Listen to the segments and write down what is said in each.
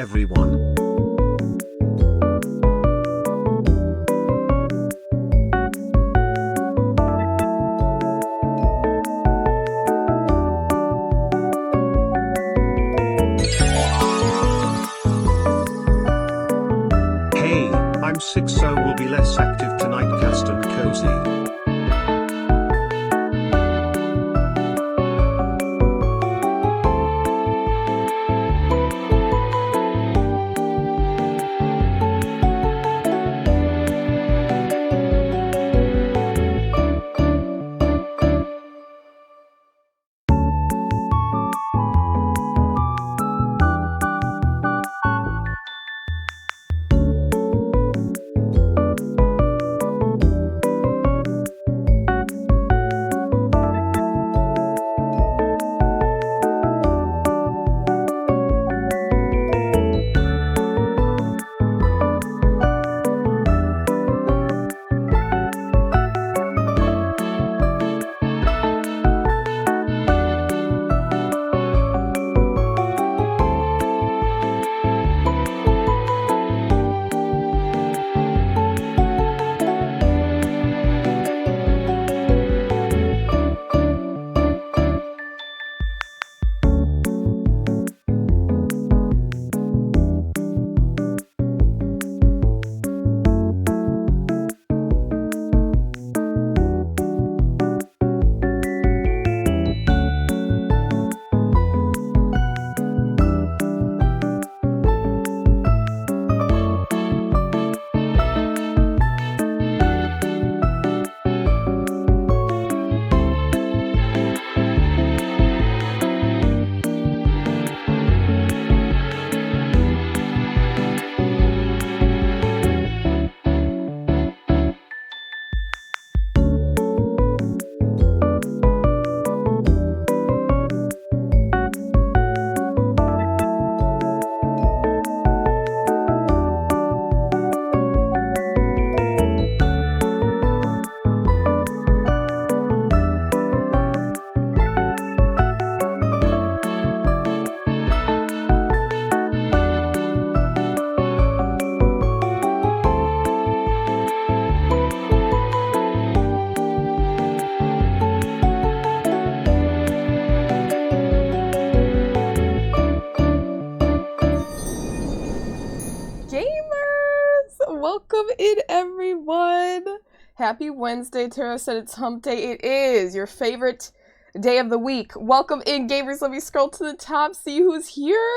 everyone. Hey, I'm sick so will be less active tonight, cast and cozy. Welcome in, everyone. Happy Wednesday. Tara said it's hump day. It is your favorite day of the week. Welcome in, gamers. Let me scroll to the top, see who's here.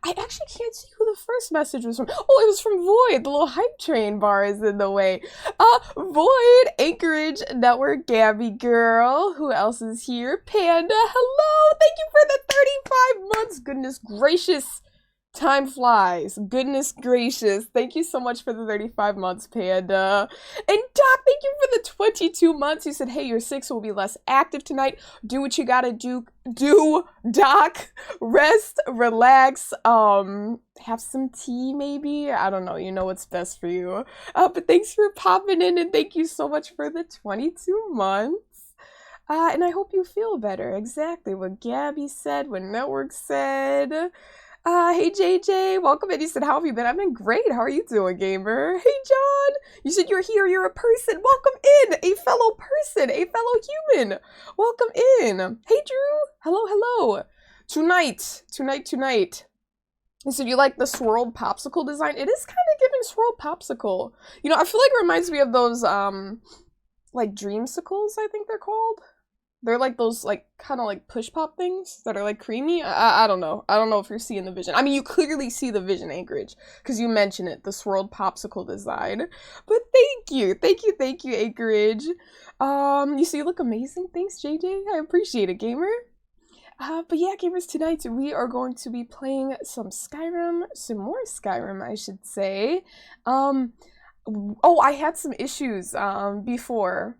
I actually can't see who the first message was from. Oh, it was from Void. The little hype train bar is in the way. Void, Anchorage Network, Gabby girl. Who else is here? Panda, hello. Thank you for the 35 months. Goodness gracious. Time flies. Goodness gracious. Thank you so much for the 35 months, Panda. And Doc, thank you for the 22 months. You said, hey, your 6 will be less active tonight. Do what you gotta do, Doc. Rest, relax, have some tea maybe. I don't know. You know what's best for you. But thanks for popping in, and thank you so much for the 22 months. And I hope you feel better. Exactly what Gabby said, what Network said. Hey JJ, welcome in. You said, how have you been? I've been great. How are you doing, gamer? Hey John, you said you're here, you're a person. Welcome in, a fellow person, a fellow human. Welcome in. Hey Drew, hello. Tonight. You said you like the swirled popsicle design. It is kind of giving swirled popsicle. You know, I feel like it reminds me of those, like dreamsicles, I think they're called. They're like those, like, kind of like push pop things that are like creamy. I don't know. I don't know if you're seeing the vision. I mean, you clearly see the vision, Anchorage, because you mentioned it, the swirled popsicle design. But thank you, Anchorage. You see, you look amazing. Thanks, JJ. I appreciate it, gamer. But yeah, gamers, tonight we are going to be playing some more Skyrim, I should say. Oh, I had some issues before.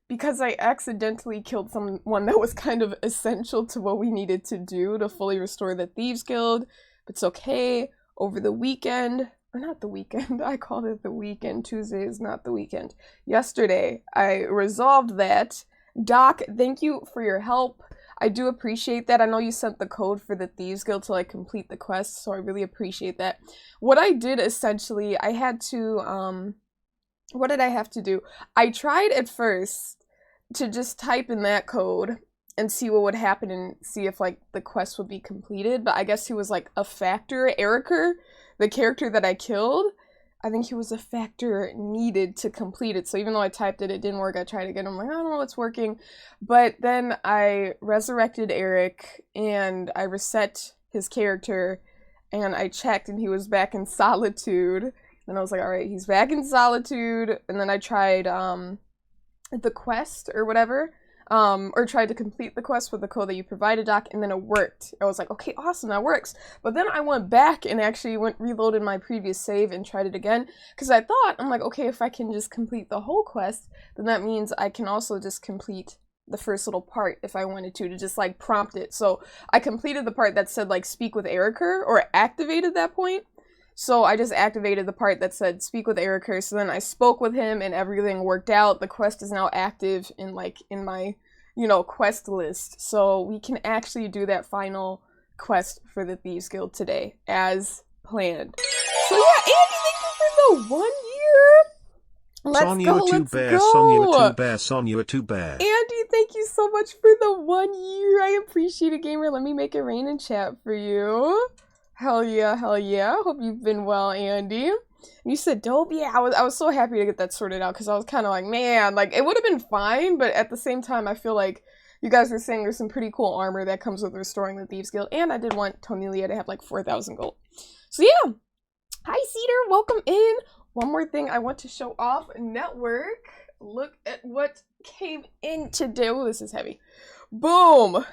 Because I accidentally killed someone that was kind of essential to what we needed to do to fully restore the Thieves Guild. But it's okay. Over the weekend, or not the weekend, I called it the weekend. Tuesday is not the weekend. Yesterday, I resolved that. Doc, thank you for your help. I do appreciate that. I know you sent the code for the Thieves Guild to like complete the quest, so I really appreciate that. What I did essentially, I had to, what did I have to do? I tried at first to just type in that code and see what would happen and see if like the quest would be completed, but I guess he was like a factor. Eriker, the character that I killed, I think he was a factor needed to complete it. So even though I typed it, it didn't work. I tried again. I'm like, I don't know what's working. But then I resurrected Eric and I reset his character and I checked and he was back in solitude. And I was like, all right, he's back in solitude. And then I tried the quest or whatever, or tried to complete the quest with the code that you provided, Doc, and then it worked. I was like, okay, awesome, that works. But then I went back and actually reloaded my previous save and tried it again, because I thought, I'm like, okay, if I can just complete the whole quest, then that means I can also just complete the first little part if I wanted to just like prompt it. So I completed the part that said like speak with Eriker, or activated that point. So I just activated the part that said speak with Eriker. So then I spoke with him and everything worked out. The quest is now active in my, you know, quest list. So we can actually do that final quest for the Thieves Guild today as planned. So yeah, Andy, thank you for the 1 year. Let's Sonya go, a two let's bear, go. Sonya a two bear, Sonya a two bear. Andy, thank you so much for the 1 year. I appreciate it, gamer. Let me make it rain in chat for you. Hell yeah, hell yeah. Hope you've been well, Andy. You said dope? Yeah, I was so happy to get that sorted out because I was kind of like, man, like it would have been fine, but at the same time, I feel like you guys were saying there's some pretty cool armor that comes with restoring the Thieves Guild, and I did want Tonelia to have like 4,000 gold. So yeah, hi Cedar, welcome in. One more thing I want to show off, network. Look at what came in today. Oh, this is heavy. Boom!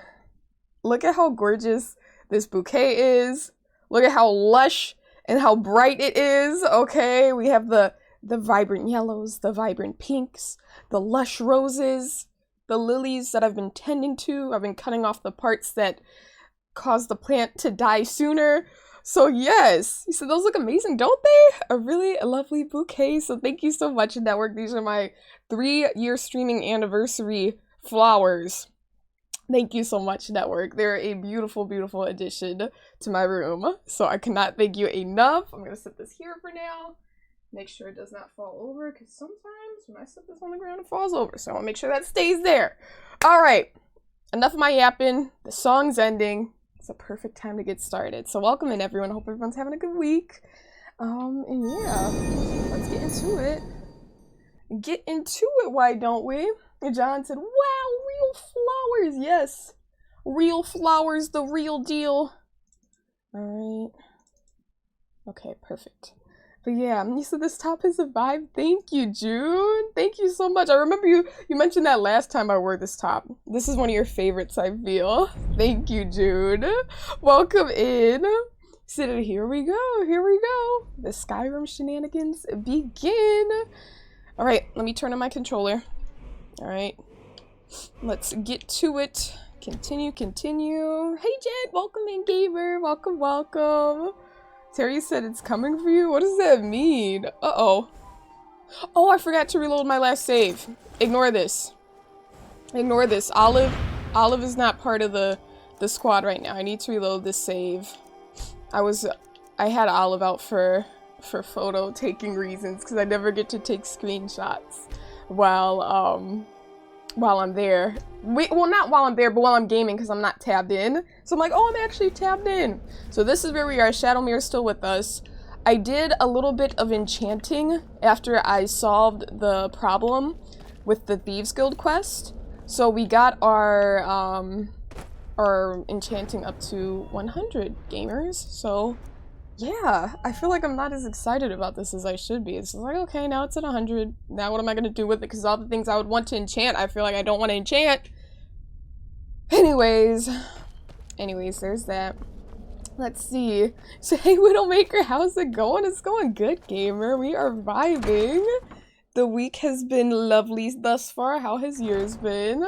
Look at how gorgeous this bouquet is. Look at how lush and how bright it is. Okay, we have the vibrant yellows, the vibrant pinks, the lush roses, the lilies that I've been tending to. I've been cutting off the parts that cause the plant to die sooner. So yes, you said those look amazing, don't they? A really lovely bouquet. So thank you so much, network. These are my 3-year streaming anniversary flowers. Thank you so much, network. They're a beautiful, beautiful addition to my room. So I cannot thank you enough. I'm going to set this here for now. Make sure it does not fall over, because sometimes when I set this on the ground, it falls over. So I want to make sure that stays there. All right. Enough of my yapping. The song's ending. It's a perfect time to get started. So welcome in, everyone. Hope everyone's having a good week. And yeah, let's get into it. Get into it, why don't we? John said, wow, real flowers. Yes, real flowers, the real deal. All right. Okay, perfect. But yeah, you said this top is a vibe. Thank you, June. Thank you so much. I remember you mentioned that last time I wore this top. This is one of your favorites, I feel. Thank you, June. Welcome in. So here we go. Here we go. The Skyrim shenanigans begin. All right, let me turn on my controller. All right, let's get to it. Continue. Hey, Jen, welcome in, gamer. Welcome. Terry said it's coming for you. What does that mean? Uh-oh. Oh, I forgot to reload my last save. Ignore this. Olive is not part of the squad right now. I need to reload this save. I had Olive out for photo taking reasons because I never get to take screenshots while I'm there. Well, not while I'm there, but while I'm gaming, because I'm not tabbed in. So I'm like, oh, I'm actually tabbed in. So this is where we are. Shadowmere's still with us. I did a little bit of enchanting after I solved the problem with the Thieves Guild quest. So we got our enchanting up to 100 gamers. So yeah, I feel like I'm not as excited about this as I should be. It's like, okay, now it's at 100. Now what am I going to do with it? Because all the things I would want to enchant, I feel like I don't want to enchant. Anyways, there's that. Let's see. So, hey, Widowmaker, how's it going? It's going good, gamer. We are vibing. The week has been lovely thus far. How has yours been?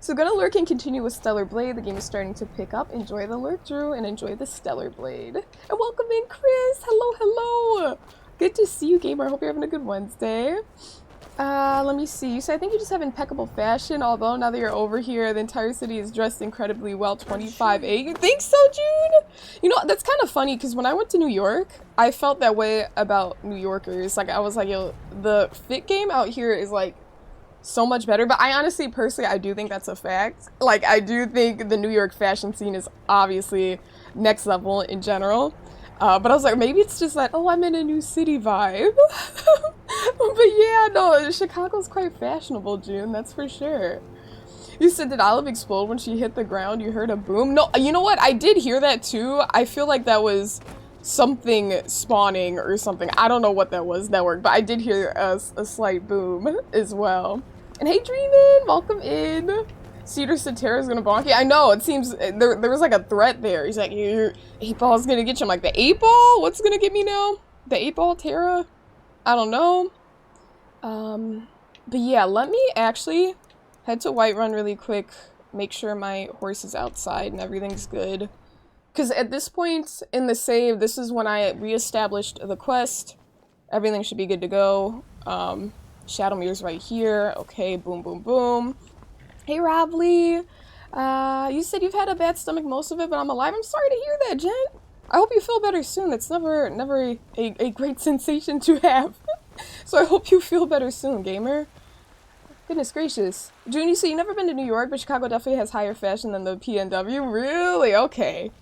So go to Lurk and continue with Stellar Blade. The game is starting to pick up. Enjoy the Lurk, Drew, and enjoy the Stellar Blade. And welcome in, Chris. Hello. Good to see you, gamer. I hope you're having a good Wednesday. Let me see. You said I think you just have impeccable fashion, although now that you're over here, the entire city is dressed incredibly well. 25A. You think so, June? You know, that's kind of funny because when I went to New York, I felt that way about New Yorkers. Like, I was like, yo, the fit game out here is like so much better. But I honestly, personally, I do think that's a fact. Like, I do think the New York fashion scene is obviously next level in general. But I was like, maybe it's just like, oh, I'm in a new city vibe. But yeah, no, Chicago's quite fashionable, June, that's for sure. You said, did Olive explode when she hit the ground? You heard a boom? No, you know what? I did hear that too. I feel like that was something spawning or something. I don't know what that was, network, but I did hear a slight boom as well. And hey, Dreamin', welcome in. Cedar said Tara's gonna bonk you. I know, it seems there was like a threat there. He's like, your 8-ball's gonna get you. I'm like, the 8-ball? What's gonna get me now? The 8-ball, Tara? I don't know. But yeah, let me actually head to Whiterun really quick. Make sure my horse is outside and everything's good. Because at this point in the save, this is when I reestablished the quest. Everything should be good to go. Shadowmere's right here. Okay, boom, boom, boom. Hey, Ravly. You said you've had a bad stomach most of it, but I'm alive. I'm sorry to hear that, Jen. I hope you feel better soon. It's never a great sensation to have. So I hope you feel better soon, gamer. Goodness gracious. June, you say you've never been to New York, but Chicago definitely has higher fashion than the PNW. Really? Okay.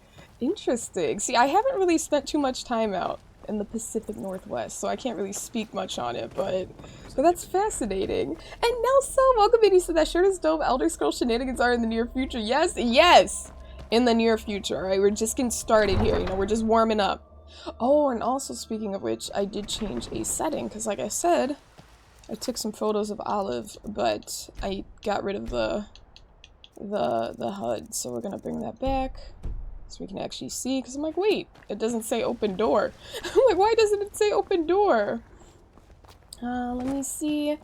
Interesting. See, I haven't really spent too much time out in the Pacific Northwest, so I can't really speak much on it, but that's fascinating. And Nelson, welcome in. You said that shirt is dope. Elder Scrolls shenanigans are in the near future. Yes, yes! In the near future, alright? We're just getting started here, you know, we're just warming up. Oh, and also speaking of which, I did change a setting, because like I said, I took some photos of Olive, but I got rid of the HUD, so we're gonna bring that back. So we can actually see, because I'm like, wait, it doesn't say open door. I'm like, why doesn't it say open door? Let me see.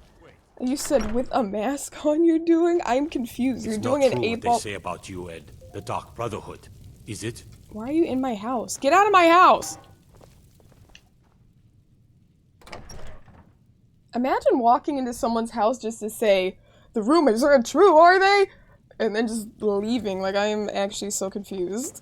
You said with a mask on you're doing? I'm confused. You're doing an 8-ball. It's not true what they say about you and the Dark Brotherhood, is it? Why are you in my house? Get out of my house! Imagine walking into someone's house just to say, the rumors aren't true, are they? And then just leaving. Like, I am actually so confused.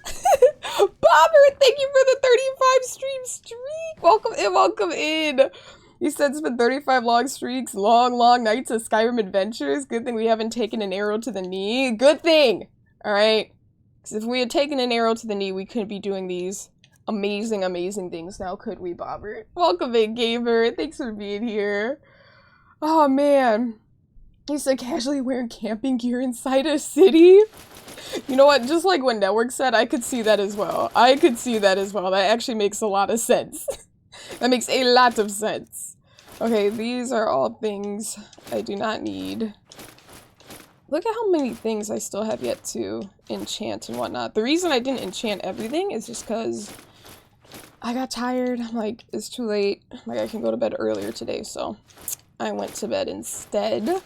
Bobber, thank you for the 35 streak. Welcome in, welcome in. You said it's been 35 long streaks, long nights of Skyrim adventures. Good thing we haven't taken an arrow to the knee. Good thing! Alright? Because if we had taken an arrow to the knee, we couldn't be doing these amazing things now, could we, Bobber? Welcome in, gamer. Thanks for being here. Oh, man. You said casually wearing camping gear inside a city? You know what? Just like what Network said, I could see that as well. I could see that as well. That actually makes a lot of sense. That makes a lot of sense. Okay, these are all things I do not need. Look at how many things I still have yet to enchant and whatnot. The reason I didn't enchant everything is just because I got tired. I'm like, it's too late. Like, I can go to bed earlier today, so I went to bed instead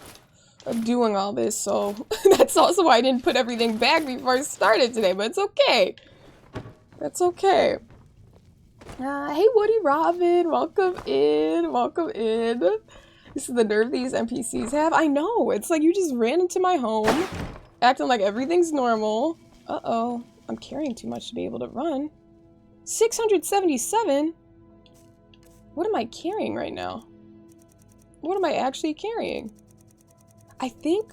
of doing all this, so that's also why I didn't put everything back before I started today, but it's okay. That's okay. Hey Woody Robin, welcome in, welcome in. This is the nerve these NPCs have. I know, it's like you just ran into my home, acting like everything's normal. Uh-oh, I'm carrying too much to be able to run. 677? What am I carrying right now? What am I actually carrying? I think...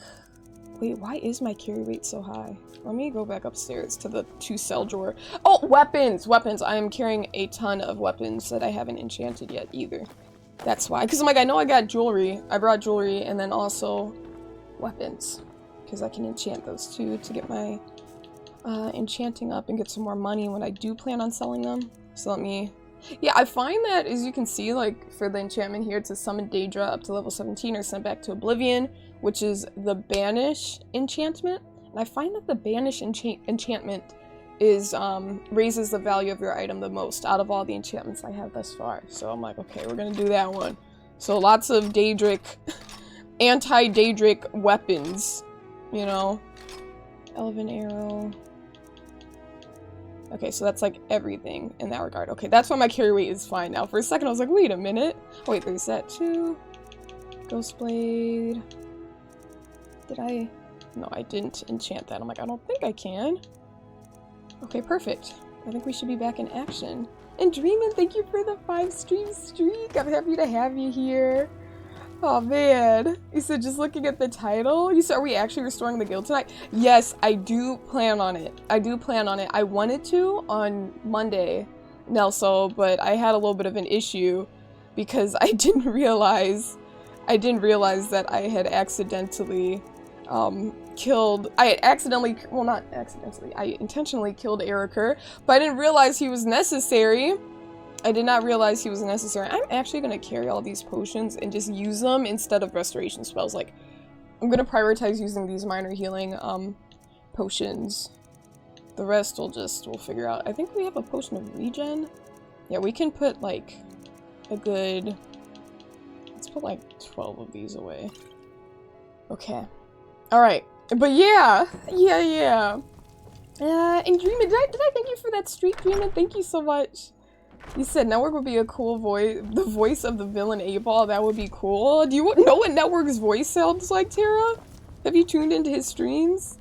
Wait, why is my carry weight so high? Let me go back upstairs to the 2-cell drawer. Oh, weapons! Weapons! I am carrying a ton of weapons that I haven't enchanted yet either. That's why. Because I'm like, I know I got jewelry. I brought jewelry and then also weapons. Because I can enchant those too to get my enchanting up and get some more money when I do plan on selling them. So let me... Yeah, I find that, as you can see, like, for the enchantment here, to summon Daedra up to level 17 or sent back to Oblivion, which is the Banish enchantment. And I find that the Banish enchantment is, raises the value of your item the most out of all the enchantments I have thus far. So I'm like, okay, we're gonna do that one. So lots of Daedric, anti-Daedric weapons, you know. Elven Arrow. Okay, so that's like everything in that regard. Okay, that's why my carry weight is fine now. For a second, I was like, wait a minute. Oh, wait, there's that too. Ghost Blade. Did I? No, I didn't enchant that. I'm like, I don't think I can. Okay, perfect. I think we should be back in action. And Dreamin', thank you for the 5-stream streak. I'm happy to have you here. Oh man. You said just looking at the title? You said, are we actually restoring the guild tonight? Yes, I do plan on it. I do plan on it. I wanted to on Monday, Nelso, but I had a little bit of an issue because I didn't realize that I had accidentally I intentionally killed Eriker, but I didn't realize he was necessary. I did not realize he was necessary. I'm actually gonna carry all these potions and just use them instead of restoration spells. Like, I'm gonna prioritize using these minor healing, potions. The rest we'll figure out. I think we have a potion of regen. Yeah, we can put, like, a good... Let's put, like, 12 of these away. Okay. Alright. But yeah! Yeah. And Dreamin', did I thank you for that streak, Dreamin'? Thank you so much. You said Network would be a cool voice. The voice of the villain A-Ball, that would be cool. Do you know what Network's voice sounds like, Tara? Have you tuned into his streams?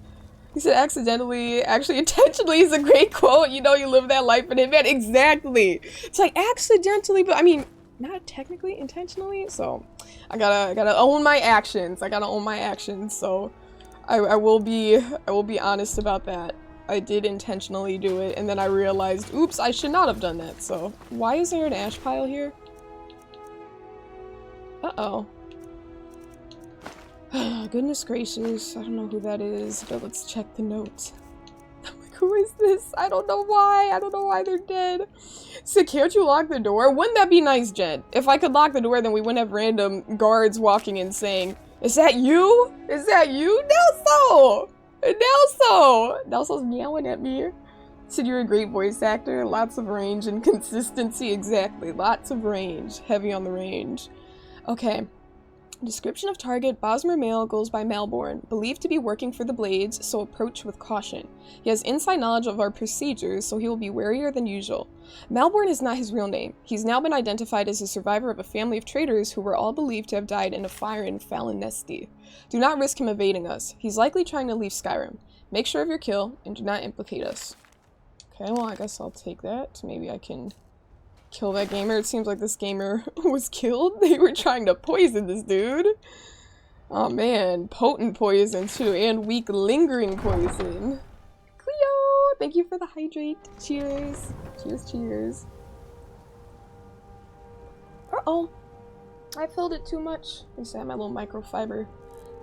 He said accidentally, actually intentionally is a great quote. You know you live that life in it, man. Exactly. It's like accidentally, but I mean, not technically intentionally. So I gotta own my actions. So I will be honest about that. I did intentionally do it, and then I realized, oops, I should not have done that. So why is there an ash pile here? Uh-oh. Goodness gracious, I don't know who that is, but let's check the notes. I'm like, who is this? I don't know why they're dead. So can't you lock the door? Wouldn't that be nice, Jen? If I could lock the door, then we wouldn't have random guards walking in saying, is that you? Is that you? Nelso! Nelso's meowing at me. Said you're a great voice actor, lots of range and consistency, exactly. Lots of range, heavy on the range. Okay. Description of target, Bosmer male, goes by Malborn, believed to be working for the Blades, so approach with caution. He has inside knowledge of our procedures, so he will be warier than usual. Malborn is not his real name. He's now been identified as a survivor of a family of traitors who were all believed to have died in a fire in Falonesti. Do not risk him evading us. He's likely trying to leave Skyrim. Make sure of your kill, and do not implicate us. Okay, well I guess I'll take that. Maybe I can kill that gamer. It seems like this gamer was killed. They were trying to poison this dude. Oh man, potent poison too, and weak lingering poison. Cleo, thank you for the hydrate. Cheers. Cheers. Uh-oh. I filled it too much. I just have my little microfiber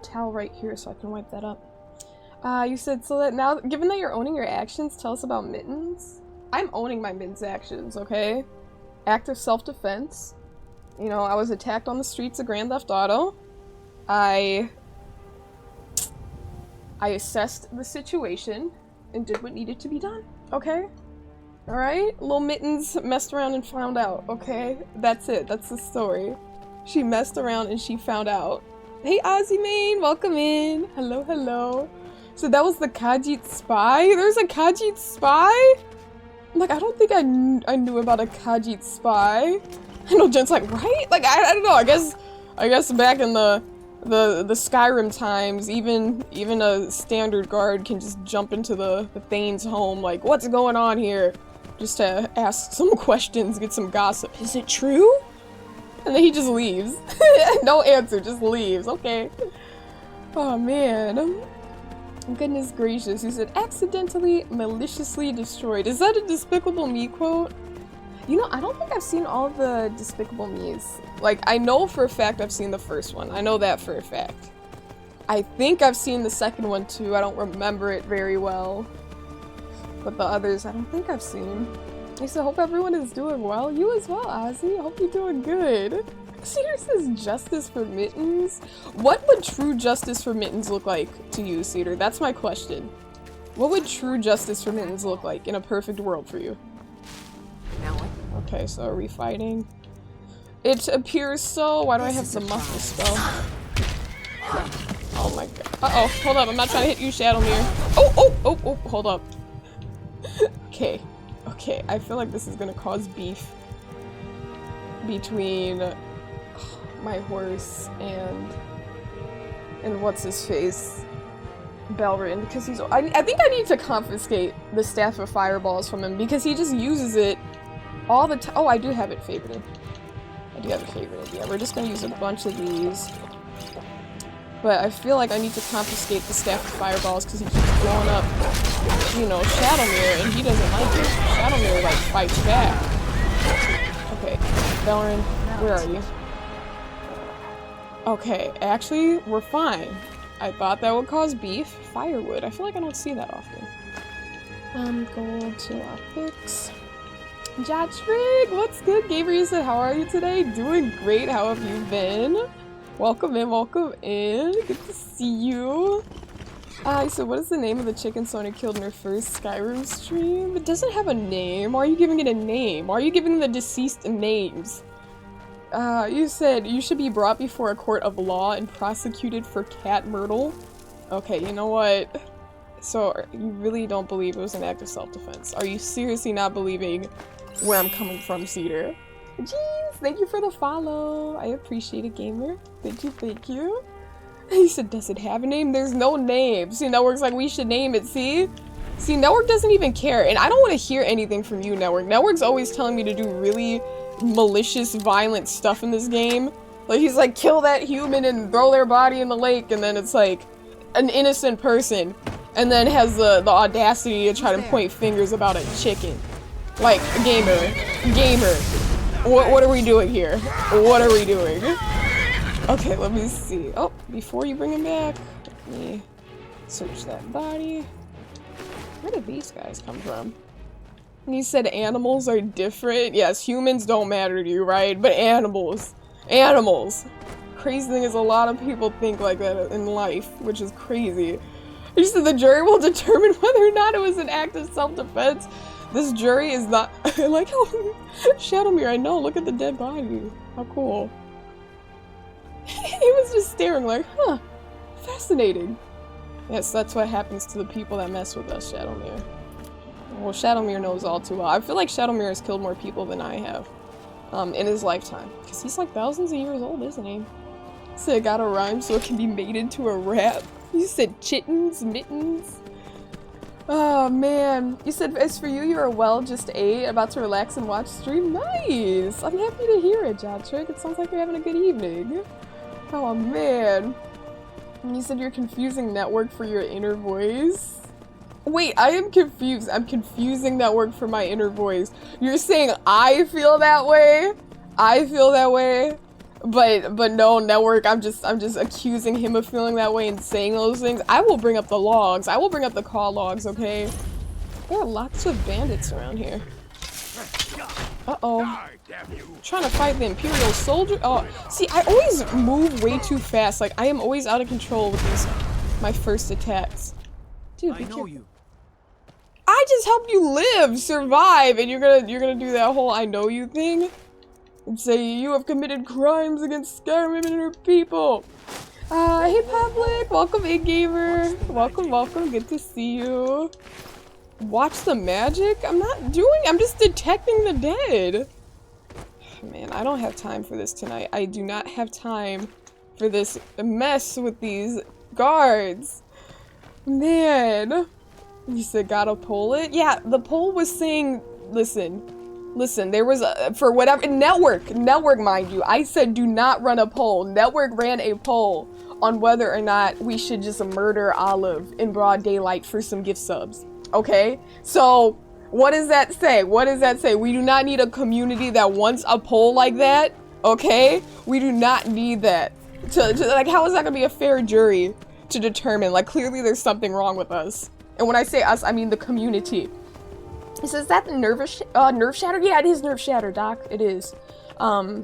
towel right here so I can wipe that up. You said, so that now, given that you're owning your actions, tell us about Mittens. I'm owning my Mittens actions, okay? Act of self-defense. You know, I was attacked on the streets of Grand Theft Auto. I assessed the situation and did what needed to be done, okay? Alright? Little Mittens messed around and found out, okay? That's it. That's the story. She messed around and she found out. Hey, Ozzy Main! Welcome in! Hello. So that was the Khajiit spy? There's a Khajiit spy? Like, I don't think I knew about a Khajiit spy. I know Jen's like, right? Like, I don't know, I guess back in the Skyrim times, even a standard guard can just jump into the Thane's home, like, what's going on here? Just to ask some questions, get some gossip. Is it true? And then he just leaves. No answer, just leaves, okay. Oh man. Goodness gracious, he said, accidentally, maliciously destroyed. Is that a Despicable Me quote? You know, I don't think I've seen all the Despicable Me's. Like, I know for a fact I've seen the first one. I know that for a fact. I think I've seen the second one too. I don't remember it very well. But the others, I don't think I've seen. I said, hope everyone is doing well. You as well, Ozzy. Hope you're doing good. Cedar says justice for Mittens. What would true justice for Mittens look like to you, Cedar? That's my question. What would true justice for Mittens look like in a perfect world for you? Now what? Okay, so are we fighting? It appears so. Why do I have the muffle spell? Oh my god. Uh-oh, hold up. I'm not trying to hit you, Shadowmere. Oh, hold up. Okay. I feel like this is gonna cause beef between my horse and what's his face, Belrin, because he's. I think I need to confiscate the staff of fireballs from him because he just uses it all the time. Oh, I do have it favorited. I do have it favorited. Yeah, we're just gonna use a bunch of these. But I feel like I need to confiscate the staff of fireballs because he keeps blowing up, you know, Shadowmere, and he doesn't like it. Shadowmere, like, fights back. Okay, Belrin, where are you? Okay, actually, we're fine. I thought that would cause beef. Firewood. I feel like I don't see that often. Go to our picks. Jatrig, what's good? Gabriel said, how are you today? Doing great. How have you been? Welcome in, welcome in. Good to see you. So what is the name of the chicken Sonya killed in her first Skyrim stream? It doesn't have a name. Why are you giving it a name? Why are you giving the deceased names? You said you should be brought before a court of law and prosecuted for cat myrtle. Okay, you know what? So, you really don't believe it was an act of self-defense? Are you seriously not believing where I'm coming from, Cedar? Jeez, thank you for the follow. I appreciate it, gamer. Thank you, thank you. He said, does it have a name? There's no name. See, Network's like, we should name it, see? See, Network doesn't even care, and I don't want to hear anything from you, Network. Network's always telling me to do really malicious, violent stuff in this game. Like, he's like, kill that human and throw their body in the lake, and then it's like, an innocent person, and then has the audacity to try to point fingers about a chicken. Like, gamer. What are we doing here? What are we doing? Okay, let me see. Oh, before you bring him back, let me search that body. Where did these guys come from? And he said animals are different. Yes, humans don't matter to you, right? But animals. Animals. Crazy thing is a lot of people think like that in life, which is crazy. He said the jury will determine whether or not it was an act of self-defense. This jury is not- I like how- Shadowmere, I know, look at the dead body. How cool. He was just staring like, huh, fascinating. Yes, that's what happens to the people that mess with us, Shadowmere. Well, Shadowmere knows all too well. I feel like Shadowmere has killed more people than I have in his lifetime. Because he's like thousands of years old, isn't he? So it got a rhyme so it can be made into a rap. You said chittens, mittens. Oh man. You said as for you, you're well just ate, about to relax and watch stream. Nice! I'm happy to hear it, Jotrick. It sounds like you're having a good evening. Oh man. And you said you're confusing Network for your inner voice. Wait, I am confused. I'm confusing Network for my inner voice. You're saying I feel that way? I feel that way? But no, Network, I'm just accusing him of feeling that way and saying those things. I will bring up the logs. I will bring up the call logs, okay? There are lots of bandits around here. Uh-oh. Trying to fight the Imperial soldier. Oh, see, I always move way too fast. Like, I am always out of control with these, my first attacks. Dude, I know you. I just helped you live, survive, and you're gonna do that whole I know you thing? And say you have committed crimes against Skyrim and her people. Hey public, welcome in gamer. Welcome, welcome, good to see you. Watch the magic? I'm just detecting the dead. Man, I don't have time for this tonight. I do not have time for this mess with these guards. Man. You said gotta poll it? Yeah, the poll was saying, listen, there was a, for whatever, network, mind you. I said do not run a poll. Network ran a poll on whether or not we should just murder Olive in broad daylight for some gift subs. Okay? So, what does that say? What does that say? We do not need a community that wants a poll like that. Okay? We do not need that. Like, how is that gonna be a fair jury to determine? Like, clearly there's something wrong with us. And when I say us, I mean the community. He says, is that the nerve shatter? Yeah, it is nerve shatter, Doc. It is. I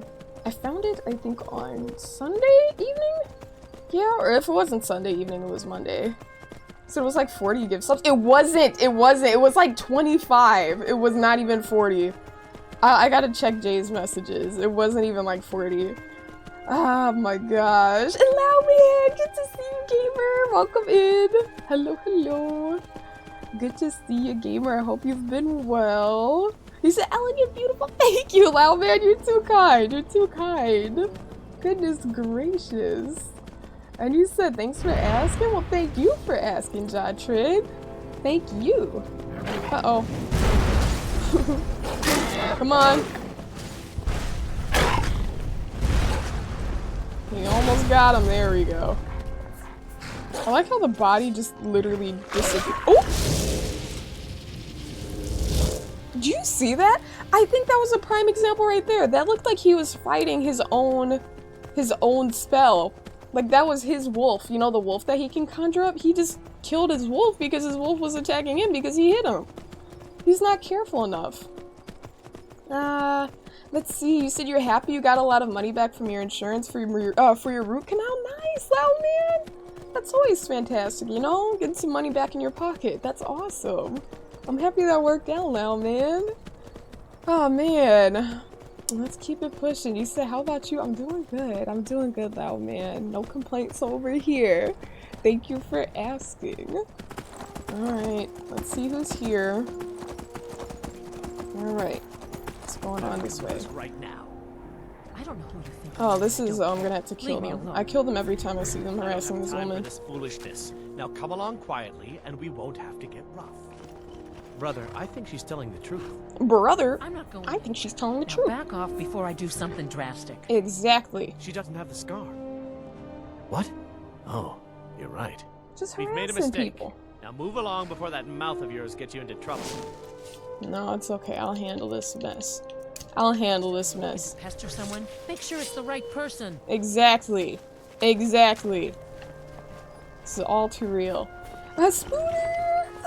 found it, I think, on Sunday evening? Yeah, or if it wasn't Sunday evening, it was Monday. So it was like 40 gift subs. It wasn't. It was like 25. It was not even 40. I gotta check Jay's messages. It wasn't even like 40. Oh my gosh. Allow me, good to see you, gamer. Welcome in. Hello, hello. Good to see you, gamer. I hope you've been well. He said, Ellen, you're beautiful. Thank you, Lao Man. You're too kind. You're too kind. goodness gracious. And you said thanks for asking? Well, thank you for asking, Jotrig. Thank you. Uh-oh. Come on. We almost got him. There we go. I like how the body just literally disappeared. Oh! Did you see that? I think that was a prime example right there. That looked like he was fighting his own spell. Like that was his wolf. You know, the wolf that he can conjure up? He just killed his wolf because his wolf was attacking him because he hit him. He's not careful enough. Let's see. You said you're happy you got a lot of money back from your insurance for your root canal. Nice, loud man. That's always fantastic, you know? Getting some money back in your pocket. That's awesome. I'm happy that worked out, loud man. Oh man. Let's keep it pushing. You said, how about you? I'm doing good. I'm doing good, loud man. No complaints over here. Thank you for asking. Alright, let's see who's here. Alright. What's going on this way? Right now. I don't know who you think. Oh, this is, I'm gonna have to kill Leave me them. alone. I kill them every time I see them harassing this Time for woman. this foolishness. Now come along quietly, and we won't have to get rough. Brother, I think she's telling the truth. Brother, I'm not going. I think she's telling the Now truth. back off before I do something drastic. Exactly. She doesn't have the scar. What? Oh, you're right. Just We've made a harassing mistake. people. Now move along before that mouth of yours gets you into trouble. No, it's okay. I'll handle this mess. I'll handle this mess. Pester someone? Make sure it's the right person. Exactly. Exactly. This is all too real. Spooter!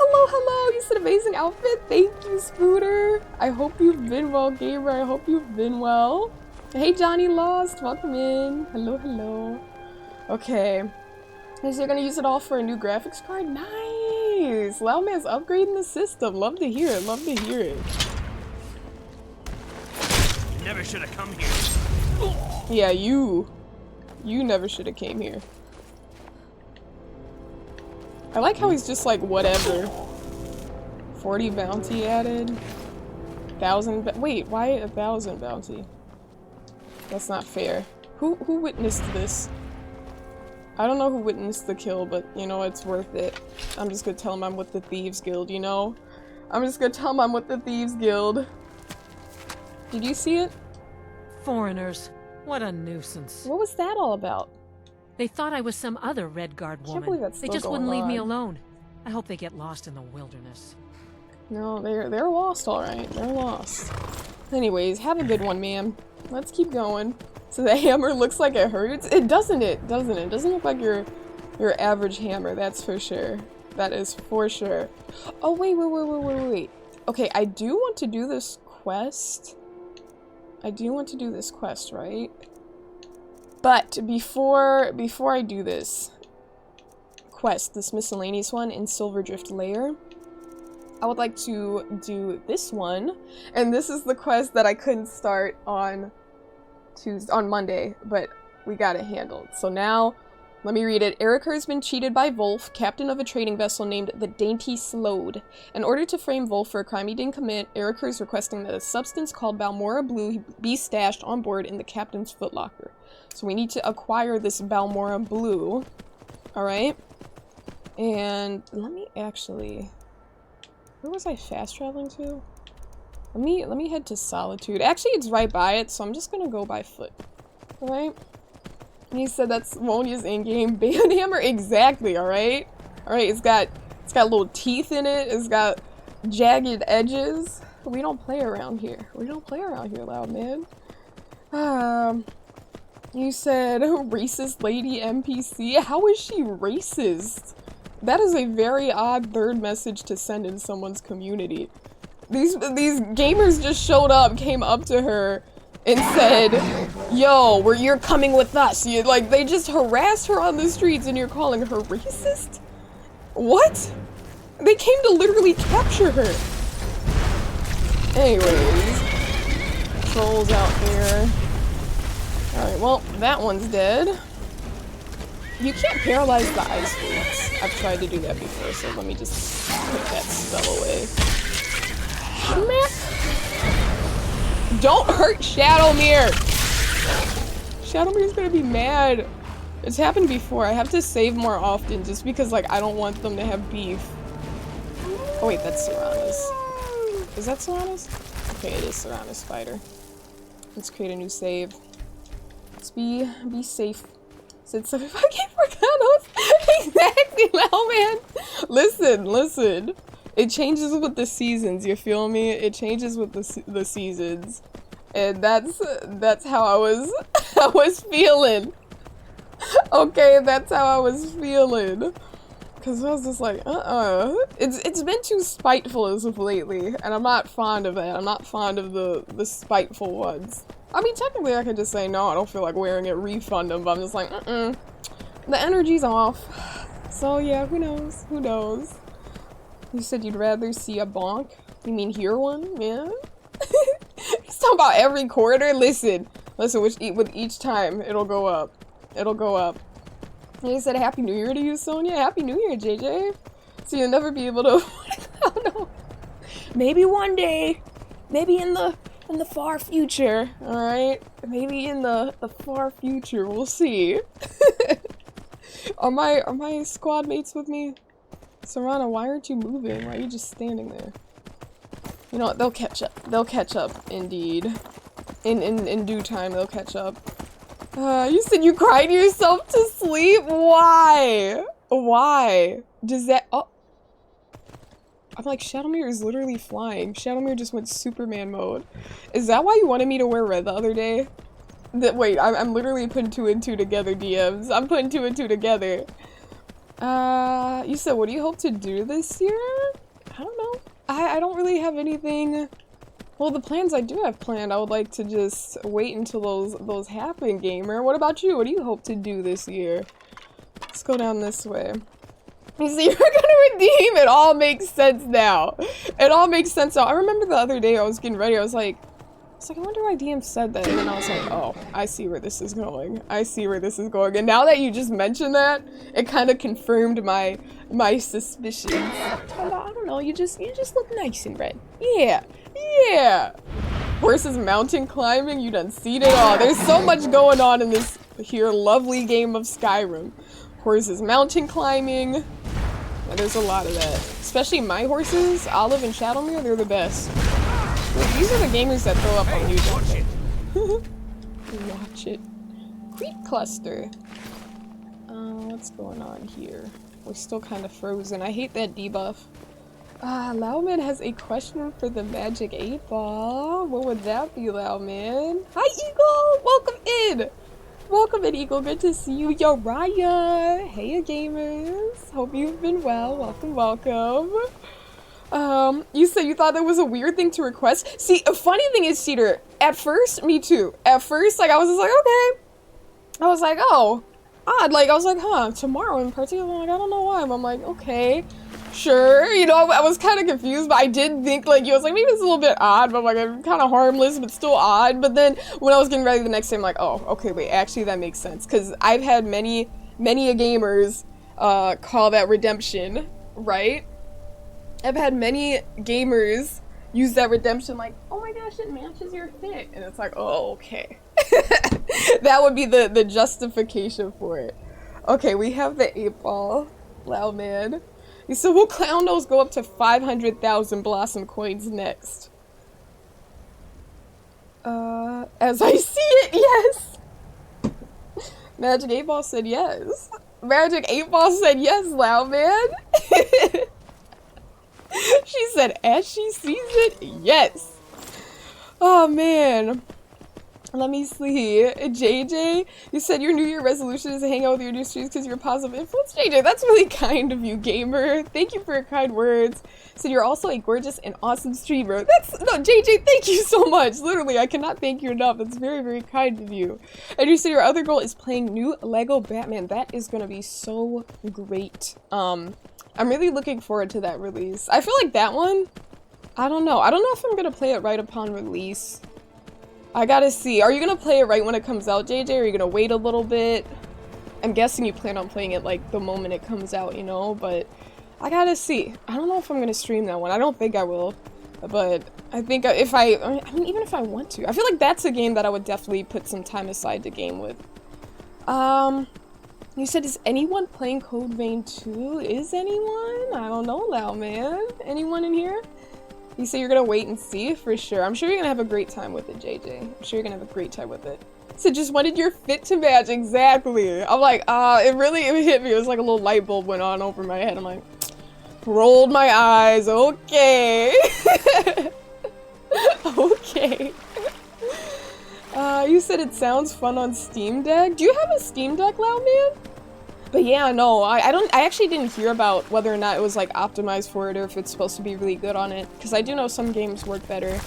Hello, hello! You said amazing outfit? Thank you, Spooter! I hope you've been well, gamer. I hope you've been well. Hey, Johnny Lost! Welcome in. Hello, hello. Okay. So you're gonna use it all for a new graphics card? Nice! Loudman's upgrading the system. Love to hear it. Love to hear it. You never should have come here. Yeah, you never should have came here. I like how he's just like, whatever. 40 bounty added. 1,000, wait, why 1,000 bounty? That's not fair. Who witnessed this? I don't know who witnessed the kill, but you know, it's worth it. I'm just gonna tell him I'm with the Thieves Guild, you know? I'm just gonna tell him I'm with the Thieves Guild. Did you see it? Foreigners. What a nuisance. What was that all about? They thought I was some other Red Guard Can't woman. believe that's They still just wouldn't going leave me on. alone. I hope they get lost in the wilderness. No, they're lost, alright. They're lost. Anyways, have a good one, ma'am. Let's keep going. So the hammer looks like it hurts? It doesn't. It doesn't look like your average hammer, that's for sure. That is for sure. Oh, wait. Okay, I do want to do this quest. Right? But before I do this quest, this miscellaneous one in Silverdrift Lair, I would like to do this one, and this is the quest that I couldn't start on Monday, but we got it handled. So now, let me read it. Erica has been cheated by Wolf, captain of a trading vessel named the Dainty Slode. In order to frame Wolf for a crime he didn't commit, Erica is requesting that a substance called Balmora Blue be stashed on board in the captain's footlocker. So we need to acquire this Balmora Blue. Alright? And let me actually... Where was I fast traveling to? Let me head to Solitude. Actually, it's right by it, so I'm just gonna go by foot. Alright? He said that's Monia's in-game band hammer? Exactly, alright? Alright, it's got little teeth in it, it's got jagged edges. We don't play around here. Loud man. You said racist lady NPC? How is she racist? That is a very odd third message to send in someone's community. These gamers just showed up, came up to her, and said, yo, you're coming with us. They just harassed her on the streets and you're calling her racist? What? They came to literally capture her. Anyways. Trolls out there. Alright, well, that one's dead. You can't paralyze the ice boots. I've tried to do that before, so let me just put that spell away. Smack! Don't hurt Shadowmere! Shadowmere's gonna be mad. It's happened before. I have to save more often just because, like, I don't want them to have beef. Oh wait, that's Serana's. Is that Serana's? Okay, it is Serana's spider. Let's create a new save. Let's be safe. Since if I keep Forganos. Exactly, now man. Listen. It changes with the seasons, you feel me? It changes with the seasons. And that's how I was feeling. Okay, that's how I was feeling. Cause I was just like, It's been too spiteful as of lately, and I'm not fond of that. I'm not fond of the spiteful ones. I mean, technically I could just say, no, I don't feel like wearing it, refund them, but I'm just like, the energy's off. So yeah, who knows? Who knows? You said you'd rather see a bonk? You mean hear one? Yeah? He's talking about every quarter? Listen, with each time, it'll go up. It'll go up. And he said Happy New Year to you, Sonia. Happy New Year, JJ. So you'll never be able to I don't know. Maybe one day. Maybe in the far future. Alright? Maybe in the far future. We'll see. Are my squad mates with me? Serana, why aren't you moving? Why are you just standing there? You know what? They'll catch up. They'll catch up, indeed. In due time, they'll catch up. You said you cried yourself to sleep? Why? Why? Does that- oh. I'm like, Shadowmere is literally flying. Shadowmere just went Superman mode. Is that why you wanted me to wear red the other day? Wait, I'm literally putting 2 and 2 together, DMs. I'm putting 2 and 2 together. You said, what do you hope to do this year? I don't know. I don't really have anything. Well, the plans I do have planned, I would like to just wait until those happen, gamer. What about you? What do you hope to do this year? Let's go down this way. You see, you're gonna redeem. It all makes sense now. It all makes sense now. I remember the other day I was getting ready. I was like, I wonder why DM said that. And then I was like, oh, I see where this is going. I see where this is going. And now that you just mentioned that, it kind of confirmed my suspicions. I don't know. You just look nice in red. Yeah. Yeah. Versus mountain climbing. You done seen it all. There's so much going on in this here lovely game of Skyrim. Horses mountain climbing. Yeah, there's a lot of that. Especially my horses, Olive and Shadowmere, they're the best. These are the gamers that throw up on you, don't they? Watch it. Creep cluster. What's going on here? We're still kind of frozen. I hate that debuff. Lauman has a question for the Magic 8 Ball. What would that be, Lauman? Hi, Eagle! Welcome in! Welcome in, Eagle. Good to see you. Uriah! Hey, gamers. Hope you've been well. Welcome, welcome. You said you thought that was a weird thing to request? See, a funny thing is, Cedar, at first, me too. At first, like, I was just like, okay. I was like, oh, odd. Like, I was like, huh, tomorrow in particular, like, I don't know why. I'm like, okay, sure. You know, I was kind of confused, but I did think, like, you was like, maybe it's a little bit odd, but, like, kind of harmless, but still odd. But then, when I was getting ready the next day, I'm like, oh, okay, wait, actually, that makes sense. Because I've had many a gamers, call that redemption, right? I've had many gamers use that redemption like, oh my gosh, it matches your fit. And it's like, oh, okay. That would be the justification for it. Okay, we have the 8 Ball. Loud man. So will Clown Nose go up to 500,000 Blossom Coins next? As I see it, yes! Magic 8 Ball said yes. Magic 8 Ball said yes, Loud man. She said, as she sees it, yes. Oh, man. Let me see. JJ, you said your New Year resolution is to hang out with your new streams because you're a positive influence. JJ, that's really kind of you, gamer. Thank you for your kind words. So you're also a gorgeous and awesome streamer. No, JJ, thank you so much. Literally, I cannot thank you enough. It's very, very kind of you. And you said your other goal is playing new Lego Batman. That is going to be so great. I'm really looking forward to that release. I feel like that one, I don't know. I don't know if I'm going to play it right upon release. I gotta see. Are you going to play it right when it comes out, JJ? Or are you going to wait a little bit? I'm guessing you plan on playing it like the moment it comes out, you know? But I gotta see. I don't know if I'm going to stream that one. I don't think I will. But I think if I mean, even if I want to, I feel like that's a game that I would definitely put some time aside to game with. You said, is anyone playing Code Vein 2? Is anyone? I don't know now, man. Anyone in here? You say you're gonna wait and see? For sure. I'm sure you're gonna have a great time with it, JJ. I'm sure you're gonna have a great time with it. So just wanted your fit to match, exactly. I'm like, it hit me. It was like a little light bulb went on over my head. I'm like, rolled my eyes, okay. Okay. You said it sounds fun on Steam Deck. Do you have a Steam Deck, Loud Man? But yeah, no, I actually didn't hear about whether or not it was like optimized for it or if it's supposed to be really good on it. Because I do know some games work better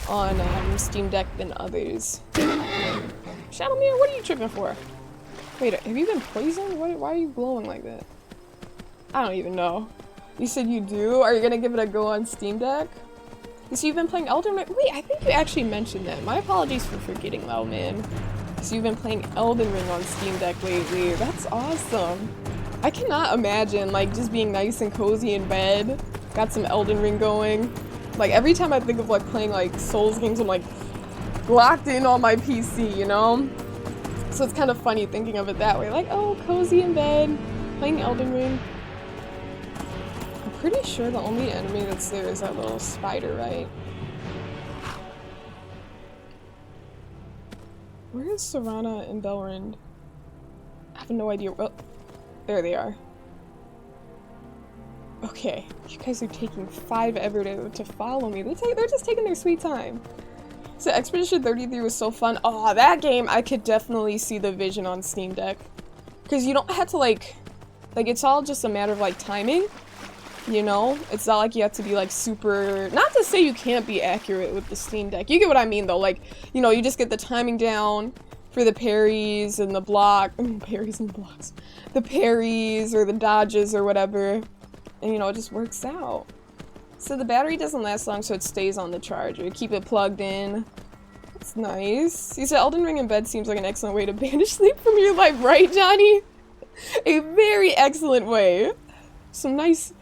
on Steam Deck than others. Shadow Man, what are you tripping for? Wait, have you been poisoned? Why are you glowing like that? I don't even know. You said you do? Are you gonna give it a go on Steam Deck? So you've been playing Elden Ring? Wait, I think you actually mentioned that. My apologies for forgetting, Loud Man. So you've been playing Elden Ring on Steam Deck lately. That's awesome. I cannot imagine, like, just being nice and cozy in bed. Got some Elden Ring going. Like, every time I think of, like, playing, like, Souls games, I'm, like, locked in on my PC, you know? So it's kind of funny thinking of it that way. Like, oh, cozy in bed, playing Elden Ring. I'm pretty sure the only enemy that's there is that little spider, right? Where is Serana and Belrand? I have no idea. Oh, there they are. Okay, you guys are taking forever to follow me. They're just taking their sweet time. So Expedition 33 was so fun. Oh, that game, I could definitely see the vision on Steam Deck. Because you don't have to like, it's all just a matter of like timing. You know? It's not like you have to be like super, not to say you can't be accurate with the Steam Deck. You get what I mean though. Like, you know, you just get the timing down for the parries and the parries and blocks. The parries or the dodges or whatever. And you know, it just works out. So the battery doesn't last long, so it stays on the charger. Keep it plugged in. That's nice. You said Elden Ring in bed seems like an excellent way to banish sleep from your life, right, Johnny? A very excellent way. Some nice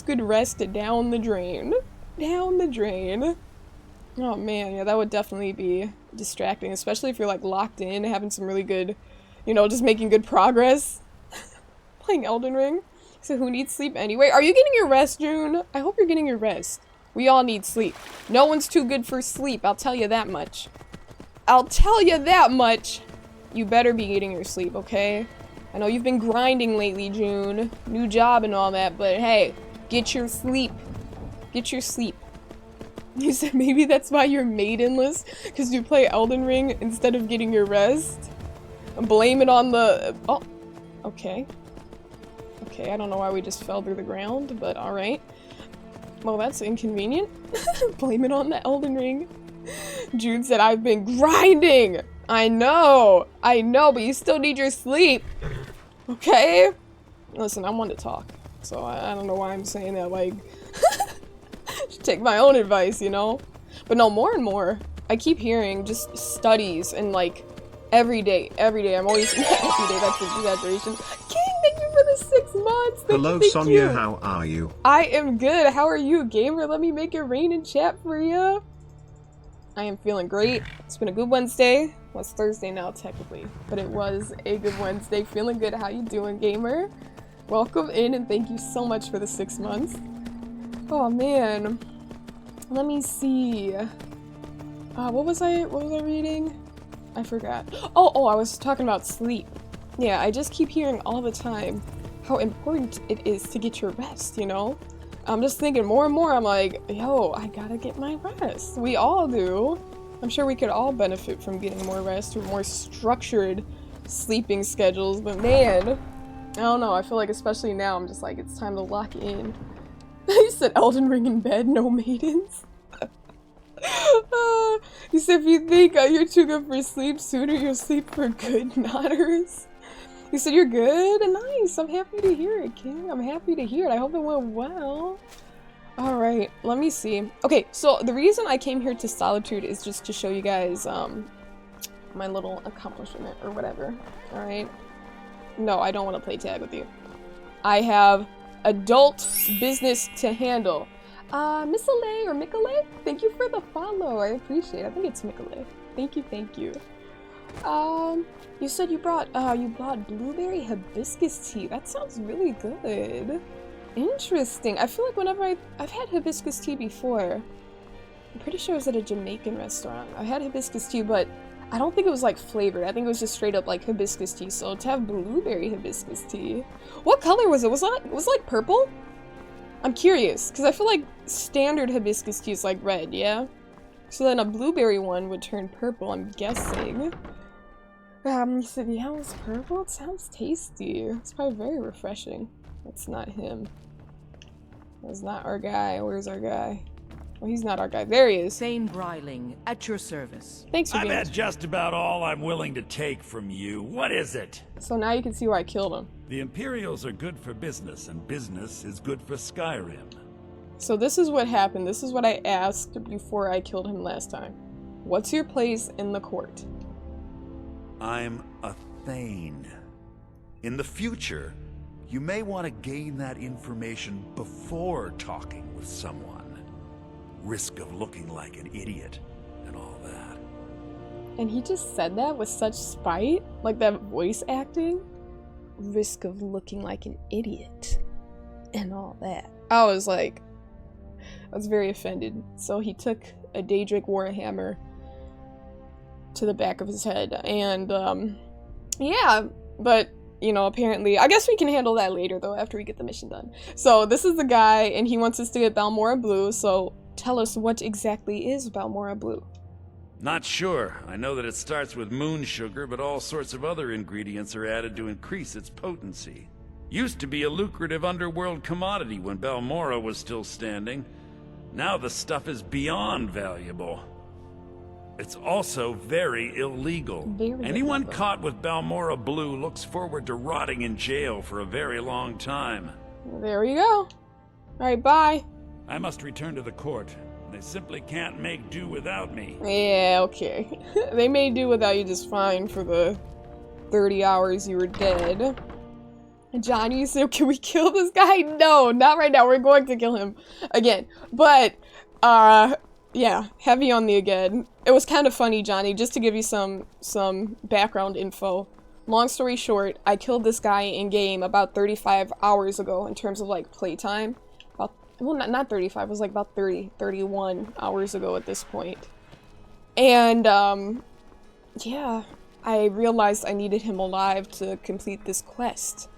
good rest down the drain. Down the drain. Oh man, yeah, that would definitely be distracting, especially if you're like locked in, having some really good, you know, just making good progress. Playing Elden Ring. So who needs sleep anyway? Are you getting your rest, June? I hope you're getting your rest. We all need sleep. No one's too good for sleep, I'll tell you that much. I'll tell you that much. You better be getting your sleep, okay? I know you've been grinding lately, June. New job and all that, but hey, get your sleep. Get your sleep. You said maybe that's why you're maidenless? Because you play Elden Ring instead of getting your rest? Blame it on the... Oh, okay. Okay, I don't know why we just fell through the ground, but alright. Well, that's inconvenient. Blame it on the Elden Ring. June said, I've been grinding! I know, but you still need your sleep. Okay? Listen, I'm one to talk, so I don't know why I'm saying that, like... Should take my own advice, you know? But no, more and more, I keep hearing just studies and, like, every day, I'm always... every day, that's an exaggeration. King, thank you for the 6 months! Hello, Sonia, how are you? I am good. How are you, gamer? Let me make it rain in chat for you. I am feeling great. It's been a good Wednesday. Well, it's Thursday now, technically. But it was a good Wednesday. Feeling good. How you doing, gamer? Welcome in, and thank you so much for the 6 months. Oh, man. Let me see. What was I reading? I forgot. Oh, I was talking about sleep. Yeah, I just keep hearing all the time how important it is to get your rest, you know? I'm just thinking more and more, I'm like, yo, I gotta get my rest. We all do. I'm sure we could all benefit from getting more rest or more structured sleeping schedules, but man, I don't know, I feel like especially now, I'm just like, it's time to lock in. You said Elden Ring in bed, no maidens? You said if you think you're too good for sleep, sooner you'll sleep for good, nodders. You said you're good? Nice, I'm happy to hear it, King. I'm happy to hear it. I hope it went well. Alright, let me see. Okay, so the reason I came here to Solitude is just to show you guys, my little accomplishment or whatever. Alright? No, I don't want to play tag with you. I have adult business to handle. Missale or Mikale, thank you for the follow. I appreciate it. I think it's Mikale. Thank you, thank you. You said you brought blueberry hibiscus tea. That sounds really good. Interesting. I feel like whenever I've had hibiscus tea before. I'm pretty sure it was at a Jamaican restaurant. I had hibiscus tea, but I don't think it was like flavored. I think it was just straight up like hibiscus tea. So to have blueberry hibiscus tea, what color was it? Was it like purple? I'm curious because I feel like standard hibiscus tea is like red, yeah. So then a blueberry one would turn purple. I'm guessing. You said yeah, it was purple. It sounds tasty. It's probably very refreshing. That's not him. That's not our guy. Where's our guy? Well, he's not our guy. There he is. Thane Bryling, at your service. Thanks for I've being had just about all I'm willing to take from you. What is it? So now you can see why I killed him. The Imperials are good for business, and business is good for Skyrim. So this is what happened. This is what I asked before I killed him last time. What's your place in the court? I'm a Thane. In the future, you may want to gain that information before talking with someone. Risk of looking like an idiot and all that. And he just said that with such spite? Like that voice acting? Risk of looking like an idiot and all that. I was very offended. So he took a Daedric Warhammer to the back of his head. And, yeah, but, you know, apparently, I guess we can handle that later, though, after we get the mission done. So this is the guy, and he wants us to get Balmora Blue, so tell us what exactly is Balmora Blue. Not sure. I know that it starts with moon sugar, but all sorts of other ingredients are added to increase its potency. Used to be a lucrative underworld commodity when Balmora was still standing. Now the stuff is beyond valuable. It's also very illegal. Anyone caught with Balmora Blue looks forward to rotting in jail for a very long time. There we go. Alright, bye. I must return to the court. They simply can't make do without me. Yeah, okay. They may do without you just fine for the 30 hours you were dead. Johnny said, can we kill this guy? No, not right now. We're going to kill him again. But, yeah, heavy on the again. It was kind of funny, Johnny, just to give you some background info. Long story short, I killed this guy in-game about 35 hours ago in terms of, like, playtime. Well, not 35, it was like about 31 hours ago at this point. And, yeah, I realized I needed him alive to complete this quest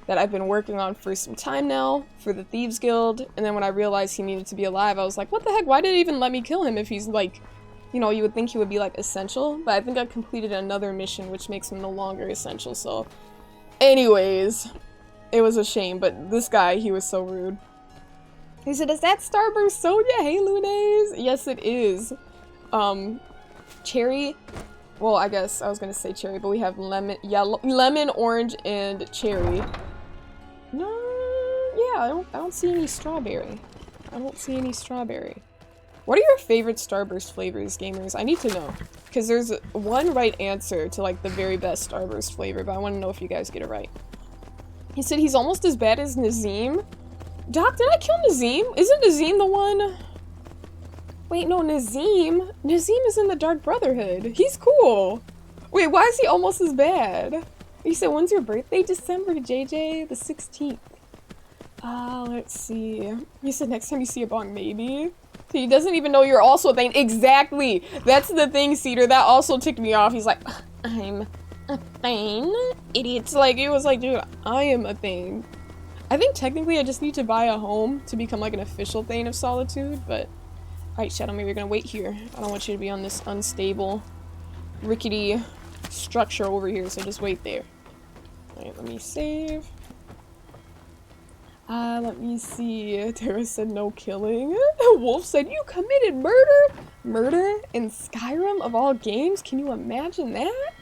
that I've been working on for some time now for the Thieves Guild. And then when I realized he needed to be alive, I was like, what the heck, why did it even let me kill him if he's like, you know, you would think he would be like essential, but I think I completed another mission which makes him no longer essential, so. Anyways, it was a shame, but this guy, he was so rude. He said, is that Starburst Sonia? Hey, Lunes! Yes, it is. Cherry. Well, I guess I was gonna say cherry, but we have lemon, lemon, orange, and cherry. No, yeah, I don't see any strawberry. I don't see any strawberry. What are your favorite Starburst flavors, gamers? I need to know. Because there's one right answer to, like, the very best Starburst flavor, but I want to know if you guys get it right. He said he's almost as bad as Nazim. Doc, did I kill Nazim? Isn't Nazim the one? Wait, no, Nazim. Nazim is in the Dark Brotherhood. He's cool. Wait, why is he almost as bad? He said, when's your birthday? December, JJ, the 16th. Let's see. He said next time you see a bong, maybe. He doesn't even know you're also a Thane. Exactly. That's the thing, Cedar. That also ticked me off. He's like, I'm a Thane? Idiots. Like, it was like, dude, I am a Thane. I think technically I just need to buy a home to become like an official Thane of Solitude, but... Alright, Shadowmere, you're gonna wait here. I don't want you to be on this unstable, rickety structure over here, so just wait there. Alright, let me save. Let me see. Tara said no killing. Wolf said, you committed murder? Murder in Skyrim of all games? Can you imagine that?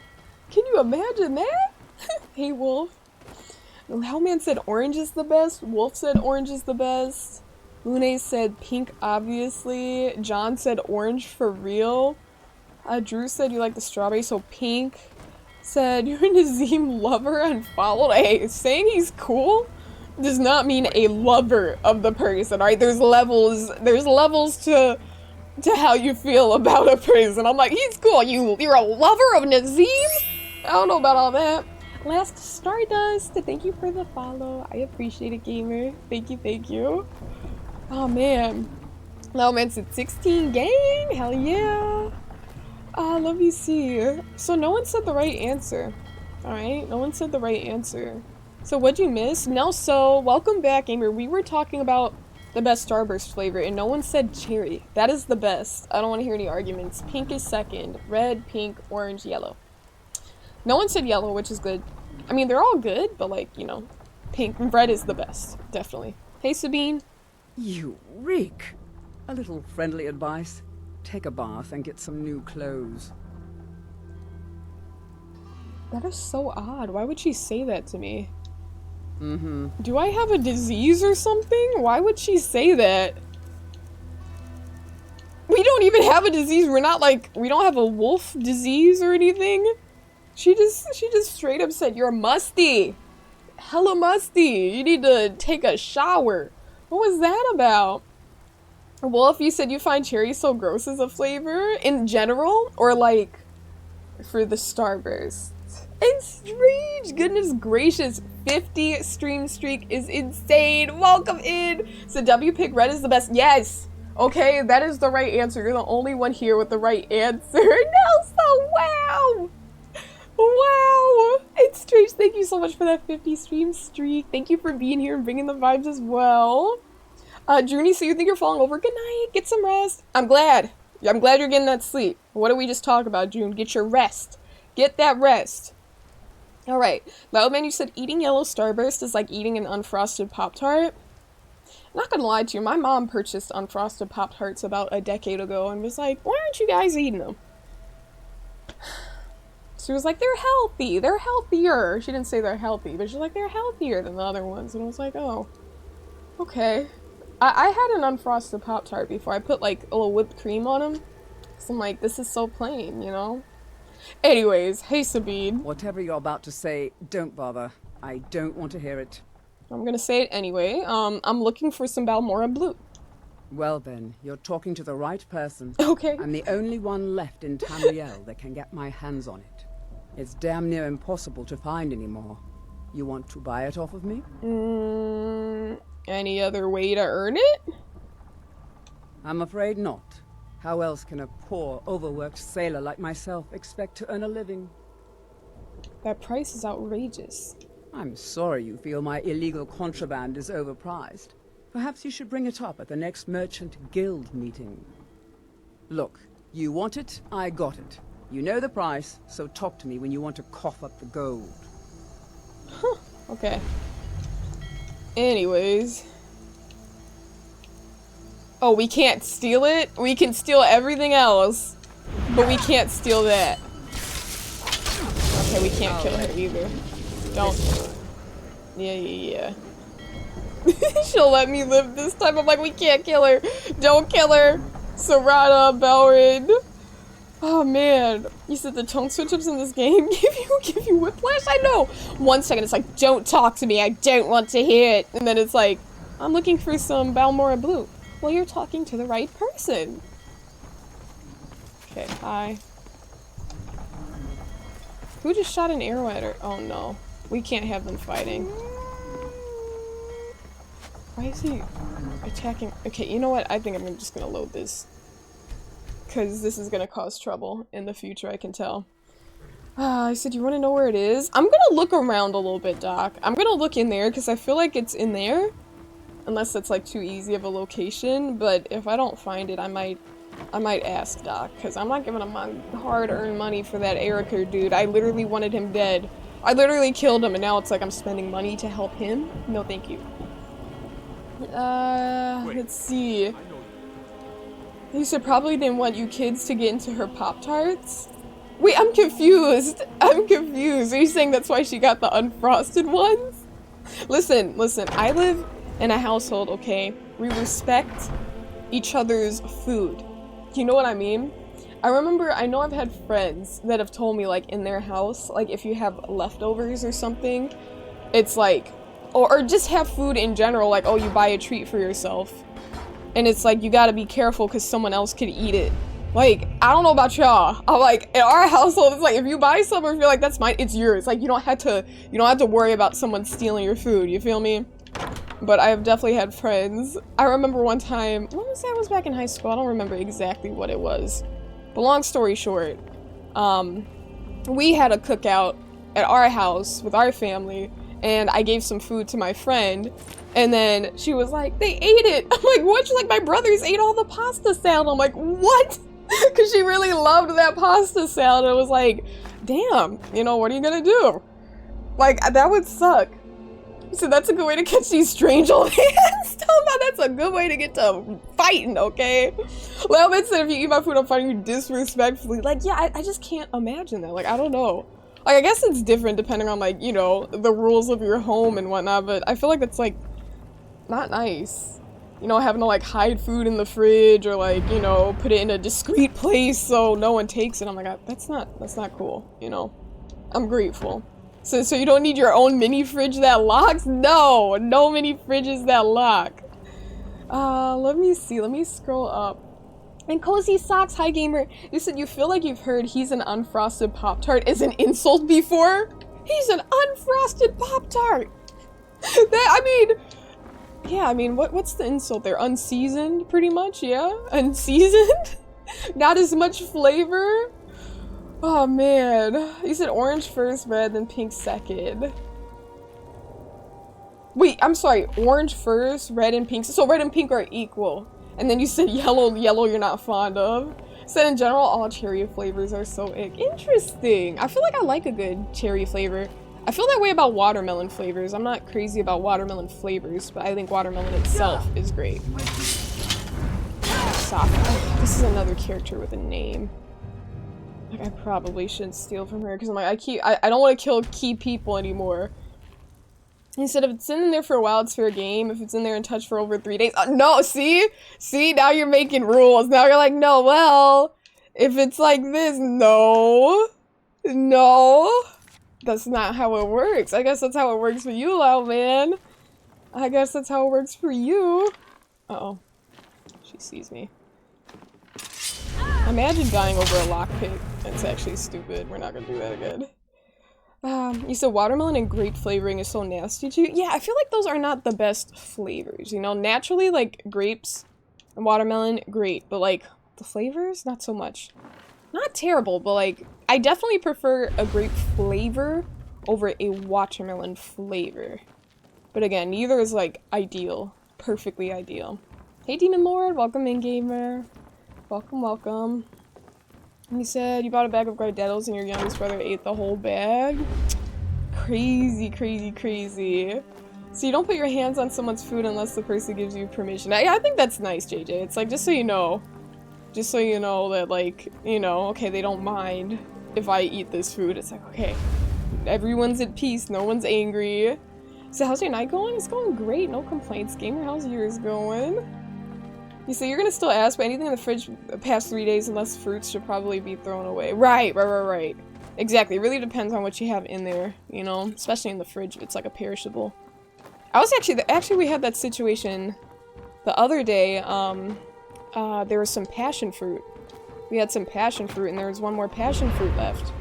Can you imagine that? Hey, Wolf. Hellman said orange is the best. Wolf said orange is the best. Lune said pink, obviously. John said orange for real. Drew said you like the strawberry, so pink. Said you're a Nazim lover and followed. Hey, saying he's cool does not mean a lover of the person, alright? There's levels to how you feel about a person. I'm like, he's cool. You're a lover of Nazim? I don't know about all that. Last Stardust, thank you for the follow. I appreciate it, gamer. Thank you, thank you. Oh man. Now man said 16 gang? Hell yeah. Ah, love you, see. So no one said the right answer. Alright, no one said the right answer. So what'd you miss? No, so welcome back, gamer. We were talking about the best Starburst flavor and no one said cherry. That is the best. I don't want to hear any arguments. Pink is second. Red, pink, orange, yellow. No one said yellow, which is good. I mean, they're all good, but like, you know, pink, red is the best. Definitely. Hey, Sabine. You reek. A little friendly advice. Take a bath and get some new clothes. That is so odd. Why would she say that to me? Mm-hmm. Do I have a disease or something? Why would she say that? We don't even have a disease. We're not like, we don't have a wolf disease or anything. She just straight up said, you're musty. Hella musty. You need to take a shower. What was that about? Wolf, you said you find cherry so gross as a flavor in general, or like for the Starburst? It's strange. Goodness gracious. 50 stream streak is insane. Welcome in. So W pick red is the best. Yes. Okay, that is the right answer. You're the only one here with the right answer. Nelson, wow. Wow. It's strange. Thank you so much for that 50 stream streak. Thank you for being here and bringing the vibes as well. Junie, so you think you're falling over? Good night. Get some rest. I'm glad. I'm glad you're getting that sleep. What did we just talk about, June? Get your rest. Get that rest. Alright. Loudman, you said eating yellow Starburst is like eating an unfrosted Pop-Tart. Not gonna lie to you, my mom purchased unfrosted Pop-Tarts about a decade ago and was like, why aren't you guys eating them? She was like, they're healthy. They're healthier. She didn't say they're healthy, but she's like, they're healthier than the other ones. And I was like, oh, okay. I had an unfrosted Pop-Tart before. I put like a little whipped cream on them. So I'm like, this is so plain, you know? Anyways, hey Sabine. Whatever you're about to say, don't bother. I don't want to hear it. I'm gonna say it anyway. I'm looking for some Balmora Blue. Well then, you're talking to the right person. Okay. I'm the only one left in Tamriel that can get my hands on it. It's damn near impossible to find anymore. You want to buy it off of me? Any other way to earn it? I'm afraid not. How else can a poor, overworked sailor like myself expect to earn a living? That price is outrageous. I'm sorry you feel my illegal contraband is overpriced. Perhaps you should bring it up at the next Merchant Guild meeting. Look, you want it, I got it. You know the price, so talk to me when you want to cough up the gold. Huh, okay. Anyways. Oh, we can't steal it? We can steal everything else, but we can't steal that. Okay, we can't kill her either. Don't. Yeah. She'll let me live this time. I'm like, we can't kill her. Don't kill her. Serata, Belrin. Oh man. You said the tone switch-ups in this game give you whiplash? I know. 1 second, it's like, don't talk to me. I don't want to hear it. And then it's like, I'm looking for some Balmora Blue. Well, you're talking to the right person. Okay, hi. Who just shot an arrow at her? Oh no. We can't have them fighting. Why is he attacking? Okay, you know what? I think I'm just gonna load this. Because this is gonna cause trouble in the future, I can tell. I said, you want to know where it is? I'm gonna look around a little bit, Doc. I'm gonna look in there because I feel like it's in there. Unless it's like too easy of a location. But if I don't find it, I might ask Doc. Because I'm not giving him my hard-earned money for that Erica dude. I literally wanted him dead. I literally killed him and now it's like I'm spending money to help him? No, thank you. Let's see. You said probably didn't want you kids to get into her Pop-Tarts? Wait, I'm confused. I'm confused. Are you saying that's why she got the unfrosted ones? Listen, I live in a household, okay? We respect each other's food. You know what I mean? I know I've had friends that have told me, like, in their house, like, if you have leftovers or something, it's like, or just have food in general, like, oh, you buy a treat for yourself. And it's like, you gotta be careful because someone else could eat it. Like, I don't know about y'all. I'm like, in our household, it's like, if you buy something, if you're like, that's mine, it's yours. Like, you don't have to worry about someone stealing your food, you feel me? But I have definitely had friends. I remember one time, when was that? I was back in high school. I don't remember exactly what it was. But long story short, we had a cookout at our house with our family, and I gave some food to my friend, and then she was like, they ate it. I'm like, what? She's like, my brothers ate all the pasta salad. I'm like, what? Because she really loved that pasta salad. I was like, damn, you know, what are you gonna do? Like, that would suck. So that's a good way to catch these strange old hands. Tell them that's a good way to get to fighting, okay? Lelman said if you eat my food, I'm fighting you disrespectfully. Like, yeah, I just can't imagine that. Like, I don't know. Like, I guess it's different depending on, like, you know, the rules of your home and whatnot, but I feel like that's, like, not nice. You know, having to, like, hide food in the fridge or, like, you know, put it in a discreet place so no one takes it. I'm like, that's not cool, you know? I'm grateful. So you don't need your own mini fridge that locks? No! No mini fridges that lock. Let me see. Let me scroll up. And Cozy Socks, hi gamer. You said you feel like you've heard he's an unfrosted Pop-Tart as an insult before? He's an unfrosted Pop-Tart! Yeah, I mean, what's the insult there? Unseasoned, pretty much, yeah? Unseasoned? Not as much flavor? Oh man, you said orange first, red, then pink second. Wait, I'm sorry, orange first, red and pink. So red and pink are equal. And then you said yellow you're not fond of. Said in general, all cherry flavors are so ick. Interesting. I feel like I like a good cherry flavor. I feel that way about watermelon flavors. I'm not crazy about watermelon flavors, but I think watermelon itself is great. Sokka. This is another character with a name. Like, I probably shouldn't steal from her because I'm like, I don't want to kill key people anymore. He said if it's in there for a while, it's fair game. If it's in there and touched for over 3 days, no, see, now you're making rules. Now you're like, no, well, if it's like this, no, that's not how it works. I guess that's how it works for you, Lao man. I guess that's how it works for you. Uh-oh, she sees me. Imagine dying over a lockpick. That's actually stupid. We're not gonna do that again. You said watermelon and grape flavoring is so nasty to you? Yeah, I feel like those are not the best flavors, you know? Naturally, like, grapes and watermelon, great. But, like, the flavors? Not so much. Not terrible, but, like, I definitely prefer a grape flavor over a watermelon flavor. But again, neither is, like, ideal. Perfectly ideal. Hey, Demon Lord. Welcome in, gamer. Welcome, welcome. He said you bought a bag of Gardettles and your youngest brother ate the whole bag. Crazy, crazy, crazy. So you don't put your hands on someone's food unless the person gives you permission. I think that's nice, JJ. It's like, just so you know that, like, you know, okay, they don't mind if I eat this food. It's like, okay, everyone's at peace, no one's angry. So how's your night going? It's going great, no complaints. Gamer, how's yours going? You say you're gonna still ask, but anything in the fridge past 3 days unless fruits should probably be thrown away. Right. Exactly. It really depends on what you have in there, you know? Especially in the fridge if it's like a perishable. I was actually we had that situation the other day. There was some passion fruit. We had some passion fruit and there was one more passion fruit left.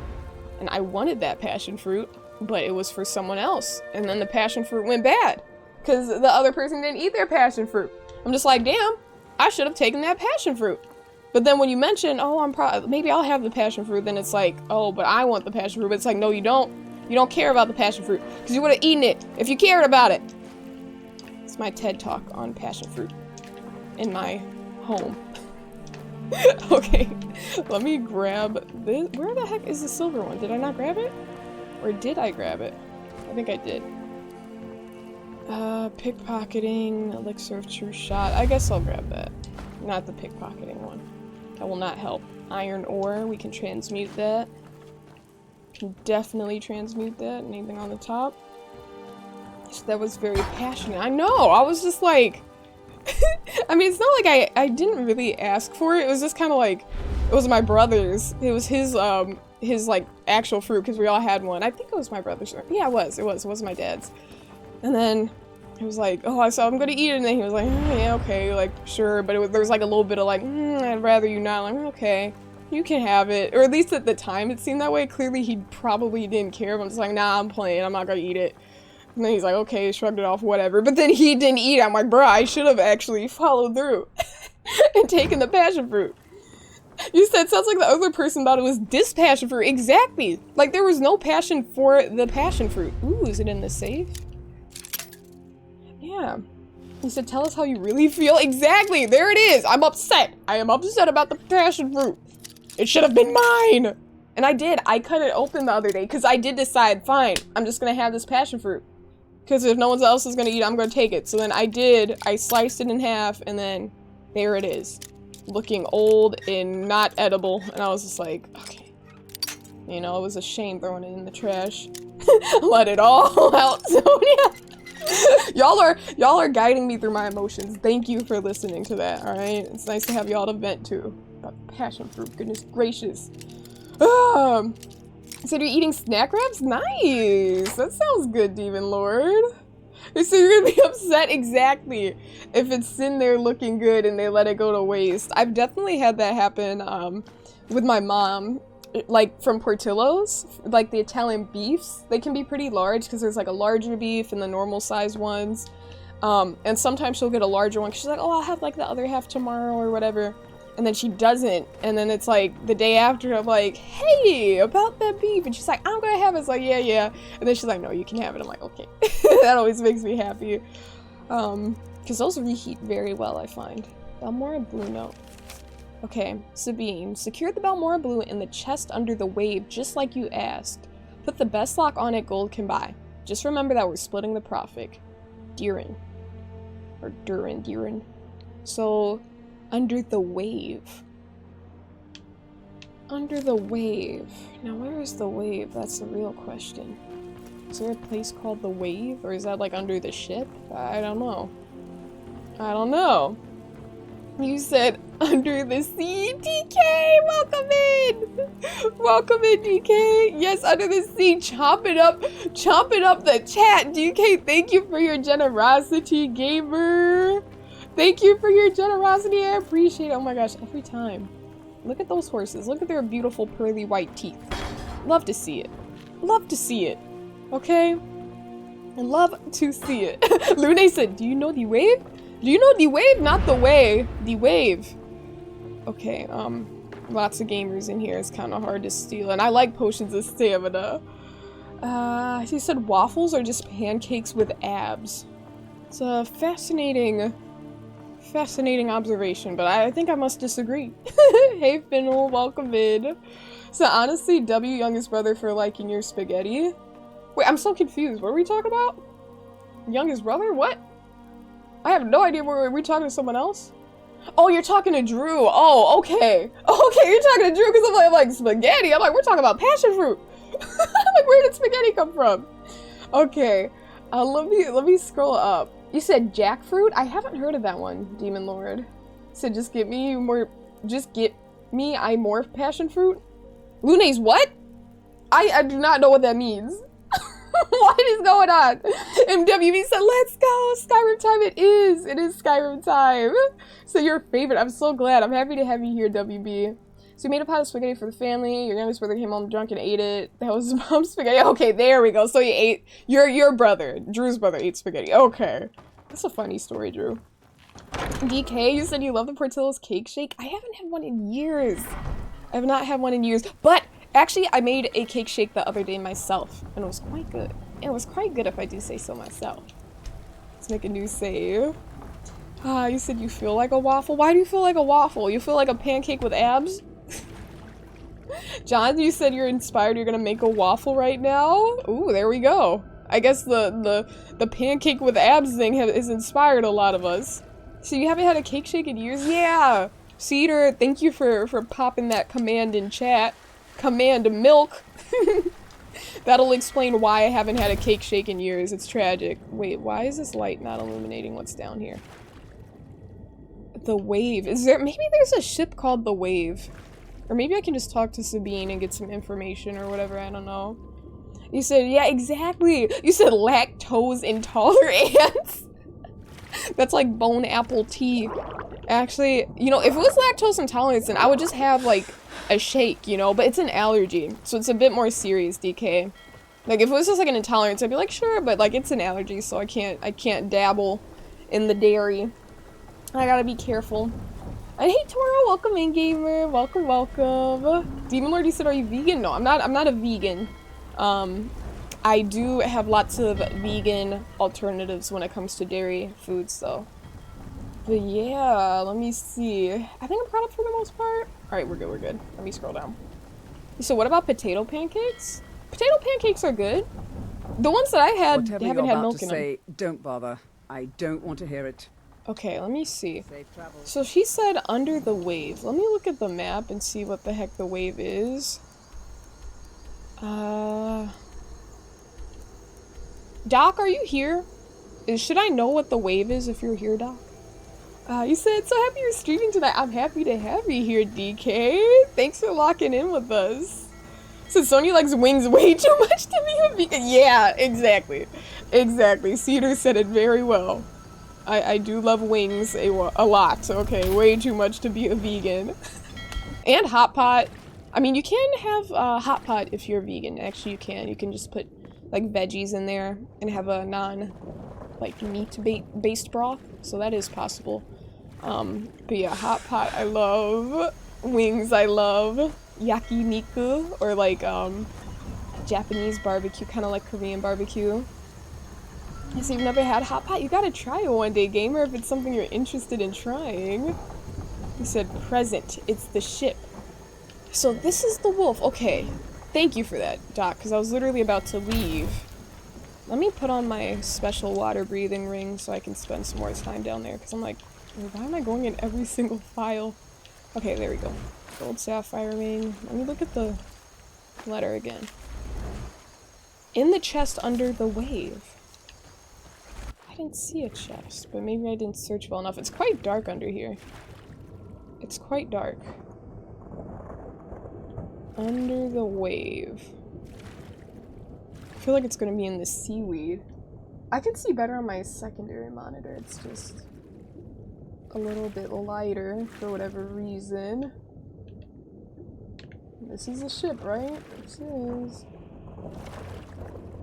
And I wanted that passion fruit, but it was for someone else. And then the passion fruit went bad because the other person didn't eat their passion fruit. I'm just like, damn. I should have taken that passion fruit. But then when you mention, oh, maybe I'll have the passion fruit, then it's like, oh, but I want the passion fruit. But it's like, no, you don't. You don't care about the passion fruit because you would have eaten it if you cared about it. It's my TED talk on passion fruit in my home. Okay, let me grab this. Where the heck is the silver one? Did I not grab it? Or did I grab it? I think I did. Pickpocketing, elixir of true shot. I guess I'll grab that. Not the pickpocketing one. That will not help. Iron ore, we can transmute that. Can definitely transmute that. Anything on the top? That was very passionate. I know! I was just like... I mean, it's not like I didn't really ask for it. It was just kind of like... It was my brother's. It was his like, actual fruit, because we all had one. I think it was my brother's. Yeah, it was. It wasn't my dad's. And then he was like, oh, so I'm gonna eat it. And then he was like, yeah, okay, like, sure. But there was like a little bit of like, I'd rather you not. Like, okay, you can have it. Or at least at the time it seemed that way. Clearly he probably didn't care. But I'm just like, nah, I'm playing. I'm not gonna eat it. And then he's like, okay, shrugged it off, whatever. But then he didn't eat it. I'm like, bruh, I should have actually followed through and taken the passion fruit. You said, sounds like the other person thought it was this passion fruit. Exactly. Like, there was no passion for the passion fruit. Ooh, is it in the safe? Yeah. He said, tell us how you really feel. Exactly. There it is. I'm upset. I am upset about the passion fruit. It should have been mine. And I did. I cut it open the other day because I did decide, fine, I'm just going to have this passion fruit. Because if no one else is going to eat it, I'm going to take it. So then I did. I sliced it in half and then there it is. Looking old and not edible. And I was just like, okay. You know, it was a shame throwing it in the trash. Let it all out. So yeah. Y'all are guiding me through my emotions. Thank you for listening to that, alright? It's nice to have y'all to vent to. About passion fruit, goodness gracious. So you're eating snack wraps? Nice! That sounds good, Demon Lord. So you're gonna be upset exactly if it's sitting there looking good and they let it go to waste. I've definitely had that happen with my mom. Like from Portillo's, like the Italian beefs, they can be pretty large because there's like a larger beef and the normal size ones. And sometimes she'll get a larger one because she's like, oh, I'll have like the other half tomorrow or whatever. And then she doesn't. And then it's like the day after, I'm like, hey, about that beef. And she's like, I'm gonna have it. It's like, yeah. And then she's like, no, you can have it. I'm like, okay. That always makes me happy. Because those reheat very well, I find. Balmora Blue Note. Okay, Sabine, secure the Balmora Blue in the chest under the wave, just like you asked. Put the best lock on it gold can buy. Just remember that we're splitting the profit. Deerin. Or Durin. So, under the wave. Under the wave. Now, where is the wave? That's the real question. Is there a place called the wave? Or is that like under the ship? I don't know. I don't know. You said under the sea, DK, welcome in! Welcome in, DK. Yes, under the sea, chomping up the chat. DK, thank you for your generosity, gamer. Thank you for your generosity, I appreciate it. Oh my gosh, every time. Look at those horses, look at their beautiful pearly white teeth. Love to see it. Love to see it, okay? I love to see it. Lune said, do you know the wave? Do you know the wave? Not the way. The wave. Okay, lots of gamers in here. It's kind of hard to steal. And I like potions of stamina. He said waffles are just pancakes with abs. It's a fascinating observation, but I think I must disagree. Hey, Finnel, welcome in. So honestly, W, youngest brother, for liking your spaghetti. Wait, I'm so confused. What are we talking about? Youngest brother? What? I have no idea. Were we talking to someone else? Oh, you're talking to Drew. Oh, okay. Okay, you're talking to Drew because I'm like spaghetti. I'm like, we're talking about passion fruit. Like, where did spaghetti come from? Okay. Let me scroll up. You said jackfruit? I haven't heard of that one, Demon Lord. So just get me I morph passion fruit? Lune's what? I do not know what that means. What is going on? MWB said, let's go! Skyrim time it is! It is Skyrim time! So your favorite, I'm so glad. I'm happy to have you here, WB. So you made a pot of spaghetti for the family. Your youngest brother came home drunk and ate it. That was mom's spaghetti. Okay, there we go. So you ate, your brother, Drew's brother ate spaghetti. Okay. That's a funny story, Drew. DK, you said you love the Portillo's cake shake. I haven't had one in years. I have not had one in years, but actually, I made a cake shake the other day myself, and it was quite good. It was quite good if I do say so myself. Let's make a new save. You said you feel like a waffle? Why do you feel like a waffle? You feel like a pancake with abs? John, you said you're inspired, you're gonna make a waffle right now? Ooh, there we go. I guess the pancake with abs thing has inspired a lot of us. So you haven't had a cake shake in years? Yeah! Cedar, thank you for popping that command in chat. Command milk. That'll explain why I haven't had a cake shake in years. It's tragic. Wait, why is this light not illuminating what's down here? The Wave. Maybe there's a ship called the Wave. Or maybe I can just talk to Sabine and get some information or whatever, I don't know. You said, yeah, exactly. You said lactose intolerant. That's like bone apple tea. Actually, you know, if it was lactose intolerance, then I would just have like a shake, you know, but it's an allergy. So it's a bit more serious, DK. Like if it was just like an intolerance, I'd be like, sure, but like it's an allergy, so I can't dabble in the dairy. I gotta be careful. And hey Toro, welcome in, gamer. Welcome, welcome. Demon Lord, you said, are you vegan? No, I'm not a vegan. I do have lots of vegan alternatives when it comes to dairy foods, though. But yeah, let me see. I think I'm caught up for the most part. Alright, we're good, we're good. Let me scroll down. So what about potato pancakes? Potato pancakes are good. The ones that I had Whatever haven't you're had about milk to in them. say, don't bother. I don't want to hear it. Okay, let me see. Safe travel. So she said under the wave. Let me look at the map and see what the heck the wave is. Doc, are you here? Should I know what the wave is if you're here, Doc? You said, so happy you're streaming tonight. I'm happy to have you here, DK. Thanks for locking in with us. So Sonya likes wings way too much to be a vegan. Yeah, exactly. Exactly. Cedar said it very well. I do love wings a lot. Okay, way too much to be a vegan. And hot pot. I mean, you can have hot pot if you're vegan. Actually, you can. You can just put like veggies in there and have a like meat-based broth. So that is possible. But yeah, hot pot I love. Wings I love. Yakiniku, or like Japanese barbecue, kind of like Korean barbecue. So you've never had hot pot? You gotta try it one day, gamer, if it's something you're interested in trying. You said present. It's the ship. So this is the wolf. Okay. Thank you for that, Doc, because I was literally about to leave. Let me put on my special water breathing ring so I can spend some more time down there, because I'm like, why am I going in every single file? Okay, there we go. Gold sapphire ring. Let me look at the letter again. In the chest under the wave. I didn't see a chest, but maybe I didn't search well enough. It's quite dark under here. It's quite dark. Under the wave. I feel like it's gonna be in the seaweed. I can see better on my secondary monitor. It's just a little bit lighter for whatever reason. This is the ship, right? This is.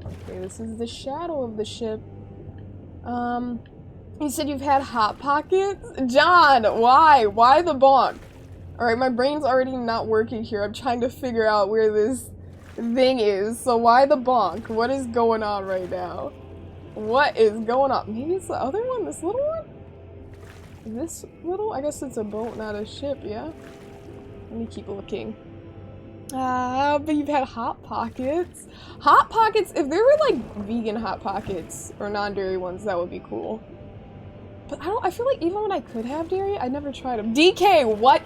Okay, this is the shadow of the ship. You said you've had Hot Pockets? John, why? Why the bonk? Alright, my brain's already not working here. I'm trying to figure out where this thing is. So why the bonk? What is going on right now? What is going on? Maybe it's the other one? This little one? This little? I guess it's a boat, not a ship, yeah? Let me keep looking. But you've had Hot Pockets. Hot Pockets, if there were like vegan Hot Pockets or non-dairy ones, that would be cool. But I feel like even when I could have dairy, I never tried them. DK, what?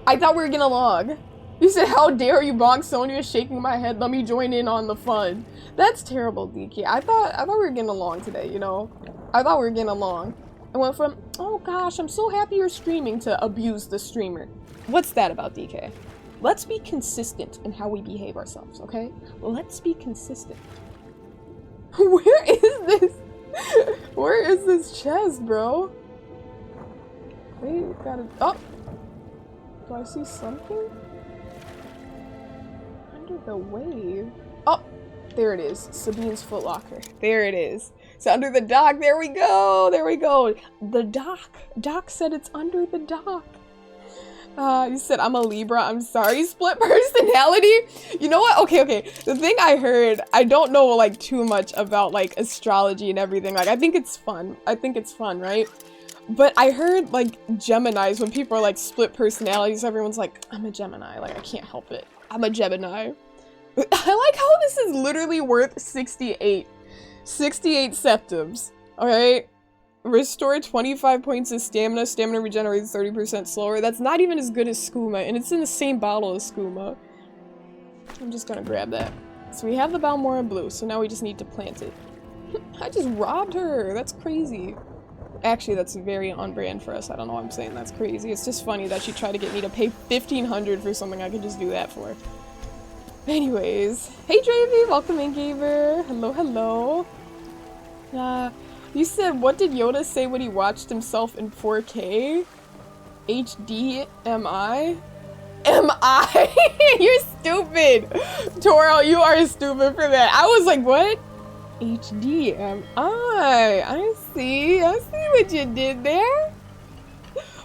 I thought we were getting along. You said, how dare you, bonk? Sonya is shaking my head. Let me join in on the fun. That's terrible, DK. I thought we were getting along today, you know? I thought we were getting along. I went from, oh gosh, I'm so happy you're streaming, to abuse the streamer. What's that about, DK? Let's be consistent in how we behave ourselves, okay? Let's be consistent. Where is this? Where is this chest, bro? Wait, gotta. Oh! Do I see something? Under the wave. Oh! There it is. Sabine's footlocker. There it is. It's under the dock. There we go! There we go! The dock. Doc said it's under the dock. You said I'm a Libra, I'm sorry. Split personality? You know what? Okay. The thing I heard, I don't know like too much about like astrology and everything. Like I think it's fun. Right? But I heard like Geminis, when people are like split personalities, everyone's like, I'm a Gemini. Like I can't help it. I'm a Gemini. I like how this is literally worth 68. 68 septims. Alright? Restore 25 points of stamina. Stamina regenerates 30% slower. That's not even as good as skooma, and it's in the same bottle as skooma. I'm just gonna grab that. So we have the Balmora Blue, so now we just need to plant it. I just robbed her! That's crazy. Actually, that's very on brand for us. I don't know why I'm saying that's crazy. It's just funny that she tried to get me to pay $1,500 for something I could just do that for. Anyways, hey Dravy, welcome in, gamer. Hello, hello. You said, what did Yoda say when he watched himself in 4K? HD, am I? Am I? You're stupid! Toro, you are stupid for that. I was like, what? HD, am I? I see what you did there.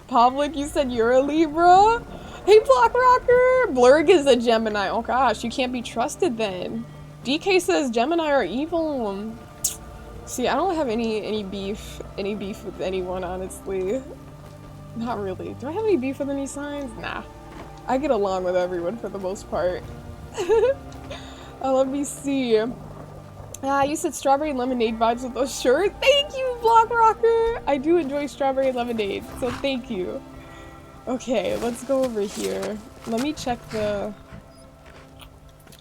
Pavlik, you said you're a Libra? Hey, Block Rocker! Blurg is a Gemini. Oh gosh, you can't be trusted then. DK says Gemini are evil. See, I don't have any beef with anyone, honestly. Not really. Do I have any beef with any signs? Nah. I get along with everyone for the most part. Let me see. You said strawberry lemonade vibes with those shirts? Thank you, Block Rocker! I do enjoy strawberry lemonade, so thank you. Okay, let's go over here. Let me check the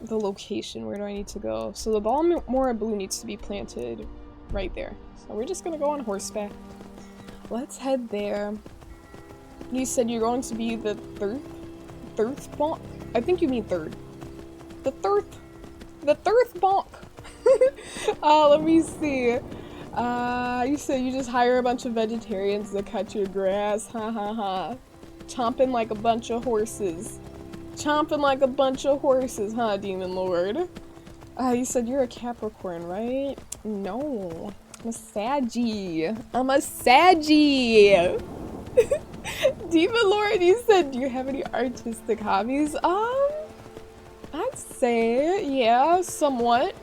location. Where do I need to go? So the Balmora Blue needs to be planted right there. So we're just gonna go on horseback. Let's head there. You said you're going to be the third bonk? I think you mean third. The third bonk. Let me see. You said you just hire a bunch of vegetarians to cut your grass. Ha ha ha. Chomping like a bunch of horses. Chomping like a bunch of horses, huh, Demon Lord? You said you're a Capricorn, right? No. I'm a Saggy. I'm a Saggy! Demon Lord, you said, do you have any artistic hobbies? I'd say, yeah, somewhat.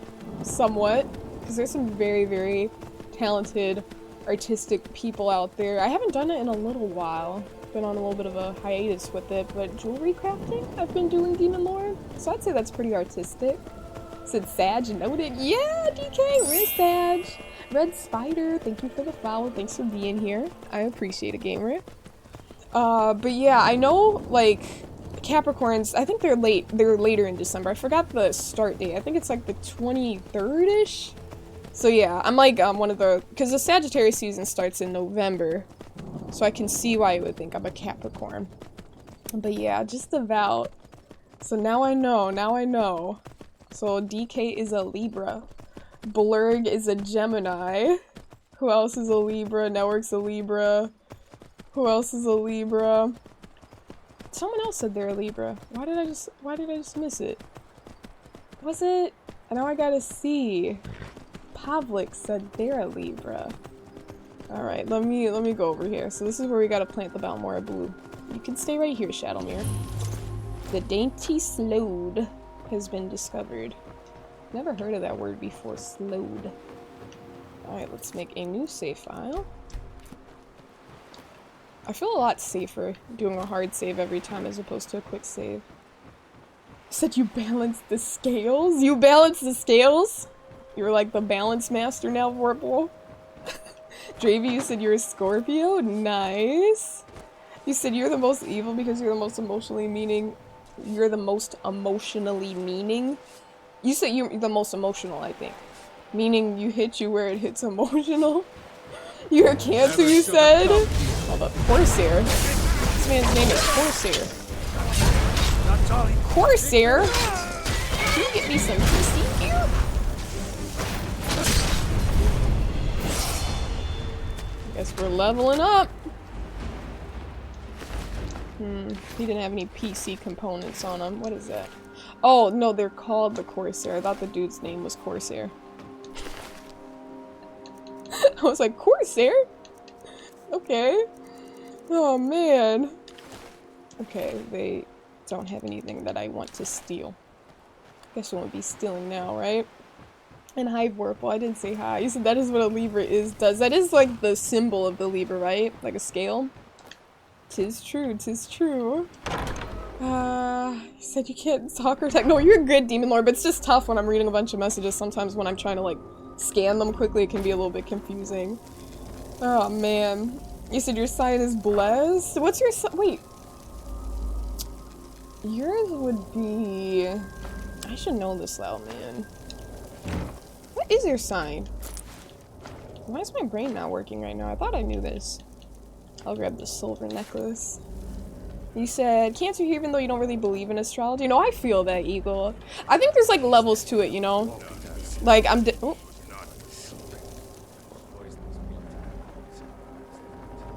Somewhat. Because there's some very, very talented artistic people out there. I haven't done it in a little while. Been on a little bit of a hiatus with it, but jewelry crafting I've been doing, Demon Lord. So I'd say that's pretty artistic. Said Sag, noted. Yeah, DK, we're Sag. Red Spider, thank you for the follow. Thanks for being here. I appreciate it, gamer. But yeah, I know, like, Capricorns, I think they're later in December. I forgot the start date. I think it's like the 23rd-ish. So yeah, I'm like, one of the, because the Sagittarius season starts in November. So I can see why you would think I'm a Capricorn. But yeah, just about. So now I know. So DK is a Libra. Blurg is a Gemini. Who else is a Libra? Network's a Libra. Who else is a Libra? Someone else said they're a Libra. Why did I just miss it? Was it? Now I gotta see. Pavlik said they're a Libra. Alright, let me go over here. So this is where we gotta plant the Balmora Blue. You can stay right here, Shadowmere. The dainty slode has been discovered. Never heard of that word before, slode. Alright, let's make a new save file. I feel a lot safer doing a hard save every time as opposed to a quick save. Said you balanced the scales? You balanced the scales? You're like the balance master now, Vorpal. Dravy, you said you're a Scorpio? Nice. You said you're the most evil because you're the most emotionally meaning. You're the most emotionally meaning? You said you're the most emotional, I think. Meaning you hit you where it hits emotional. You're a Cancer, you said? Hold up, Corsair? This man's name is Corsair. Corsair? Can you get me some PC here? Guess we're leveling up. He didn't have any PC components on him. What is that? Oh, no, they're called the Corsair. I thought the dude's name was Corsair. I was like, Corsair? Okay. Oh, man. Okay, they don't have anything that I want to steal. Guess we won't be stealing now, right? And hi, Vorpal. I didn't say hi. You said that is what a Libra does. That is like the symbol of the Libra, right? Like a scale? Tis true, tis true. You said you can't talk or text. No, you're good, Demon Lord, but it's just tough when I'm reading a bunch of messages. Sometimes when I'm trying to, like, scan them quickly, it can be a little bit confusing. Oh, man. You said your sign is blessed? What's your sign? Wait. Yours would be... I should know this though, man. What is your sign? Why is my brain not working right now? I thought I knew this. I'll grab the silver necklace. You said, Cancer here even though you don't really believe in astrology. No, I feel that, Eagle. I think there's like levels to it, you know? Like, oh.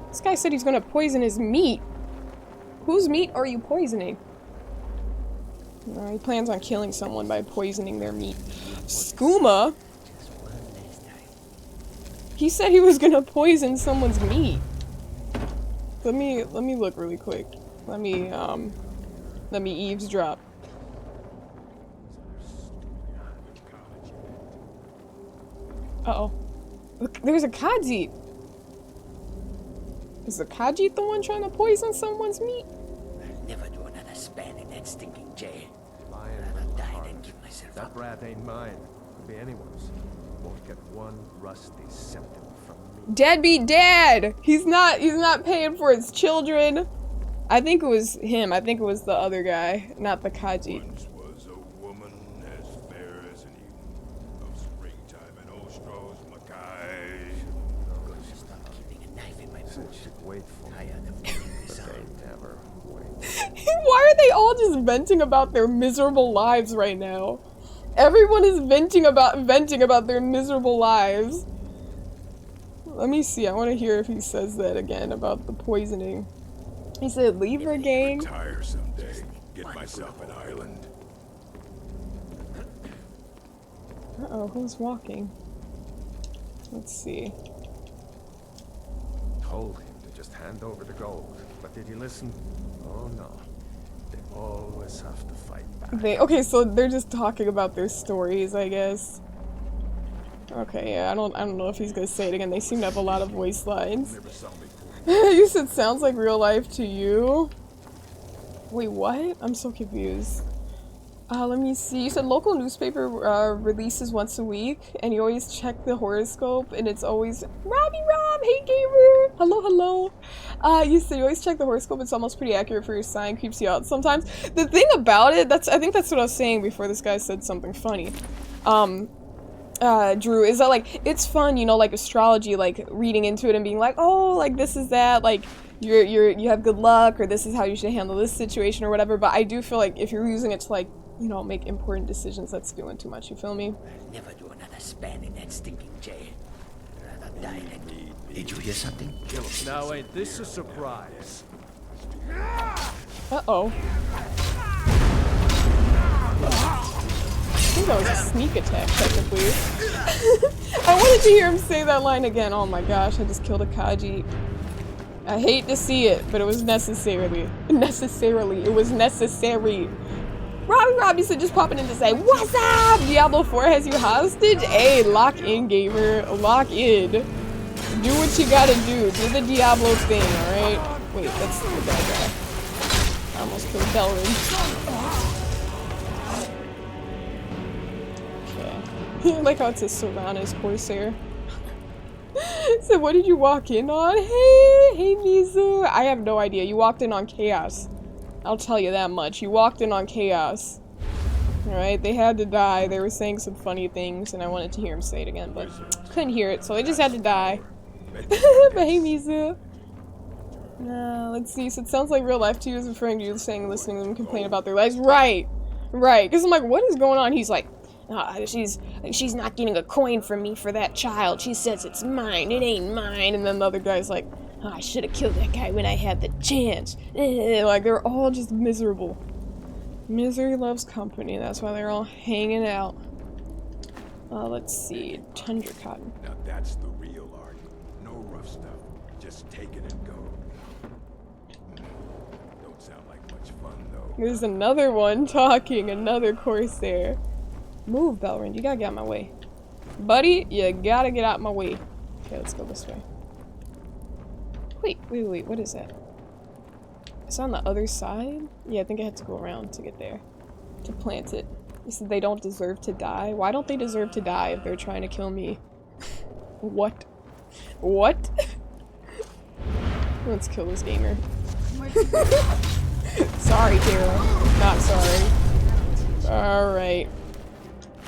This guy said he's gonna poison his meat. Whose meat are you poisoning? He plans on killing someone by poisoning their meat. Skooma? He said he was gonna poison someone's meat. Let me look really quick. Let me eavesdrop. Uh-oh. Look, there's a Khajiit. Is the Khajiit the one trying to poison someone's meat? I'll never do another span in that stinking jail. Rather die than give myself That up. brat ain't mine. Could be anyone's. Won't get one rusty septim from me. Deadbeat dad! He's not paying for his children. I think it was him. I think it was the other guy, not the Khajiit. Once was a woman as fair as an eagle of springtime in Ostros, Mackay. Stop keeping a knife in my boot. Should wait for me. Tired of getting this But on. they never wait. Why are they all just venting about their miserable lives right now? Everyone is venting about their miserable lives. Let me see. I want to hear if he says that again about the poisoning. He said, "Leave her, gang." Retire someday. Get myself an island. Uh-oh, who's walking? Let's see. Told him to just hand over the gold. But did he listen? Oh no. They always have to fight back. Okay, so they're just talking about their stories, I guess. Okay, yeah, I don't know if he's gonna say it again. They seem to have a lot of voice lines. Never saw me. You said sounds like real life to you. Wait, what? I'm so confused. Let me see. You said local newspaper releases once a week, and you always check the horoscope, and it's always Robbie Rob. Hey gamer. Hello, hello. You said you always check the horoscope. It's almost pretty accurate for your sign. Creeps you out sometimes. The thing about it, I think that's what I was saying before this guy said something funny. Drew, is that like it's fun, you know, like astrology, like reading into it and being like, oh, like this is that, like you have good luck, or this is how you should handle this situation or whatever. But I do feel like if you're using it to like, you know, make important decisions, that's doing too much. You feel me? I'll never do another span in that stinking jail. Rather die than... Did you hear something? Now ain't this a surprise? Uh-oh. I think that was a sneak attack, technically. I wanted to hear him say that line again. Oh my gosh, I just killed a Khajiit. I hate to see it, but it was necessary. It was necessary. Robbie said just popping in to say, what's up? Diablo 4 has you hostage? Hey, lock in, gamer. Lock in. Do what you gotta do. Do the Diablo thing, alright? Wait, that's the bad guy. I almost killed Belrin. Okay. I like how it says Serrana's Corsair. So what did you walk in on? Hey Mizu. I have no idea. You walked in on chaos. I'll tell you that much. You walked in on chaos. Alright, they had to die. They were saying some funny things, and I wanted to hear him say it again, but couldn't hear it, so they just had to die. But hey, Mizu. Let's see. So it sounds like real life to you is referring to you saying, listening to them complain about their lives. Right. Because I'm like, what is going on? He's like, she's not getting a coin from me for that child. She says it's mine. It ain't mine. And then the other guy's like, oh, I should have killed that guy when I had the chance. Like, they're all just miserable. Misery loves company. That's why they're all hanging out. Let's see. Tundra cotton. Now that's the real art. No rough stuff. Just take it and go. Don't sound like much fun, though. There's another one talking. Another Corsair. Move, Belrin. You gotta get out my way. Buddy, you gotta get out my way. Okay, let's go this way. Wait. What is that? It's on the other side? Yeah, I think I had to go around to get there. To plant it. You said they don't deserve to die? Why don't they deserve to die if they're trying to kill me? What? What? Let's kill this gamer. Sorry, Tara. Not sorry. Alright.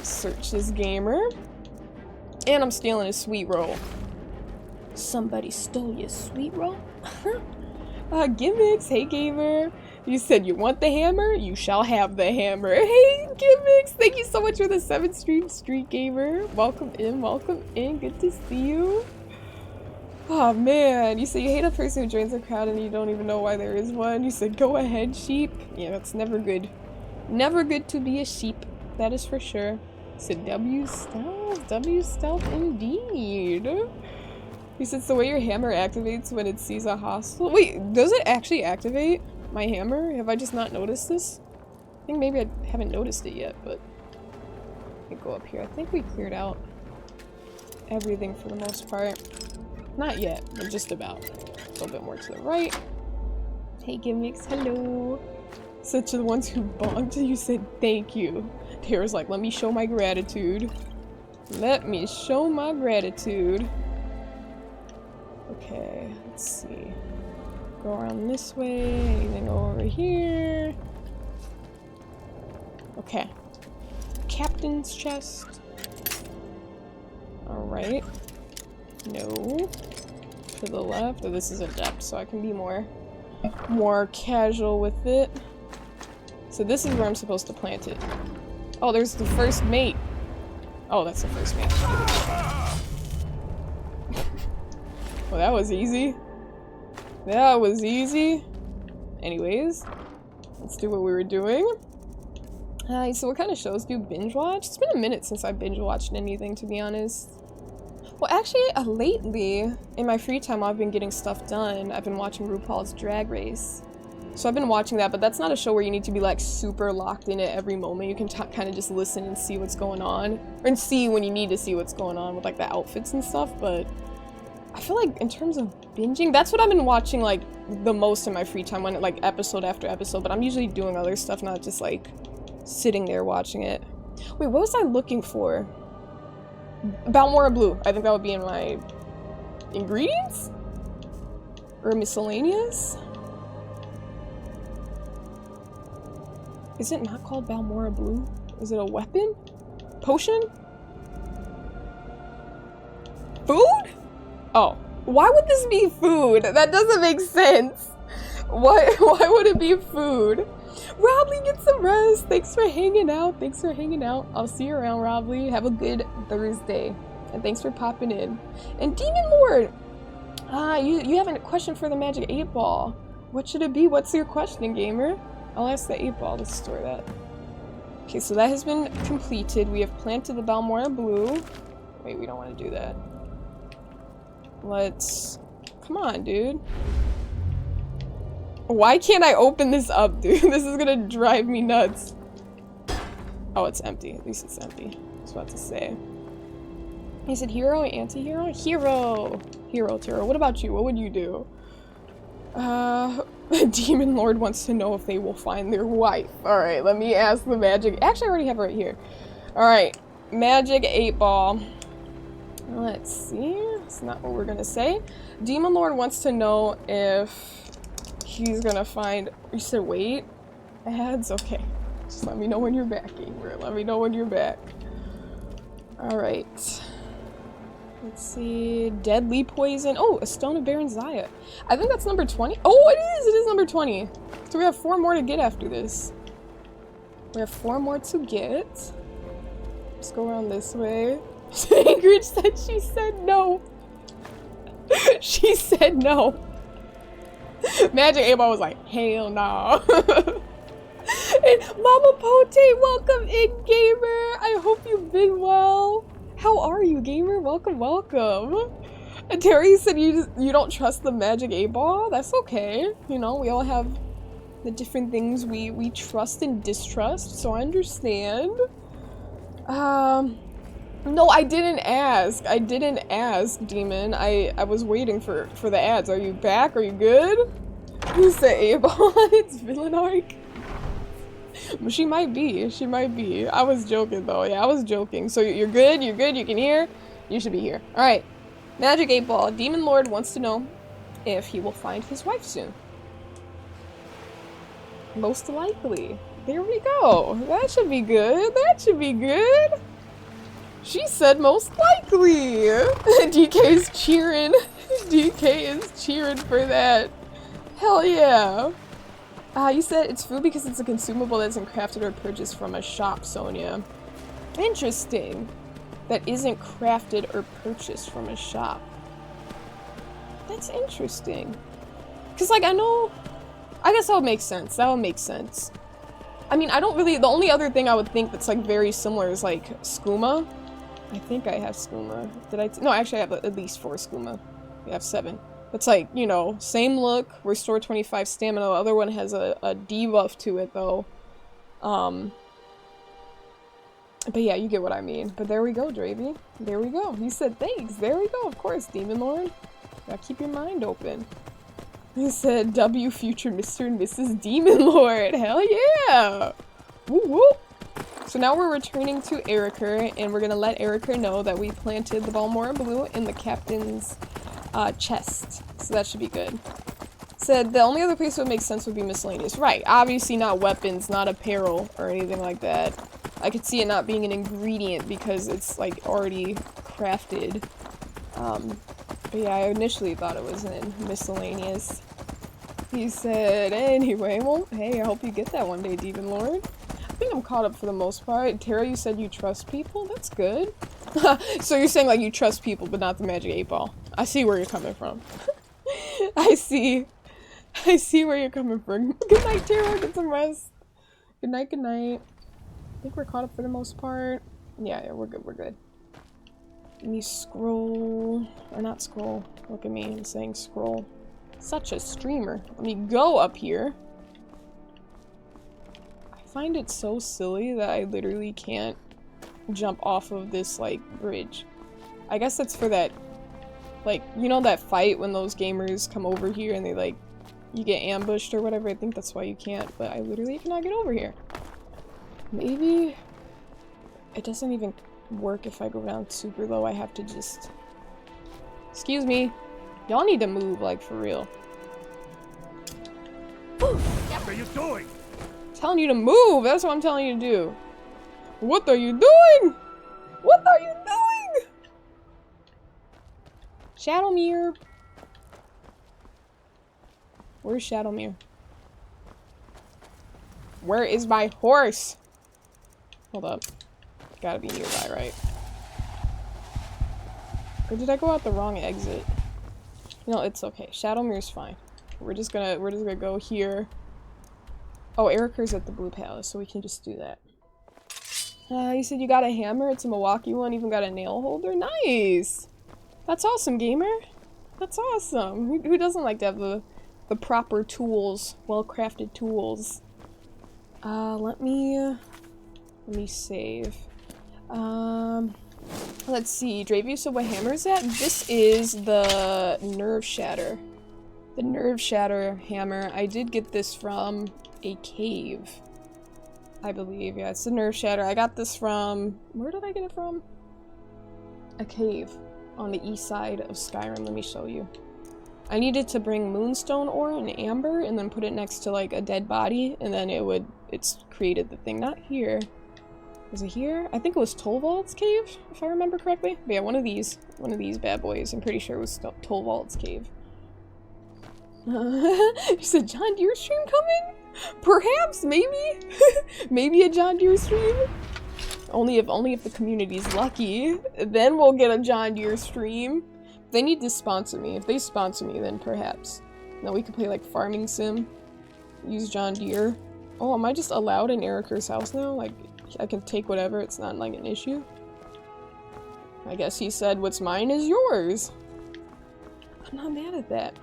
Search this gamer. And I'm stealing his sweet roll. Somebody stole your sweet roll? Gimmicks, hey gamer. You said you want the hammer? You shall have the hammer. Hey Gimmicks, thank you so much for the 7th street gamer. Welcome in, good to see you. Oh man, you said you hate a person who joins the crowd and you don't even know why there is one. You said go ahead sheep. Yeah, that's never good. Never good to be a sheep, that is for sure. You said W stealth indeed. You said it's the way your hammer activates when it sees a hostile. Wait, does it actually activate my hammer? Have I just not noticed this? I think maybe I haven't noticed it yet, but let me go up here. I think we cleared out everything for the most part. Not yet, but just about. A little bit more to the right. Hey Gimmicks, hello. Such the ones who bonked, you said thank you. Tara's like, let me show my gratitude. Let me show my gratitude. Okay, let's see. Go around this way, anything over here. Okay. Captain's chest. Alright. No. To the left. Oh, this is a depth, so I can be more casual with it. So this is where I'm supposed to plant it. Oh, there's the first mate. Oh, that's the first mate. Well, that was easy. That was easy. Anyways, let's do what we were doing. So what kind of shows do you binge watch? It's been a minute since I binge watched anything, to be honest. Well, actually, lately, in my free time, I've been getting stuff done. I've been watching RuPaul's Drag Race. So I've been watching that, but that's not a show where you need to be, like, super locked in at every moment. You can kind of just listen and see what's going on. And see when you need to see what's going on with, like, the outfits and stuff, but I feel like in terms of binging, that's what I've been watching, like, the most in my free time, when, like, episode after episode, but I'm usually doing other stuff, not just, like, sitting there watching it. Wait, what was I looking for? Balmora Blue. I think that would be in my ingredients? Or miscellaneous? Is it not called Balmora Blue? Is it a weapon? Potion? Food? Oh. Why would this be food? That doesn't make sense. Why would it be food? Robley, get some rest. Thanks for hanging out. Thanks for hanging out. I'll see you around, Robley. Have a good Thursday. And thanks for popping in. And Demon Lord! You have a question for the Magic 8 Ball. What should it be? What's your question, gamer? I'll ask the 8 Ball to store that. Okay, so that has been completed. We have planted the Balmora Blue. Wait, we don't want to do that. Let's... Come on, dude. Why can't I open this up, dude? This is gonna drive me nuts. Oh, it's empty. At least it's empty. I was about to say. He said hero, anti-hero? Hero! Hero, Tiro. What about you? What would you do? The Demon Lord wants to know if they will find their wife. Alright, let me ask the Magic... Actually, I already have it right here. Alright. Magic 8 Ball. Let's see. That's not what we're gonna say. Demon Lord wants to know if he's gonna find... You said wait? Ads? Okay. Just let me know when you're back, gamer. Let me know when you're back. Alright. Let's see. Deadly poison. Oh, a stone of Baron Zaya. I think that's number 20. Oh, it is! It is number 20. So we have 4 more to get after this. We have 4 more to get. Let's go around this way. Ingrid said she said no. She said no. Magic 8 Ball was like, hell no. And Mama Pote, welcome in, gamer. I hope you've been well. How are you, gamer? Welcome, welcome. And Terry said you don't trust the Magic 8 Ball. That's okay. You know, we all have the different things we trust and distrust, so I understand. No, I didn't ask. I didn't ask, Demon. I was waiting for the ads. Are you back? Are you good? Who's the 8 Ball? It's Villain Arc. She might be. She might be. I was joking, though. Yeah, I was joking. So you're good? You're good? You can hear? You should be here. Alright. Magic 8 Ball. Demon Lord wants to know if he will find his wife soon. Most likely. There we go. That should be good. That should be good. She said most likely. DK is cheering. DK is cheering for that. Hell yeah. You said it's food because it's a consumable that isn't crafted or purchased from a shop, Sonia. Interesting. That isn't crafted or purchased from a shop. That's interesting. Because, like, I guess that would make sense. That would make sense. I mean, I don't really, the only other thing I would think that's, like, very similar is, like, skooma. I think I have skooma. No, actually I have at least 4 skooma. I have 7. It's like, you know, same look, restore 25 stamina. The other one has a debuff to it, though. But yeah, you get what I mean. But there we go, Dravy. There we go. He said thanks. There we go, of course, Demon Lord. Gotta keep your mind open. He said, W future Mr. and Mrs. Demon Lord. Hell yeah! Woo woo! So now we're returning to Erica, and we're gonna let Erica know that we planted the Balmora Blue in the captain's chest. So that should be good. Said the only other place that would make sense would be miscellaneous. Right, obviously not weapons, not apparel, or anything like that. I could see it not being an ingredient because it's like already crafted. But yeah, I initially thought it was in miscellaneous. He said, anyway, well, hey, I hope you get that one day, Demon Lord. I think I'm caught up for the most part. Tara, you said you trust people? That's good. So you're saying like you trust people, but not the magic 8-ball. I see where you're coming from. I see where you're coming from. Good night, Tara. Get some rest. Good night, good night. I think we're caught up for the most part. Yeah, we're good, we're good. Let me scroll. Or not scroll. Look at me, I'm saying scroll. Such a streamer. Let me go up here. I find it so silly that I literally can't jump off of this, like, bridge. I guess that's for that, like, you know that fight when those gamers come over here and they, like, you get ambushed or whatever? I think that's why you can't, but I literally cannot get over here. Maybe it doesn't even work if I go down super low. I have to just... Excuse me. Y'all need to move, like, for real. What are you doing? Telling you to move! That's what I'm telling you to do. What are you doing? What are you doing? Shadowmere. Where's Shadowmere? Where is my horse? Hold up. Gotta be nearby, right? Or did I go out the wrong exit? No, it's okay. Shadowmere's fine. We're just gonna go here. Oh, Erica's at the Blue Palace, so we can just do that. You said you got a hammer. It's a Milwaukee one. Even got a nail holder. Nice! That's awesome, gamer. That's awesome. Who doesn't like to have the proper tools, well-crafted tools? Let me save. Let's see. Dravey, so what hammer is that? This is the Nerve Shatter. The Nerve Shatter hammer. I did get this from a cave, I believe. Yeah, it's the Nerve Shatter. I got this from... Where did I get it from? A cave on the east side of Skyrim. Let me show you. I needed to bring moonstone ore and amber and then put it next to like a dead body, and then it's created the thing. Not here. Was it here? I think it was Tolvault's cave, if I remember correctly. But yeah, one of these bad boys. I'm pretty sure it was Tolvault's cave. You said John Deere stream coming? Perhaps, maybe? Maybe a John Deere stream? Only if the community's lucky. Then we'll get a John Deere stream. They need to sponsor me. If they sponsor me, then perhaps. Now we could play like Farming Sim. Use John Deere. Oh, am I just allowed in Erica's house now? Like, I can take whatever, it's not like an issue. I guess he said what's mine is yours. I'm not mad at that.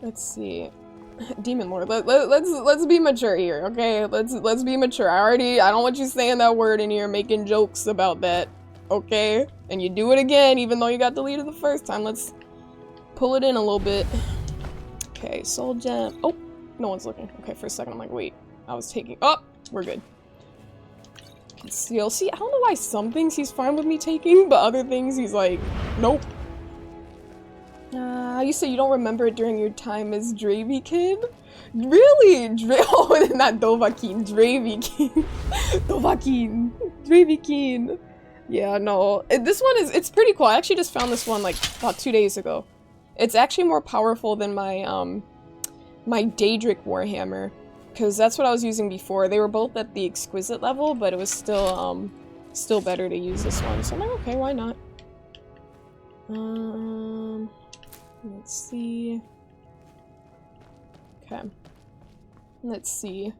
Let's see. Demon Lord, let's be mature here, okay? Let's be mature. I don't want you saying that word in here, making jokes about that, okay? And you do it again, even though you got deleted the first time. Let's pull it in a little bit. Okay, soul gem. Oh, no one's looking. Okay, for a second I'm like, wait. I was taking- oh! We're good. Conceal. See, I don't know why some things he's fine with me taking, but other things he's like, nope. You said you don't remember it during your time as Dravy Kid? Really? Oh, not Dovahkiin. Dravy-Keen. Dovahkiin. Dravy-Keen. Yeah, no. This one is- it's pretty cool. I actually just found this one like about 2 days ago. It's actually more powerful than my, my Daedric Warhammer. Because that's what I was using before. They were both at the exquisite level, but it was still, still better to use this one. So I'm like, okay, why not? Let's see. Okay. Let's see.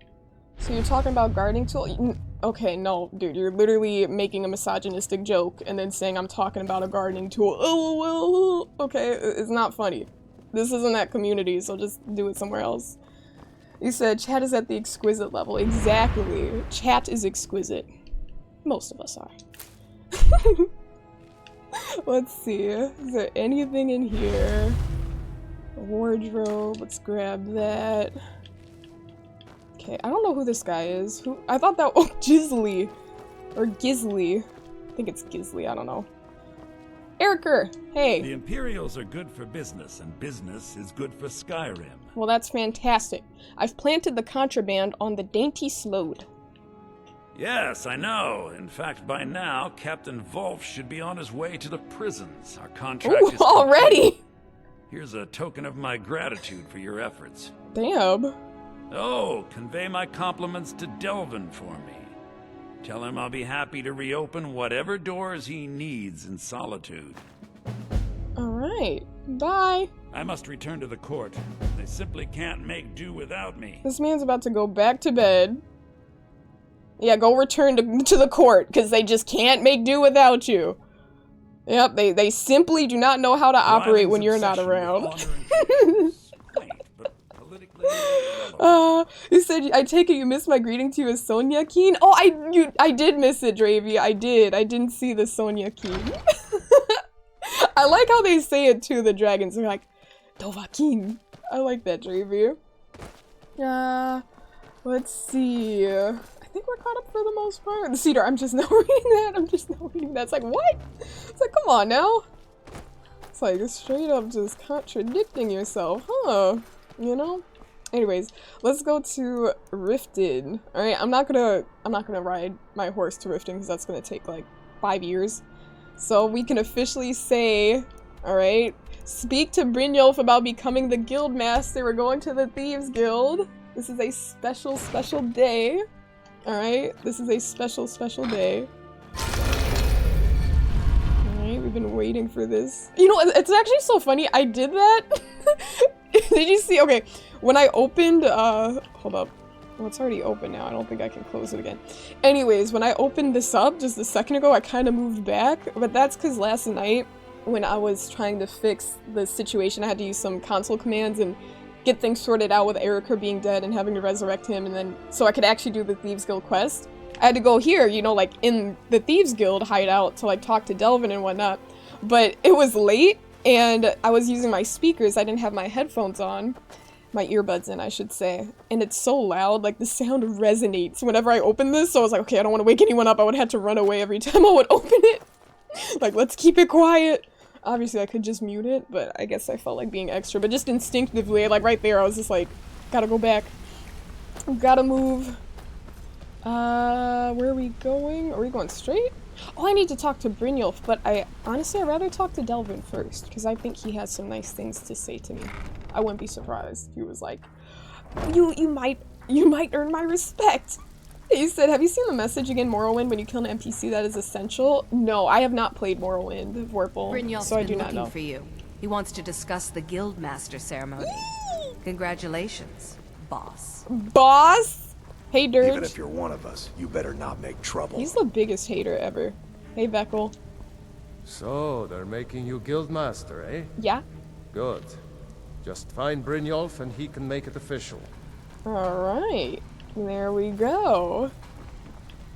So you're talking about gardening tool? Okay, no, dude, you're literally making a misogynistic joke and then saying I'm talking about a gardening tool. Oh, well, okay, it's not funny. This isn't that community, so just do it somewhere else. You said chat is at the exquisite level. Exactly. Chat is exquisite. Most of us are. Let's see. Is there anything in here? A wardrobe. Let's grab that. Okay, I don't know who this guy is. Who? I thought that. Oh, Gisley. Or Gisley. I think it's Gisley. I don't know. Eriker! Hey! The Imperials are good for business, and business is good for Skyrim. Well, that's fantastic. I've planted the contraband on the dainty Slode. Yes, I know. In fact, by now, Captain Wolf should be on his way to the prisons. Our contract is already? complete. Here's a token of my gratitude for your efforts. Damn. Oh, convey my compliments to Delvin for me. Tell him I'll be happy to reopen whatever doors he needs in solitude. Alright. Bye. I must return to the court. They simply can't make do without me. This man's about to go back to bed. Yeah, go return to the court, because they just can't make do without you. Yep, they simply do not know how to operate when you're not around. You said, I take it you missed my greeting to you as Sonia Keen? Oh, I did miss it, Dravy. I did. I didn't see the Sonia Keen. I like how they say it too, the dragons. They're like, Dovahkiin. I like that, Dravy. Let's see. I think we're caught up for the most part. The Cedar, I'm just not reading that. I'm just not reading that. It's like, what? It's like, come on now. It's like straight up just contradicting yourself, huh? You know? Anyways, let's go to Riften. Alright, I'm not gonna ride my horse to Riften because that's gonna take like 5 years. So we can officially say, alright, speak to Brynjolf about becoming the guild master. We're going to the Thieves Guild. This is a special, special day. Alright, this is a special, special day. Alright, we've been waiting for this. You know, it's actually so funny. I did that. Did you see? Okay, when I opened, hold up. Well, it's already open now. I don't think I can close it again. Anyways, when I opened this up just a second ago, I kind of moved back. But that's because last night, when I was trying to fix the situation, I had to use some console commands and get things sorted out with Eriker being dead and having to resurrect him, and then so I could actually do the Thieves Guild quest. I had to go here, you know, like in the Thieves Guild hideout to like talk to Delvin and whatnot. But it was late and I was using my speakers. I didn't have my headphones on. My earbuds in, I should say. And it's so loud, like the sound resonates whenever I open this. So I was like, okay, I don't want to wake anyone up. I would have to run away every time I would open it. Like, let's keep it quiet. Obviously, I could just mute it, but I guess I felt like being extra. But just instinctively, like right there, I was just like, gotta go back. Gotta move. Where are we going? Are we going straight? Oh, I need to talk to Brynjolf, but honestly, I'd rather talk to Delvin first, because I think he has some nice things to say to me. I wouldn't be surprised if he was like, you might earn my respect. He said, have you seen the message again, Morrowind, when you kill an NPC that is essential? No, I have not played Morrowind, Vorpal, so I do not know. For you. He wants to discuss the Guildmaster ceremony. Congratulations, boss. Boss? Hey, Dirge. Even if you're one of us, you better not make trouble. He's the biggest hater ever. Hey, Veckel. So, they're making you Guildmaster, eh? Yeah. Good. Just find Brynjolf and he can make it official. Alright. There we go.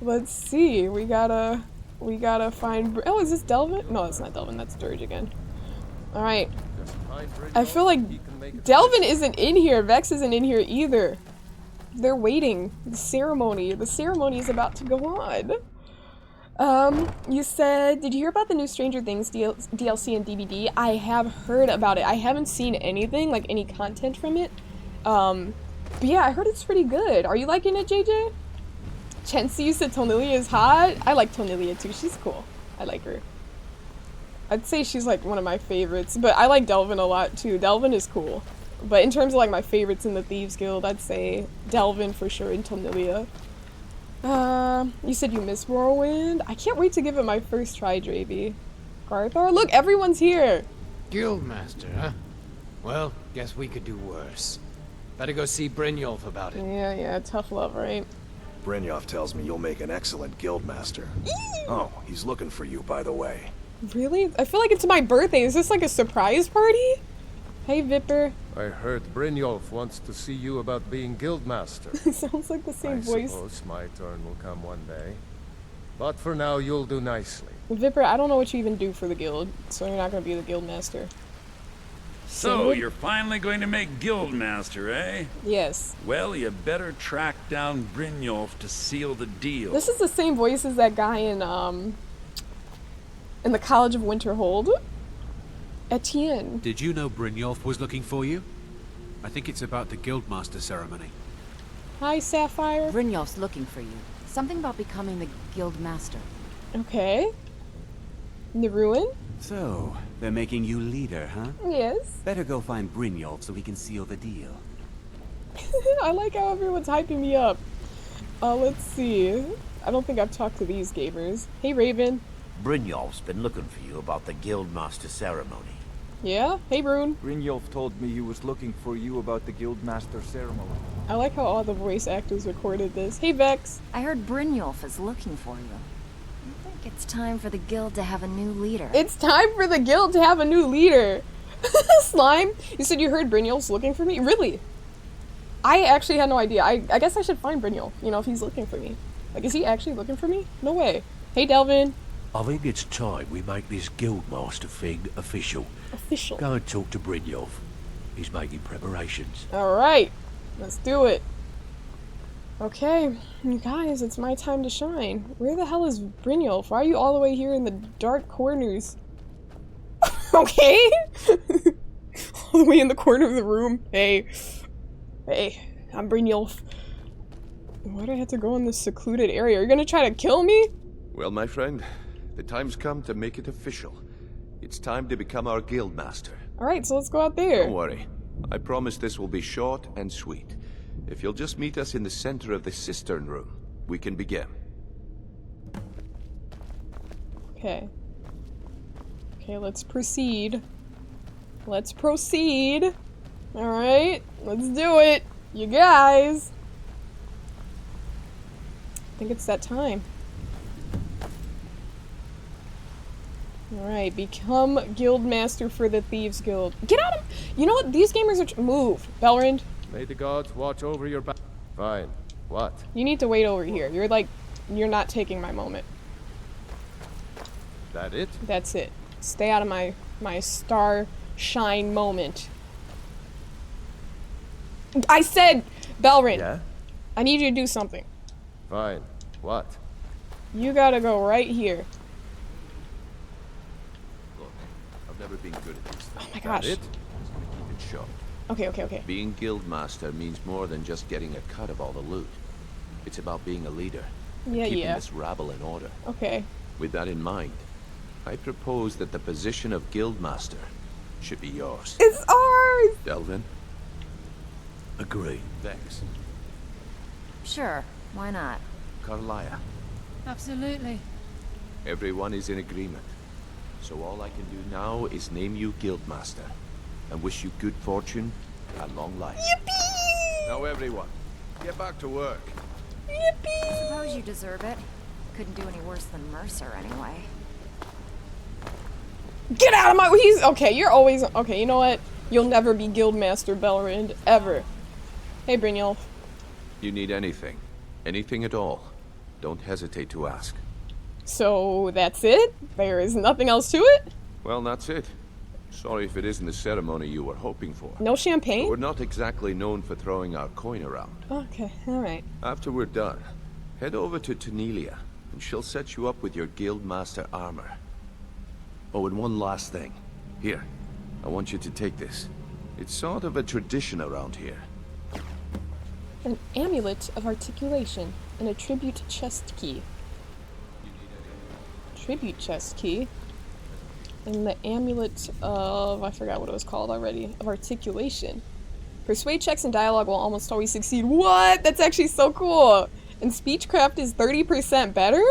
Let's see. We gotta find... Oh, is this Delvin? No, it's not Delvin. That's Dirge again. Alright. I feel like Delvin isn't in here. Vex isn't in here either. They're waiting. The ceremony is about to go on. You said, did you hear about the new Stranger Things DLC and DVD? I have heard about it. I haven't seen anything, like any content from it. But yeah, I heard it's pretty good. Are you liking it, JJ? Chensi, you said Tonilia is hot. I like Tonilia too. She's cool. I like her. I'd say she's like one of my favorites, but I like Delvin a lot too. Delvin is cool. But in terms of like my favorites in the Thieves Guild, I'd say Delvin for sure and Tonilia. You said you miss Whirlwind? I can't wait to give it my first try, JB. Garthar? Look, everyone's here! Guildmaster, huh? Well, guess we could do worse. Better go see Brynjolf about it. Yeah, tough love, right? Brynjolf tells me you'll make an excellent guildmaster. Oh, he's looking for you, by the way. Really? I feel like it's my birthday. Is this like a surprise party? Hey, Vipper. I heard Brynjolf wants to see you about being guildmaster. Sounds like the same voice. I suppose my turn will come one day. But for now, you'll do nicely. Vipper, I don't know what you even do for the guild, so you're not going to be the guild master. So, you're finally going to make Guildmaster, eh? Yes. Well, you better track down Brynjolf to seal the deal. This is the same voice as that guy in the College of Winterhold. Etienne. Did you know Brynjolf was looking for you? I think it's about the Guildmaster ceremony. Hi, Sapphire. Brynjolf's looking for you. Something about becoming the guild master. Okay. In the ruin? So, they're making you leader, huh? Yes. Better go find Brynjolf so we can seal the deal. I like how everyone's hyping me up. Let's see. I don't think I've talked to these gamers. Hey, Raven. Brynjolf's been looking for you about the Guildmaster ceremony. Yeah? Hey, Brune. Brynjolf told me he was looking for you about the Guildmaster ceremony. I like how all the voice actors recorded this. Hey, Vex. I heard Brynjolf is looking for you. I think it's time for the guild to have a new leader. It's time for the guild to have a new leader. Slime, you said you heard Brynjolf's looking for me? Really? I actually had no idea. I guess I should find Brynjolf, you know, if he's looking for me. Like, is he actually looking for me? No way. Hey, Delvin. I think it's time we make this Guildmaster thing official. Official. Go and talk to Brynjolf. He's making preparations. Alright. Let's do it. Okay, you guys, it's my time to shine. Where the hell is Brynjolf? Why are you all the way here in the dark corners? Okay? All the way in the corner of the room. Hey. Hey, I'm Brynjolf. Why do I have to go in this secluded area? Are you gonna try to kill me? Well, my friend, the time's come to make it official. It's time to become our guildmaster. Alright, so let's go out there. Don't worry. I promise this will be short and sweet. If you'll just meet us in the center of the cistern room, we can begin. Okay. Okay, let's proceed. Let's proceed. Alright, let's do it. You guys. I think it's that time. Alright, become Guildmaster for the Thieves Guild. Get out of— you know what? These gamers are— move, Belrind. May the gods watch over your back. Fine. What? You need to wait over here. You're like— you're not taking my moment. That it? That's it. Stay out of my star shine moment. I said, Belrind. Yeah? I need you to do something. Fine. What? You gotta go right here. Look, I've never been good at these things. Oh my gosh. That it? Just gonna keep it short. Okay. Being guildmaster means more than just getting a cut of all the loot. It's about being a leader. And keeping this rabble in order. Okay. With that in mind, I propose that the position of guildmaster should be yours. It's ours! Delvin? Agree. Vex? Sure, why not? Carlia? Absolutely. Everyone is in agreement. So all I can do now is name you guildmaster and wish you good fortune and long life. Yippee! Now everyone, get back to work. Yippee! I suppose you deserve it. Couldn't do any worse than Mercer anyway. Get out of my— he's— okay, you're always— okay, you know what? You'll never be Guildmaster, Belrind. Ever. Hey, Brynjolf. You need anything. Anything at all. Don't hesitate to ask. So, that's it? There is nothing else to it? Well, that's it. Sorry if it isn't the ceremony you were hoping for. No champagne? But we're not exactly known for throwing our coin around. Okay, alright. After we're done, head over to Tonilia, and she'll set you up with your Guildmaster armor. Oh, and one last thing. Here, I want you to take this. It's sort of a tradition around here. An amulet of articulation and a tribute chest key. Tribute chest key? And the amulet of, I forgot what it was called already, of articulation. Persuade checks and dialogue will almost always succeed. What? That's actually so cool. And speechcraft is 30% better?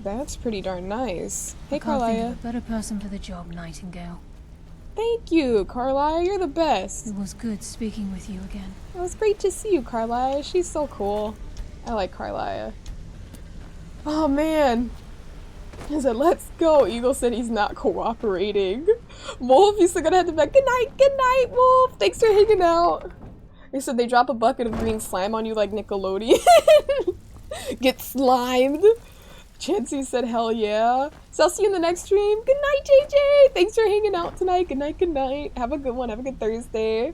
That's pretty darn nice. Hey, I can't think Carlia. of a better person for the job, Nightingale. Thank you, Carlia. You're the best. It was good speaking with you again. It was great to see you, Carlia. She's so cool. I like Carlia. Oh, man. He said, let's go. Eagle said he's not cooperating. Wolf, you still gonna have to be like, good night, Wolf. Thanks for hanging out. He said they drop a bucket of green slime on you like Nickelodeon. Get slimed. Chansey said, hell yeah. So I'll see you in the next stream. Good night, JJ. Thanks for hanging out tonight. Good night, good night. Have a good one. Have a good Thursday.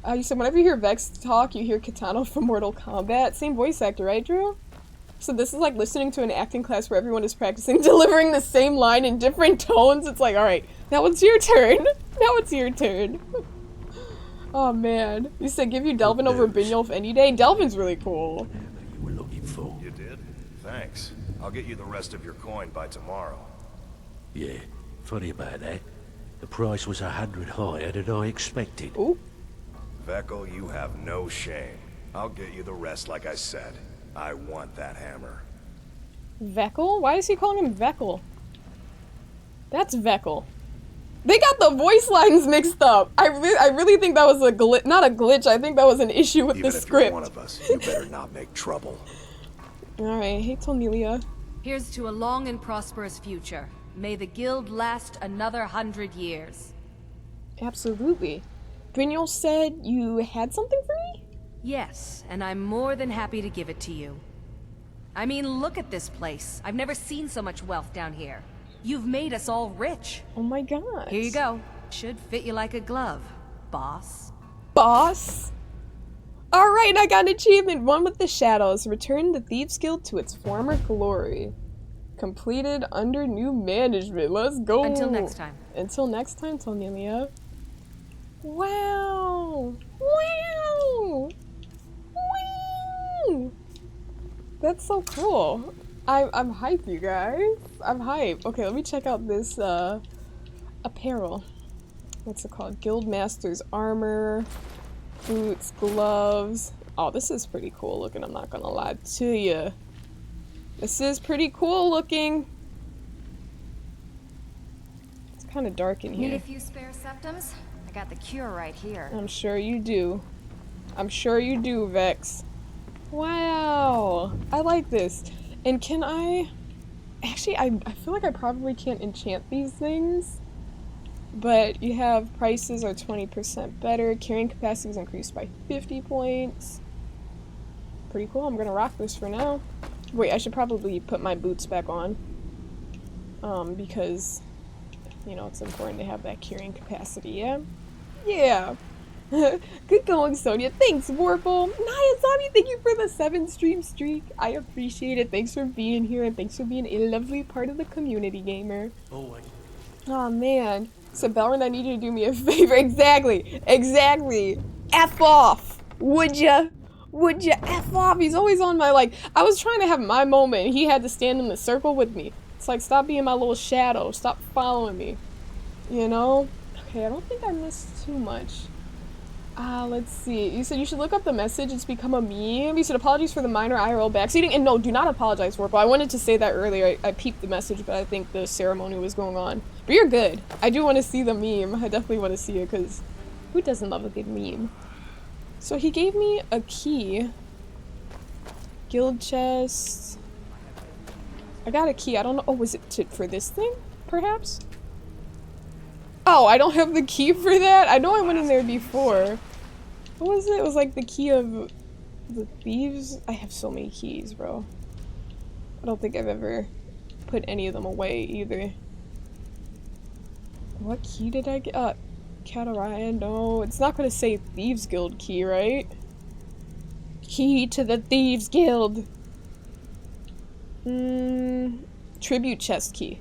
You said whenever you hear Vex talk, you hear Kitano from Mortal Kombat. Same voice actor, right, Drew? So this is like listening to an acting class where everyone is practicing delivering the same line in different tones. It's like, alright, now it's your turn. Now it's your turn. Oh man. You said give you Delvin over Brynjolf any day? Delvin's really cool. You were looking for. You did? Thanks. I'll get you the rest of your coin by tomorrow. Yeah, funny about that. The price was 100 higher than I expected. Ooh. Vekel, you have no shame. I'll get you the rest like I said. I want that hammer. Vekel? Why is he calling him Vekel? That's Vekel. They got the voice lines mixed up. I really think that was a glitch. Not a glitch. I think that was an issue with Even the if script. You're one of us, you better not make trouble. Alright, hey Tonelia. Here's to a long and prosperous future. May the guild last another 100 years. Absolutely. Brynjolf said you had something for me? Yes, and I'm more than happy to give it to you. I mean, look at this place. I've never seen so much wealth down here. You've made us all rich. Oh my god. Here you go. Should fit you like a glove, boss. Boss? Alright, I got an achievement. One with the shadows. Return the Thieves Guild to its former glory. Completed under new management. Let's go. Until next time. Until next time, Tonelia. Wow. Wow. Wow. That's so cool. I'm hyped, you guys. I'm hyped. Okay, let me check out this apparel. What's it called? Guildmaster's armor, boots, gloves. Oh, this is pretty cool looking, I'm not gonna lie to you. This is pretty cool looking. It's kind of dark in here. Need a few spare septums? I got the cure right here. I'm sure you do. I'm sure you do, Vex. Wow. I like this. And can I... Actually, I feel like I probably can't enchant these things. But you have prices are 20% better. Carrying capacity is increased by 50 points. Pretty cool. I'm gonna rock this for now. Wait, I should probably put my boots back on. Because, you know, it's important to have that carrying capacity, yeah? Yeah. Good going, Sonia. Thanks, Warple. Naya Zombie, thank you for the 7-stream streak. I appreciate it. Thanks for being here, and thanks for being a lovely part of the community, gamer. Oh, man. So, Belrin, I need you to do me a favor. Exactly. Exactly. F off. Would ya? Would ya? F off. He's always on my, like, I was trying to have my moment. He had to stand in the circle with me. It's like, stop being my little shadow. Stop following me. You know? Okay, I don't think I missed too much. Let's see. You said you should look up the message. It's become a meme. You said apologies for the minor IRL backseating. And no, do not apologize, Warple. I wanted to say that earlier. I peeped the message, but I think the ceremony was going on. But you're good. I do want to see the meme. I definitely want to see it, because who doesn't love a good meme? So he gave me a key. Guild chest. I got a key. I don't know. Oh, was it for this thing? Perhaps? Oh, I don't have the key for that? I know I went in there before. What was it? It was like the key of the thieves? I have so many keys, bro. I don't think I've ever put any of them away either. What key did I get? Kataraya? No, it's not gonna say Thieves Guild key, right? Key to the Thieves Guild! Tribute chest key.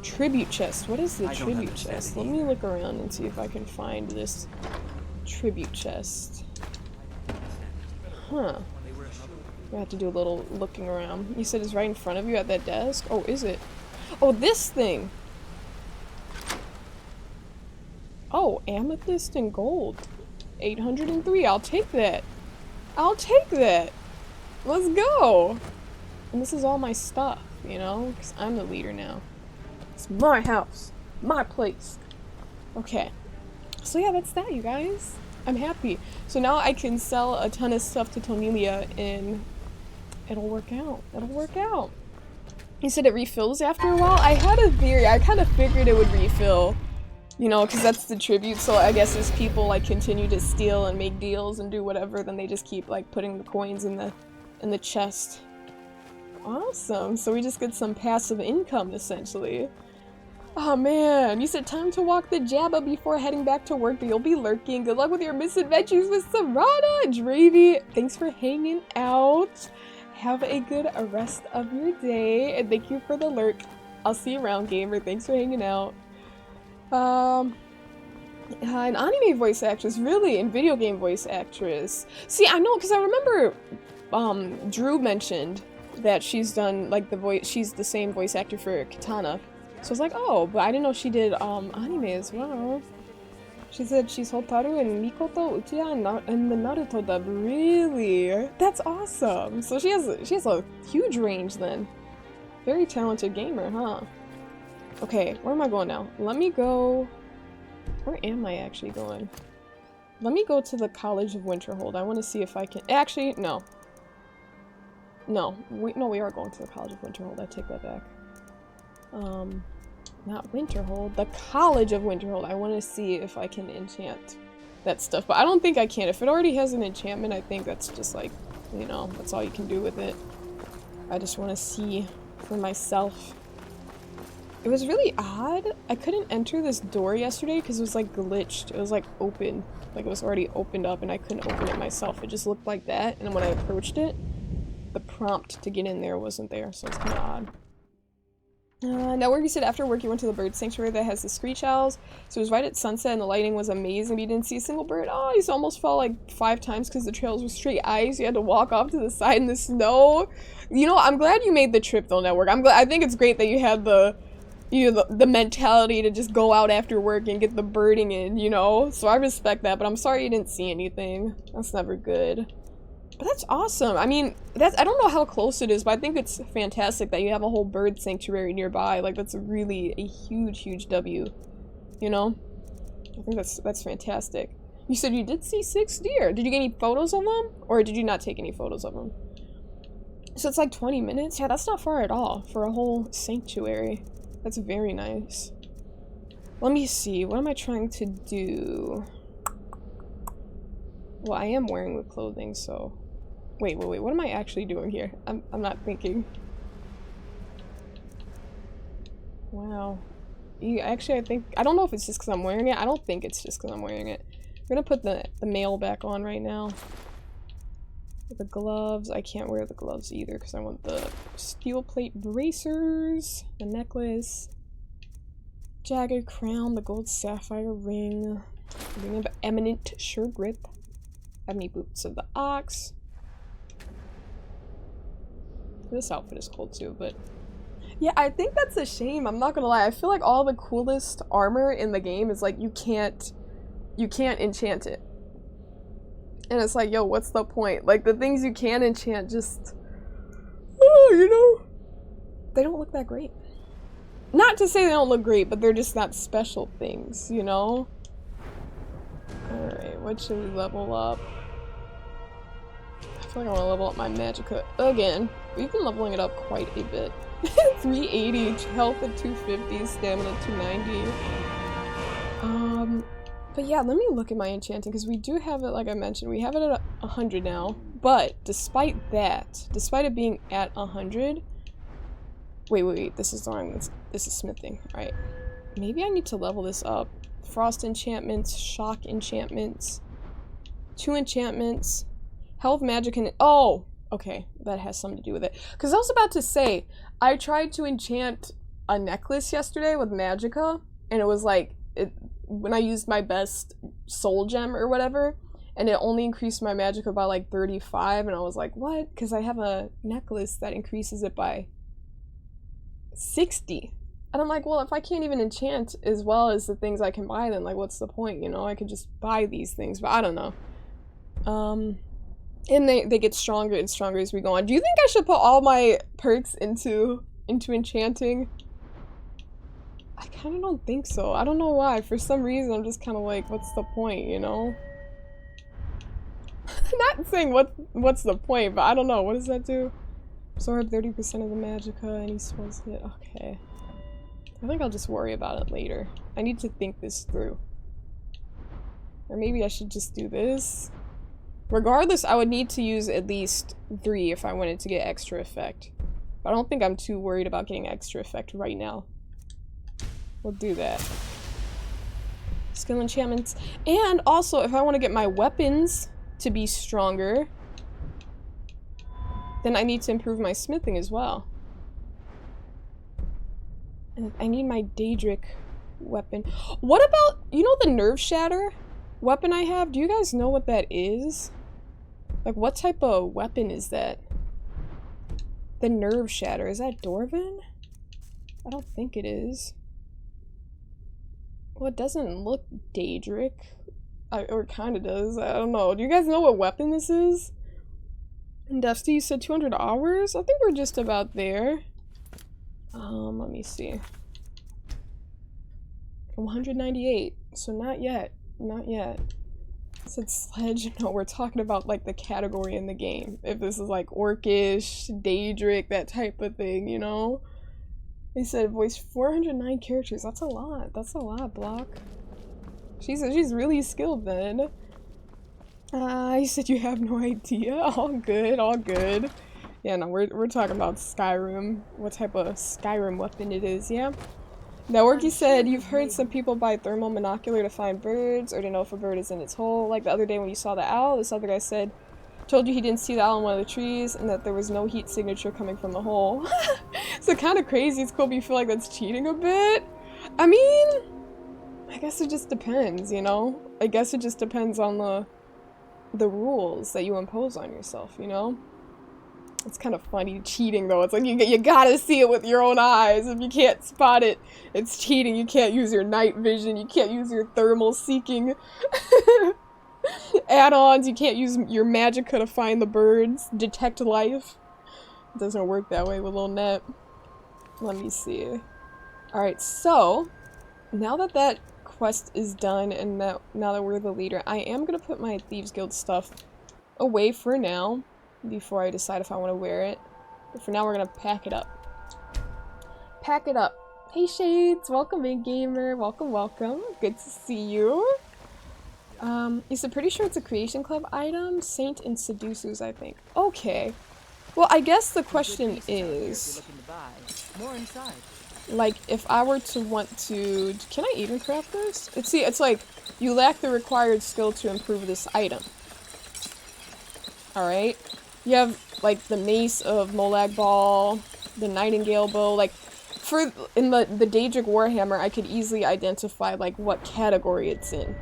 Tribute chest. What is the tribute chest? Let me look around and see if I can find this tribute chest. Huh. I have to do a little looking around. You said it's right in front of you at that desk? Oh, is it? Oh, this thing. Oh, amethyst and gold. 803. I'll take that. I'll take that. Let's go. And this is all my stuff, you know? Because I'm the leader now. It's my house. My place. Okay. So yeah, that's that, you guys. I'm happy. So now I can sell a ton of stuff to Tonelia and it'll work out. It'll work out. He said it refills after a while. I had a theory. I kind of figured it would refill. You know, because that's the tribute, so I guess as people, like, continue to steal and make deals and do whatever, then they just keep, like, putting the coins in the chest. Awesome. So we just get some passive income, essentially. Oh, man. You said time to walk the Jabba before heading back to work, but you'll be lurking. Good luck with your misadventures with Serana. Dravy, thanks for hanging out. Have a good rest of your day, and thank you for the lurk. I'll see you around, gamer. Thanks for hanging out. An anime voice actress, really, and video game voice actress. See, I know, because I remember, Drew mentioned that she's done, like, she's the same voice actor for Katana. So I was like, oh, but I didn't know she did, anime as well. She said she's Hotaru and Mikoto Uchiha in the Naruto dub. Really? That's awesome. So she has a huge range then. Very talented gamer, huh? Okay, where am I going now? Let me go... Where am I actually going? Let me go to the College of Winterhold. I want to see if I can... Actually, no. No, we are going to the College of Winterhold. I take that back. Not Winterhold. The College of Winterhold. I want to see if I can enchant that stuff. But I don't think I can. If it already has an enchantment, I think that's just like, you know, that's all you can do with it. I just want to see for myself. It was really odd. I couldn't enter this door yesterday because it was like glitched. It was like open. Like it was already opened up and I couldn't open it myself. It just looked like that. And then when I approached it, the prompt to get in there wasn't there. So it's kind of odd. Now where you said after work you went to the bird sanctuary that has the screech owls. So it was right at sunset and the lighting was amazing. You didn't see a single bird. Oh, you almost fell like 5 times because the trails were straight ice. You had to walk off to the side in the snow. You know, I'm glad you made the trip though, Network. I think it's great that you had the mentality to just go out after work and get the birding in, you know? So I respect that, but I'm sorry you didn't see anything. That's never good. But that's awesome. I mean, I don't know how close it is, but I think it's fantastic that you have a whole bird sanctuary nearby. Like, that's really a huge, huge W. You know? I think that's fantastic. You said you did see 6 deer. Did you get any photos of them? Or did you not take any photos of them? So it's like 20 minutes? Yeah, that's not far at all for a whole sanctuary. That's very nice. Let me see. What am I trying to do? Well, I am wearing the clothing, so... Wait. What am I actually doing here? I'm not thinking. Wow. Actually, I don't know if it's just because I'm wearing it. I don't think it's just because I'm wearing it. I'm gonna put the mail back on right now. The gloves. I can't wear the gloves either because I want the steel plate bracers, the necklace, jagged crown, the gold sapphire ring of eminent sure grip, ebony boots of the ox. This outfit is cool too, but yeah, I think that's a shame. I'm not gonna lie. I feel like all the coolest armor in the game is like you can't enchant it. And it's like, yo, what's the point? Like, the things you can enchant just... Oh, you know? They don't look that great. Not to say they don't look great, but they're just not special things, you know? Alright, what should we level up? I feel like I want to level up my Magicka again. We've been leveling it up quite a bit. 380, health at 250, stamina at 290. But yeah, let me look at my enchanting, because we do have it, like I mentioned, we have it at 100 now. But despite that, despite it being at 100... Wait, this is wrong. This is smithing. Alright. Maybe I need to level this up. Frost enchantments, shock enchantments, 2 enchantments, health, magic, and... Oh! Okay, that has something to do with it. Because I was about to say, I tried to enchant a necklace yesterday with Magicka, and it was like... when I used my best soul gem or whatever, and it only increased my Magicka by like 35, and I was like, what? Because I have a necklace that increases it by 60. And I'm like, well, if I can't even enchant as well as the things I can buy, then like, what's the point? You know, I could just buy these things, but I don't know. And they get stronger and stronger as we go on. Do you think I should put all my perks into enchanting? I kind of don't think so. I don't know why. For some reason, I'm just kind of like, what's the point, you know? Not saying what's the point, but I don't know. What does that do? Absorb 30% of the magicka, any spells hit. Okay. I think I'll just worry about it later. I need to think this through. Or maybe I should just do this. Regardless, I would need to use at least 3 if I wanted to get extra effect. But I don't think I'm too worried about getting extra effect right now. We'll do that. Skill enchantments. And also, if I want to get my weapons to be stronger, then I need to improve my smithing as well. And I need my Daedric weapon. What about, you know, the nerve shatter weapon I have? Do you guys know what that is? Like, what type of weapon is that? The nerve shatter. Is that Dwarven? I don't think it is. Well, it doesn't look Daedric. Or it kind of does. I don't know. Do you guys know what weapon this is? And Dusty, you said 200 hours? I think we're just about there. Let me see. 198. So not yet. Not yet. I said sledge. No, we're talking about like the category in the game. If this is like Orcish, Daedric, that type of thing, you know? They said voice 409 characters. That's a lot. That's a lot, Block. She's really skilled then. You said you have no idea. All good, all good. Yeah, no, we're talking about Skyrim. What type of Skyrim weapon it is, yeah? Now, Orky said you've heard some people buy thermal monocular to find birds or to know if a bird is in its hole. Like the other day when you saw the owl, this other guy said, told you he didn't see the owl in one of the trees and that there was no heat signature coming from the hole. So kind of crazy. It's cool, but you feel like that's cheating a bit. I mean, I guess it just depends, you know? I guess it just depends on the rules that you impose on yourself, you know? It's kind of funny cheating though. It's like you gotta see it with your own eyes. If you can't spot it, it's cheating. You can't use your night vision. You can't use your thermal seeking add-ons. You can't use your magicka to find the birds. Detect life. It doesn't work that way with Little Net. Let me see. Alright, so now that that quest is done and now that we're the leader, I am gonna put my Thieves Guild stuff away for now before I decide if I want to wear it. But for now, we're gonna pack it up. Pack it up. Hey Shades, welcome in, gamer. Welcome, welcome. Good to see you. Is it pretty sure it's a Creation Club item? Saint and Seducers, I think. Okay. Well, I guess the question is, more inside. like, if I were to want to, can I even craft this? It's like you lack the required skill to improve this item. All right. You have, like, the Mace of Molag Ball, the Nightingale Bow, like, in the Daedric Warhammer, I could easily identify, like, what category it's in.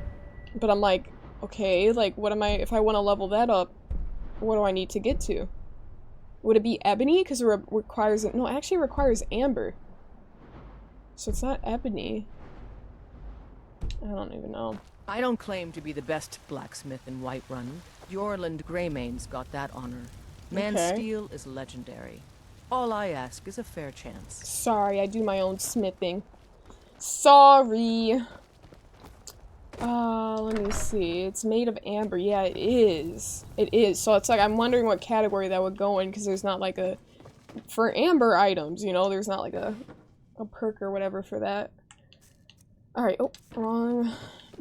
But I'm like, okay, like, what am I, if I want to level that up, what do I need to get to? Would it be Ebony? Because it requires, no, it actually requires Amber. So it's not Ebony. I don't even know. I don't claim to be the best blacksmith in Whiterun. Yorland Greymane's got that honor. Man Steel is legendary. All I ask is a fair chance. Sorry, I do my own smithing. Sorry. Let me see. It's made of amber. Yeah, it is. It is. So it's like, I'm wondering what category that would go in, because there's not like a, for amber items, you know, there's not like a perk or whatever for that. Alright, oh, wrong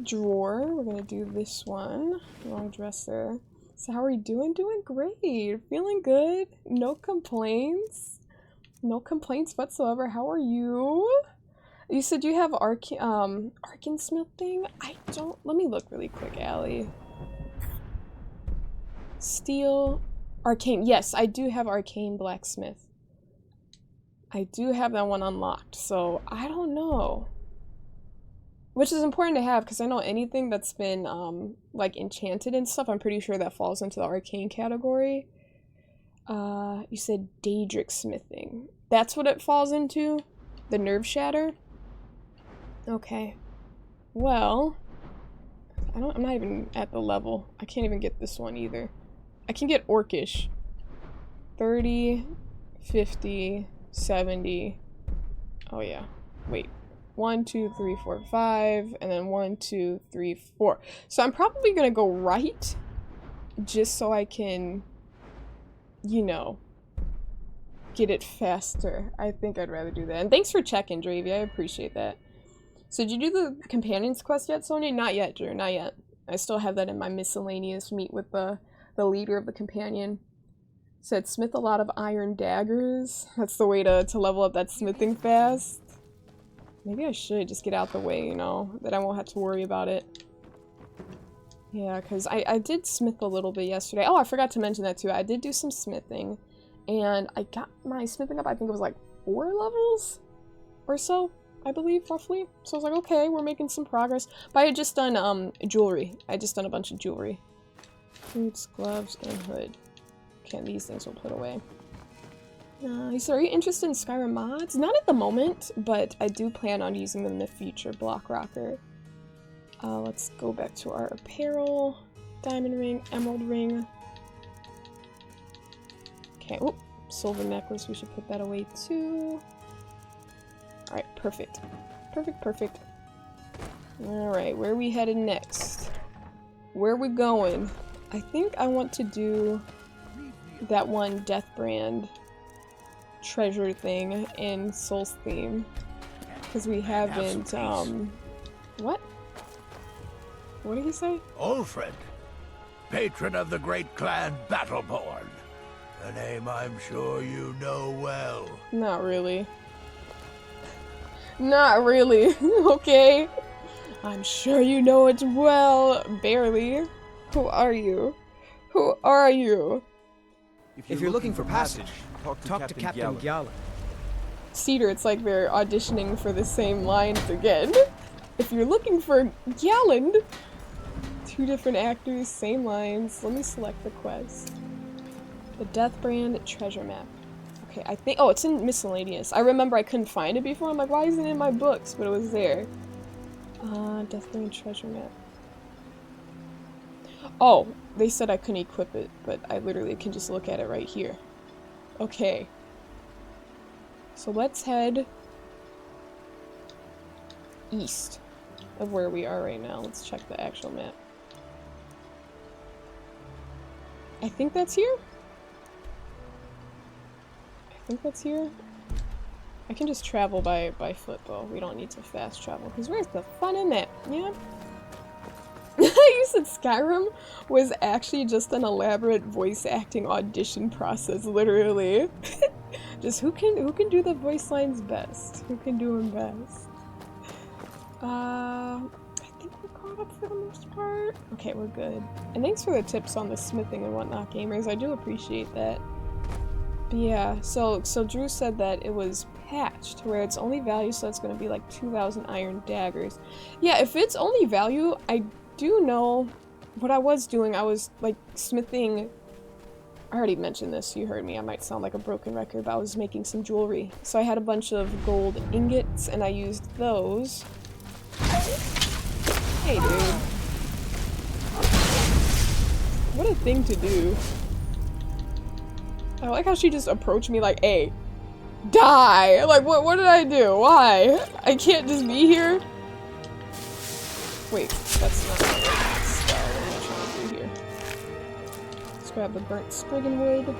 drawer. We're gonna do this one. Wrong dresser. So how are we doing? Doing great. Feeling good. No complaints. No complaints whatsoever. How are you? You said you have Arcane Smith thing? I don't. Let me look really quick, Allie. Steel. Arcane. Yes, I do have Arcane Blacksmith. I do have that one unlocked, so I don't know. Which is important to have, because I know anything that's been, like, enchanted and stuff, I'm pretty sure that falls into the Arcane category. You said Daedric Smithing. That's what it falls into? The nerve shatter? Okay. Well, I'm not even at the level. I can't even get this one either. I can get Orcish. 30, 50, 70. Oh yeah. Wait. 1, 2, 3, 4, 5, and then 1, 2, 3, 4. So I'm probably gonna go right, just so I can, you know, get it faster. I think I'd rather do that. And thanks for checking, Dravy. I appreciate that. So did you do the companions quest yet, Sonya? Not yet, Drew. Not yet. I still have that in my miscellaneous meet with the leader of the companion. Said smith a lot of iron daggers. That's the way to level up that smithing fast. Maybe I should just get out the way, you know, that I won't have to worry about it. Yeah, because I did smith a little bit yesterday. Oh, I forgot to mention that too. I did do some smithing, and I got my smithing up, I think it was like 4 levels or so, I believe, roughly. So I was like, okay, we're making some progress. But I had just done jewelry. I had just done a bunch of jewelry. Boots, gloves, and hood. Okay, these things we'll put away. So are you interested in Skyrim mods? Not at the moment, but I do plan on using them in the future. Block Rocker. Let's go back to our apparel. Diamond ring, emerald ring. Okay, oh, silver necklace. We should put that away too. Alright, perfect. Perfect, perfect. Alright, where are we headed next? Where are we going? I think I want to do that one Death Brand treasure thing in Soul's theme. Because we haven't, what? What did he say? Ulfred, patron of the great clan Battleborn. A name I'm sure you know well. Not really. Not really. Okay. I'm sure you know it well. Barely. Who are you? Who are you? If you're looking for passage, talk to Captain Gjallan. Cedar, it's like they're auditioning for the same lines again. If you're looking for Gjallan, 2 different actors, same lines. Let me select the quest. The Death Brand treasure map. Okay, I think, oh, it's in miscellaneous. I remember I couldn't find it before. I'm like, why isn't it in my books? But it was there. Death Brand treasure map. Oh, they said I couldn't equip it, but I literally can just look at it right here. Okay. So let's head east of where we are right now. Let's check the actual map. I think that's here? I think that's here. I can just travel by foot though. We don't need to fast travel, because where's the fun in that? Yeah. You said Skyrim was actually just an elaborate voice acting audition process, literally. Just who can do the voice lines best? Who can do them best? I think we're caught up for the most part. Okay, we're good. And thanks for the tips on the smithing and whatnot, gamers. I do appreciate that. But yeah, so Drew said that it was patched, where its only value, so it's going to be like 2,000 iron daggers. Yeah, if it's only value, I do know what I was doing. I was like smithing. I already mentioned this, you heard me. I might sound like a broken record, but I was making some jewelry. So I had a bunch of gold ingots, and I used those. Hey, dude. What a thing to do. I like how she just approached me like, hey, die! Like, what did I do? Why? I can't just be here? Wait, that's not the spell. What am I trying to do here? Let's grab the burnt spriggan wood.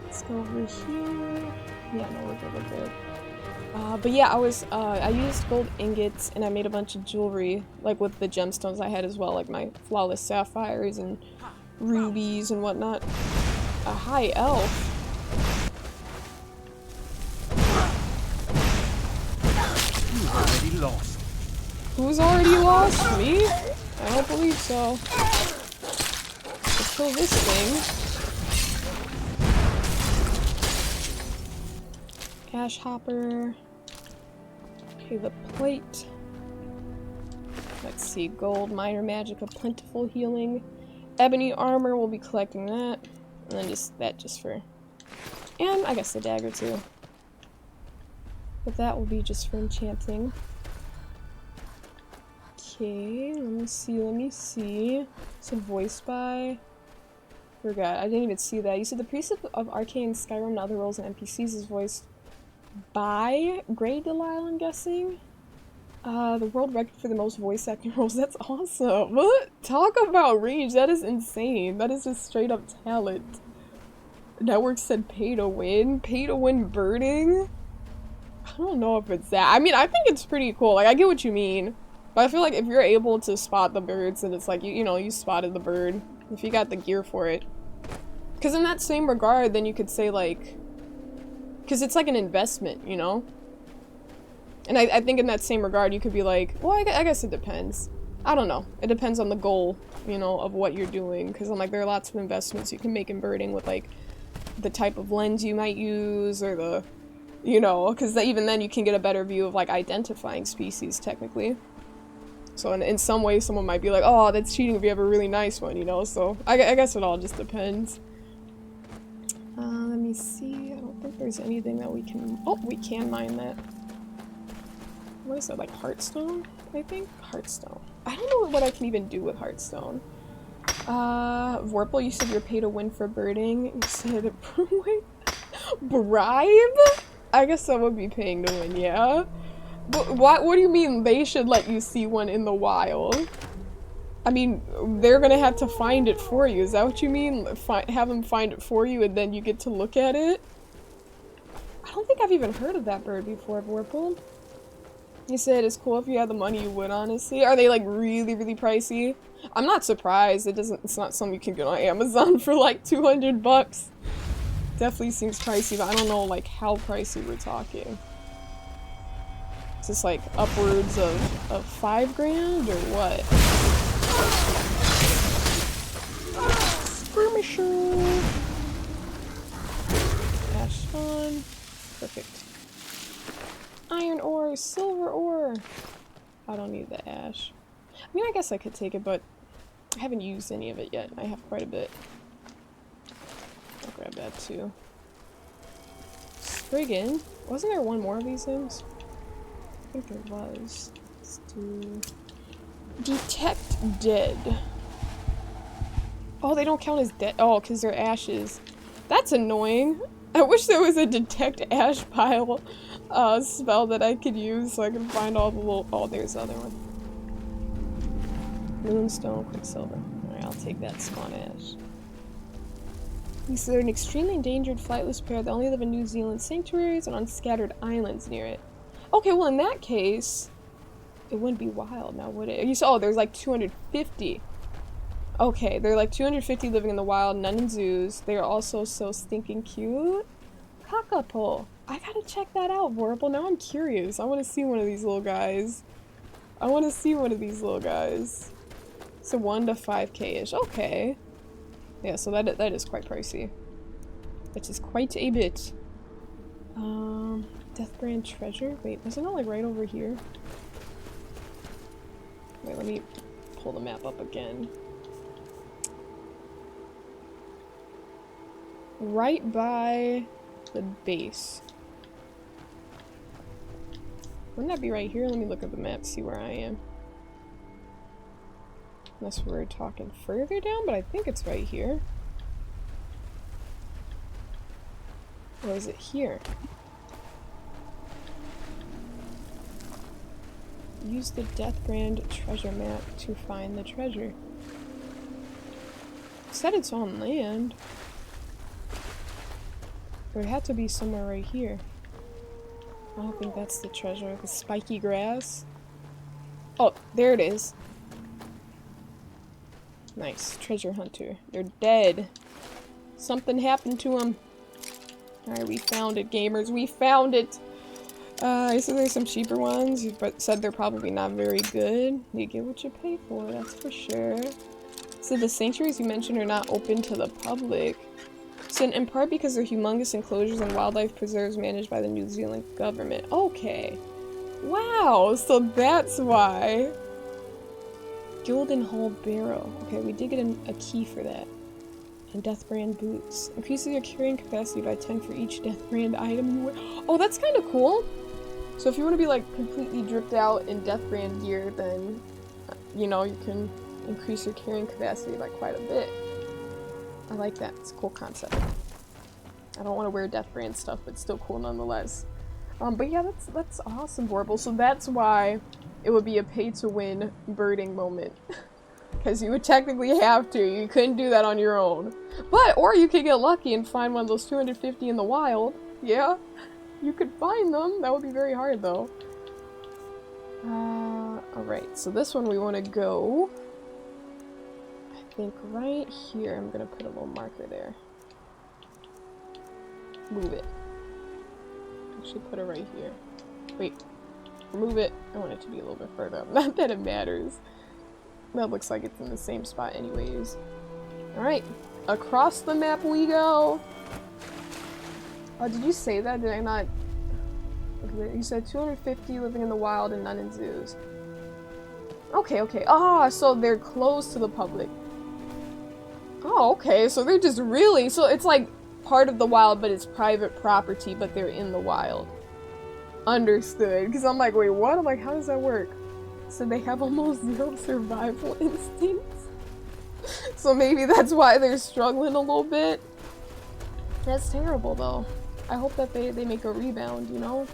Let's go over here. Yeah, no, we're good, we're good. But yeah, I used gold ingots, and I made a bunch of jewelry, like with the gemstones I had as well, like my flawless sapphires and rubies and whatnot. A high elf? You've already lost. Who's already lost? Me? I don't believe so. Let's kill this thing. Ash hopper. Okay, the plate. Let's see, gold, minor magic, a plentiful healing. Ebony armor, we'll be collecting that. And then just for... And I guess the dagger too. But that will be just for enchanting. Okay, let me see. So voiced by... Forgot, I didn't even see that. You said the priest of Arcane, Skyrim, and other roles and NPCs is voiced by Grey Delisle, I'm guessing? The world record for the most voice acting roles. That's awesome. What? Talk about range. That is insane. That is just straight up talent. Network said pay to win. Pay to win birding? I don't know if it's that. I mean, I think it's pretty cool. Like, I get what you mean. But I feel like if you're able to spot the birds, and it's like, you know, you spotted the bird. If you got the gear for it. Because in that same regard, then you could say, like... Because it's like an investment, you know? And I think in that same regard, you could be like, well, I guess it depends. I don't know. It depends on the goal, you know, of what you're doing. Because I'm like, there are lots of investments you can make in birding with, like, the type of lens you might use, or the... You know, because even then you can get a better view of, like, identifying species, technically. So in some ways, someone might be like, oh, that's cheating if you have a really nice one, you know? So I guess it all just depends. Let me see. I don't think there's anything that we can... Oh, we can mine that. What is that, like Heartstone, I think? Heartstone. I don't know what I can even do with Heartstone. Vorpal, you said you're paid to win for birding. You said... Bribe? I guess I would be paying to win, yeah? But what do you mean they should let you see one in the wild? I mean, they're gonna have to find it for you. Is that what you mean? Have them find it for you and then you get to look at it? I don't think I've even heard of that bird before, Vorpal. You said it's cool if you had the money, you would, honestly. Are they, like, really, really pricey? I'm not surprised. It's not something you can get on Amazon for, like, 200 bucks. Definitely seems pricey, but I don't know, like, how pricey we're talking. Is this, like, upwards of 5 grand, or what? Skirmisher! Ash on. Perfect. Iron ore, silver ore! I don't need the ash. I mean, I guess I could take it, but I haven't used any of it yet. I have quite a bit. I'll grab that too. Spriggan? Wasn't there one more of these things? I think there was. Let's do... Detect dead. Oh, they don't count as dead. Oh, because they're ashes. That's annoying. I wish there was a detect ash pile spell that I could use so I can find all the little... Oh, there's the other one. Moonstone, Quicksilver. Alright, I'll take that spawn ash. These are an extremely endangered flightless pair that only live in New Zealand sanctuaries and on scattered islands near it. Okay, well in that case, it wouldn't be wild now, would it? You saw, oh, there's like 250. Okay, there are like 250 living in the wild, none in zoos. They are also so stinking cute. Cockapole. I gotta check that out, Vorpal. Now I'm curious. I want to see one of these little guys. I want to see one of these little guys. So 1 to 5k-ish. Okay. Yeah, so that is quite pricey. That is quite a bit. Deathbrand treasure? Wait, wasn't it like right over here? Wait, let me pull the map up again. Right by the base. Wouldn't that be right here? Let me look at the map, see where I am. Unless we're talking further down, but I think it's right here. Or is it here? Use the Deathbrand treasure map to find the treasure. It said it's on land. Or it had to be somewhere right here. I don't think that's the treasure. The spiky grass. Oh, there it is. Nice. Treasure hunter. They're dead. Something happened to them. Alright, we found it, gamers. We found it! So there's some cheaper ones, but said they're probably not very good. You get what you pay for, that's for sure. So the sanctuaries you mentioned are not open to the public. So in part because they're humongous enclosures and wildlife preserves managed by the New Zealand government. Okay. Wow, so that's why. Gildenhall Barrow. Okay, we did get a key for that. And Deathbrand boots. Increases your carrying capacity by 10 for each Deathbrand item you wear. Oh, that's kind of cool. So if you want to be like completely dripped out in Deathbrand gear, then you know, you can increase your carrying capacity by quite a bit. I like that. It's a cool concept. I don't want to wear Deathbrand stuff, but still cool nonetheless. But yeah, that's awesome, Vorpal. So that's why it would be a pay-to-win birding moment. Because you would technically have to. You couldn't do that on your own. But, or you could get lucky and find one of those 250 in the wild. Yeah, you could find them. That would be very hard, though. Alright, so this one we want to go, I think right here. I'm gonna put a little marker there. Move it. Actually put it right here. Wait, move it. I want it to be a little bit further up. Not that it matters. That looks like it's in the same spot anyways. Alright, across the map we go! Did you say that? Did I not? You said 250 living in the wild and none in zoos. Okay, okay. Ah, so they're closed to the public. Oh, okay. So they're just really... So it's like part of the wild, but it's private property, but they're in the wild. Understood. Because I'm like, wait, what? I'm like, how does that work? So they have almost zero survival instincts? So maybe that's why they're struggling a little bit. That's terrible, though. I hope that they make a rebound, you know?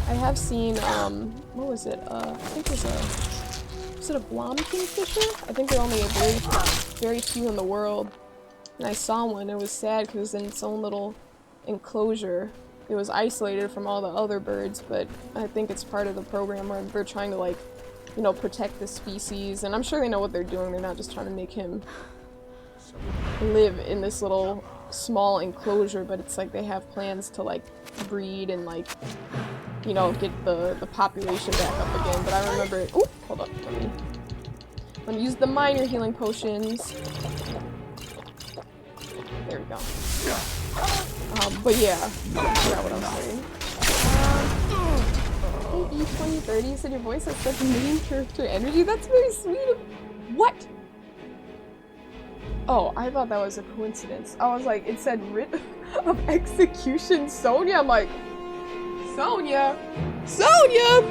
I have seen, what was it? I think it was a Guam kingfisher? I think there are only very few in the world. And I saw one. It was sad because it was in its own little enclosure. It was isolated from all the other birds, but I think it's part of the program where they're trying to, like, you know, protect the species. And I'm sure they know what they're doing. They're not just trying to make him live in this little small enclosure, but it's like they have plans to, like, breed and, like, you know, get the population back up again. But I remember... Ooh, hold up. Let me use the minor healing potions. There we go. But yeah, I forgot what I was saying. Hey E2030 said your voice has such main character energy. That's very sweet. What? Oh, I thought that was a coincidence. I was like, it said writ of execution Sonia. I'm like, Sonia! Sonia!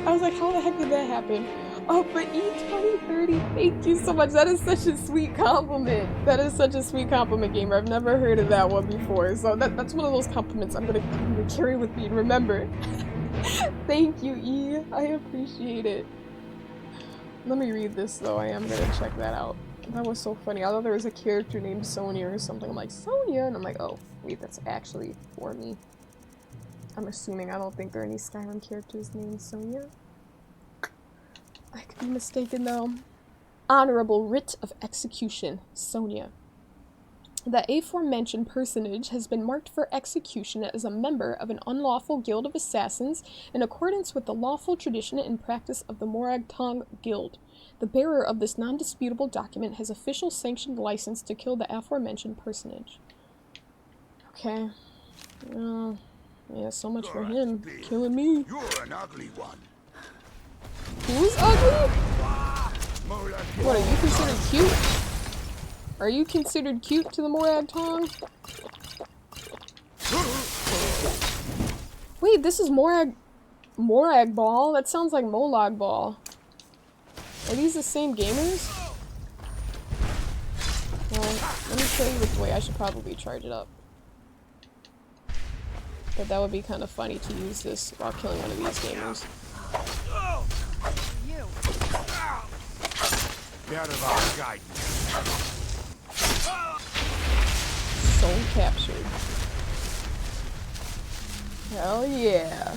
I was like, how the heck did that happen? Oh, but E2030, thank you so much. That is such a sweet compliment. That is such a sweet compliment, gamer. I've never heard of that one before. So that's one of those compliments I'm gonna carry with me and remember. Thank you, E. I appreciate it. Let me read this, though. I am gonna check that out. That was so funny. I thought there was a character named Sonia or something. I'm like, Sonia? And I'm like, oh, wait, that's actually for me. I'm assuming. I don't think there are any Skyrim characters named Sonia. I could be mistaken, though. Honorable Writ of Execution, Sonia. The aforementioned personage has been marked for execution as a member of an unlawful guild of assassins in accordance with the lawful tradition and practice of the Morag Tong Guild. The bearer of this non-disputable document has official sanctioned license to kill the aforementioned personage. Okay. Yeah, so much for him killing me. You're an ugly one. Who's ugly? What, are you considered cute? Are you considered cute to the Morag Tong? Wait, this is Morag Ball? That sounds like Molag Ball. Are these the same gamers? Well, let me show you which way. I should probably charge it up. But that would be kind of funny to use this while killing one of these gamers. Get out of our guidance. Soul captured. Hell yeah.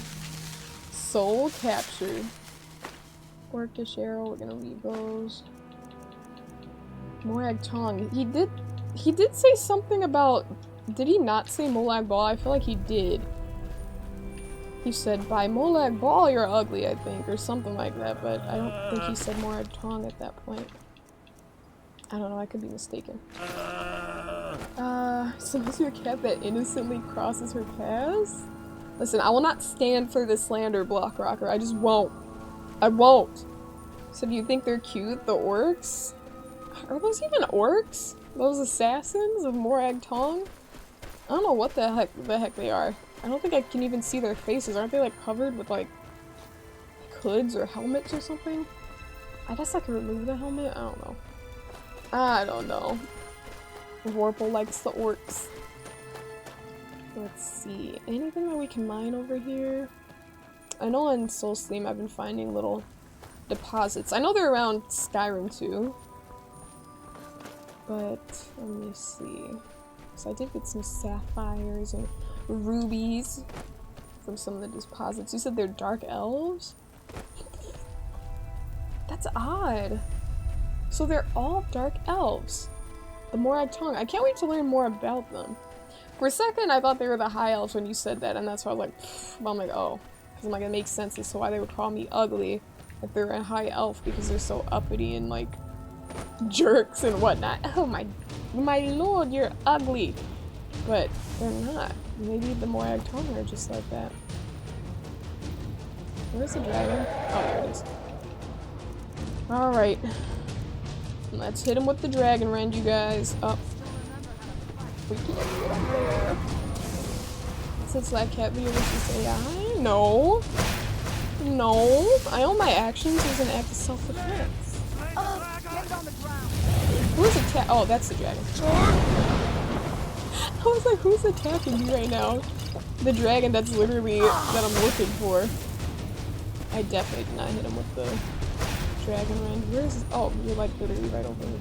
Soul captured. Orcish arrow, we're gonna leave those. Morag Tong. He did say something about... Did he not say Molag Bal? I feel like he did. He said, by Molag Bal you're ugly, I think, or something like that, but I don't think he said Morag Tong at that point. I don't know, I could be mistaken. So is your cat that innocently crosses her paths? Listen, I will not stand for the slander, Block Rocker. I just won't. I won't. So do you think they're cute, the orcs? Are those even orcs? Those assassins of Morag Tong? I don't know what the heck they are. I don't think I can even see their faces. Aren't they like covered with like hoods or helmets or something? I guess I can remove the helmet? I don't know. I don't know. Vorpal likes the orcs. Let's see. Anything that we can mine over here? I know on Soulsleam I've been finding little deposits. I know they're around Skyrim too. But let me see. So I did get some sapphires and rubies from some of the deposits. You said they're dark elves? That's odd. So they're all dark elves. The Morag Tongue. I can't wait to learn more about them. For a second, I thought they were the high elves when you said that, and that's why I was like, pfft. But I'm like, oh. Because I'm like, it makes sense as to why they would call me ugly if they're a high elf, because they're so uppity and like jerks and whatnot. Oh my lord, you're ugly. But they're not. Maybe the Morag Tongue are just like that. Where's the dragon? Oh, there it is. Alright. Let's hit him with the dragon rend, you guys. Up. We can't get up there. Since that cat video was just AI? No. No. I own my actions as an act of self-defense. Who's attacking? Oh, that's the dragon. I was like, who's attacking me right now? The dragon that's literally that I'm looking for. I definitely did not hit him with the dragon rend. Where is? Oh, you're like literally right over here.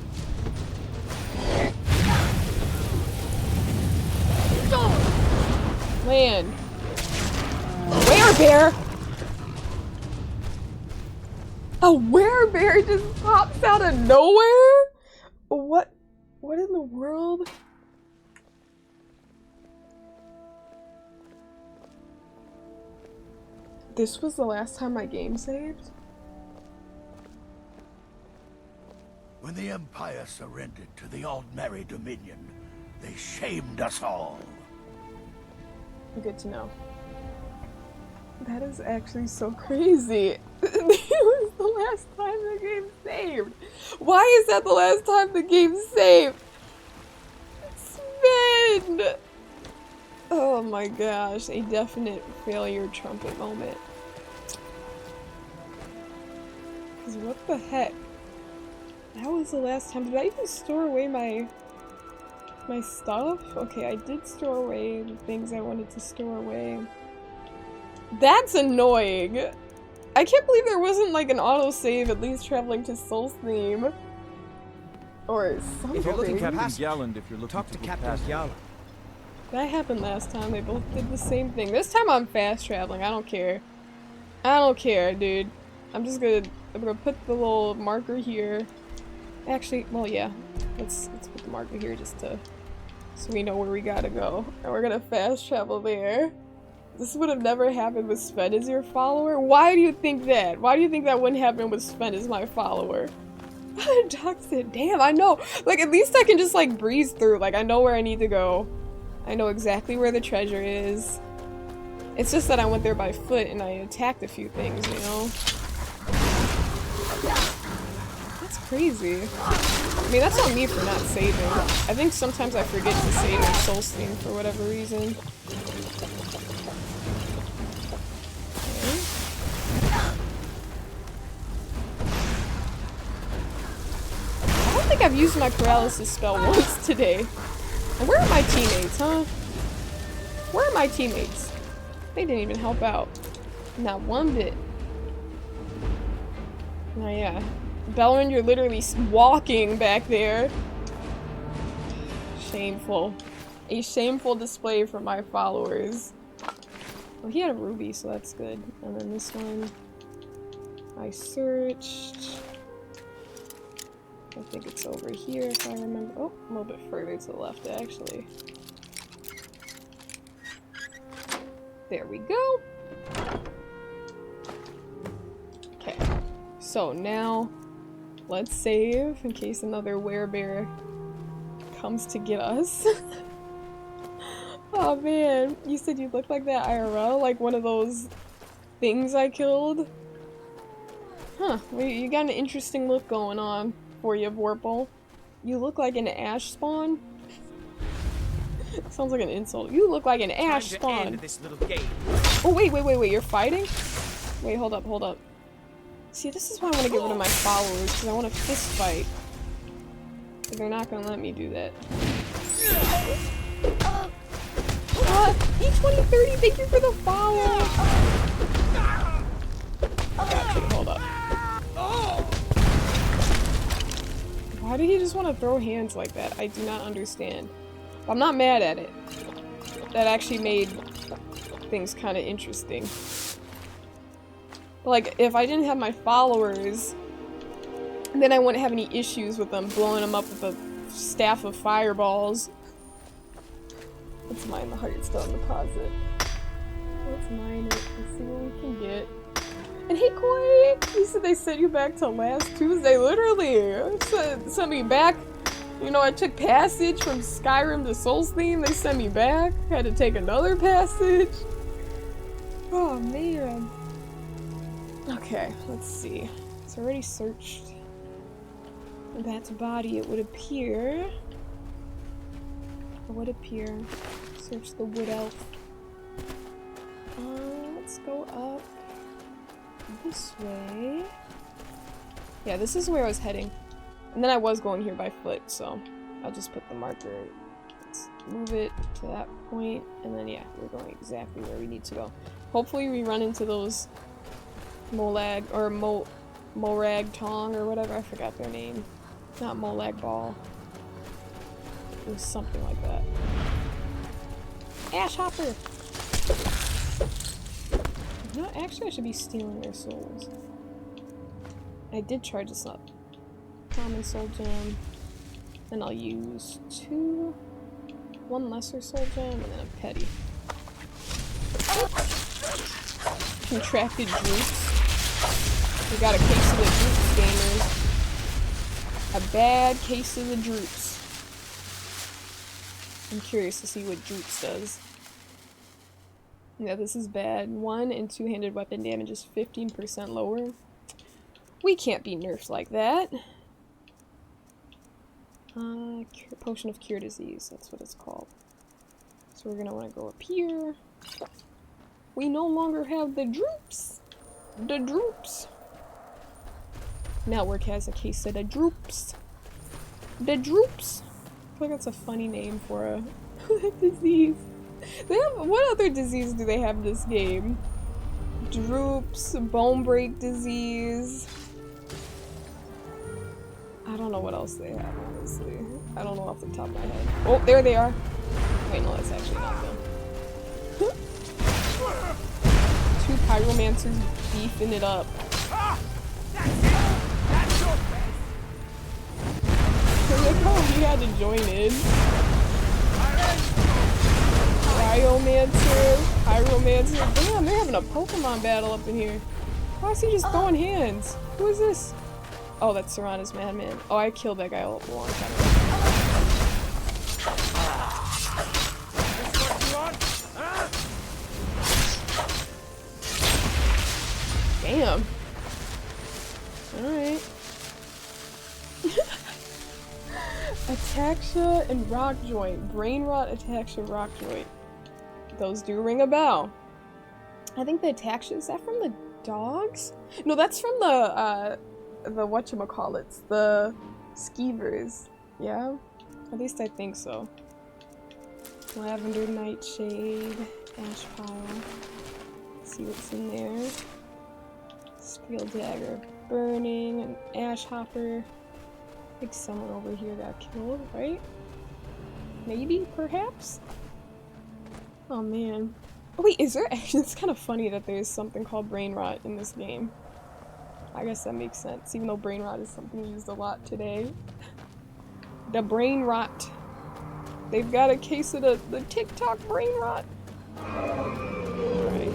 Land. Werebear! A werebear just pops out of nowhere? What in the world? This was the last time my game saved? When the Empire surrendered to the Aldmeri Dominion, they shamed us all. Good to know. That is actually so crazy. It was the last time the game saved. Why is that the last time the game saved? Sven! Oh my gosh, a definite failure trumpet moment. Cause what the heck? That was the last time. Did I even store away my stuff? Okay, I did store away the things I wanted to store away. That's annoying! I can't believe there wasn't like an autosave at least traveling to Soulsleam. Or something. If you're looking Captain Galland, if you're looking Talk to Captain Galland. That happened last time. They both did the same thing. This time I'm fast traveling. I don't care. I don't care, dude. I'm gonna put the little marker here. Actually, well, yeah. Let's put the marker here just to so we know where we gotta go. And we're gonna fast travel there. This would have never happened with Sven as your follower. Why do you think that? Why do you think that wouldn't happen with Sven as my follower? Doc said, damn, I know. Like, at least I can just, like, breeze through. Like, I know where I need to go. I know exactly where the treasure is. It's just that I went there by foot and I attacked a few things, you know? That's crazy. I mean, that's on me for not saving. I think sometimes I forget to save in Soulsleam for whatever reason. I don't think I've used my paralysis spell once today. And where are my teammates, huh? Where are my teammates? They didn't even help out. Not one bit. Oh yeah. Belrin, you're literally walking back there. Shameful. A shameful display for my followers. Well, he had a ruby, so that's good. And then this one, I searched. I think it's over here if I remember. Oh, a little bit further to the left, actually. There we go. Okay. So now, let's save in case another werebear comes to get us. Oh man, you said you look like that IRL? Like one of those things I killed? Huh, well, you got an interesting look going on for you, Vorpal. You look like an ash spawn. Sounds like an insult. You look like an ash Time to spawn. end this little game. Oh, wait, you're fighting? Wait, hold up. See, this is why I want to get rid of my followers, because I want to fist fight. But they're not going to let me do that. E2030, thank you for the follow! Got you, hold up. Why did he just want to throw hands like that? I do not understand. I'm not mad at it. That actually made things kind of interesting. But like, if I didn't have my followers, then I wouldn't have any issues with them blowing them up with a staff of fireballs. Let's mine the Heartstone deposit. Let's mine it and see what we can get. And hey, Koi! You said they sent you back to last Tuesday, literally! Sent me back. You know, I took passage from Skyrim to Soul's Theme. They sent me back. Had to take another passage. Oh, man. Okay, let's see. It's already searched. That's body, it would appear. Search the wood elf. Let's go up this way. Yeah, this is where I was heading. And then I was going here by foot, so I'll just put the marker. Let's move it to that point, and then yeah, we're going exactly where we need to go. Hopefully we run into those Molag, or Morag Tong, or whatever, I forgot their name. Not Molag Ball. It was something like that. Ash Hopper! No, actually I should be stealing their souls. I did charge this up. Common soul gem. Then I'll use one lesser soul gem, and then a petty. Contracted droops. We got a case of the droops, gamers. A bad case of the droops. I'm curious to see what droops does. Yeah, this is bad. 1 and 2-handed weapon damage is 15% lower. We can't be nerfed like that. Potion of Cure Disease, that's what it's called. So we're gonna want to go up here. We no longer have the droops! The droops! Network has a case of the droops. The droops! I feel like that's a funny name for a disease. They have, what other disease do they have in this game? Droops, bone break disease. I don't know what else they have, honestly. I don't know off the top of my head. Oh, there they are! Wait, no, that's actually not them. 2 pyromancers beefing it up. Look how he had to join in. Pyromancer. Damn, they're having a Pokemon battle up in here. Why is he just throwing hands? Who is this? Oh, that's Serana's Madman. Oh, I killed that guy a long time ago. Damn. Alright. Ataxia and Rock Joint. Brain Rot, Ataxia, Rock Joint. Those do ring a bell. I think the Ataxia, is that from the dogs? No, that's from the whatchamacallits, the Skeevers. Yeah? At least I think so. Lavender Nightshade, Ash Pile. Let's see what's in there. Steel Dagger Burning, an Ash Hopper. I think someone over here got killed, right? Maybe? Perhaps? Oh man. Oh wait, is there actually, it's kind of funny that there's something called brain rot in this game. I guess that makes sense, even though brain rot is something used a lot today. The brain rot. They've got a case of the TikTok brain rot. Alright.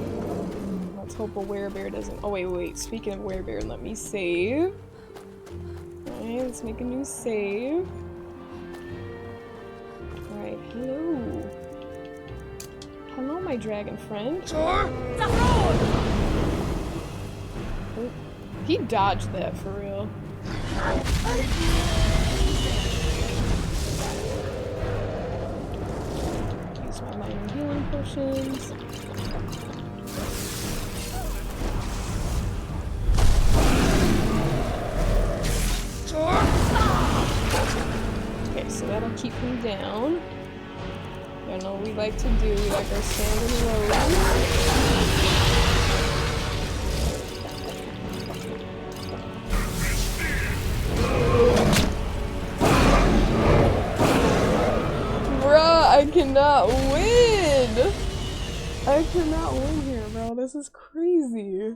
Let's hope a werebear doesn't. Oh, wait. Speaking of werebear, let me save. Alright, let's make a new save. Alright, hello. Hello, my dragon friend. Oh, he dodged that for real. potions. Okay, so that'll keep him down. You know what we like to do, we like our sand and rose. I cannot win! I cannot win here, bro. This is crazy.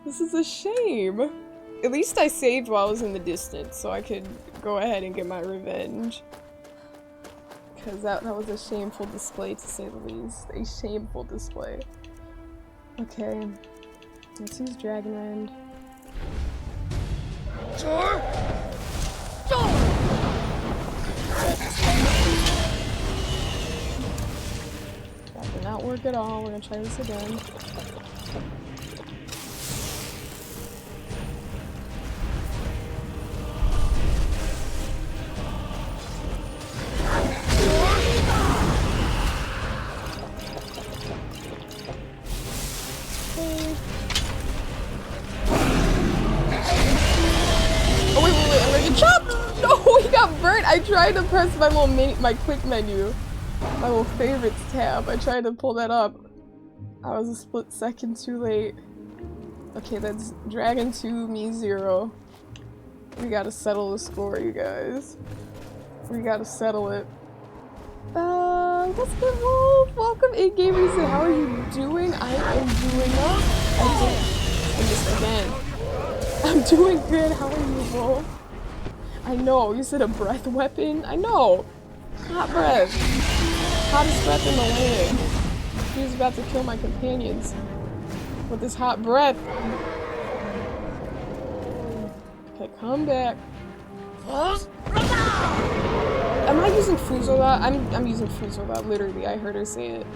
This is a shame. At least I saved while I was in the distance, so I could go ahead and get my revenge. Because that was a shameful display, to say the least. A shameful display. Okay. Let's use Dragon Rend. Sure! That did not work at all. We're gonna try this again. Oh wait, I'm gonna get chopped! No, he got burnt! I tried to press my quick menu. My little favorites tab. I tried to pull that up. I was a split second too late. Okay, that's Dragon 2, me 0. We gotta settle the score, you guys. We gotta settle it. What's good, Wolf? Welcome in, gamers. How are you doing? I am doing well. I missed again. I'm doing good. How are you, Wolf? I know. You said a breath weapon? I know. Hot breath. Hottest breath in the land. He was about to kill my companions with his hot breath. Okay, come back. Am I using Fuzola? I'm using Fuzola, literally. I heard her say it.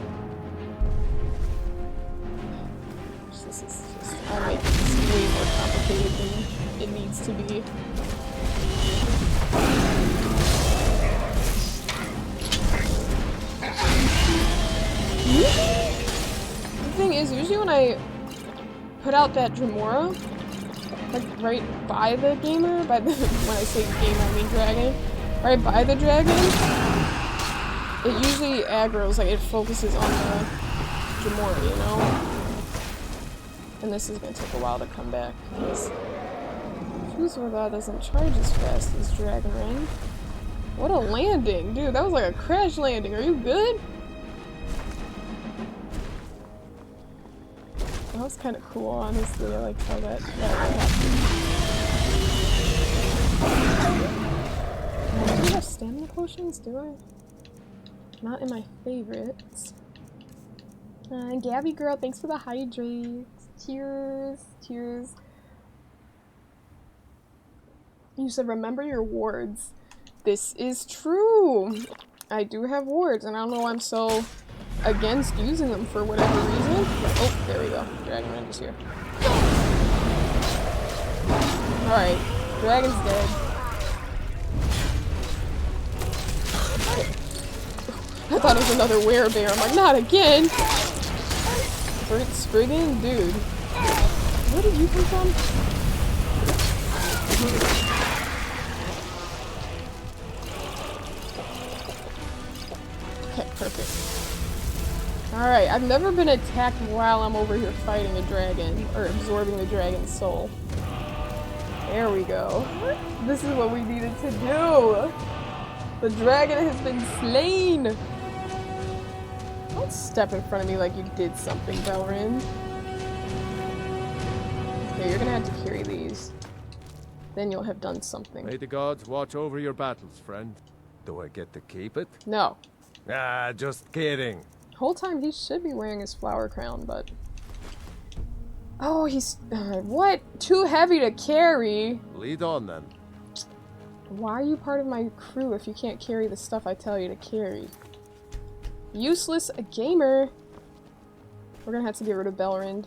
This is just, I'm making this way more complicated than it needs to be. The thing is, usually when I put out that Dremora, like right by the gamer, when I say gamer I mean dragon, right by the dragon, it usually aggroes, like it focuses on the Dremora, you know? And this is gonna take a while to come back, because Fuzola doesn't charge as fast as Dragon Rend. What a landing! Dude, that was like a crash landing, are you good? That was kind of cool, honestly. I like how that happened. Do you have stamina potions? Do I? Not in my favorites. Gabby girl, thanks for the hydrates. Cheers. Cheers. You said remember your wards. This is true. I do have wards, and I don't know why I'm so against using them for whatever reason. Oh, there we go. Dragon Rend is here. Alright. Dragon's dead. I thought it was another werebear. I'm like, not again! Spriggan? Dude. Where did you come from? Okay, perfect. Alright, I've never been attacked while I'm over here fighting a dragon, or absorbing the dragon's soul. There we go. This is what we needed to do! The dragon has been slain! Don't step in front of me like you did something, Belrin. Okay, you're gonna have to carry these. Then you'll have done something. May the gods watch over your battles, friend. Do I get to keep it? No. Ah, just kidding. Whole time he should be wearing his flower crown, but... Oh, he's... what? Too heavy to carry? Lead on, then. Why are you part of my crew if you can't carry the stuff I tell you to carry? Useless gamer. We're gonna have to get rid of Belrin.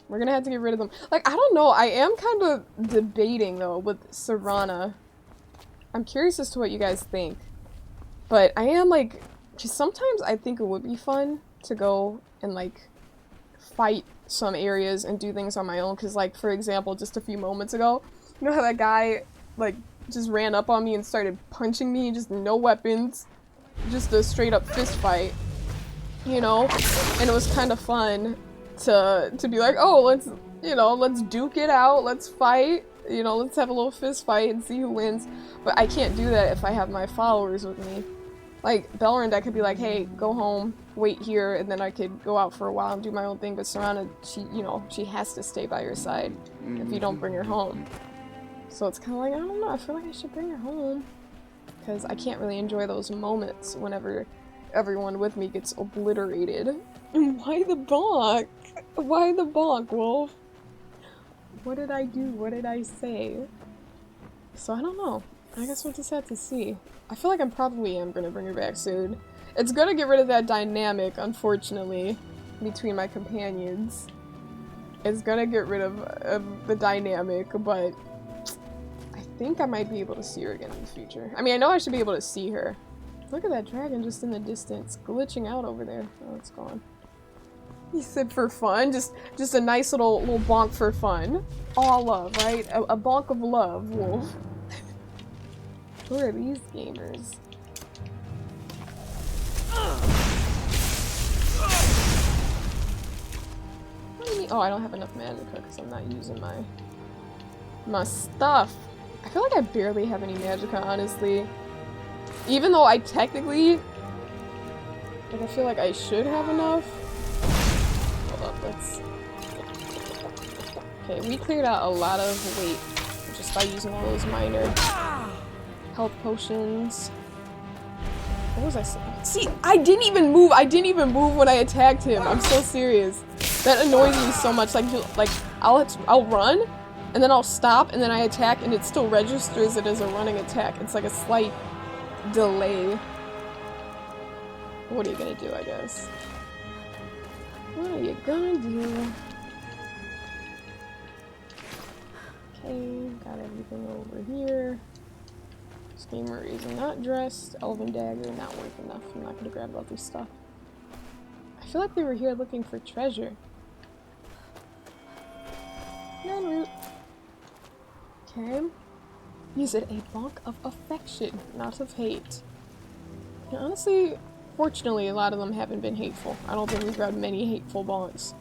We're gonna have to get rid of them. Like, I don't know. I am kind of debating, though, with Serana. I'm curious as to what you guys think. But I am, like... Because sometimes I think it would be fun to go and like fight some areas and do things on my own, because like for example just a few moments ago, you know how that guy like just ran up on me and started punching me, just no weapons, just a straight up fist fight, you know, and it was kind of fun to be like, oh, let's, you know, let's duke it out, let's fight, you know, let's have a little fist fight and see who wins. But I can't do that if I have my followers with me. Like Belrand, I could be like, hey, go home, wait here, and then I could go out for a while and do my own thing. But Serana, she, you know, she has to stay by your side if you don't bring her home. So it's kind of like, I don't know, I feel like I should bring her home, because I can't really enjoy those moments whenever everyone with me gets obliterated. Why the bonk? Why the bonk, Wolf? What did I do? What did I say? So I don't know. I guess we'll just have to see. I feel like I probably am gonna bring her back soon. It's gonna get rid of that dynamic, unfortunately, between my companions. It's gonna get rid of the dynamic, but I think I might be able to see her again in the future. I mean, I know I should be able to see her. Look at that dragon just in the distance, glitching out over there. Oh, it's gone. He said for fun, just a nice little bonk for fun. All love, right? A bonk of love, Wolf. Who are these gamers? What do you mean? Oh, I don't have enough magicka because I'm not using my stuff. I feel like I barely have any magicka, honestly. Even though I technically, like, I feel like I should have enough. Hold up, let's... Okay, we cleared out a lot of weight just by using all those minor health potions. What was I saying? See, I didn't even move. I didn't even move when I attacked him. I'm so serious. That annoys me so much. Like I'll run, and then I'll stop, and then I attack, and it still registers it as a running attack. It's like a slight delay. What are you gonna do, I guess? What are you gonna do? Okay, got everything over here. Gamer is not dressed. Elven dagger, not worth enough. I'm not gonna grab all this stuff. I feel like they were here looking for treasure. Non-root. Okay. Use it a bonk of affection, not of hate. And honestly, fortunately, a lot of them haven't been hateful. I don't think we've grabbed many hateful bonks.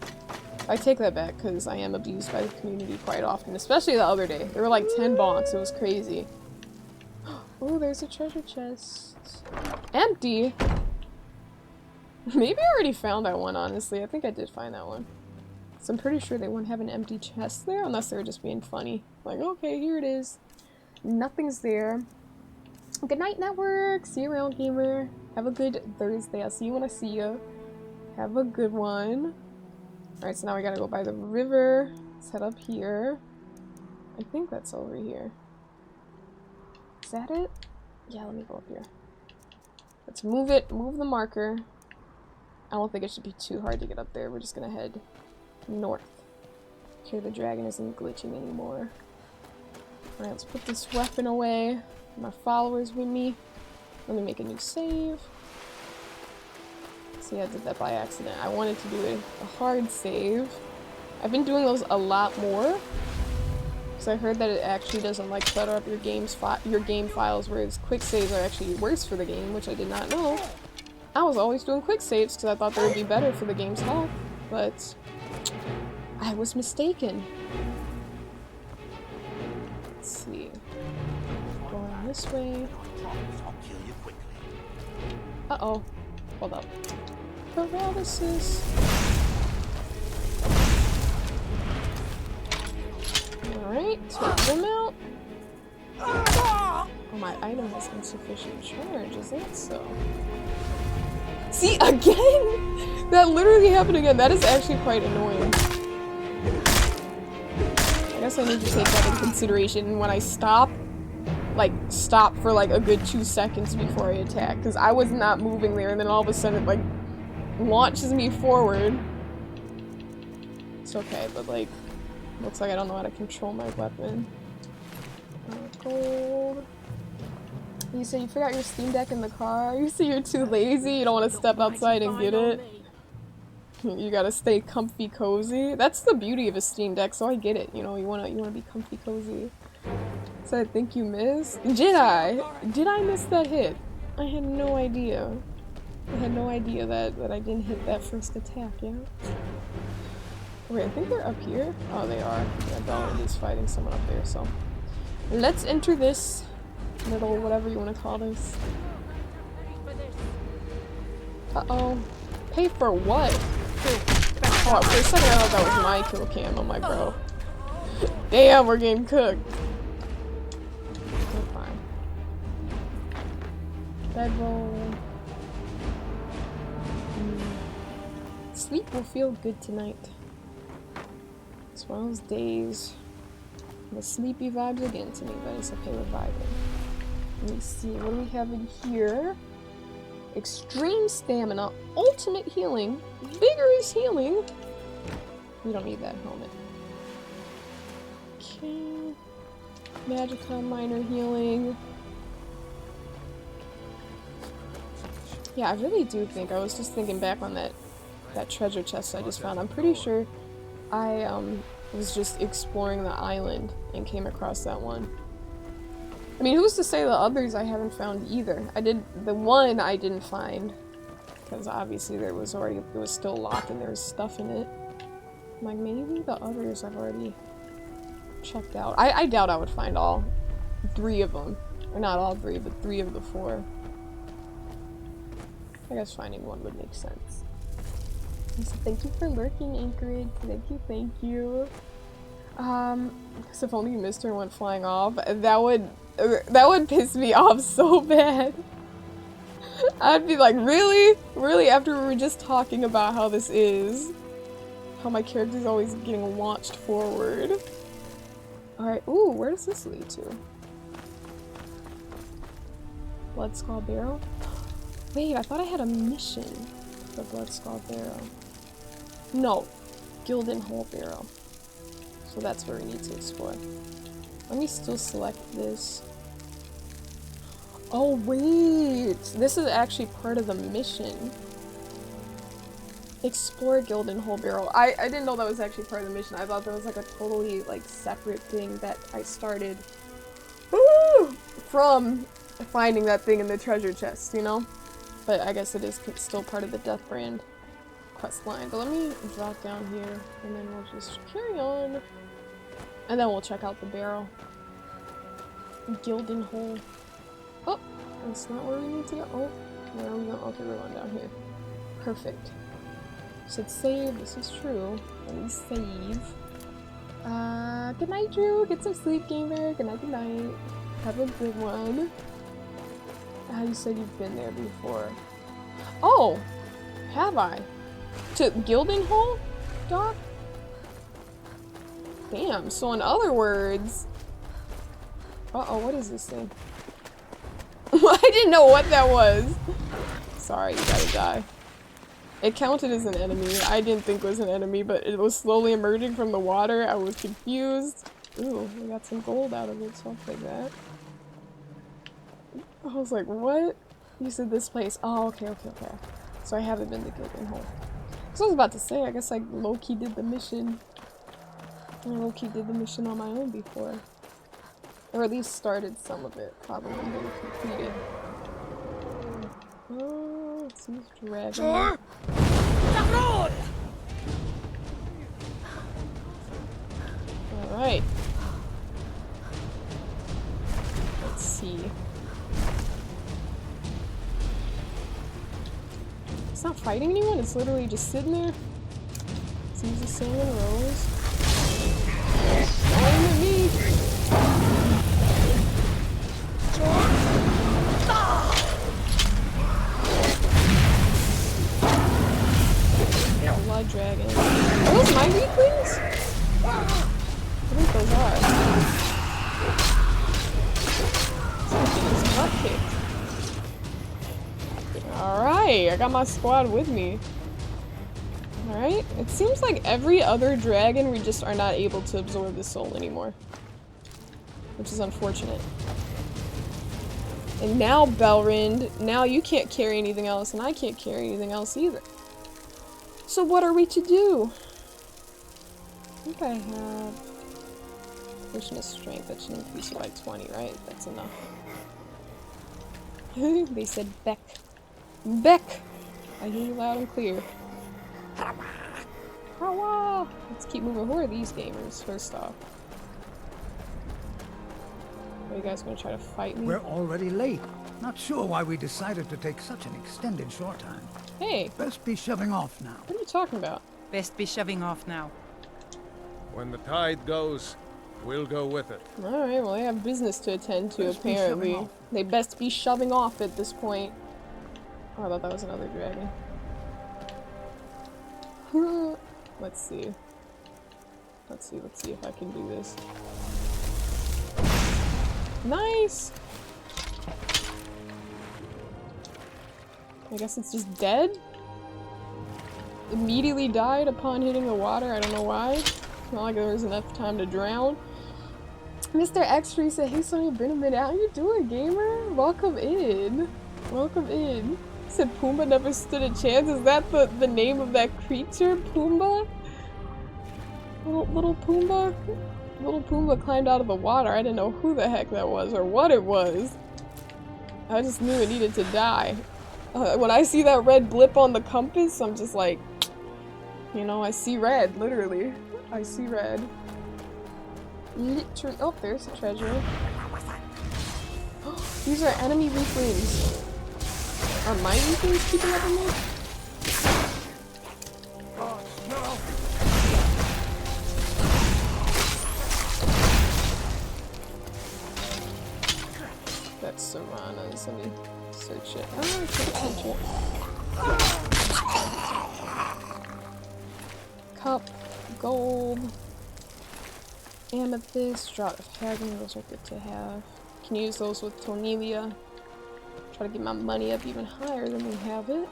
I take that back because I am abused by the community quite often, especially the other day. There were like 10 bonks. It was crazy. Oh, there's a treasure chest. Empty? Maybe I already found that one, honestly. I think I did find that one. So I'm pretty sure they wouldn't have an empty chest there unless they were just being funny. Like, okay, here it is. Nothing's there. Good night, network. See you around, gamer. Have a good Thursday. I'll see you when I see you. Have a good one. Alright, so now we gotta go by the river. Let's head up here. I think that's over here. Is that it? Yeah, let me go up here. Let's move it. Move the marker. I don't think it should be too hard to get up there. We're just gonna head north. Here the dragon isn't glitching anymore. Alright, let's put this weapon away. My followers with me. Let me make a new save. See, I did that by accident. I wanted to do a hard save. I've been doing those a lot more. Because I heard that it actually doesn't like clutter up your game files, whereas quick saves are actually worse for the game, which I did not know. I was always doing quick saves because I thought they would be better for the game's health, but I was mistaken. Let's see. Going this way. Uh-oh. Hold up. Paralysis. Alright, take them out. Oh, my item has insufficient charge, is that so? See, again? That literally happened again. That is actually quite annoying. I guess I need to take that into consideration when I stop. Like, stop for like a good 2 seconds before I attack. Because I was not moving there, and then all of a sudden it like launches me forward. It's okay, but like, looks like I don't know how to control my weapon. Gold. You say you forgot your Steam Deck in the car? You say you're too lazy, you don't want to step outside and get it? You gotta stay comfy cozy. That's the beauty of a Steam Deck, so I get it. You know, you wanna be comfy cozy. So I think you missed. Did I? Did I miss that hit? I had no idea. I had no idea that I didn't hit that first attack, yeah? Wait, I think they're up here. Oh, they are. Yeah, Bella is fighting someone up there, so. Let's enter this little whatever you want to call this. Uh-oh. Pay for what? Oh, for a second I thought that was my kill cam on my bro. Damn, we're getting cooked. We're fine. Bedroll. Sleep will feel good tonight. It's one of those days. The sleepy vibes again to me, but it's okay with vibing. Let me see, what do we have in here? Extreme stamina, ultimate healing, vigorous healing. We don't need that helmet. Okay. Magicka, minor healing. Yeah, I really do think, I was just thinking back on that treasure chest I just found. I'm pretty sure I was just exploring the island and came across that one. I mean, who's to say the others I haven't found either? The one I didn't find, because obviously it was still locked and there was stuff in it. I'm like, maybe the others I've already checked out. I doubt I would find all 3 of them. Or not all 3, but 3 of the 4. I guess finding one would make sense. So thank you for lurking, Anchorage. Thank you. So if only you missed her and went flying off, that would piss me off so bad. I'd be like, really? Really? After we were just talking about how this is. How my character's always getting launched forward. Alright, ooh, where does this lead to? Blood Skull Barrow? Wait, I thought I had a mission for Blood Skull Barrow. No, Gilden Hole Barrow. So that's where we need to explore. Let me still select this. Oh wait, this is actually part of the mission. Explore Gilden Hole Barrow. I didn't know that was actually part of the mission. I thought that was like a totally like separate thing that I started from finding that thing in the treasure chest, you know? But I guess it is still part of the Death Brand quest line. But let me drop down here and then we'll just carry on. And then we'll check out the barrel. Gilden Hole. Oh, that's not where we need to go. Oh, where are we going? Okay, we're going down here. Perfect. Should save, this is true. Let me save. Good night, Drew. Get some sleep, gamer. Good night, good night. Have a good one. You said you've been there before. Oh! Have I? To Gilden Hole, Doc? Damn, so in other words... Uh-oh, what is this thing? I didn't know what that was! Sorry, you gotta die. It counted as an enemy. I didn't think it was an enemy, but it was slowly emerging from the water. I was confused. Ooh, we got some gold out of it, so I'll take that. I was like, what? You said this place. Oh, okay. So I haven't been to Gilden Hole. So I was about to say, I guess I low-key did the mission. I low-key did the mission on my own before. Or at least started some of it. Probably didn't complete it. Oh, it's these dragons. Alright. Let's see. It's not fighting anyone, it's literally just sitting there. Seems the same in rows. Don't aim at me! Blood dragon. Are those my weaklings? I think those are. Something's butt kicked. Alright, I got my squad with me. Alright, it seems like every other dragon we just are not able to absorb the soul anymore. Which is unfortunate. And now, Belrind, now you can't carry anything else, and I can't carry anything else either. So what are we to do? I think I have potion of strength. That should increase it by 20, right? That's enough. They said Beck. Beck! I hear you loud and clear. Hawa! Let's keep moving. Who are these gamers, first off? Are you guys gonna try to fight me? We're already late. Not sure why we decided to take such an extended short time. Hey! Best be shoving off now. What are you talking about? Best be shoving off now. When the tide goes, we'll go with it. Alright, well they have business to attend to Best be shoving apparently. off. They best be shoving off at this point. Oh, I thought that was another dragon. Let's see. Let's see if I can do this. Nice! I guess it's just dead? Immediately died upon hitting the water, I don't know why. It's not like there was enough time to drown. Mr. Extra said, hey Sonya, been a minute. How you doing, gamer? Welcome in. Welcome in. He said Pumbaa never stood a chance. Is that the name of that creature? Pumbaa? Little Pumbaa? Little Pumbaa climbed out of the water. I didn't know who the heck that was or what it was. I just knew it needed to die. When I see that red blip on the compass, I'm just like, you know, I see red, literally. I see red. Literally. Oh, there's a treasure. These are enemy weaklings. Are my weaklings keeping up with me? Oh, no. That's Serana's. Let me search it. Oh, I can't search it. Cup, gold, amethyst, draught of heaven. Those are good to have. Can use those with Tonelia. Try to get my money up even higher than we have it.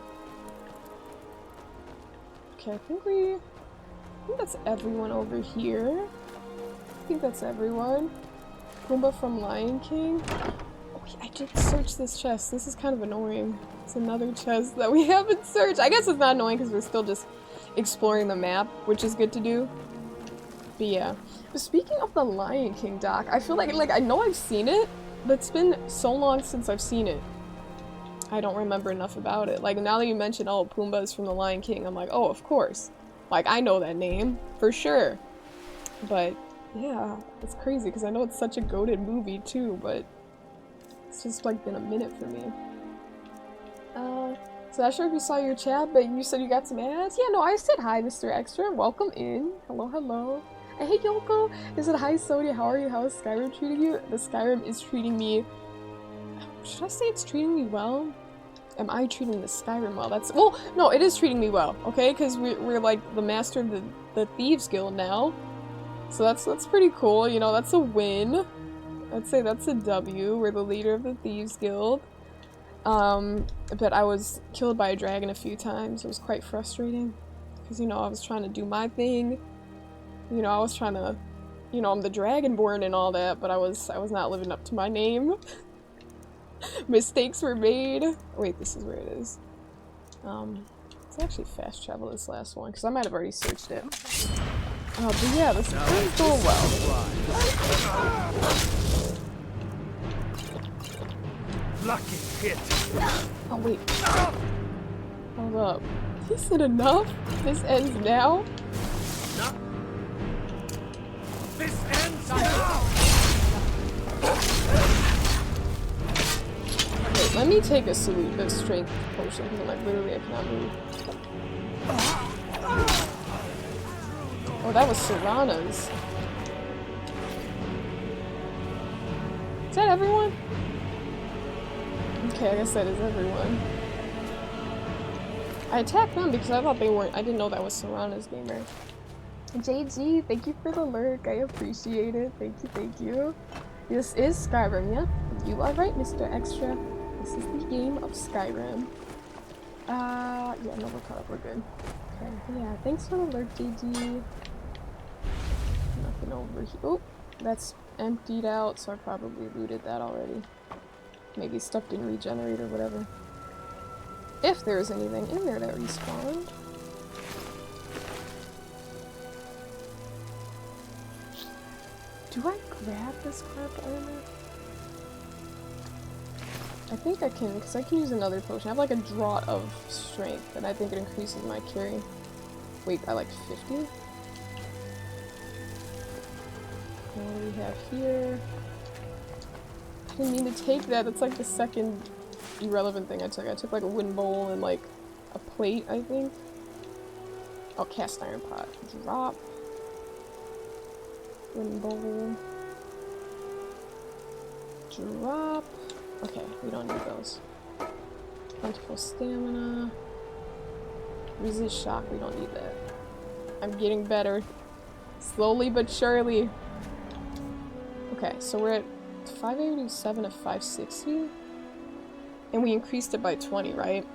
Okay, I think that's everyone over here. I think that's everyone. Pumbaa from Lion King. Oh, I did search this chest. This is kind of annoying. It's another chest that we haven't searched. I guess it's not annoying because we're still just exploring the map, which is good to do. But yeah. But speaking of the Lion King doc, I feel like I know I've seen it, but it's been so long since I've seen it. I don't remember enough about it. Like, now that you mention, oh, Pumbaa is from the Lion King, I'm like, oh, of course. Like, I know that name, for sure. But, yeah, it's crazy, because I know it's such a goated movie, too, but it's just, like, been a minute for me. So not sure if you saw your chat, but you said you got some ads? Yeah, no, I said hi, Mr. Extra. Welcome in. Hello, hello. And hey, Yoko. I said, hi, Sonia. How are you? How is Skyrim treating you? The Skyrim is treating me... Should I say it's treating me well? Am I treating the Skyrim well? That's... Well, no, it is treating me well, okay? Because we're like, the master of the Thieves Guild now. So that's pretty cool. You know, that's a win. I'd say that's a W. We're the leader of the Thieves Guild. But I was killed by a dragon a few times. It was quite frustrating. Because, you know, I was trying to do my thing. You know, I was trying to... You know, I'm the Dragonborn and all that, but I was not living up to my name. Mistakes were made. Wait, this is where it is. It's actually fast travel, this last one, because I might have already searched it. But yeah, this is going well. Lucky hit. Oh wait. Hold up. He said enough? This ends now? No. This ends now. Wait, let me take a strength potion, because like literally I cannot move. Oh, that was Serana's. Is that everyone? Okay, I guess that is everyone. I attacked them because I thought they weren't. I didn't know that was Serana's gamer. JG, thank you for the lurk. I appreciate it. Thank you, thank you. This is Skyrim, yeah? You are right, Mr. Extra. This is the game of Skyrim. Yeah, no, we're caught up. We're good. Okay, yeah, thanks for the lurk, JG. Nothing over here. Oh, that's emptied out, so I probably looted that already. Maybe stuff didn't regenerate or whatever. If there is anything in there that respawned. Do I grab this carved armor? I think I can, because I can use another potion. I have like a draught of strength, and I think it increases my carry. Wait, by like 50? What do we have here? I didn't mean to take that. That's like the second irrelevant thing I took. I took like a wooden bowl and like a plate, I think. Oh, cast iron pot. Drop. Wooden bowl. Drop. Okay, we don't need those. Plentiful stamina. Resist shock, we don't need that. I'm getting better. Slowly but surely. Okay, so we're at 587 of 560. And we increased it by 20, right?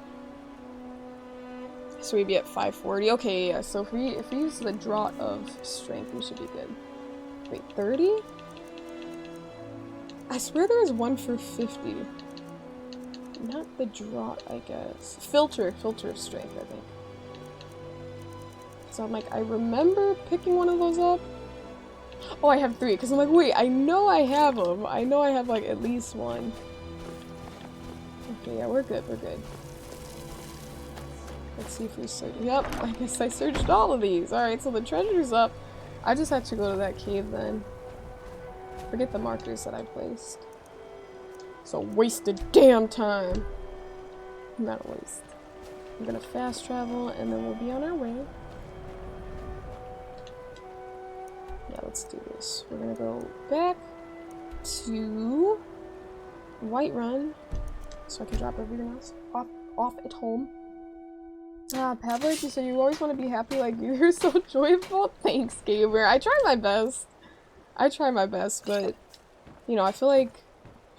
So we'd be at 540. Okay, yeah, so if we use the draught of strength, we should be good. Wait, 30? I swear there was one for 50. Not the draught, I guess. Filter of strength, I think. So I'm like, I remember picking one of those up. Oh, I have 3, because I'm like, wait, I know I have them. I know I have, like, at least one. Okay, yeah, we're good, we're good. Let's see if we search. Yep, I guess I searched all of these. Alright, so the treasure's up. I just had to go to that cave then. Forget the markers that I placed. So wasted damn time. Not a waste. I'm gonna fast travel and then we'll be on our way. Yeah, let's do this. We're gonna go back to Whiterun so I can drop everything else off at home. Ah, Pavlik, you said you always want to be happy like you. You're so joyful. Thanks, Gamer. I try my best. But you know, I feel like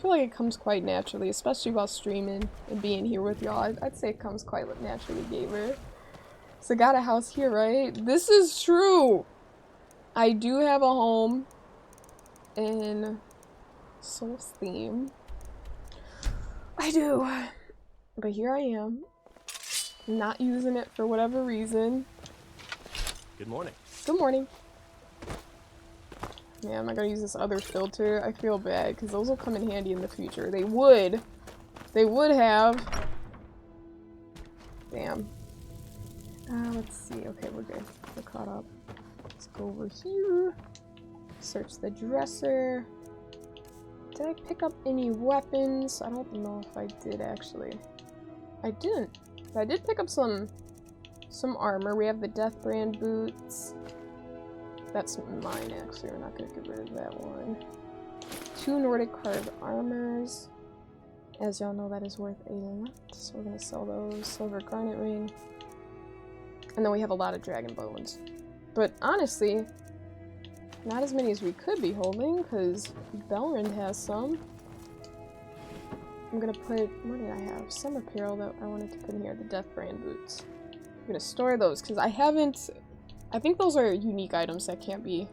it comes quite naturally, especially while streaming and being here with y'all. I'd say it comes quite naturally, Gamer. So got a house here, right? This is true. I do have a home in Soul's Theme. I do. But here I am. Not using it for whatever reason. Good morning. Good morning. Yeah, I'm not gonna use this other filter. I feel bad because those will come in handy in the future. They would. They would have. Damn. Let's see. Okay, we're good. We're caught up. Let's go over here. Search the dresser. Did I pick up any weapons? I don't know if I did actually. I didn't. I did pick up some armor. We have the Death Brand boots. That's mine actually. We're not gonna get rid of that one. 2 Nordic carved armors. As y'all know, that is worth a lot. So we're gonna sell those. Silver garnet ring. And then we have a lot of dragon bones. But honestly, not as many as we could be holding, because Belrand has some. I'm gonna put, what did I have? Some apparel that I wanted to put in here, the Death Brand boots. I'm gonna store those, because I think those are unique items that can't be,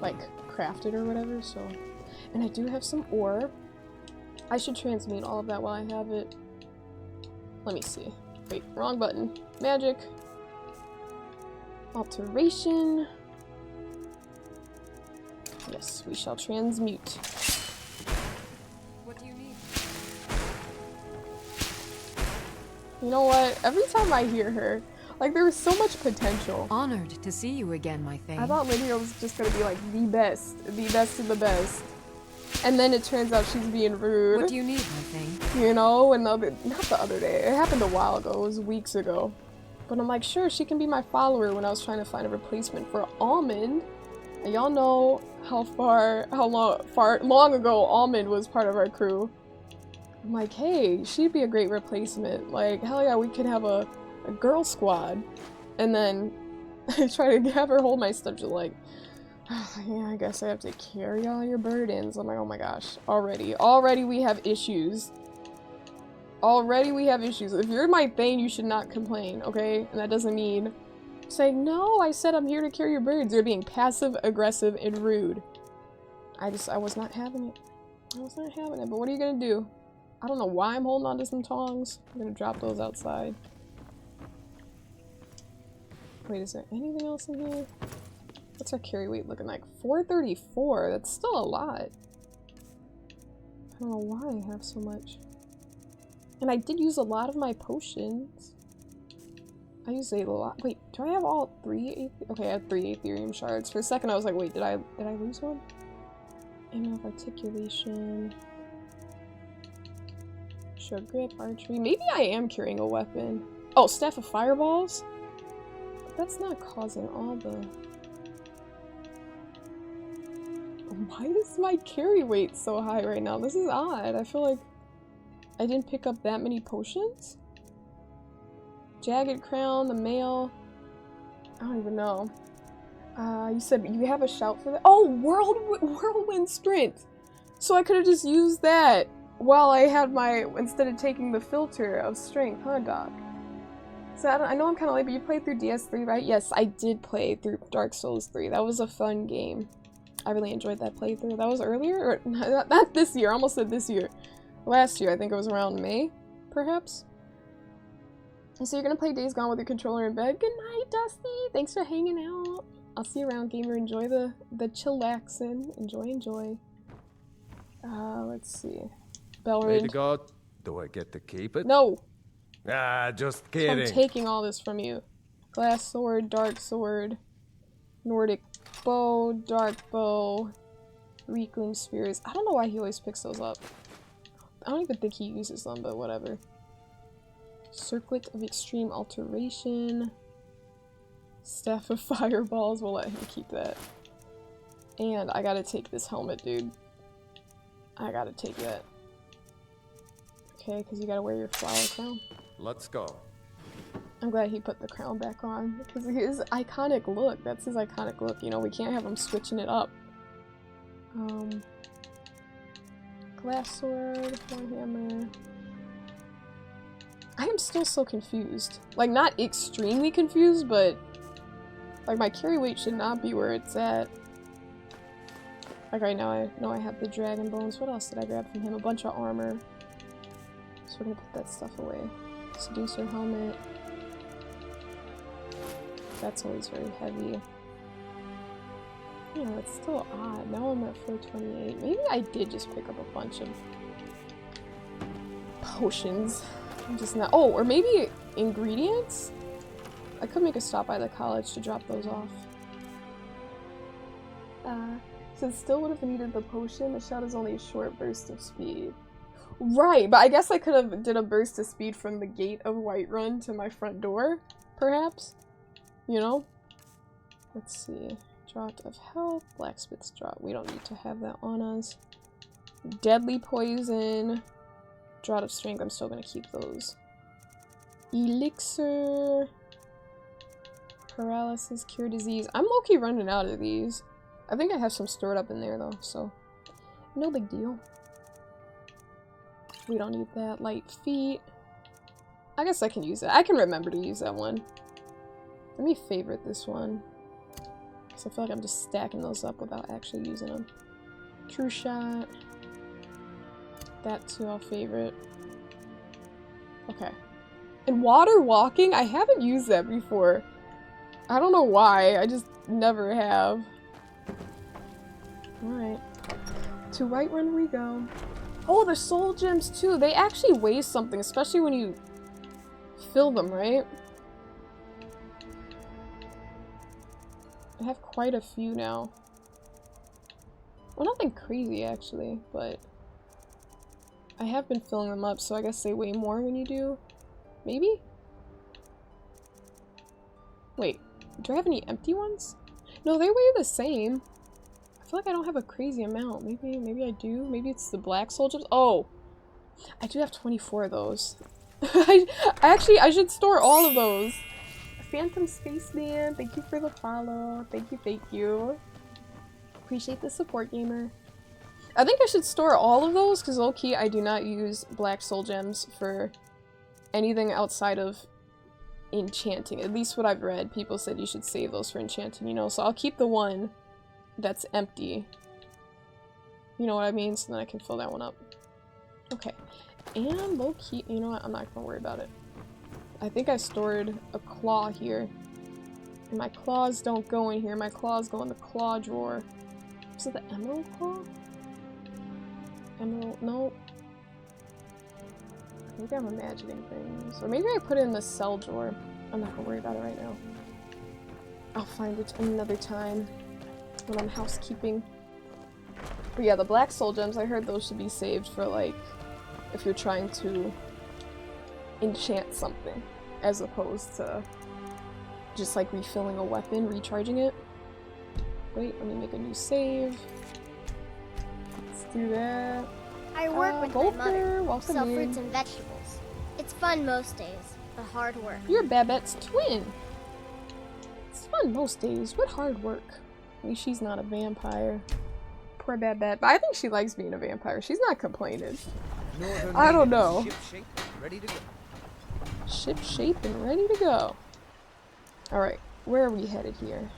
like, crafted or whatever, so. And I do have some ore. I should transmute all of that while I have it. Let me see. Wait, wrong button. Magic. Alteration. Yes, we shall transmute. What do you need? You know what? Every time I hear her, like, there was so much potential. Honored to see you again, my thing. I thought Lydia was just gonna be like the best of the best. And then it turns out she's being rude. What do you need, my thing? You know, and not the other day. It happened a while ago. It was weeks ago. But I'm like, sure, she can be my follower when I was trying to find a replacement for Almond. And y'all know how long ago Almond was part of our crew. I'm like, hey, she'd be a great replacement. Like, hell yeah, we could have a girl squad. And then I try to have her hold my stuff. She's like, oh, yeah, I guess I have to carry all your burdens. I'm like, oh my gosh, already we have issues. Already we have issues. If you're my thing, you should not complain, okay? And that doesn't mean saying, no, I said I'm here to carry your burdens. You're being passive, aggressive, and rude. I was not having it. I was not having it, but what are you gonna do? I don't know why I'm holding on to some tongs. I'm gonna drop those outside. Wait, is there anything else in here? What's our carry weight looking like? 434. That's still a lot. I don't know why I have so much. And I did use a lot of my potions. I used a lot. Wait, do I have all 3? Okay, I have 3 Aetherium shards. For a second I was like, wait, did I lose one? Enough articulation. Show grip, archery. Maybe I am carrying a weapon. Oh, staff of fireballs? But that's not causing all the... Why is my carry weight so high right now? This is odd. I feel like I didn't pick up that many potions. Jagged crown, the mail. I don't even know. You said you have a shout for that? Oh, whirlwind sprint! So I could have just used that while I had my, instead of taking the filter of strength, huh, Doc? So I know I'm kind of late, but you played through DS3, right? Yes, I did play through Dark Souls 3. That was a fun game. I really enjoyed that playthrough. That was earlier? Or, not this year, I almost said this year. Last year, I think it was around May, perhaps? And so you're gonna play Days Gone with your controller in bed? Good night, Dusty! Thanks for hanging out. I'll see you around, gamer. Enjoy the chillaxin'. Enjoy. Let's see. Pray to Belrin. God. Do I get to keep it? No! Ah, just So kidding. I'm taking all this from you. Glass sword, dark sword, Nordic bow, dark bow, Reekling spears. I don't know why he always picks those up. I don't even think he uses them, but whatever. Circlet of extreme alteration. Staff of fireballs. We'll let him keep that. And I gotta take this helmet, dude. I gotta take that. Okay, because you gotta wear your flower crown. Let's go. I'm glad he put the crown back on, because his iconic look, that's his iconic look, you know, we can't have him switching it up. Glass sword, warhammer. I am still so confused. Like, not extremely confused, but like my carry weight should not be where it's at. Like right now I know I have the dragon bones. What else did I grab from him? A bunch of armor. So we're gonna put that stuff away. Seducer helmet. That's always very heavy. Yeah, it's still odd. Now I'm at 428. Maybe I did just pick up a bunch of potions. I'm just not. Oh, or maybe ingredients? I could make a stop by the college to drop those off. Since still would have needed the potion, the shot is only a short burst of speed. Right, but I guess I could have did a burst of speed from the gate of Whiterun to my front door, perhaps? You know? Let's see. Draught of health, blacksmith's draught. We don't need to have that on us. Deadly poison. Draught of strength, I'm still gonna keep those. Elixir. Paralysis, cure disease. I'm low-key running out of these. I think I have some stored up in there though, so no big deal. We don't need that. Light feet. I guess I can use that. I can remember to use that one. Let me favorite this one. Because I feel like I'm just stacking those up without actually using them. True shot. That too I'll favorite. Okay. And water walking? I haven't used that before. I don't know why. I just never have. Alright. To Whiterun we go. Oh, the soul gems too. They actually weigh something, especially when you fill them, right? I have quite a few now. Well, nothing crazy actually, but I have been filling them up, so I guess they weigh more when you do. Maybe? Wait, do I have any empty ones? No, they weigh the same. I feel like I don't have a crazy amount. Maybe I do. Maybe it's the black soul gems. Oh, I do have 24 of those. I should store all of those. Phantom Spaceman, thank you for the follow. Thank you. Appreciate the support, gamer. I think I should store all of those because low-key I do not use black soul gems for anything outside of enchanting. At least what I've read, people said you should save those for enchanting, you know, so I'll keep the one that's empty. You know what I mean? So then I can fill that one up. Okay. And low-key, you know what? I'm not gonna worry about it. I think I stored a claw here. My claws don't go in here. My claws go in the claw drawer. Is it the emerald claw? Emerald? No. Maybe I'm imagining things. Or maybe I put it in the cell drawer. I'm not gonna worry about it right now. I'll find it another time when I'm housekeeping. But yeah, the black soul gems, I heard those should be saved for like if you're trying to enchant something, as opposed to just like refilling a weapon, recharging it. Wait, let me make a new save. Let's do that. I work with my mother. Welcome Sell in. fruits and vegetables. It's fun most days, but hard work. You're Babette's twin. It's fun most days, but hard work. At least she's not a vampire. Poor Babette. But I think she likes being a vampire. She's not complaining. I don't know. Ship shape, ready to go. Ship shape and ready to go. Alright, where are we headed here?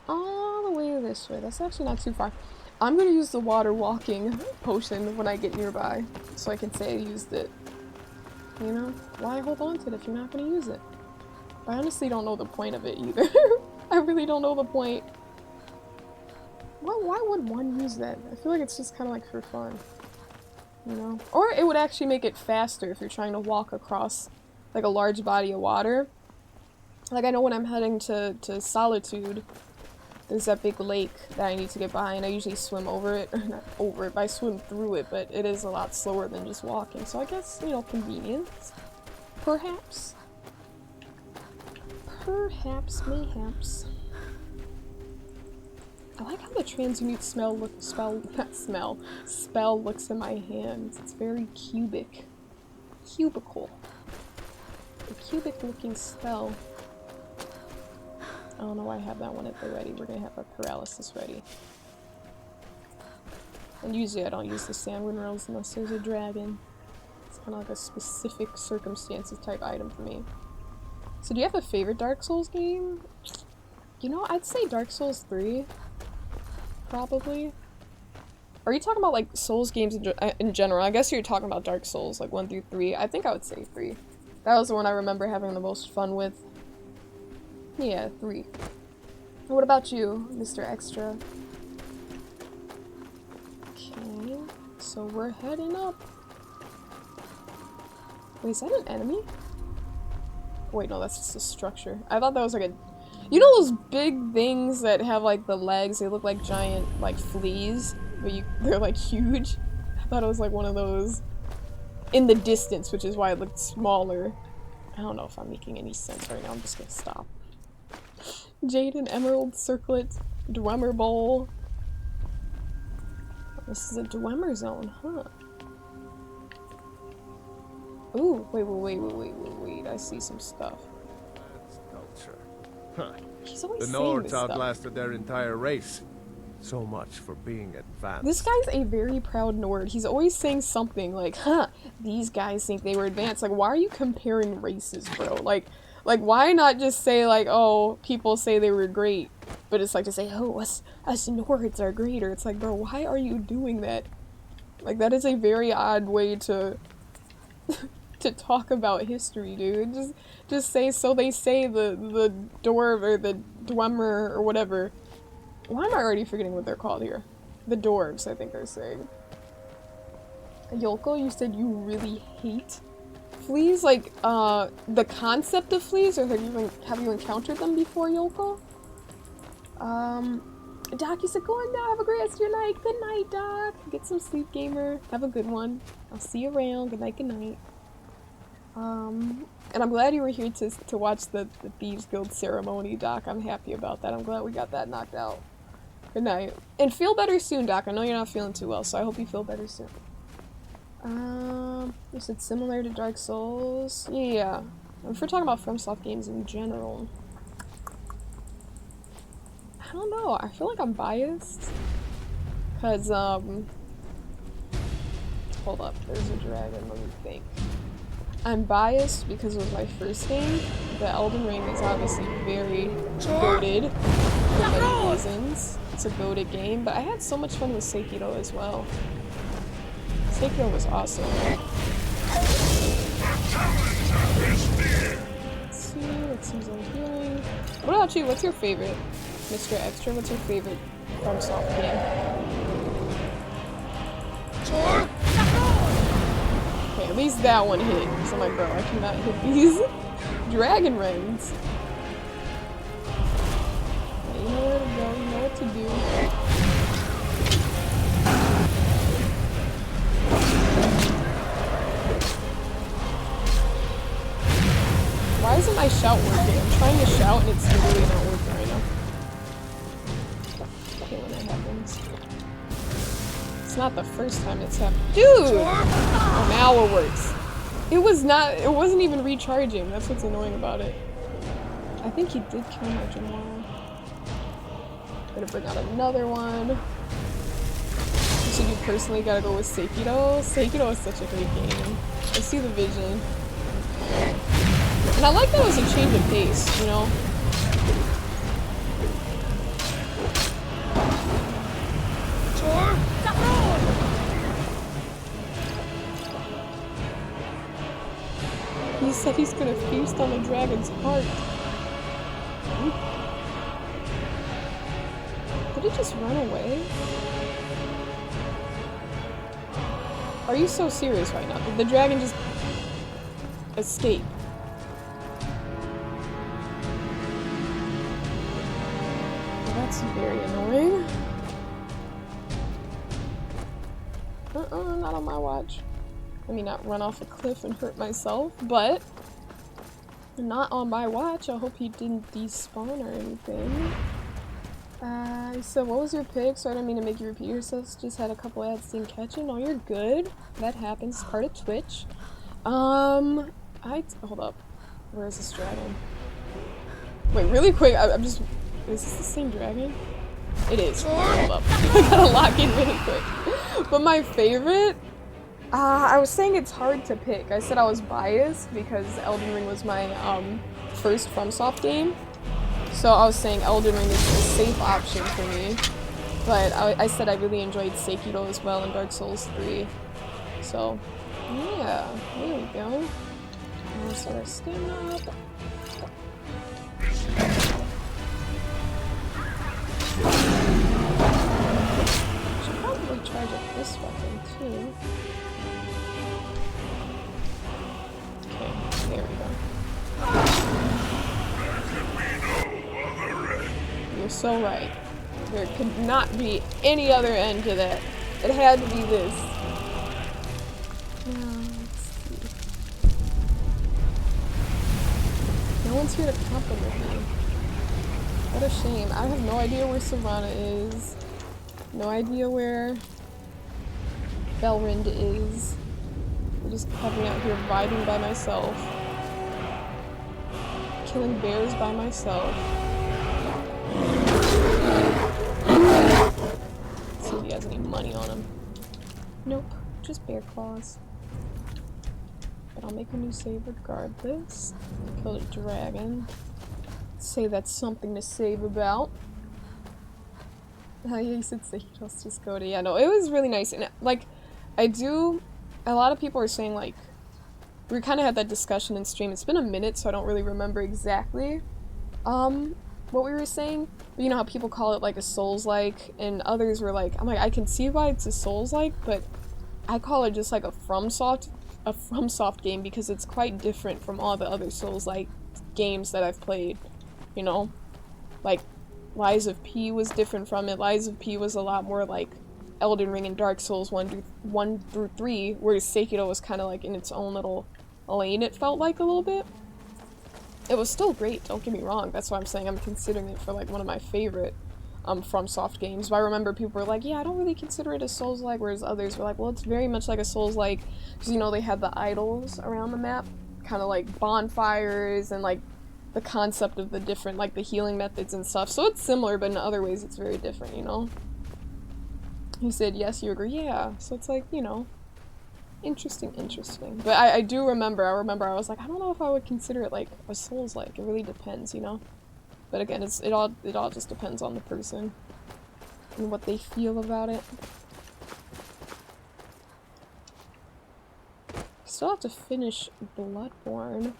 All the way this way. That's actually not too far. I'm gonna use the water walking potion when I get nearby, so I can say I used it. You know? Why hold on to it if you're not gonna use it? I honestly don't know the point of it either. I really don't know the point. Why would one use that? I feel like it's just kind of like for fun. You know? Or it would actually make it faster if you're trying to walk across like a large body of water. Like I know when I'm heading to Solitude, there's that big lake that I need to get by, and I usually swim over it, or not over it, but I swim through it, but it is a lot slower than just walking, so I guess, you know, convenience. Perhaps. Perhaps, mayhaps. I like how the transmute spell looks in my hands. It's very cubic. Cubical. A cubic looking spell. I don't know why I have that one at the ready. We're gonna have our paralysis ready. And usually I don't use the sand minerals unless there's a dragon. It's kind of like a specific circumstances type item for me. So do you have a favorite Dark Souls game? You know, I'd say Dark Souls 3. Probably. Are you talking about like Souls games in general? I guess you're talking about Dark Souls, like 1 through 3. I think I would say 3. That was the one I remember having the most fun with. Yeah, 3. What about you, Mr. Extra? Okay, so we're heading up. Wait, is that an enemy? Wait, no, that's just a structure. I thought that was like a... You know those big things that have like the legs? They look like giant like fleas, but they're like huge. I thought it was like one of those in the distance, which is why it looked smaller. I don't know if I'm making any sense right now. I'm just gonna stop. Jade and Emerald Circlet, Dwemer Bowl. This is a Dwemer zone, huh? Ooh, wait. I see some stuff. Culture. Huh. He's always The saying Nords this stuff. outlasted their entire race. So much for being advanced. This guy's a very proud Nord. He's always saying something like, huh, these guys think they were advanced. Like, why are you comparing races, bro? Like, why not just say, like, oh, people say they were great, but it's like to say, oh, us Nords are greater. It's like, bro, why are you doing that? Like, that is a very odd way to to talk about history, dude. Just say, so they say the Dwarf or the Dwemer or whatever. Why am I already forgetting what they're called here? The dwarves, I think they're saying. Yolko, you said you really hate fleas? Like, the concept of fleas, or have you encountered them before, Yolko? Doc, you said go on now, have a great rest of your night. Good night, Doc. Get some sleep, gamer. Have a good one. I'll see you around. Good night, good night. And I'm glad you were here to watch the Thieves Guild ceremony, Doc. I'm happy about that. I'm glad we got that knocked out. Good night. And feel better soon, Doc. I know you're not feeling too well, so I hope you feel better soon. You said similar to Dark Souls? Yeah. If we're talking about FromSoft games in general. I don't know. I feel like I'm biased. Because, hold up. There's a dragon. Let me think. I'm biased because it was my first game. The Elden Ring is obviously very goated for many reasons. It's a goated game, but I had so much fun with Sekiro as well. Sekiro was awesome. Let's Seems like healing. What about you? What's your favorite? Mr. Extra, what's your favorite FromSoft game? Okay, at least that one hit. So I'm like, bro, I cannot hit these dragon rings. Okay, you know where to go, you know what to do. Why isn't my shout working? I'm trying to shout and it's literally not working right now. Okay, when that happens. It's not the first time it's happened. Dude! Oh, now it works. It wasn't even recharging. That's what's annoying about it. I think he did kill my Jamal. Gonna bring out another one. You said you personally gotta go with Sekiro. Sekiro is such a great game. I see the vision. And I like that it was a change of pace, you know? He said he's gonna feast on the dragon's heart. Did it just run away? Are you so serious right now? Did the dragon just escape? That's very annoying. Not on my watch. Let me not run off a cliff and hurt myself, but not on my watch. I hope he didn't despawn or anything. So what was your pick? So I don't mean to make you repeat yourself. Just had a couple ads didn't catch it. No, you're good. That happens. It's part of Twitch. Hold up. Where is this dragon? Wait, really quick. I'm just. Is this the same dragon? It is. Hold up. I gotta lock in really quick. But my favorite? I was saying it's hard to pick. I said I was biased because Elden Ring was my first FromSoft game. So I was saying Elden Ring is a safe option for me. But I said I really enjoyed Sekiro as well and Dark Souls 3. So, yeah. There we go. I'll start our stamina up. Should probably charge up this weapon too. Okay, there we go. You're so right. There could not be any other end to that. It had to be this. Now, let's see. No one's here to compliment me. What a shame. I have no idea where Savannah is. No idea where Belrind is. I'm just coming out here vibing by myself. Killing bears by myself. Let's see if he has any money on him. Nope, just bear claws. But I'll make a new save regardless. Killed a dragon. Say that's something to save about. He said say just go to. Yeah, no, it was really nice. And like, a lot of people are saying like, we kind of had that discussion in stream. It's been a minute, so I don't really remember exactly what we were saying. But you know how people call it like a Souls-like, and others were like, I'm like, I can see why it's a Souls-like, but I call it just like a FromSoft game because it's quite different from all the other Souls-like games that I've played. You know, like Lies of P was different from it. Lies of P was a lot more like Elden Ring and Dark Souls 1 through 3, whereas Sekiro was kind of like in its own little lane, it felt like a little bit. It was still great, don't get me wrong. That's why I'm saying I'm considering it for like one of my favorite FromSoft games. But I remember people were like, yeah, I don't really consider it a Souls-like, whereas others were like, well, it's very much like a Souls-like, because you know they had the idols around the map, kind of like bonfires and like the concept of the different, like the healing methods and stuff. So it's similar, but in other ways it's very different, you know? He said, yes, you agree? Yeah. So it's like, you know, interesting. But I do remember, I was like, I don't know if I would consider it like a Souls-like. It really depends, you know? But again, it all just depends on the person and what they feel about it. Still have to finish Bloodborne.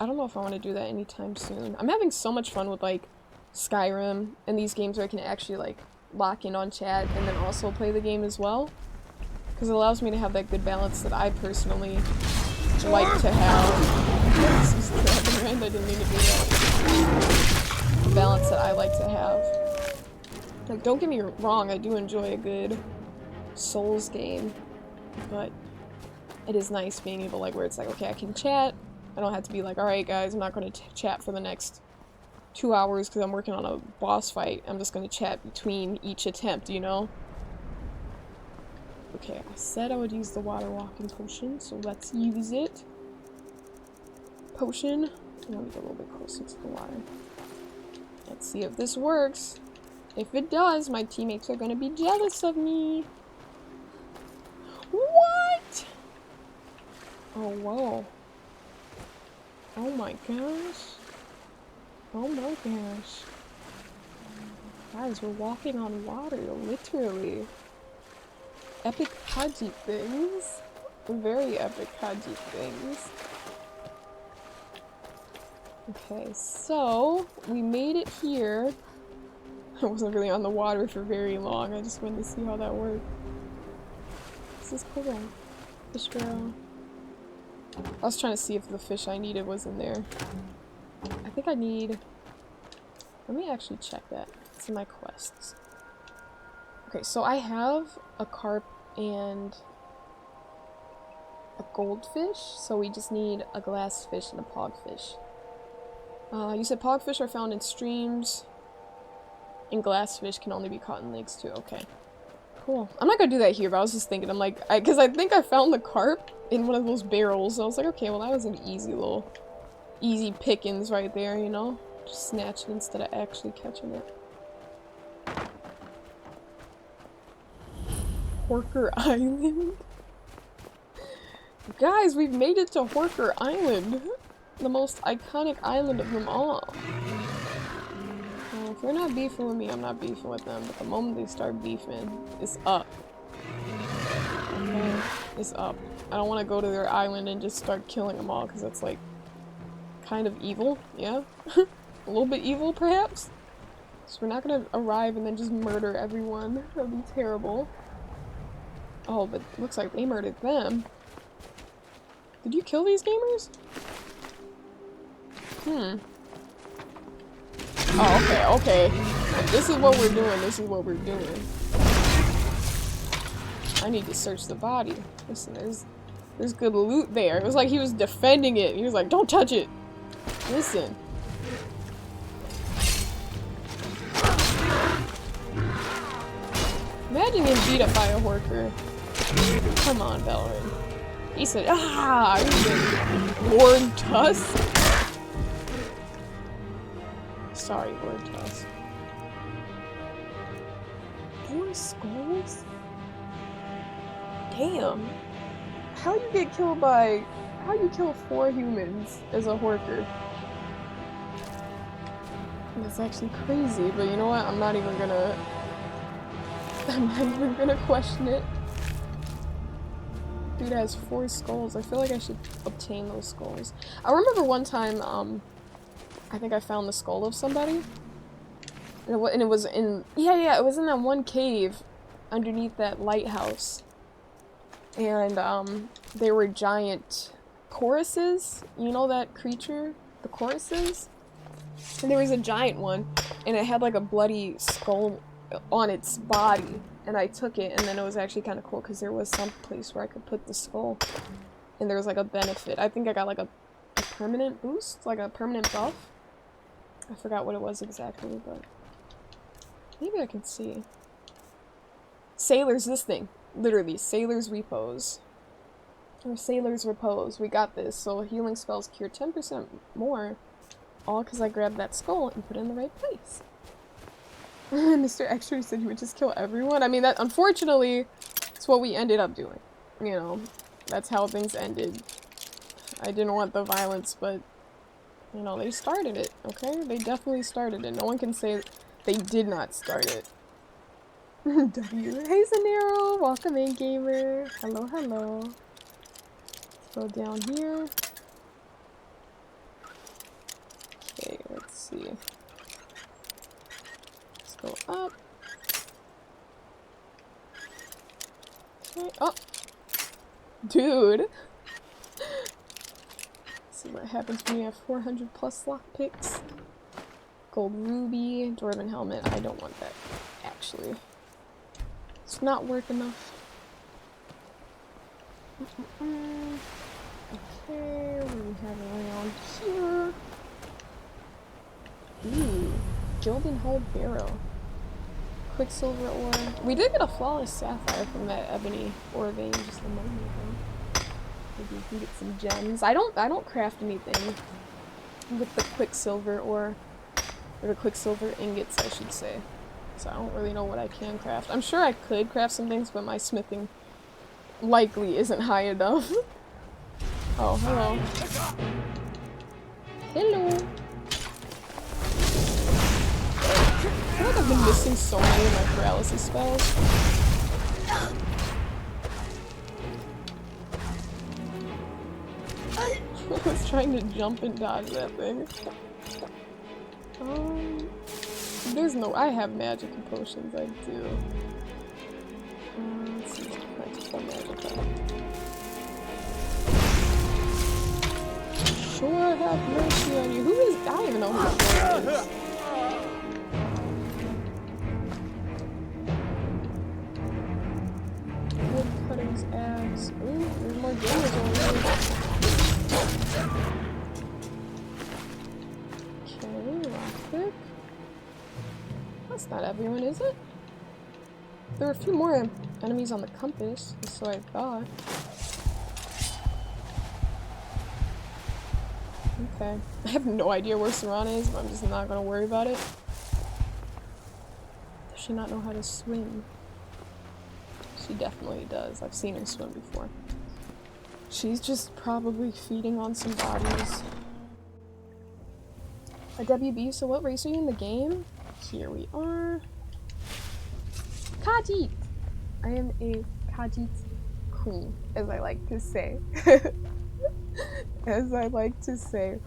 I don't know if I want to do that anytime soon. I'm having so much fun with like Skyrim and these games where I can actually like lock in on chat and then also play the game as well. Because it allows me to have that good balance that I personally like to have. This is dragging around, I didn't mean to do that. The balance that I like to have. Like, don't get me wrong, I do enjoy a good Souls game, but it is nice being able, like, where it's like, okay, I can chat. I don't have to be like, alright guys, I'm not going to chat for the next 2 hours because I'm working on a boss fight. I'm just going to chat between each attempt, you know? Okay, I said I would use the water walking potion, so let's use it. Potion. Let me get a little bit closer to the water. Let's see if this works. If it does, my teammates are going to be jealous of me. What? Oh, whoa. Oh my gosh. Oh my gosh. Guys, we're walking on water, literally. Epic Kaji things. Very epic Kaji things. Okay, so we made it here. I wasn't really on the water for very long. I just wanted to see how that worked. This is cool. Fish barrel. I was trying to see if the fish I needed was in there. I think I need... Let me actually check that. It's in my quests. Okay, so I have a carp and a goldfish, so we just need a glassfish and a pogfish. You said pogfish are found in streams, and glassfish can only be caught in lakes too. Okay. Cool. I'm not gonna do that here, but I was just thinking, I'm like, because I think I found the carp in one of those barrels, so I was like, okay, well that was an easy pickings right there, you know? Just snatch it instead of actually catching it. Horker Island? Guys, we've made it to Horker Island! The most iconic island of them all. Well, if they're not beefing with me, I'm not beefing with them, but the moment they start beefing, it's up. Okay? It's up. I don't want to go to their island and just start killing them all, because that's like kind of evil, yeah? A little bit evil, perhaps? So we're not gonna arrive and then just murder everyone. That would be terrible. Oh, but it looks like they murdered them. Did you kill these gamers? Oh, okay, okay. If this is what we're doing, this is what we're doing. I need to search the body. Listen, there's good loot there. It was like he was defending it. He was like, don't touch it. Listen. Imagine getting beat up by a Horker. Come on, Belrin. He said, ah! Lord Tusk? Sorry, Lord Tusk. 4 skulls? Damn. How you get killed by... How you kill 4 humans as a Horker? That's actually crazy, but you know what? I'm not even gonna question it. Dude has 4 skulls. I feel like I should obtain those skulls. I remember one time, I think I found the skull of somebody. And it was in... Yeah, it was in that one cave underneath that lighthouse. And, they were giant choruses. You know that creature? The choruses? And there was a giant one, and it had like a bloody skull on its body. And I took it, and then it was actually kind of cool because there was some place where I could put the skull. And there was like a benefit. I think I got like a permanent boost, like a permanent buff. I forgot what it was exactly, but maybe I can see. Sailor's this thing. Literally, Sailor's Repose. Or Sailor's Repose. We got this. So healing spells cure 10% more. All because I grabbed that skull and put it in the right place. Mr. Extra said he would just kill everyone. I mean, that unfortunately, it's what we ended up doing. You know, that's how things ended. I didn't want the violence, but, you know, they started it, okay? They definitely started it. No one can say they did not start it. W. Hey, Zanero! Welcome in, gamer! Hello, hello. Let's go down here. see. Let's go up. Okay. Oh! Dude! See what happens when you have 400 plus lockpicks. Gold ruby, dwarven helmet. I don't want that, actually. It's not worth enough. Okay, what do we have around here? Ooh, gilded hull barrel. Quicksilver ore. We did get a flawless sapphire from that ebony ore vein just a moment ago. Maybe we can get some gems. I don't craft anything with the quicksilver ore, or the quicksilver ingots, I should say. So I don't really know what I can craft. I'm sure I could craft some things, but my smithing likely isn't high enough. Oh, hello. Hello. I feel like I've been missing so many of my paralysis spells. I was trying to jump and dodge that thing. There's no— I have magic and potions, I do. Let's see, practical magic. Sure have mercy on you. Who is— I don't even know who that is. Wood cuttings, axe. Ooh, there's more gamers over here. Okay, lockpick. That's not everyone, is it? There were a few more enemies on the compass, so I thought. Okay. I have no idea where Serana is, but I'm just not gonna worry about it. Does she not know how to swim? She definitely does. I've seen her swim before. She's just probably feeding on some bodies. A WB, so what race are you in the game? Here we are. Khajiit! I am a Khajiit queen, as I like to say. As I like to say.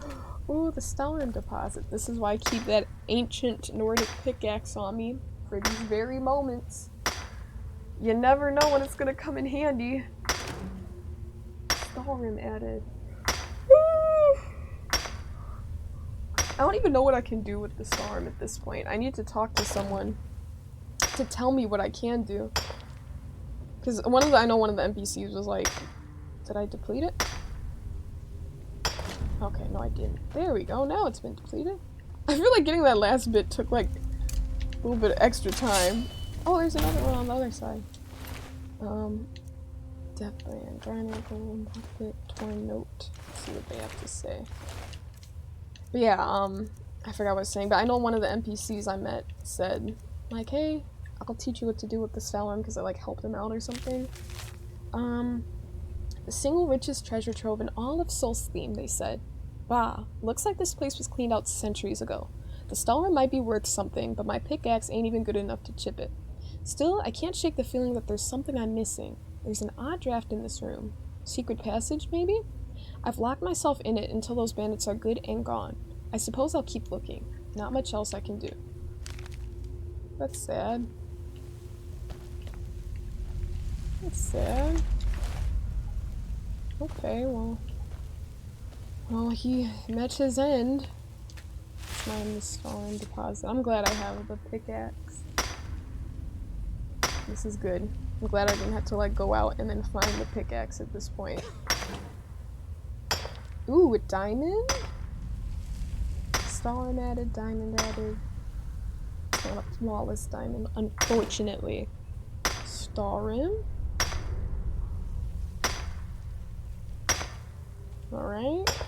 Ooh, the Skyrim deposit. This is why I keep that ancient Nordic pickaxe on me for these very moments. You never know when it's gonna come in handy. Skyrim added. Woo! I don't even know what I can do with the Skyrim at this point. I need to talk to someone to tell me what I can do. Because I know one of the NPCs was like, did I deplete it? Okay, no I didn't. There we go, now it's been depleted. I feel like getting that last bit took like a little bit of extra time. Oh, there's another one on the other side. Death Brand, Grinder, Golden Bucket, Torn Note. Let's see what they have to say. But yeah, I forgot what I was saying, but I know one of the NPCs I met said, like, hey, I'll teach you what to do with the Skyrim because I like helped him out or something. The single richest treasure trove in all of Solstheim, they said. Wow, looks like this place was cleaned out centuries ago. The Skyrim might be worth something, but my pickaxe ain't even good enough to chip it. Still, I can't shake the feeling that there's something I'm missing. There's an odd draft in this room. Secret passage, maybe? I've locked myself in it until those bandits are good and gone. I suppose I'll keep looking. Not much else I can do. That's sad. That's sad. Okay, well, he met his end. Let's mine this fallen deposit. I'm glad I have the pickaxe. This is good. I'm glad I didn't have to like go out and then find the pickaxe at this point. Ooh, a diamond? Stalin added, diamond added. It's not a flawless diamond, unfortunately. Skyrim? Alright.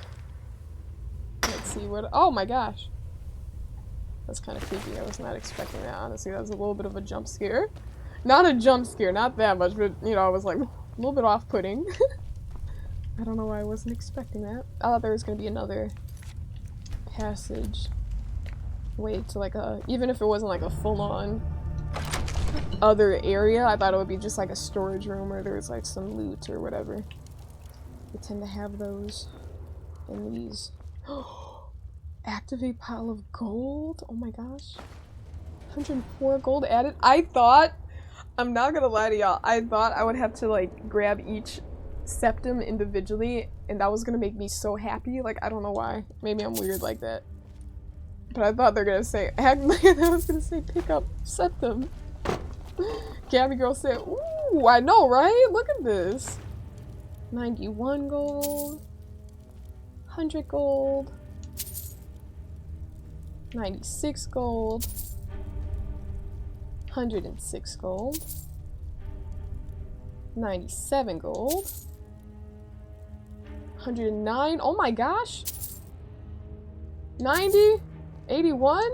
Let's see what— oh my gosh! That's kind of creepy. I was not expecting that, honestly. That was a little bit of a jump scare. Not a jump scare, not that much, but, you know, I was like, a little bit off-putting. I don't know why I wasn't expecting that. I thought there was gonna be another passage way to like a— even if it wasn't like a full-on other area, I thought it would be just like a storage room where there was like some loot or whatever. They tend to have those in these. Activate pile of gold. Oh my gosh. 104 gold added. I thought, I'm not gonna lie to y'all, I thought I would have to like grab each septum individually and that was gonna make me so happy. Like, I don't know why. Maybe I'm weird like that. But I thought they're gonna say, I was gonna say pick up septum. Gabby girl said, ooh, I know, right? Look at this. 91 gold. 100 gold. 96 gold. 106 gold. 97 gold. 109. Oh my gosh. 90. 81.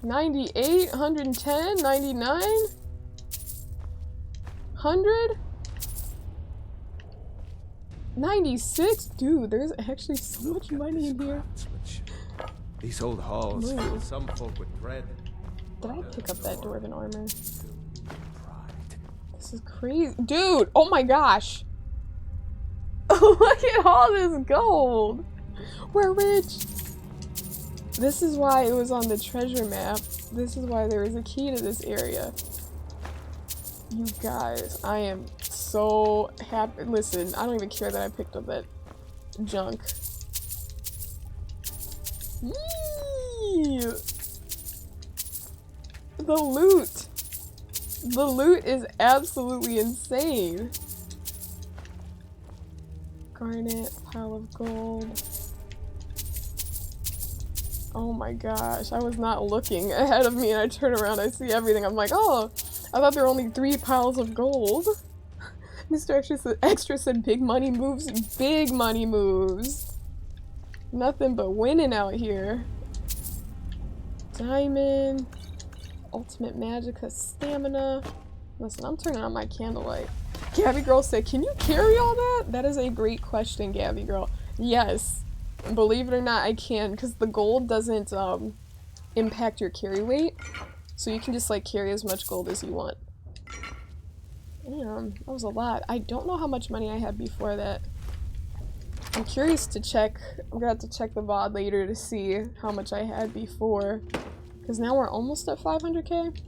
98. 110. 99. 100. 96? Dude, there's actually so much money in here. These old halls Ooh. fill some folk with dread. Did I pick up that dwarven armor? This is crazy. Dude, oh my gosh. Look at all this gold. We're rich. This is why it was on the treasure map. This is why there is a key to this area. You guys, I am so happy. Listen, I don't even care that I picked up that junk. Yee! The loot! The loot is absolutely insane. Garnet, pile of gold. Oh my gosh, I was not looking ahead of me and I turn around, I see everything. I'm like, oh, I thought there were only 3 piles of gold. Mr. Extra said big money moves. Big money moves. Nothing but winning out here. Diamond. Ultimate Magicka stamina. Listen, I'm turning on my candlelight. Gabby girl said, can you carry all that? That is a great question, Gabby girl. Yes. Believe it or not, I can, because the gold doesn't impact your carry weight. So you can just like carry as much gold as you want. Damn, that was a lot. I don't know how much money I had before that. I'm curious to check. I'm gonna have to check the VOD later to see how much I had before. Because now we're almost at 500k.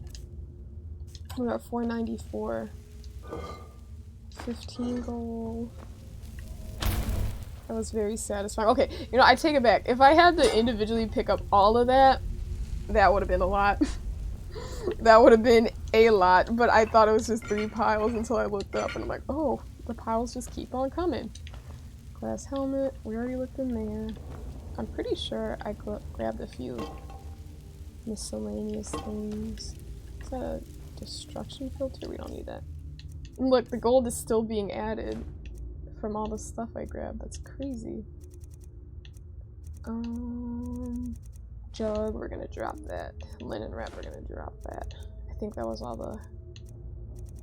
We're at 494. 15 gold. That was very satisfying. Okay, you know, I take it back. If I had to individually pick up all of that, that would have been a lot. That would have been a lot, but I thought it was just 3 piles until I looked up and I'm like, oh, the piles just keep on coming. Glass helmet, we already looked in there. I'm pretty sure I grabbed a few miscellaneous things. Is that a destruction filter? We don't need that. And look, the gold is still being added from all the stuff I grabbed. That's crazy. Jug, we're gonna drop that. Linen wrap, we're gonna drop that. I think that was all the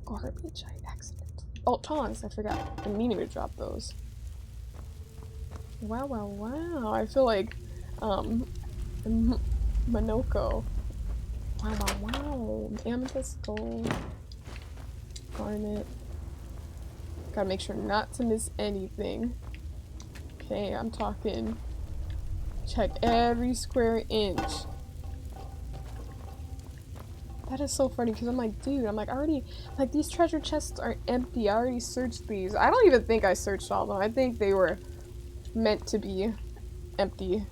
garbage I accidentally. Oh, tongs, I forgot. I'm meaning to drop those. Wow, wow, wow. I feel like, Monoko. Wow, wow, wow. Amethyst, gold, garnet. Gotta make sure not to miss anything. Okay, I'm talking. Check every square inch. That is so funny because I'm like, dude, I'm like, I already, like, these treasure chests are empty. I already searched these. I don't even think I searched all of them. I think they were meant to be empty.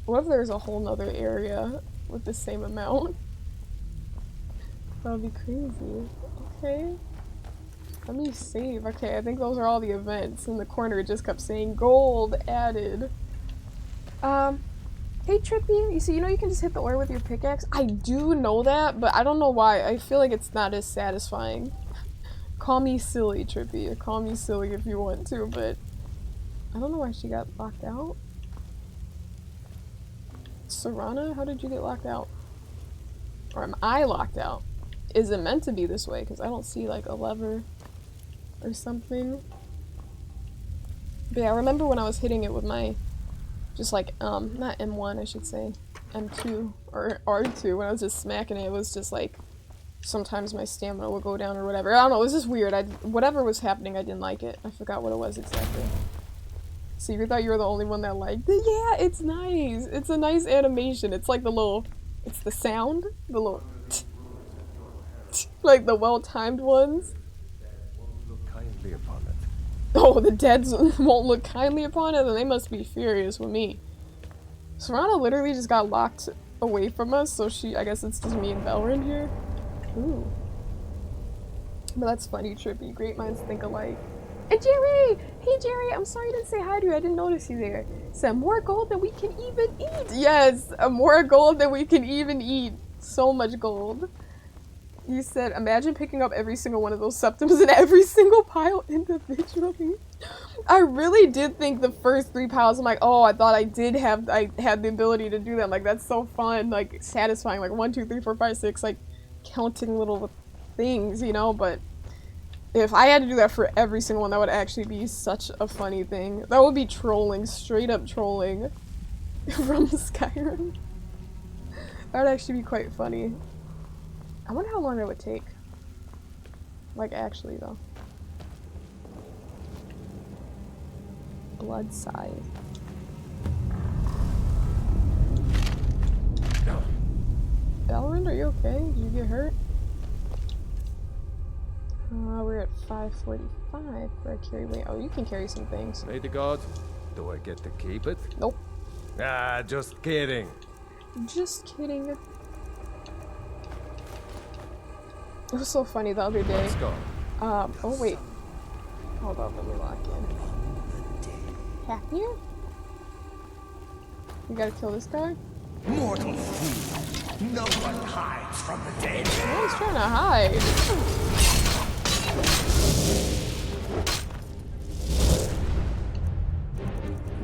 What if there's a whole nother area with the same amount? That would be crazy. Okay. Let me save. Okay, I think those are all the events. In the corner it just kept saying gold added. Hey Trippy, you see, you know you can just hit the ore with your pickaxe? I do know that, but I don't know why. I feel like it's not as satisfying. Call me silly, Trippy. Call me silly if you want to, but I don't know why she got locked out. Serana, how did you get locked out? Or am I locked out? Is it meant to be this way? Because I don't see like a lever or something. But yeah, I remember when I was hitting it with my, just like, not M1, I should say, M2 or R2, when I was just smacking it, it was just like, sometimes my stamina would go down or whatever. I don't know, it was just weird. Whatever was happening, I didn't like it. I forgot what it was exactly. So you thought you were the only one that liked it? Yeah, it's nice. It's a nice animation. It's like the little, it's the sound, the little, like the well-timed ones. Look kindly upon it. Oh, the dead won't look kindly upon it, then they must be furious with me. Serana literally just got locked away from us, so I guess it's just me and Belrin here. Ooh. But that's funny, trippy. Great minds think alike. And Jerry! Hey Jerry, I'm sorry I didn't say hi to you. I didn't notice you there. Said more gold than we can even eat. Yes, more gold than we can even eat. So much gold. You said, imagine picking up every single one of those septums in every single pile individually. I really did think the first 3 piles, I'm like, oh, I thought I had the ability to do that. Like, that's so fun, like, satisfying. Like, 1, 2, 3, 4, 5, 6, like, counting little things, you know? But if I had to do that for every single one, that would actually be such a funny thing. That would be trolling, straight up trolling from Skyrim. That would actually be quite funny. I wonder how long it would take. Like, actually, though. Blood scythe. Belrin, are you okay? Did you get hurt? We're at 545 for a carry weight. Oh, you can carry some things. May the god. Do I get to keep it? Nope. Ah, just kidding. Just kidding. It was so funny the other day. Let's go. Oh wait. Hold on, let me lock in. Hacknir? You gotta kill this guy? Mortal fool! No one hides from the dead! No one's trying to hide.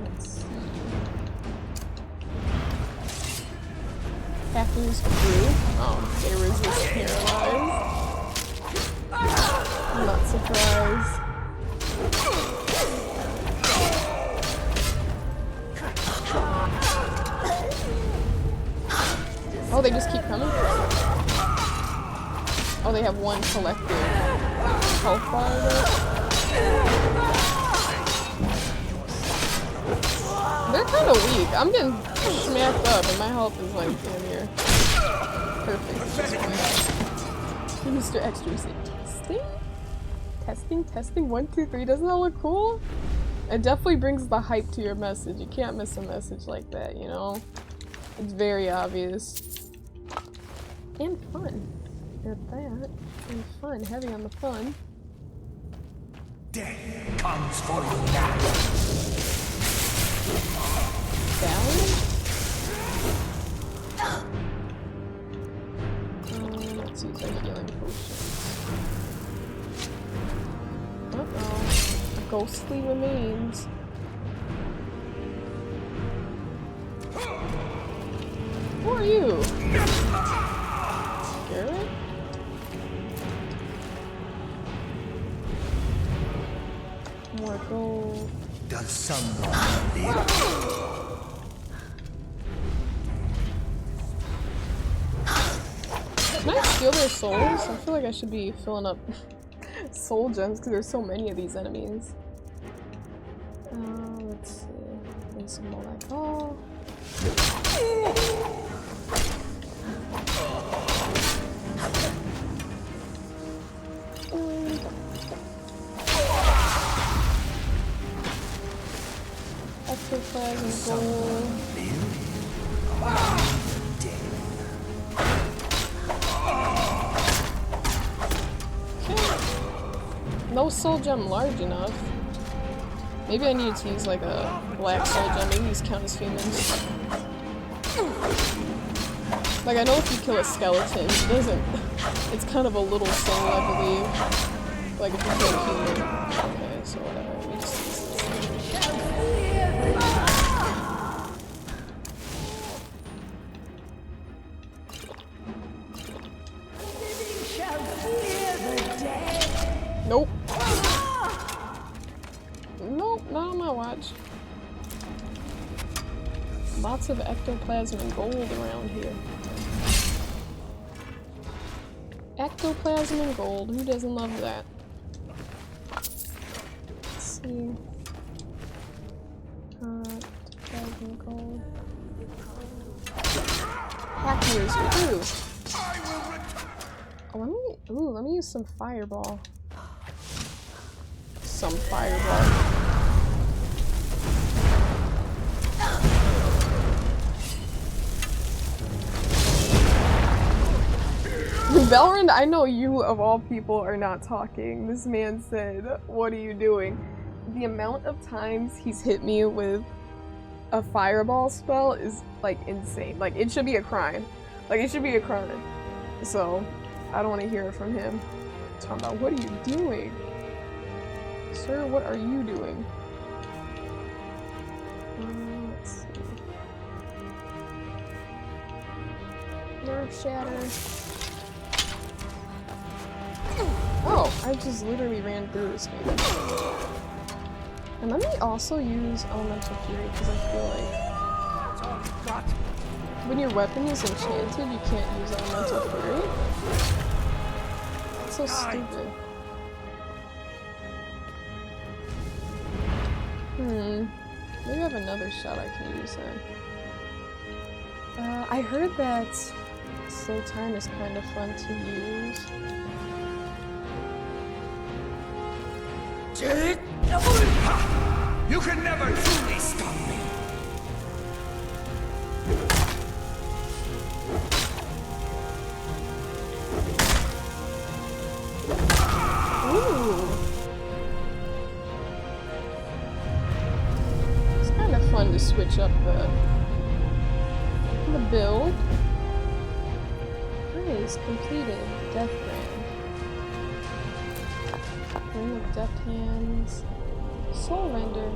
Let's see. Hacknir's crew? Oh, they resist paralyzed. I'm not surprised. Oh, they just keep coming? Oh, they have one collective health bar there? They're kind of weak. I'm getting smacked up and my health is like in here. Perfect. Mr. Extra, you say testing? Testing? 1, 2, 3. Doesn't that look cool? It definitely brings the hype to your message. You can't miss a message like that, you know? It's very obvious. And fun. At that. And fun. Heavy on the fun. Death comes for you now. Balance? Let's use our healing potions. Uh-oh. A ghostly remains. Who are you? Garrett? More gold. Does someone live? Can I steal their souls? I feel like I should be filling up soul gems because there's so many of these enemies. Let's see. There's some more like, oh. Ectoplasm gold. No soul gem large enough. Maybe I need to use like a black soul gem. Maybe these count as humans. Like I know if you kill a skeleton, it doesn't. It's kind of a little soul, I believe. Like if you kill a human. Okay, so whatever. Let me just use this. Nope. Nope, not on my watch. Lots of ectoplasm and gold around here. Ectoplasm and gold, who doesn't love that? Let's see. Chemical. Hackers. Ooh. Oh, let me use some fireball. Some fireball. Belrand, I know you of all people are not talking. This man said, "What are you doing?" The amount of times he's hit me with a fireball spell is like insane. Like it should be a crime. Like it should be a crime. So I don't want to hear it from him. Talking about, what are you doing? Sir, what are you doing? Let's see. Nerve shatter. Oh, I just literally ran through this game. And let me also use Elemental Fury, because I feel like when your weapon is enchanted, you can't use Elemental Fury. That's so stupid. Maybe I have another shot I can use then. I heard that Slow Time is kind of fun to use. You can never truly stop me! Ooh. It's kind of fun to switch up the build. Nice, completed. Death Brand. Ring of Death Hands. Soul Render.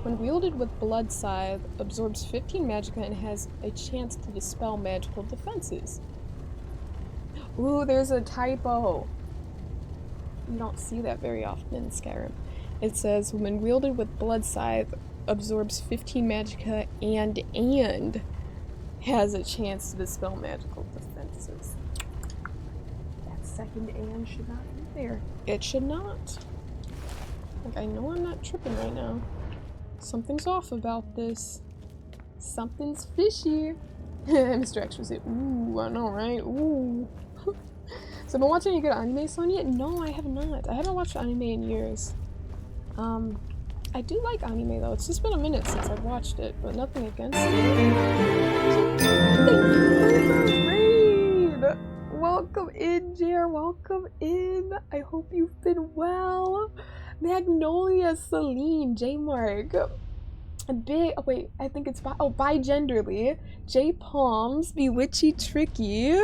When wielded with Blood Scythe, absorbs 15 magicka and has a chance to dispel magical defenses. Ooh, there's a typo. You don't see that very often in Skyrim. It says, when wielded with Blood Scythe, absorbs 15 magicka and has a chance to dispel magical defenses. That second and should not be there. It should not. Like, I know I'm not tripping right now. Something's off about this. Something's fishy. Mr. X was it. Ooh, I know, right? Ooh. So, I've been watching any good anime, Sonia? No, I have not. I haven't watched anime in years. I do like anime, though. It's just been a minute since I've watched it, but nothing against it. Thank you for the raid! Welcome in, Jer. Welcome in. I hope you've been well. Magnolia, Celine, J-Mark. Wait, I think it's Bigenderly. J Palms, Bewitchy Tricky.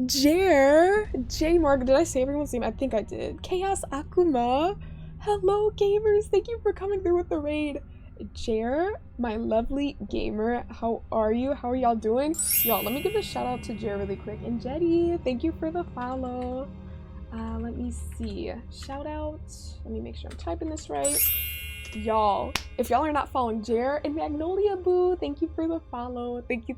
Jer, J-Mark, did I say everyone's name? I think I did. Chaos Akuma. Hello, gamers. Thank you for coming through with the raid. Jer, my lovely gamer, how are you? How are y'all doing? Y'all, let me give a shout out to Jer really quick. And Jetty, thank you for the follow. Let me see. Shout out. Let me make sure I'm typing this right. Y'all, if y'all are not following Jer and Magnolia Boo, thank you for the follow. Thank you.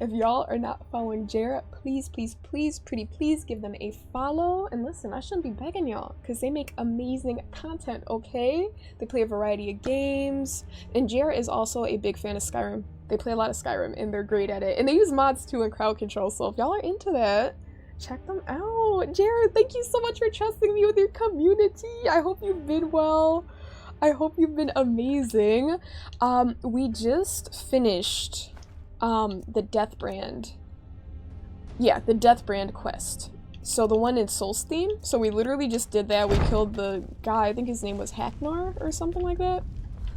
If y'all are not following Jer, please, pretty please give them a follow. And listen, I shouldn't be begging y'all because they make amazing content, okay? They play a variety of games. And Jer is also a big fan of Skyrim. They play a lot of Skyrim and they're great at it. And they use mods too and crowd control. So if y'all are into that, check them out. Jared, thank you so much for trusting me with your community. I hope you've been well. I hope you've been amazing. We just finished the Death Brand. Yeah, the Death Brand quest. So the one in Solstheim. So we literally just did that. We killed the guy, I think his name was Hacknar or something like that.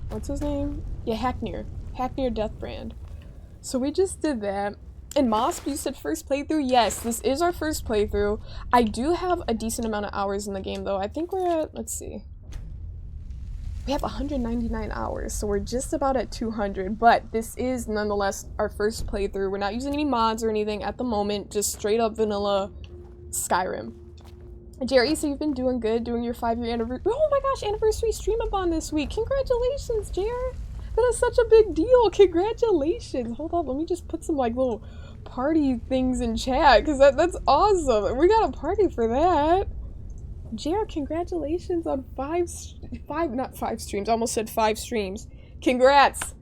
What's his name? Yeah, Hacknir. Hacknir Death Brand. So we just did that. And Mosp, you said first playthrough? Yes, this is our first playthrough. I do have a decent amount of hours in the game though. I think we're at, let's see. We have 199 hours, so we're just about at 200, but this is nonetheless our first playthrough. We're not using any mods or anything at the moment, just straight up vanilla Skyrim. Jerry, so you've been doing good, doing your 5-year anniversary. Oh my gosh, anniversary stream-a-thon this week. Congratulations, Jerry. That is such a big deal. Congratulations. Hold on, let me just put some like little party things in chat, because that's awesome. We got a party for that. Jared, congratulations on not 5 streams. I almost said 5 streams. Congrats!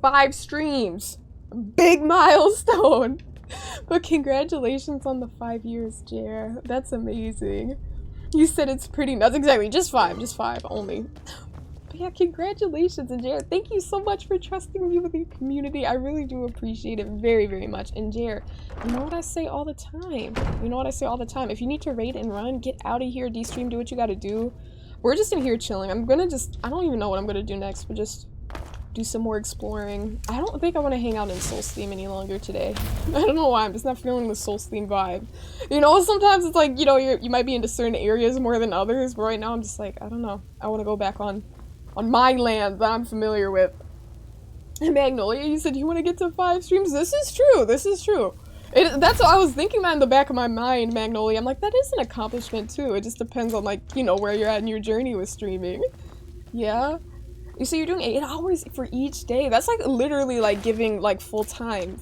5 streams. Big milestone. But congratulations on the 5 years, Jer. That's amazing. You said it's pretty nuts. Exactly, just 5 only. But yeah, congratulations, and Jer, thank you so much for trusting me with your community. I really do appreciate it very, very much. And Jer, you know what I say all the time? You know what I say all the time? If you need to raid and run, get out of here, de-stream, do what you gotta do. We're just in here chilling. I'm gonna just, I don't even know what I'm gonna do next, but just do some more exploring. I don't think I want to hang out in Soulsteam any longer today. I don't know why, I'm just not feeling the Soulsteam vibe. You know, sometimes it's like, you know, you might be into certain areas more than others, but right now I'm just like, I don't know. I want to go back on my land that I'm familiar with. And Magnolia, you said you want to get to 5 streams? This is true, this is true. That's what I was thinking that in the back of my mind, Magnolia. I'm like, that is an accomplishment too. It just depends on, like, you know, where you're at in your journey with streaming. Yeah. So you're doing 8 hours for each day. That's like literally like giving like full-time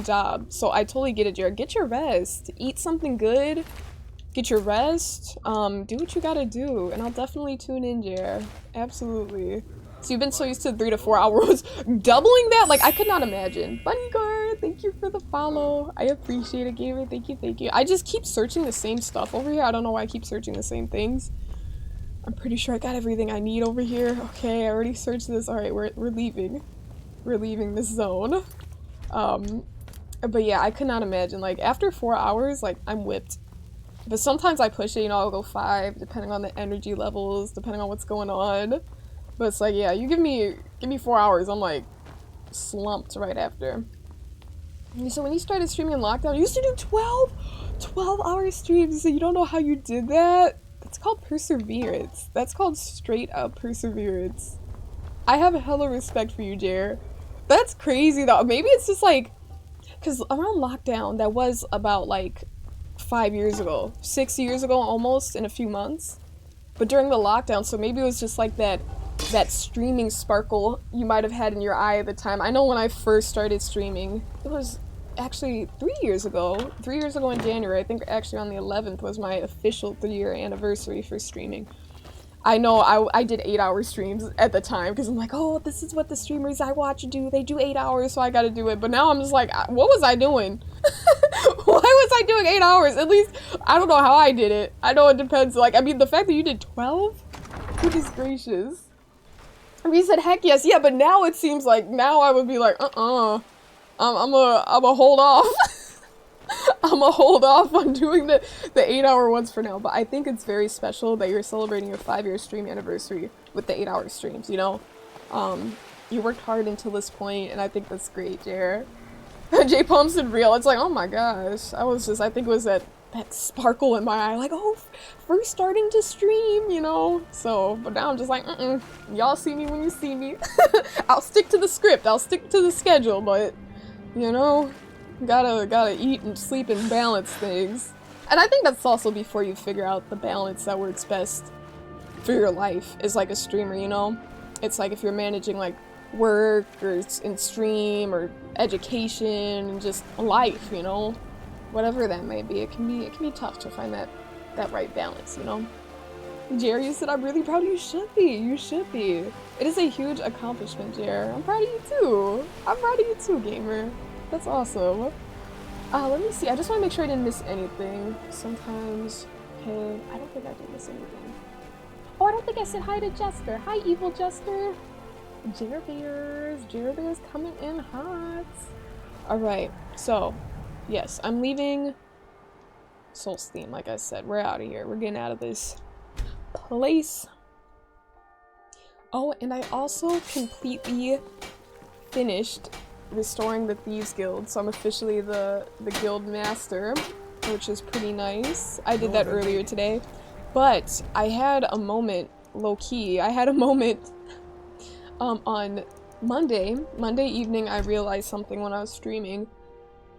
job. So I totally get it, Jared. Get your rest. Eat something good. Get your rest. Do what you gotta do. And I'll definitely tune in, Jared. Absolutely. So you've been so used to 3 to 4 hours. Doubling that? Like, I could not imagine. Bunny Guard, thank you for the follow. I appreciate it, gamer. Thank you, thank you. I just keep searching the same stuff over here. I don't know why I keep searching the same things. I'm pretty sure I got everything I need over here. Okay, I already searched this. Alright, we're leaving. We're leaving this zone. But yeah, I could not imagine. Like, after 4 hours, like, I'm whipped. But sometimes I push it, you know, I'll go 5, depending on the energy levels, depending on what's going on. But it's like, yeah, you give me 4 hours, I'm like, slumped right after. And so when you started streaming in lockdown, you used to do 12-hour streams, so you don't know how you did that? That's called perseverance. That's called straight up perseverance. I have hella respect for you, Jer. That's crazy though. Maybe it's just like, because around lockdown, that was about like 5 years ago, 6 years ago almost, in a few months. But during the lockdown, so maybe it was just like that streaming sparkle you might have had in your eye at the time. I know when I first started streaming, it was actually 3 years ago. 3 years ago in January, I think actually on the 11th was my official 3-year anniversary for streaming. I know I did 8-hour streams at the time because I'm like, oh, this is what the streamers I watch do. They do 8 hours, so I gotta do it. But now I'm just like, what was I doing? Why was I doing 8 hours? At least, I don't know how I did it. I know it depends. Like, I mean, the fact that you did 12? Goodness gracious. I mean, you said heck yes. Yeah, but now it seems like, now I would be like, I'm a hold off. I'm gonna hold off on doing the 8-hour ones for now, but I think it's very special that you're celebrating your 5-year stream anniversary with the 8-hour streams, you know? You worked hard until this point, and I think that's great, Jer. J Palm said real. It's like, oh my gosh. I think it was that sparkle in my eye, like, oh, first starting to stream, you know? So, but now I'm just like, y'all see me when you see me. I'll stick to the script, I'll stick to the schedule, but, you know, gotta eat and sleep and balance things. And I think that's also before you figure out the balance that works best for your life is like a streamer, you know? It's like if you're managing like work or in stream or education and just life, you know? Whatever that may be, it can be tough to find that right balance, you know? Jerry said, I'm really proud of you. You should be. It is a huge accomplishment, Jer. I'm proud of you too. I'm proud of you too, gamer. That's awesome. Let me see. I just want to make sure I didn't miss anything. Sometimes, okay, I don't think I did miss anything. Oh, I don't think I said hi to Jester. Hi, evil Jester. Jerbear's coming in hot. Alright, so, yes, I'm leaving Soulsteam, like I said. We're out of here. We're getting out of this place. Oh, and I also completely finished restoring the Thieves Guild, so I'm officially the guild master, which is pretty nice. I did that earlier today, but I had a moment, low-key, I had a moment on Monday evening. I realized something when I was streaming.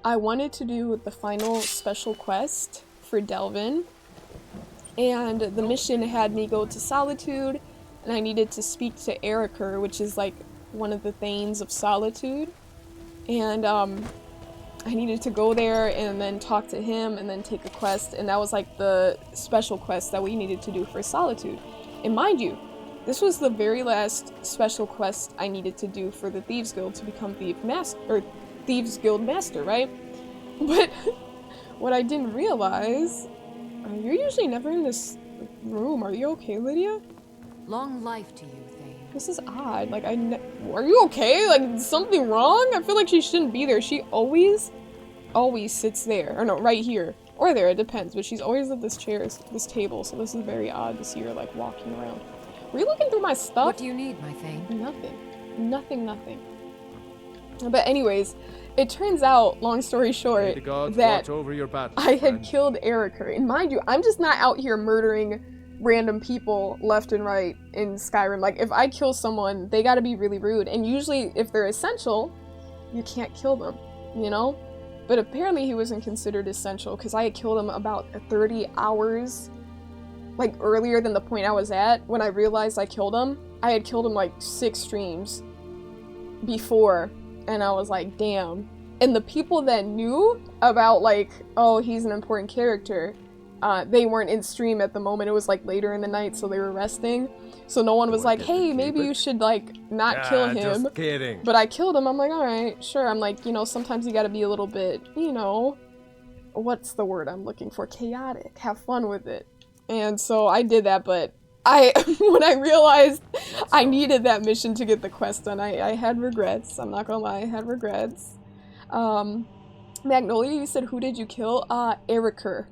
I wanted to do the final special quest for Delvin, and the mission had me go to Solitude, and I needed to speak to Eriker, which is like one of the Thanes of Solitude. And I needed to go there and then talk to him and then take a quest, and that was like the special quest that we needed to do for Solitude. And mind you, This was the very last special quest I needed to do for the Thieves Guild to become Thieves Guild Master, right? But what I didn't realize, you're usually never in this room. Are you okay, Lydia? Long life to you, Thane. This is odd. Like, are you okay? Like, is something wrong? I feel like she shouldn't be there. She always sits there. Or no, right here. Or there, it depends. But she's always at this table. So this is very odd to see her, like, walking around. Were you looking through my stuff? What do you need, my Thane? Nothing. But anyways, it turns out, long story short, that over your battle, I had killed Erica. And mind you, I'm just not out here murdering random people left and right in Skyrim. Like, if I kill someone, they gotta be really rude. And usually, if they're essential, you can't kill them, you know? But apparently he wasn't considered essential because I had killed him about 30 hours, like, earlier than the point I was at when I realized I killed him. I had killed him, like, 6 streams before, and I was like, damn. And the people that knew about, like, oh, he's an important character, they weren't in stream at the moment. It was, like, later in the night, so they were resting. So no one was like, hey, maybe you should, like, not kill him. Just kidding. But I killed him. I'm like, alright, sure. I'm like, you know, sometimes you gotta be a little bit, you know, what's the word I'm looking for? Chaotic. Have fun with it. And so I did that, but when I realized I needed that mission to get the quest done, I had regrets. I'm not gonna lie, I had regrets. Magnolia, you said, who did you kill? Ericer.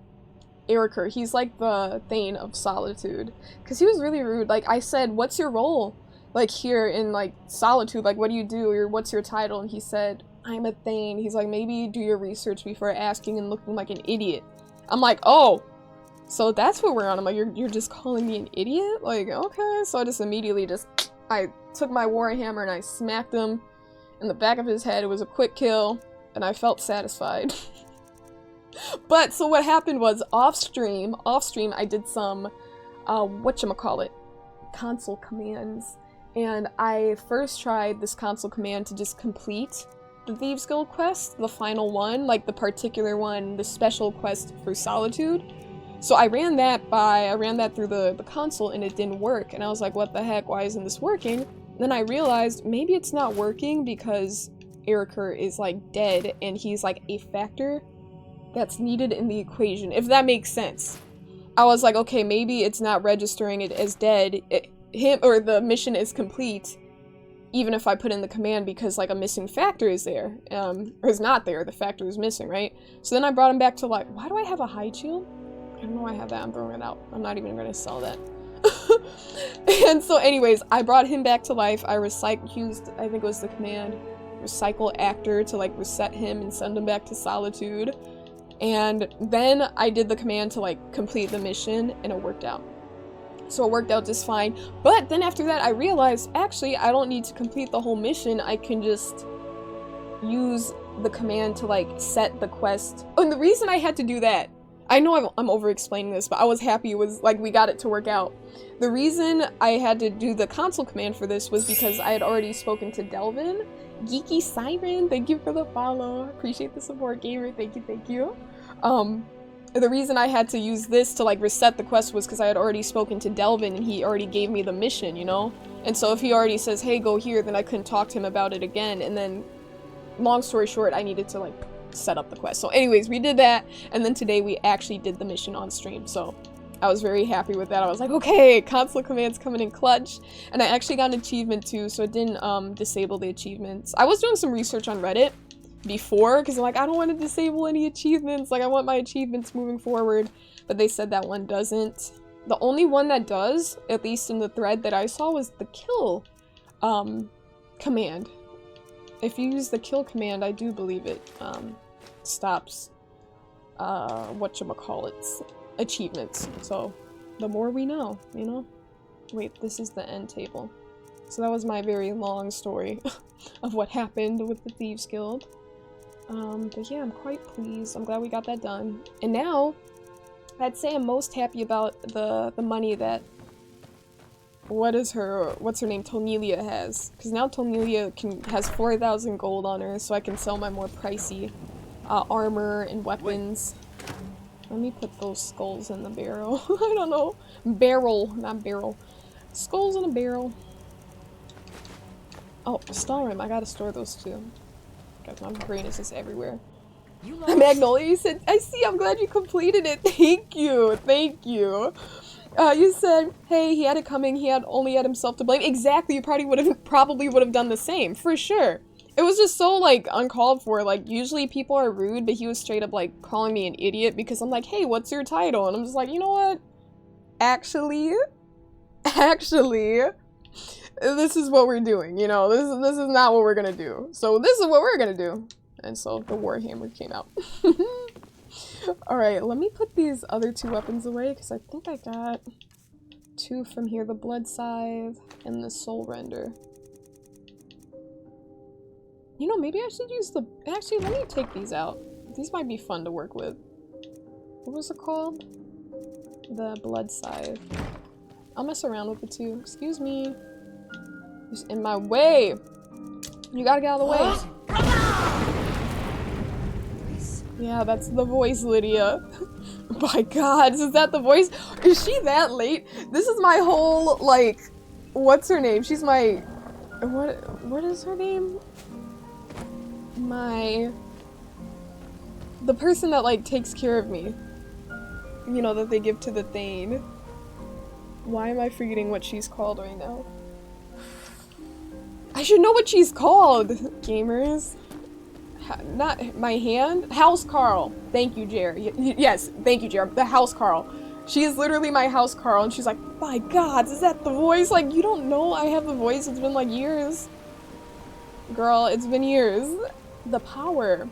He's like the Thane of Solitude. Because he was really rude. Like, I said, what's your role? Like, here in, like, Solitude, like, what do you do? Or what's your title? And he said, I'm a Thane. He's like, maybe do your research before asking and looking like an idiot. I'm like, oh, so that's what we're on. I'm like, you're just calling me an idiot? Like, okay. So I just immediately I took my warhammer and I smacked him in the back of his head. It was a quick kill, and I felt satisfied. But, so what happened was, off stream, I did some, whatchamacallit, console commands. And I first tried this console command to just complete the Thieves Guild quest, the final one, like the particular one, the special quest for Solitude. So I ran that through the console, and it didn't work. And I was like, what the heck, why isn't this working? And then I realized maybe it's not working because Ericer is, like, dead, and he's, like, a factor that's needed in the equation, if that makes sense. I was like, okay, maybe it's not registering it as dead. The mission is complete, even if I put in the command, because, like, a missing factor is there. Or is not there, the factor is missing, right? So then I brought him back to life. Why do I have a hide shield? I don't know why I have that, I'm throwing it out. I'm not even gonna sell that. And so anyways, I brought him back to life. I used, I think it was the command, recycle actor, to, like, reset him and send him back to Solitude. And then I did the command to, like, complete the mission, and it worked out. So it worked out just fine. But then after that, I realized, actually, I don't need to complete the whole mission. I can just use the command to, like, set the quest. Oh, and the reason I had to do that, I know I'm over-explaining this, but I was happy it was, like, we got it to work out. The reason I had to do the console command for this was because I had already spoken to Delvin. Geeky Siren, thank you for the follow. Appreciate the support, gamer. Thank you. The reason I had to use this to, like, reset the quest was because I had already spoken to Delvin, and he already gave me the mission, you know? And so if he already says, hey, go here, then I couldn't talk to him about it again. And then, long story short, I needed to, like, set up the quest. So anyways, we did that, and then today we actually did the mission on stream, so I was very happy with that. I was like, okay, console commands coming in clutch. And I actually got an achievement too, so it didn't disable the achievements. I was doing some research on Reddit before, because I'm like, I don't want to disable any achievements, like, I want my achievements moving forward, but they said that one doesn't. The only one that does, at least in the thread that I saw, was the kill command. If you use the kill command, I do believe it stops whatchamacallits, achievements. So the more we know, you know? Wait, this is the end table. So that was my very long story of what happened with the Thieves Guild. But yeah, I'm quite pleased. I'm glad we got that done. And now, I'd say I'm most happy about the money that what's her name, Tonelia has. Because now Tonelia has 4,000 gold on her, so I can sell my more pricey armor and weapons. Let me put those skulls in the barrel. I don't know. Barrel, not barrel. Skulls in a barrel. Oh, Skyrim. I gotta store those too. God, my brain is just everywhere. Magnolia, you said, I see, I'm glad you completed it. Thank you. Thank you. You said, hey, he had it coming. He only had himself to blame. Exactly. You probably would have done the same. For sure. It was just so, like, uncalled for. Like, usually people are rude, but he was straight up, like, calling me an idiot because I'm like, hey, what's your title? And I'm just like, you know what? Actually, this is what we're doing, you know? This is not what we're gonna do. So this is what we're gonna do. And so the Warhammer came out. Alright, let me put these other 2 weapons away, because I think I got 2 from here. The Blood Scythe and the Soul Render. You know, maybe I should use the... Actually, let me take these out. These might be fun to work with. What was it called? The Blood Scythe. I'll mess around with the 2. Excuse me. Just in my way! You gotta get out of the way! Yeah, that's the voice, Lydia. My god, is that the voice? Is she that late? This is my whole, like... What's her name? She's my... What is her name? The person that, like, takes care of me. You know, that they give to the Thane. Why am I forgetting what she's called right now? I should know what she's called, gamers. Not my hand? House Carl. Thank you, Jerry. Yes, thank you, Jerry. The House Carl. She is literally my House Carl, and she's like, my god, is that the voice? Like, you don't know I have the voice. It's been like years. Girl, it's been years. The power.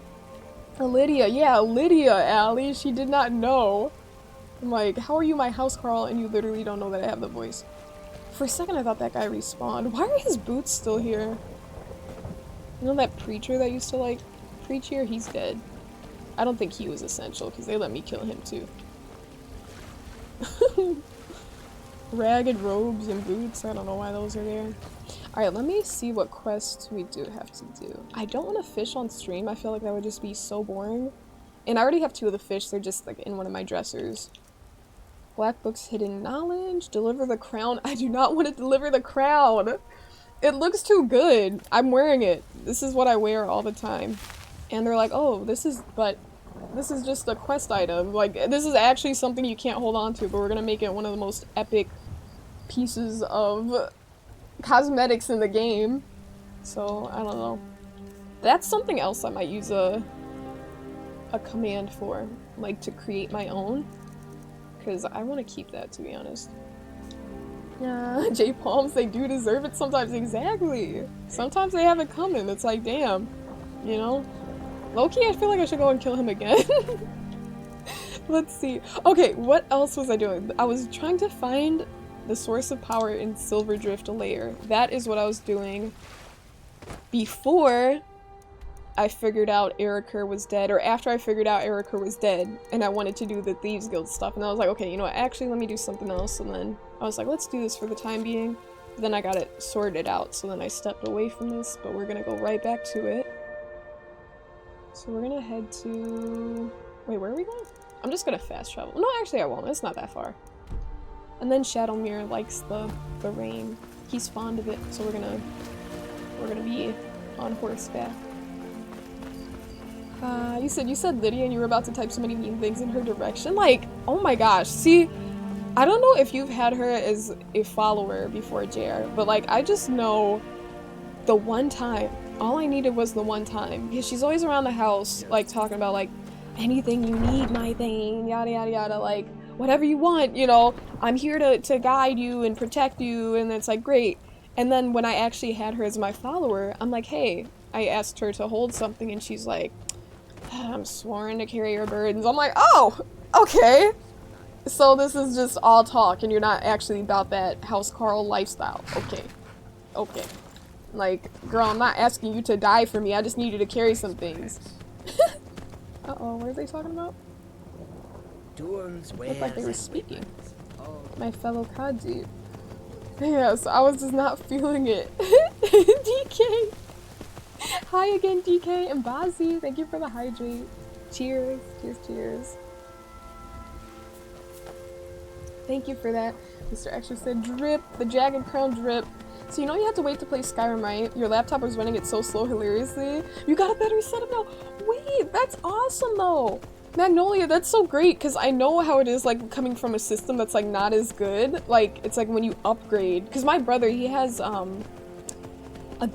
Lydia. Yeah, Lydia, Allie. She did not know. I'm like, how are you my House Carl and you literally don't know that I have the voice? For a second I thought that guy respawned. Why are his boots still here? You know that preacher that used to, like, preach here? He's dead. I don't think he was essential because they let me kill him too. Ragged robes and boots. I don't know why those are there. Alright, let me see what quests we do have to do. I don't want to fish on stream. I feel like that would just be so boring. And I already have 2 of the fish. They're just, like, in one of my dressers. Black Book's Hidden Knowledge. Deliver the crown. I do not want to deliver the crown. It looks too good. I'm wearing it. This is what I wear all the time. And they're like, oh, this is just a quest item. Like, this is actually something you can't hold on to, but we're gonna make it one of the most epic pieces of cosmetics in the game. So, I don't know. That's something else I might use a command for. Like, to create my own. Because I want to keep that, to be honest. Yeah, J-Palms, they do deserve it sometimes. Exactly. Sometimes they have it coming. It's like, damn. You know? Low-key, I feel like I should go and kill him again. Let's see. Okay, what else was I doing? I was trying to find the source of power in Silverdrift Lair. That is what I was doing before I figured out Eriker was dead, or after I figured out Eriker was dead, and I wanted to do the Thieves Guild stuff, and I was like, okay, you know what, actually let me do something else, and then I was like, let's do this for the time being. But then I got it sorted out, so then I stepped away from this, but we're gonna go right back to it. So we're gonna head to... Wait, where are we going? I'm just gonna fast travel. No, actually I won't, it's not that far. And then Shadowmere likes the rain. He's fond of it, so we're gonna be on horseback. You said Lydia and you were about to type so many mean things in her direction. Like, oh my gosh. See, I don't know if you've had her as a follower before, JR, but like, I just know the one time. All I needed was the one time. Because she's always around the house, like, talking about, like, anything you need, my thing, yada yada yada, like, whatever you want, you know, I'm here to guide you and protect you, and it's like, great. And then when I actually had her as my follower, I'm like, hey, I asked her to hold something, and she's like, I'm sworn to carry your burdens. I'm like, oh, okay. So this is just all talk, and you're not actually about that House Carl lifestyle. Okay. Okay. Like, girl, I'm not asking you to die for me. I just need you to carry some things. Uh-oh, what are they talking about? Looked like they were speaking. My fellow Kaji. Yes, I was just not feeling it. DK! Hi again, DK and Bazzi. Thank you for the hydrate. Cheers. Cheers, cheers. Thank you for that. Mr. Extra said drip, the jagged crown drip. So you know you have to wait to play Skyrim, right? Your laptop was running it so slow hilariously. You got a better setup now. Wait, that's awesome though. Magnolia, that's so great because I know how it is like coming from a system that's like not as good. Like it's like when you upgrade. Because my brother, he has a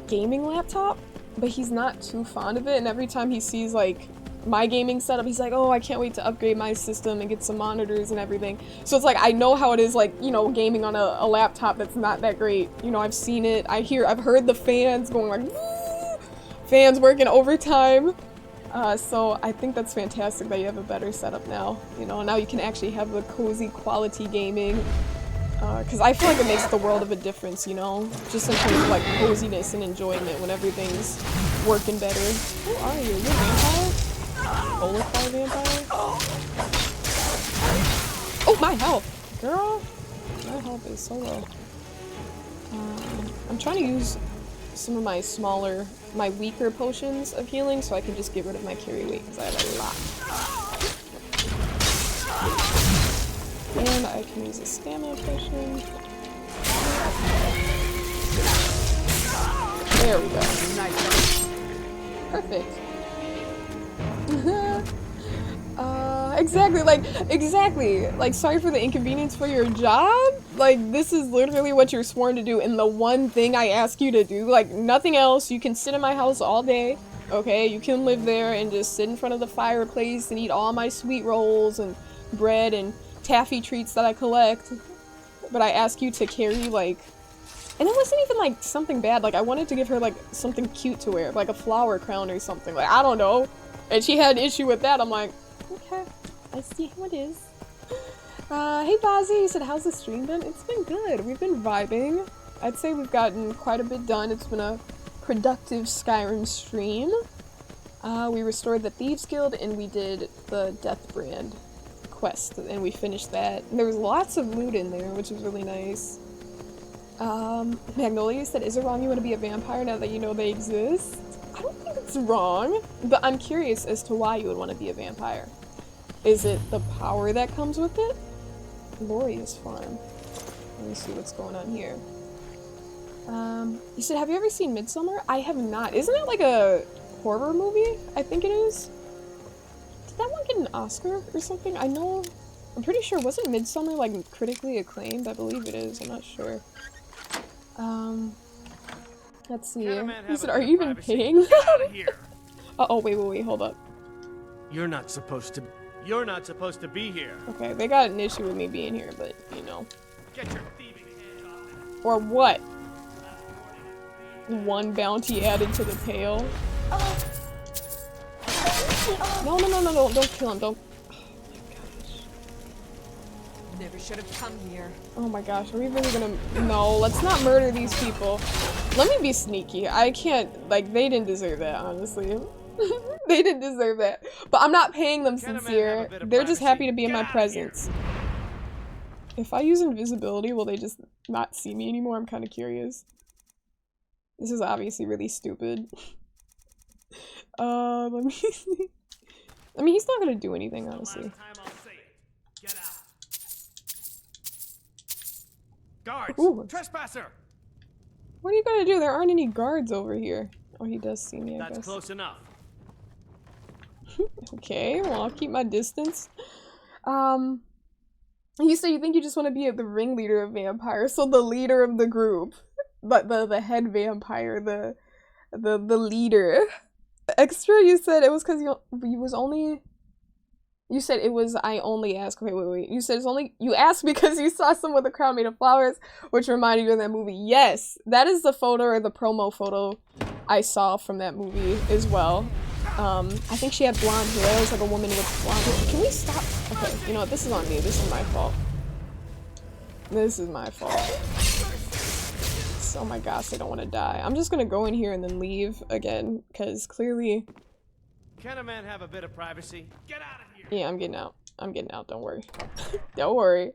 gaming laptop, but he's not too fond of it. And every time he sees like my gaming setup, he's like, oh, I can't wait to upgrade my system and get some monitors and everything. So it's like, I know how it is like, you know, gaming on a laptop that's not that great. You know, I've seen it, I've heard the fans going like, woo! Fans working overtime. So I think that's fantastic that you have a better setup now. You know, now you can actually have the cozy quality gaming. Because I feel like it makes the world of a difference, you know? Just in terms of like coziness and enjoyment when everything's working better. Who are you? You're a vampire? Olafar vampire? Oh, my health! Girl! My health is so low. I'm trying to use some of my my weaker potions of healing so I can just get rid of my carry weight because I have a lot. And I can use a stamina potion. There we go. Nice. Perfect. Exactly, like, sorry for the inconvenience for your job? Like, this is literally what you're sworn to do, and the one thing I ask you to do, like, nothing else. You can sit in my house all day, okay? You can live there and just sit in front of the fireplace and eat all my sweet rolls and bread and taffy treats that I collect. But I ask you to carry, like, and it wasn't even, like, something bad. Like, I wanted to give her, like, something cute to wear, like a flower crown or something. Like, I don't know. And she had an issue with that. I'm like, okay, I see how it is. Hey Bazzi, you said, how's the stream been? It's been good. We've been vibing. I'd say we've gotten quite a bit done. It's been a productive Skyrim stream. We restored the Thieves Guild and we did the Death Brand quest and we finished that. And there was lots of loot in there, which was really nice. Magnolia said, is it wrong you want to be a vampire now that you know they exist? I don't think it's wrong, but I'm curious as to why you would want to be a vampire. Is it the power that comes with it? Glorious Farm. Let me see what's going on here. You said, have you ever seen Midsommar? I have not. Isn't it like a horror movie? I think it is. Did that one get an Oscar or something? I know. I'm pretty sure. Wasn't Midsommar like critically acclaimed? I believe it is. I'm not sure. Let's see. He said, are you even paying? Uh-oh, wait, hold up. You're not supposed to be here. Okay, they got an issue with me being here, but, you know. Get your thieving hands off me. Or what? One bounty added to the tail. No, don't kill him, don't. Never should have come here. Oh my gosh, are we really gonna? No, let's not murder these people. Let me be sneaky. I can't, like, they didn't deserve that, honestly. They didn't deserve that. But I'm not paying them sincere. They're just happy to be in my presence. If I use invisibility, will they just not see me anymore? I'm kind of curious. This is obviously really stupid. Let me see. I mean, he's not gonna do anything, honestly. Guards! Ooh. Trespasser! What are you gonna do? There aren't any guards over here. Oh, he does see me, I guess. That's close enough. Okay, well, I'll keep my distance. You say you think you just want to be the ringleader of vampires, so the leader of the group. But the head vampire, the leader. Extra, you said it was because you was only... You said it was, I only asked, wait. You said it's only, you asked because you saw someone with a crown made of flowers, which reminded you of that movie. Yes, that is the photo or the promo photo I saw from that movie as well. I think she had blonde hair. It was like a woman with blonde hair. Can we stop? Okay, you know what, this is on me. This is my fault. This is my fault. Oh my gosh, I don't want to die. I'm just gonna go in here and then leave again, because clearly... Can a man have a bit of privacy? Get out of here! Yeah, I'm getting out. I'm getting out, don't worry. Don't worry.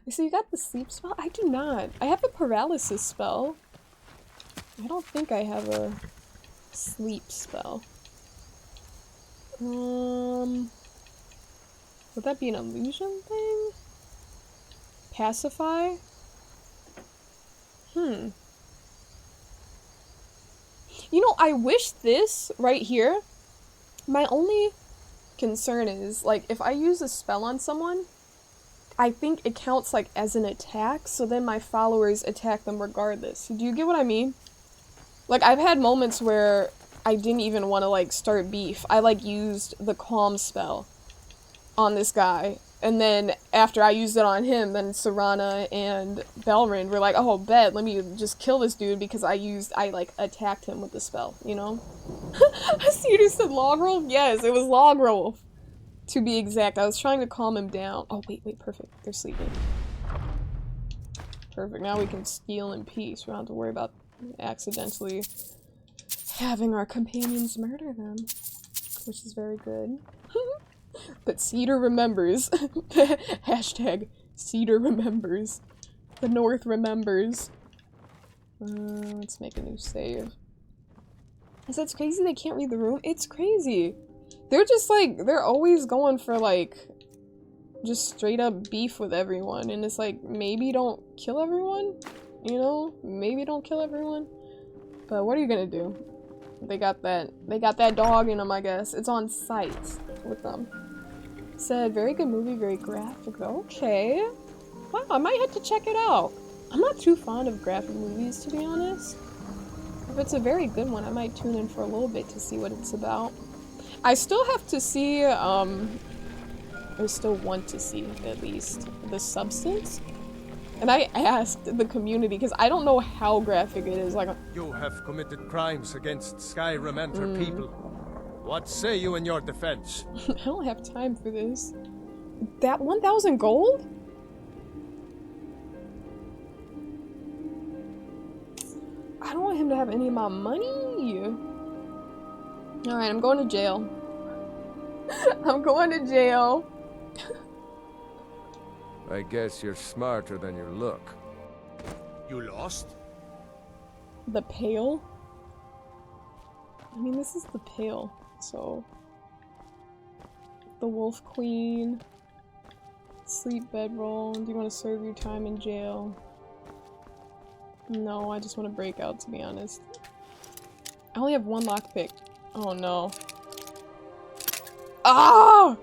So you got the sleep spell? I do not. I have a paralysis spell. I don't think I have a sleep spell. Would that be an illusion thing? Pacify? You know, I wish this right here, my only concern is, like, if I use a spell on someone, I think it counts, like, as an attack, so then my followers attack them regardless. Do you get what I mean? Like, I've had moments where I didn't even want to, like, start beef. I, like, used the calm spell on this guy, and then after I used it on him, then Serana and Belrin were like, oh, bet, let me just kill this dude because I like, attacked him with the spell, you know? Cedar said Logrolf? Yes, it was Logrolf. To be exact, I was trying to calm him down. Oh, wait, perfect. They're sleeping. Perfect, now we can steal in peace. We don't have to worry about accidentally having our companions murder them. Which is very good. But Cedar remembers. Hashtag Cedar remembers. The North remembers. Let's make a new save. Is that crazy they can't read the room? It's crazy. They're just like, they're always going for like, just straight up beef with everyone. And it's like, maybe don't kill everyone? You know? Maybe don't kill everyone? But what are you gonna do? They got that dog in them, I guess. It's on site with them. Said, very good movie, very graphic. Okay. Wow, I might have to check it out. I'm not too fond of graphic movies, to be honest. If it's a very good one, I might tune in for a little bit to see what it's about. I still have to see, I still want to see, at least, The Substance. And I asked the community, because I don't know how graphic it is. Like, you have committed crimes against Skyrim and her people. What say you in your defense? I don't have time for this. That 1,000 gold? I don't want him to have any of my money. Alright, I'm going to jail. I'm going to jail. I guess you're smarter than you look. You lost? The Pale? I mean, this is the Pale, so... The Wolf Queen. Sleep bedroll. Do you want to serve your time in jail? No, I just want to break out, to be honest. I only have one lockpick. Oh no. Ah!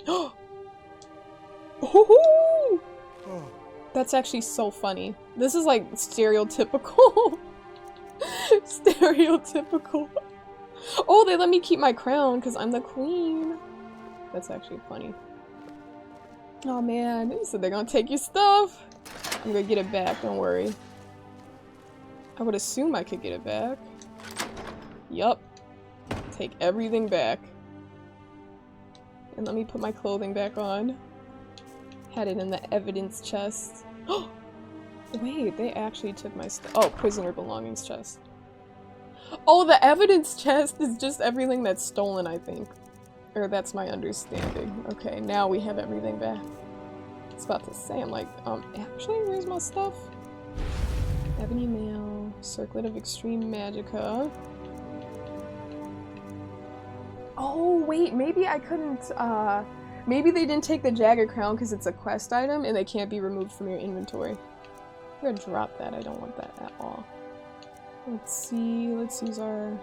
Oh! That's actually so funny. This is like stereotypical. Stereotypical. Oh, they let me keep my crown because I'm the queen. That's actually funny. Oh man, they said they're gonna take your stuff. I'm gonna get it back, don't worry. I would assume I could get it back. Yup. Take everything back. And let me put my clothing back on. Had it in the evidence chest. Wait, they actually took my stuff. Oh, prisoner belongings chest. Oh, the evidence chest is just everything that's stolen, I think. Or that's my understanding. Okay, now we have everything back. I was about to say, I'm like, actually, where's my stuff? Ebony Mail, Circlet of Extreme Magicka. Oh, wait, maybe I couldn't, maybe they didn't take the Jagged Crown because it's a quest item and they can't be removed from your inventory. I'm gonna drop that, I don't want that at all. Let's see, let's use our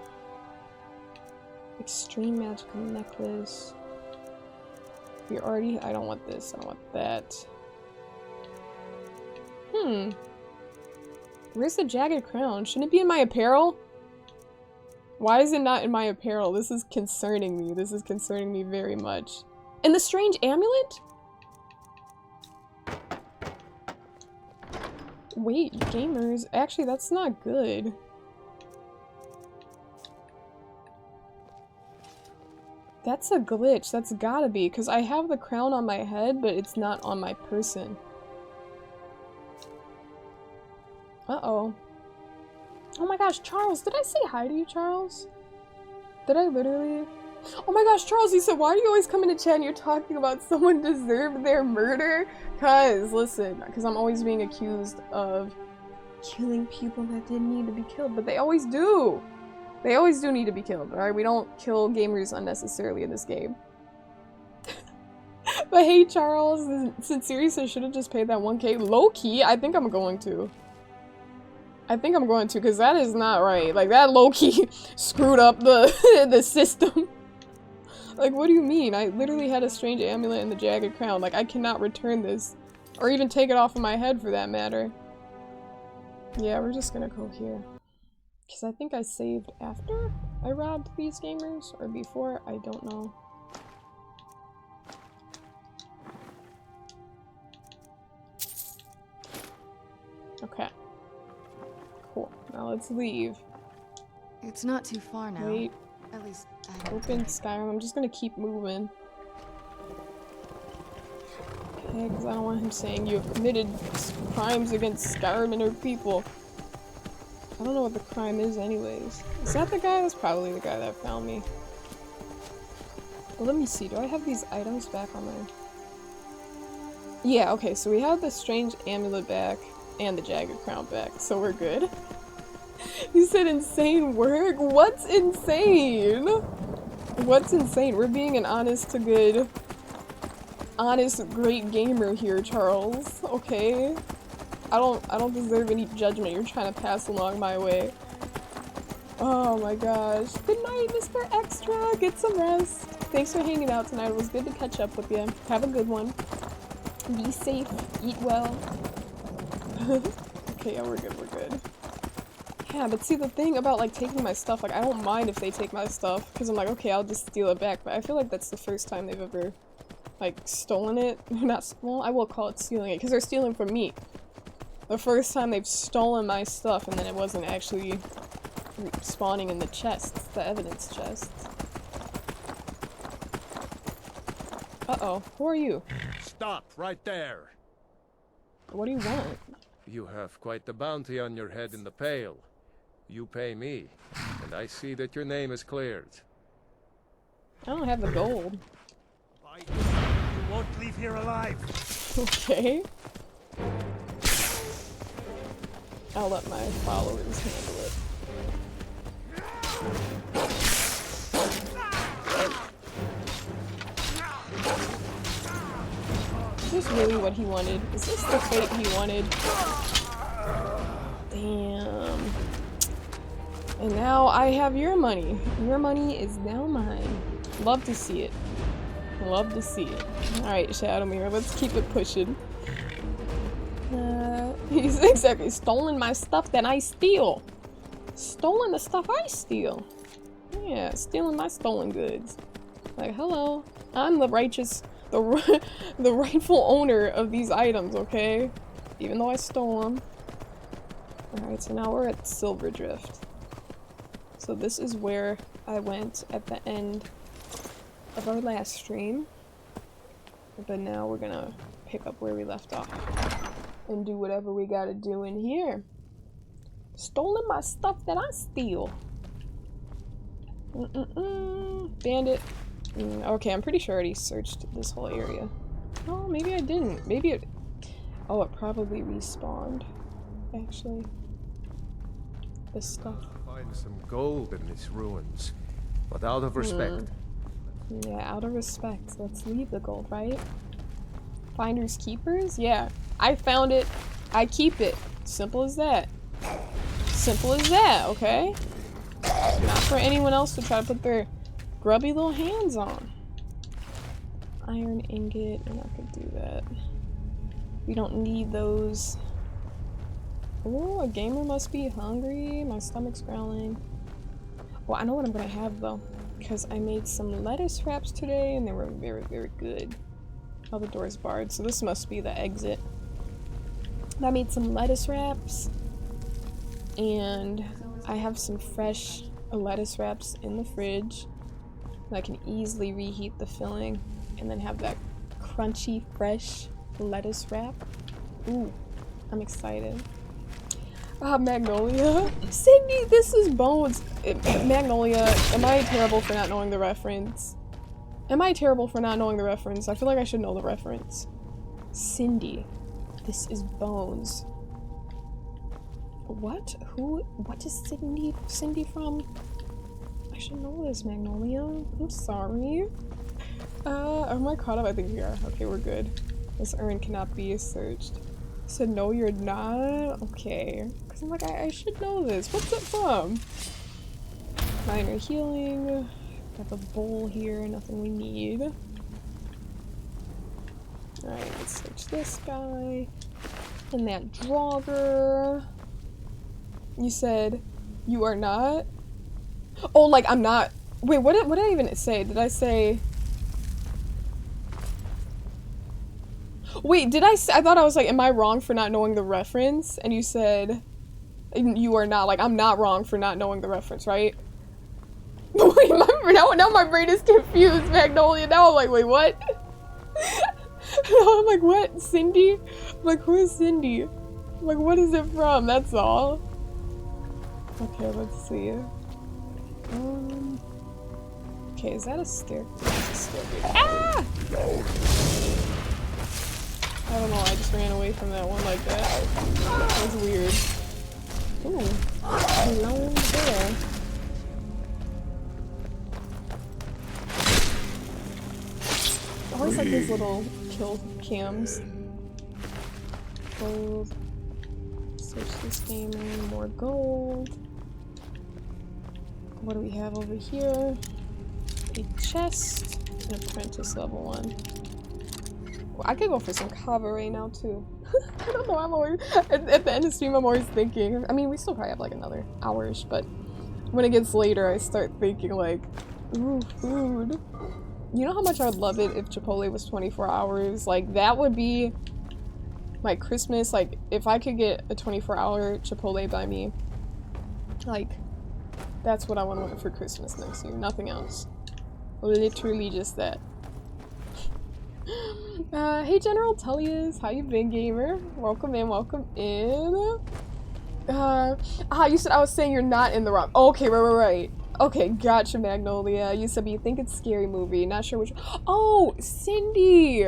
Extreme Magicka necklace. We already, I don't want this, I don't want that. Where's the Jagged Crown? Shouldn't it be in my apparel? Why is it not in my apparel? This is concerning me. This is concerning me very much. And the strange amulet? Wait, gamers. Actually, that's not good. That's a glitch. That's gotta be, because I have the crown on my head, but it's not on my person. Uh-oh. Oh my gosh, Charles, did I say hi to you, Charles? Did I literally? Oh my gosh, Charles, you said, why do you always come into chat and you're talking about someone deserved their murder? Cause, listen, because I'm always being accused of killing people that didn't need to be killed, but they always do. They always do need to be killed, alright? We don't kill gamers unnecessarily in this game. But hey, Charles, since seriously, I should have just paid that 1K. Low-key, I think I'm going to. Because that is not right. Like, that low-key screwed up the, the system. Like, what do you mean? I literally had a strange amulet and the jagged crown. Like, I cannot return this. Or even take it off of my head, for that matter. Yeah, we're just gonna go here. Because I think I saved after I robbed these gamers. Or before, I don't know. Okay. Cool. Now let's leave. It's not too far now. Wait. At least Open Skyrim. I'm just gonna keep moving. Okay, because I don't want him saying you have committed crimes against Skyrim and her people. I don't know what the crime is anyways. Is that the guy? That's probably the guy that found me. Well, let me see. Do I have these items back on my... Yeah, okay, so we have the strange amulet back and the jagged crown back, so we're good. You said insane work? What's insane? What's insane? We're being an honest to good, honest, great gamer here, Charles. Okay? I don't deserve any judgment you're trying to pass along my way. Oh my gosh. Good night, Mr. Extra. Get some rest. Thanks for hanging out tonight. It was good to catch up with you. Have a good one. Be safe. Eat well. Okay, yeah, we're good, we're good. Yeah, but see, the thing about, like, taking my stuff, like, I don't mind if they take my stuff, because I'm like, okay, I'll just steal it back, but I feel like that's the first time they've ever, like, stolen it. Not, well, I will call it stealing it, because they're stealing from me. The first time they've stolen my stuff, and then it wasn't actually spawning in the chests, the evidence chests. Uh-oh, who are you? Stop right there. What do you want? You have quite the bounty on your head in the Pale. You pay me, and I see that your name is cleared. I don't have the gold. You won't leave here alive. Okay. I'll let my followers handle it. Is this really what he wanted? Is this the fate he wanted? Damn. And now I have your money. Your money is now mine. Love to see it. Love to see it. Alright, Shadowmere, let's keep it pushing. He's exactly stolen my stuff that I steal. Stolen the stuff I steal. Yeah, stealing my stolen goods. Like, hello. I'm the righteous, the rightful owner of these items, okay? Even though I stole them. Alright, so now we're at Silverdrift. So this is where I went at the end of our last stream. But now we're gonna pick up where we left off. And do whatever we gotta do in here. Stolen my stuff that I steal. Bandit. Okay, I'm pretty sure I already searched this whole area. Oh, maybe I didn't. Maybe it... Oh, it probably respawned. Actually. This stuff. Find some gold in these ruins, but out of respect. Yeah, out of respect. Let's leave the gold, right? Finders keepers? Yeah. I found it. I keep it. Simple as that. Simple as that, okay? Not for anyone else to try to put their grubby little hands on. Iron ingot. We're not gonna do that. We don't need those. Oh, a gamer must be hungry. My stomach's growling. Well, I know what I'm gonna have though, because I made some lettuce wraps today and they were very, very good. Oh, the door's barred, so this must be the exit. I made some lettuce wraps, and I have some fresh lettuce wraps in the fridge. And I can easily reheat the filling and then have that crunchy, fresh lettuce wrap. Ooh, I'm excited. Ah, Magnolia. Cindy, this is Bones. Magnolia, am I terrible for not knowing the reference? Am I terrible for not knowing the reference? I feel like I should know the reference. Cindy, this is Bones. What? Who? What is Cindy from? I should know this, Magnolia. I'm sorry. Am I caught up? I think we are. Okay, we're good. This urn cannot be searched. So no, you're not? Okay. Because I'm like, I should know this. What's it from? Minor healing. Got the bowl here. Nothing we need. Alright, let's search this guy. And that Draugr. You said you are not? Oh, like I'm not. Wait, what did I even say? Did I say... Wait, did I say... I thought I was like, am I wrong for not knowing the reference? And you said you are not. Like, I'm not wrong for not knowing the reference, right? Wait, now my brain is confused, Magnolia. Now I'm like, wait, what? I'm like, what? Cindy? I'm like, who is Cindy? I'm like, what is it from? That's all. Okay, let's see. Okay, is that a staircase? It's a staircase. Ah! I don't know, I just ran away from that one like that. That was weird. Ooh, hello there. I always like these little kill cams. Gold. Search this gaming, more gold. What do we have over here? A chest, an apprentice level 1. Well, I could go for some cover right now too. I don't know, I'm always, at the end of stream I'm always thinking, I mean we still probably have like another hours, but when it gets later I start thinking like, ooh, food. You know how much I would love it if Chipotle was 24 hours? Like that would be my Christmas, like if I could get a 24-hour Chipotle by me, like that's what I want for Christmas next year, nothing else. Literally just that. Hey General Tullius, how you been, gamer? Welcome in, welcome in. You said I was saying you're not in the wrong. Okay, right. Okay, gotcha, Magnolia. You said, but you think it's a scary movie. Not sure which. Oh, Cindy!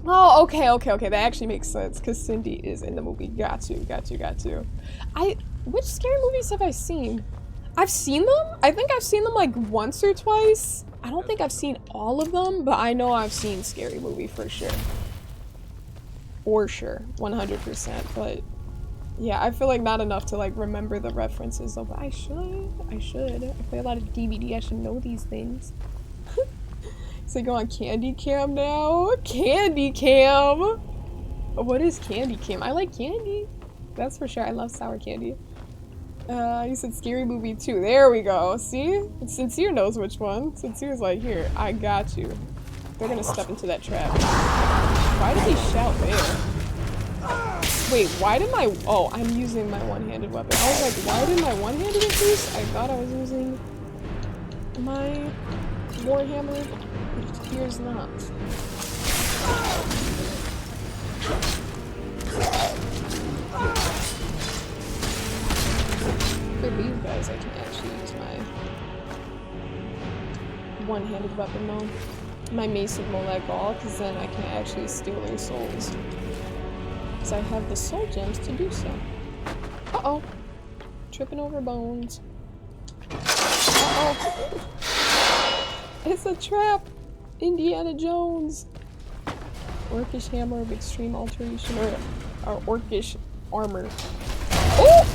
Oh, okay. That actually makes sense, because Cindy is in the movie. Got you. Which scary movies have I seen? I've seen them? I think I've seen them like once or twice. I don't think I've seen all of them, but I know I've seen Scary Movie for sure. For sure. 100%. But yeah, I feel like not enough to like remember the references though, but I should. I play a lot of DVD, I should know these things. So go on Candy Cam now? Candy Cam! What is Candy Cam? I like candy. That's for sure. I love sour candy. You said Scary Movie 2. There we go. See? Sincere knows which one. Sincere's like, here, I got you. They're gonna step into that trap. Why did he shout there? Wait, why did my... Oh, I'm using my one-handed weapon. I was like, why did my one-handed increase? I thought I was using my warhammer. It appears not. For these guys, I can actually use my one-handed weapon though. My mace won't let go, because then I can actually steal their souls. Because I have the soul gems to do so. Uh-oh. Tripping over bones. Uh-oh. It's a trap! Indiana Jones! Orcish hammer of extreme alteration, or orcish armor. Oh!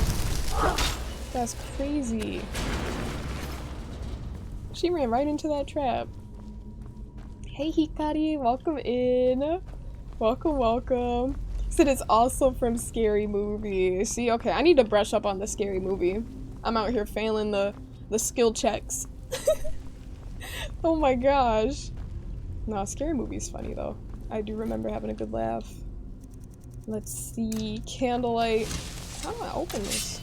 That's crazy. She ran right into that trap. Hey Hikari, welcome in. Welcome. Said it's also from Scary Movie. See, okay, I need to brush up on the Scary Movie. I'm out here failing the skill checks. Oh my gosh. No, Scary Movie's funny though. I do remember having a good laugh. Let's see, candlelight. How do I open this?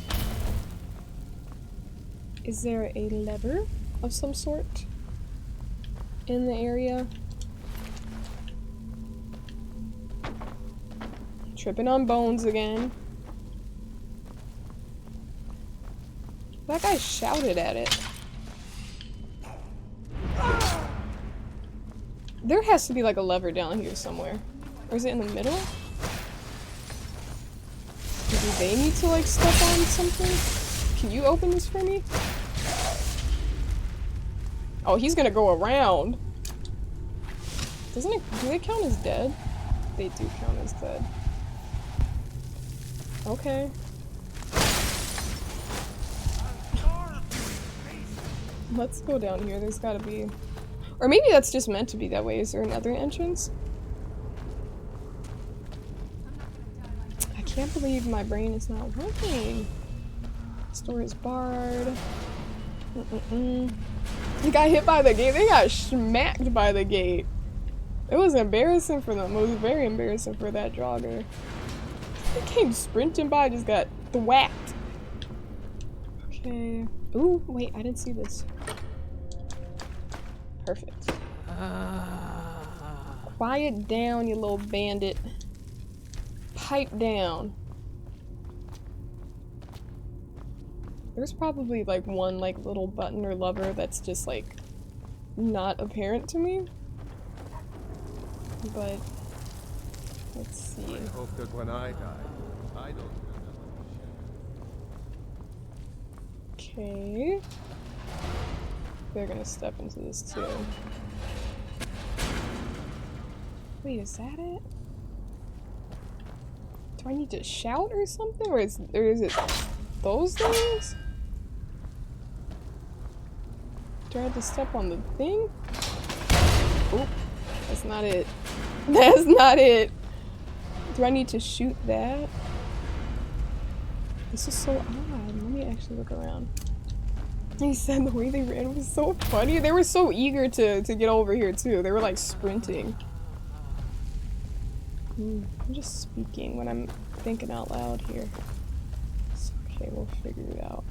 Is there a lever of some sort in the area? Tripping on bones again. That guy shouted at it. There has to be like a lever down here somewhere. Or is it in the middle? Do they need to like step on something? Can you open this for me? Oh, he's gonna go around. Doesn't it, do they count as dead? They do count as dead. Okay. Let's go down here, there's gotta be... Or maybe that's just meant to be that way. Is there another entrance? I can't believe my brain is not working. Store is barred. He got hit by the gate. They got smacked by the gate. It was embarrassing for them. It was very embarrassing for that jogger. He came sprinting by, just got thwacked. Okay. Ooh, wait, I didn't see this. Perfect. Quiet down, you little bandit. Pipe down. There's probably like one like little button or lever that's just like not apparent to me. But let's see. I hope that when I die, I don't remember. Okay. They're gonna step into this too. Wait, is that it? Do I need to shout or something? Or is it those things? Do I have to step on the thing? Oh, that's not it. That's not it. Do I need to shoot that? This is so odd. Let me actually look around. He said the way they ran was so funny. They were so eager to get over here too. They were like sprinting. I'm just speaking when I'm thinking out loud here. It's okay, we'll figure it out.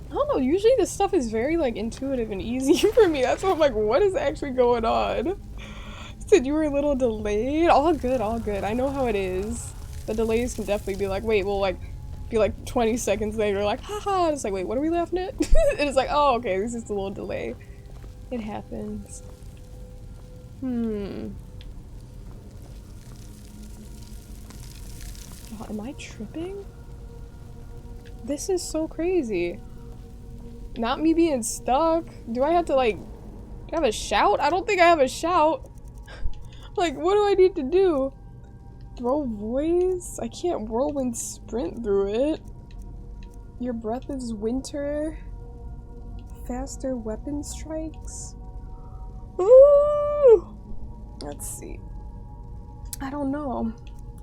I don't know, usually this stuff is very like intuitive and easy for me. That's why I'm like, what is actually going on? Said you were a little delayed. All good, all good. I know how it is. The delays can definitely be like, wait, we'll like be like 20 seconds later, like, haha. It's like, wait, what are we laughing at? And it's like, oh, okay, this is just a little delay. It happens. Oh, am I tripping? This is so crazy. Not me being stuck. Do I have to like, do I have a shout? I don't think I have a shout. Like, what do I need to do? Throw voice? I can't whirlwind sprint through it. Your breath is winter. Faster weapon strikes. Ooh! Let's see. I don't know.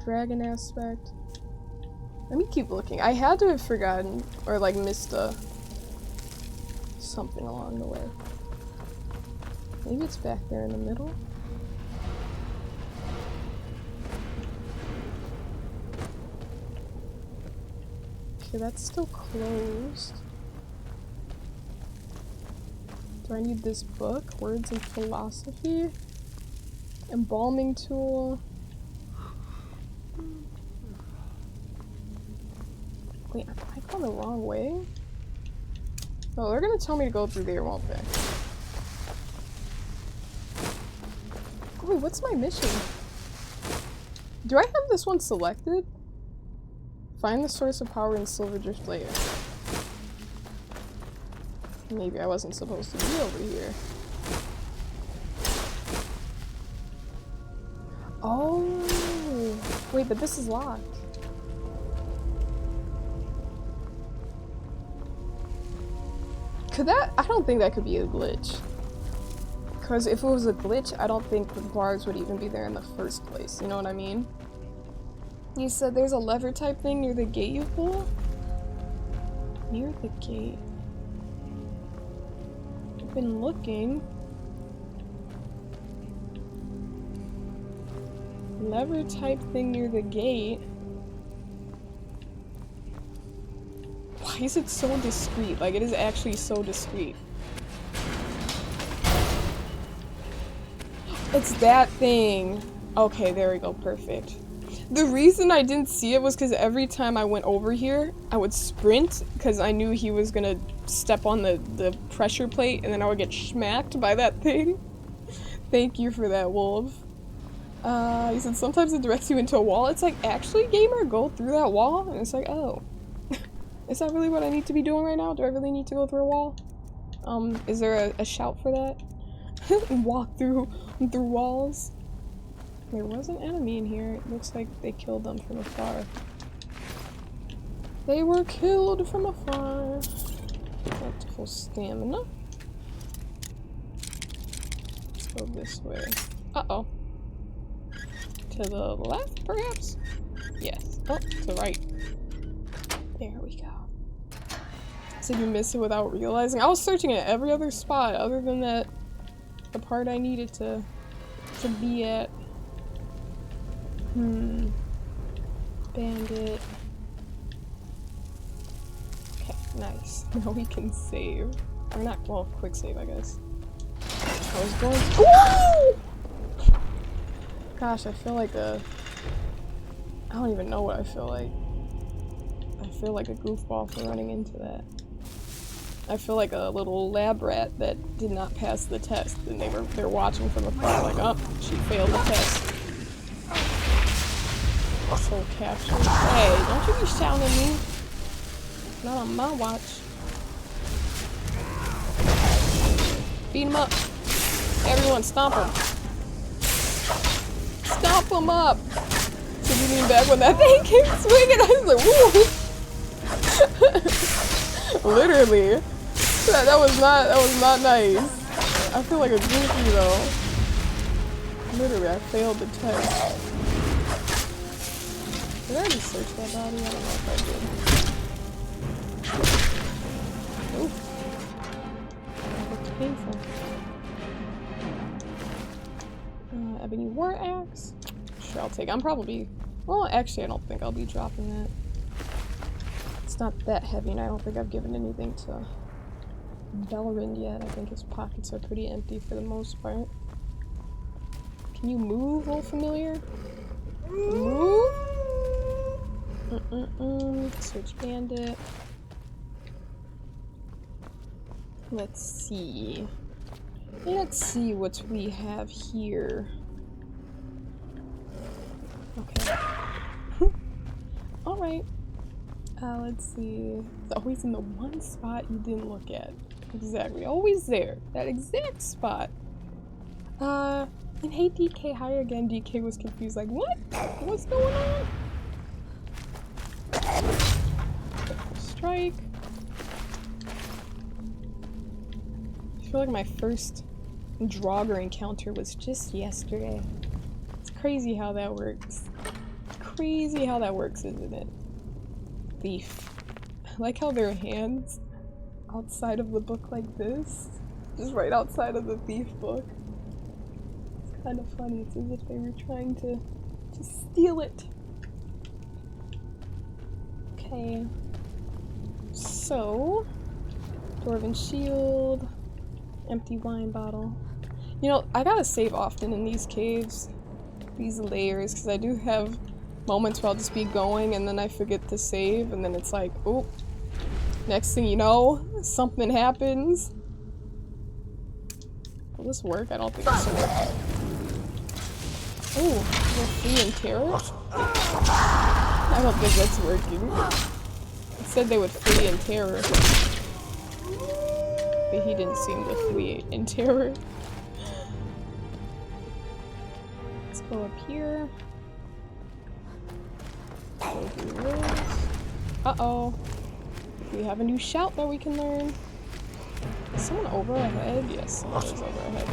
Dragon aspect. Let me keep looking. I had to have forgotten or like missed something along the way. Maybe it's back there in the middle. Okay, that's still closed. Do I need this book? Words and Philosophy? Embalming tool? Wait, am I going the wrong way? Oh, they're gonna tell me to go through there, won't they? Wait, what's my mission? Do I have this one selected? Find the source of power in Silverdrift Layer. Maybe I wasn't supposed to be over here. Oh! Wait, but this is locked. Could that? I don't think that could be a glitch. Because if it was a glitch, I don't think the bars would even be there in the first place. You know what I mean? You said there's a lever type thing near the gate you pull? Near the gate? I've been looking. Lever type thing near the gate? Why is it so discreet? Like, it is actually so discreet. It's that thing. Okay, there we go. Perfect. The reason I didn't see it was because every time I went over here, I would sprint because I knew he was gonna step on the pressure plate and then I would get smacked by that thing. Thank you for that, Wolf. He said sometimes it directs you into a wall. It's like, actually, gamer, go through that wall? And it's like, oh. Is that really what I need to be doing right now? Do I really need to go through a wall? Is there a shout for that? Walk through walls? There was an enemy in here. It looks like they killed them from afar. They were killed from afar. That's full stamina. Let's go this way. Uh-oh. To the left, perhaps? Yes. Oh, to the right. There we go. So you miss it without realizing? I was searching at every other spot other than the part I needed to be at. Bandit. Okay, nice. Now we can save. Or not, well, quick save, I guess. I was going to— Woo! Gosh, I feel like I don't even know what I feel like. I feel like a goofball for running into that. I feel like a little lab rat that did not pass the test, and they're watching from afar like, oh, she failed the test. Soul capture. Hey, don't you be shouting at me. Not on my watch. Beat him up. Everyone, stomp him. Stomp him up. So you lean back when that thing came swinging. I was like, woo. Literally. That was not nice. I feel like a goofy though. Literally, I failed the test. Did I already search that body? I don't know if I did. Ooh. That looked painful. Ebony War Axe? Sure, I'll take it. I'm probably— well, actually, I don't think I'll be dropping that. It's not that heavy, and I don't think I've given anything to Bellerin yet. I think his pockets are pretty empty for the most part. Can you move, old familiar? Move? Search bandit. Let's see. Let's see what we have here. Okay. Alright. Let's see. It's always in the one spot you didn't look at. Exactly. Always there. That exact spot. And hey DK, hi again. DK was confused, like, what? What's going on? Strike. I feel like my first Draugr encounter was just yesterday. It's crazy how that works. Crazy how that works, isn't it? Thief. I like how their hands outside of the book like this. Just right outside of the thief book. It's kind of funny. It's as if they were trying to steal it. Okay. So, Dwarven Shield, empty wine bottle. You know, I gotta save often in these caves, these layers, because I do have moments where I'll just be going and then I forget to save, and then it's like, oh, next thing you know, something happens. Will this work? I don't think this will work. Oh, we're free in terror? I don't think that's working. It said they would flee in terror. But he didn't seem to flee in terror. Let's go up here. Go through this. Uh-oh. We have a new shout that we can learn. Is someone over our head? Yes, someone is over our head.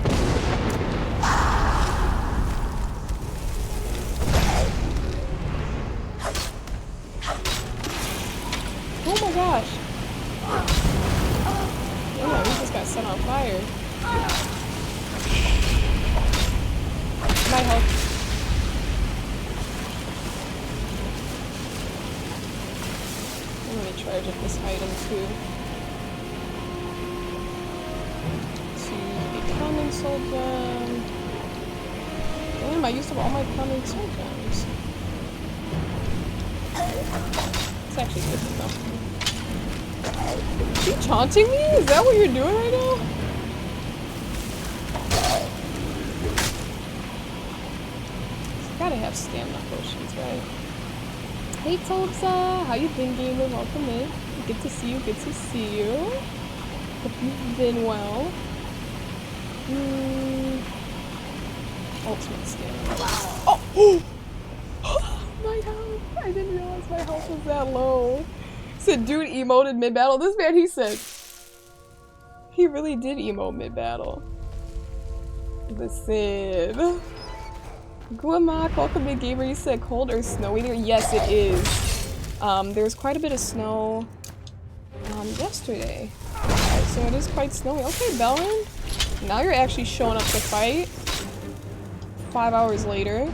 Oh my gosh! Yeah, we just got set on fire. Might help. I'm gonna charge up this item too. The common soul gem. Damn, I used up all my common soul gems. It's actually good to know. Is she taunting me? Is that what you're doing right now? Gotta have stamina potions, right? Hey Tolza, how you been, gamer? Welcome in. Good to see you, good to see you. Hope you've been well. Ultimate stamina. Oh! My health! I didn't realize my health was that low. Said dude emoted mid-battle. This man, he said. He really did emote mid-battle. Listen. Guamak, welcome to Gamer. You said cold or snowy there? Yes, it is. There was quite a bit of snow yesterday. So it is quite snowy. Okay, Bellin. Now you're actually showing up to fight. 5 hours later.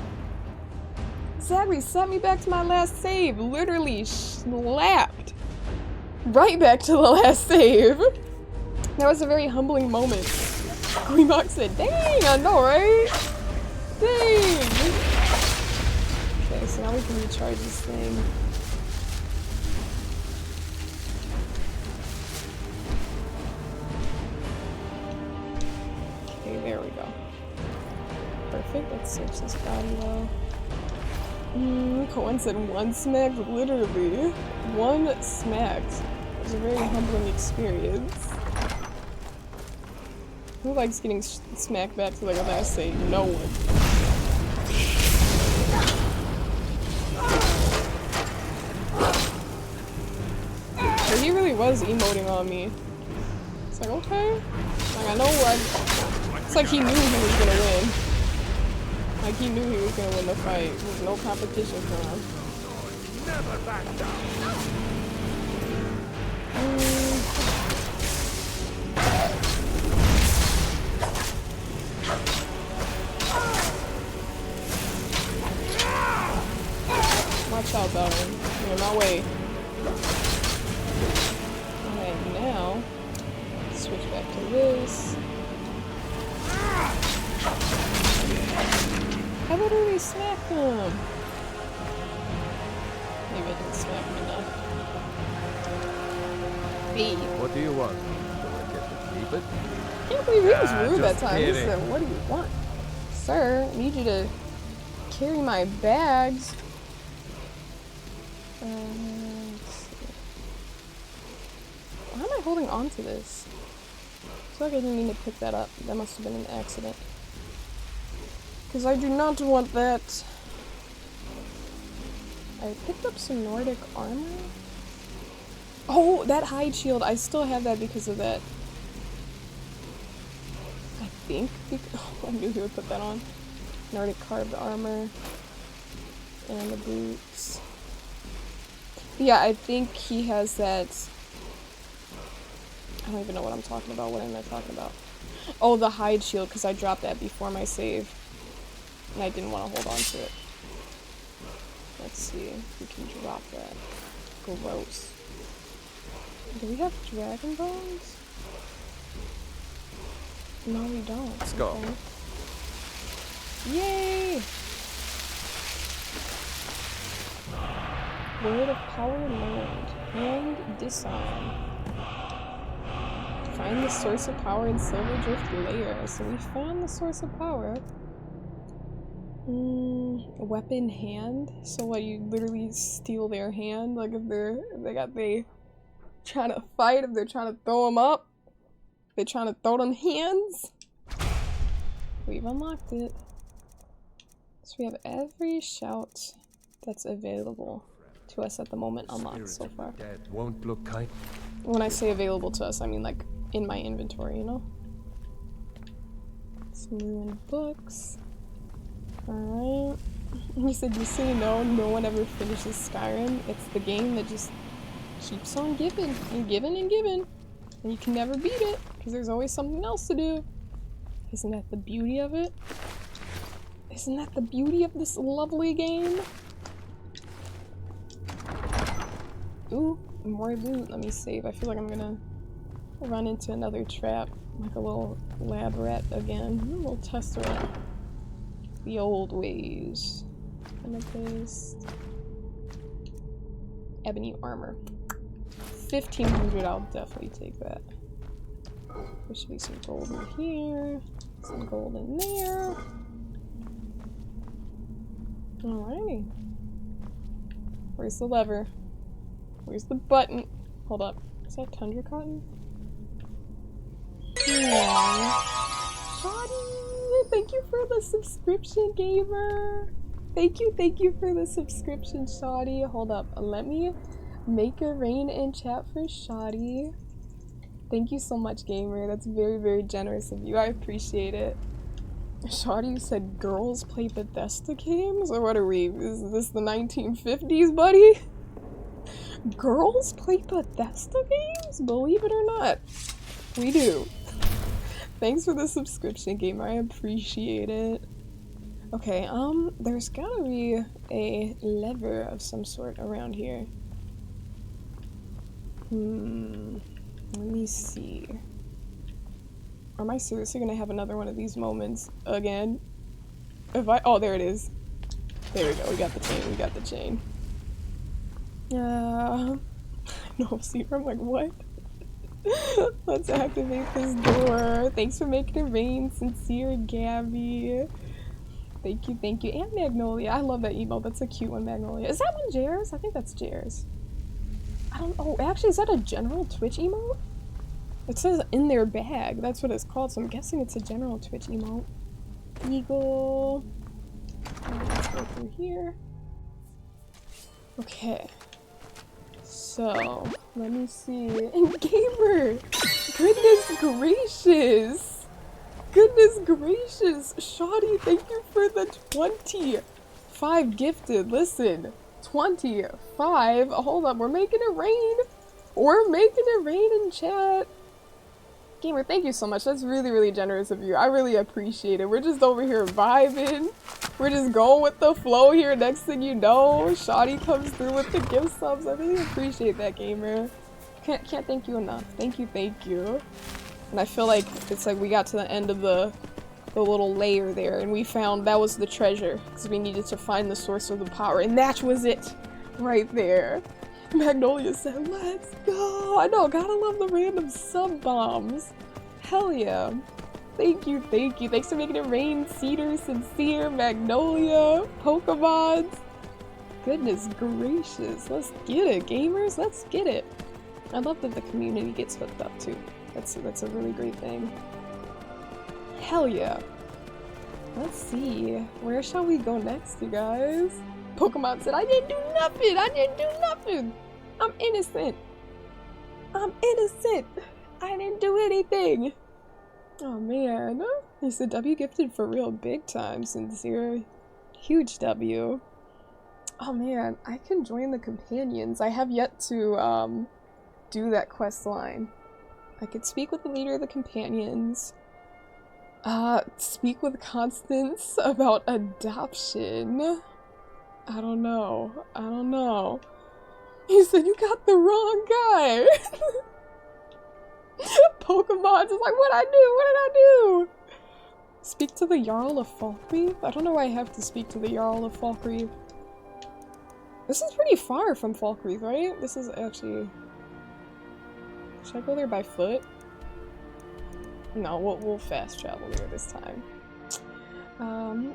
Zachary sent me back to my last save. Literally slapped. Right back to the last save. That was a very humbling moment. Guamak said, dang, I know, right? Dang! Okay, so now we can recharge this thing. Okay, there we go. Perfect, let's search this body though. Cohen said one smack, literally. One smack. It was a very humbling experience. Who likes getting smacked back to like a last save? No one. But he really was emoting on me. It's like, okay. Like, I know what. It's like he knew he was gonna win. Like, he knew he was gonna win the fight. There's no competition for him. Never back down. Watch out, Bellin. You're in my way. Alright, now, switch back to this. I literally smacked him! Maybe I didn't smack him enough. Hey. What do you want? Do I get to keep it? I can't believe he was rude that time. He kidding. said, what do you want? Sir, I need you to carry my bags. Let's see. Why am I holding on to this? I feel like I didn't mean to pick that up. That must have been an accident. Because I do not want that. I picked up some Nordic armor. Oh, that hide shield. I still have that because of that. I think. Oh, I knew he would put that on. Nordic carved armor. And the boots. Yeah, I think he has that. I don't even know what I'm talking about. What am I talking about? Oh, the hide shield, because I dropped that before my save. And I didn't want to hold on to it. Let's see if we can drop that. Gross. Do we have dragon bones? No, we don't. Let's go. Okay. Yay! Word of power learned. And disarm. Find the source of power in Silver Drift Lair. So we found the source of power. Weapon hand. So what, you literally steal their hand? Like if they trying to fight, if they're trying to throw them up, they're trying to throw them hands. We've unlocked it. So we have every shout that's available to us at the moment unlocked so far. Won't look kind. When I say available to us, I mean like in my inventory, you know? Some ruined books. Alright. He said, you see, no one ever finishes Skyrim. It's the game that just keeps on giving and giving and giving. And you can never beat it, because there's always something else to do. Isn't that the beauty of it? Isn't that the beauty of this lovely game? Ooh, more loot. Let me save. I feel like I'm gonna run into another trap, like a little lab rat again. A little test rat. The old ways. Amethyst. Ebony armor. 1500, I'll definitely take that. There should be some gold in here. Some gold in there. Alrighty. Where's the lever? Where's the button? Hold up. Is that Tundra Cotton? Yeah. Shoddy! Thank you for the subscription, gamer! Thank you for the subscription, Shoddy. Hold up. Let me make a rain in chat for Shoddy. Thank you so much, gamer. That's very, very generous of you. I appreciate it. Shoddy, you said girls play Bethesda games? Or what are we? Is this the 1950s, buddy? Girls play Bethesda games? Believe it or not. We do. Thanks for the subscription, gamer. I appreciate it. Okay, there's gotta be a lever of some sort around here. Let me see. Am I seriously gonna have another one of these moments again? Oh, there it is. There we go, we got the chain, we got the chain. No, see, I'm like, what? Let's activate this door. Thanks for making it rain, Sincere Gabby. Thank you, and Magnolia. I love that emote, that's a cute one, Magnolia. Is that one Jair's? I think that's Jair's. I don't know, actually, is that a general Twitch emote? It says in their bag, that's what it's called, so I'm guessing it's a general Twitch emote. Eagle. Let's go through here. Okay. So, let me see. And gamer! Goodness gracious! Goodness gracious! Shoddy, thank you for the 25 gifted. Listen, 25. Hold up, we're making it rain. We're making it rain in chat. Gamer, thank you so much. That's really, really generous of you. I really appreciate it. We're just over here vibing. We're just going with the flow here. Next thing you know, Shoddy comes through with the gift subs. I really appreciate that, gamer. Can't thank you enough. Thank you. And I feel like it's like we got to the end of the little layer there, and we found that was the treasure, because we needed to find the source of the power, and that was it right there. Magnolia said, let's go! I know, gotta love the random sub bombs. Hell yeah. Thank you. Thanks for making it rain, Cedar, Sincere, Magnolia, Pokemons. Goodness gracious. Let's get it, gamers. Let's get it. I love that the community gets hooked up too. That's a really great thing. Hell yeah. Let's see. Where shall we go next, you guys? Pokemon said, I didn't do nothing. I'm innocent. I didn't do anything. Oh man. He said W gifted for real, big time, Sincere. Huge W. Oh man, I can join the companions. I have yet to do that quest line. I could speak with the leader of the companions. Speak with Constance about adoption. I don't know. He said you got the wrong guy. Pokemon's is like, what did I do? Speak to the Jarl of Falkreath? I don't know why I have to speak to the Jarl of Falkreath. This is pretty far from Falkreath, right? This is actually... Should I go there by foot? No, we'll fast travel there this time.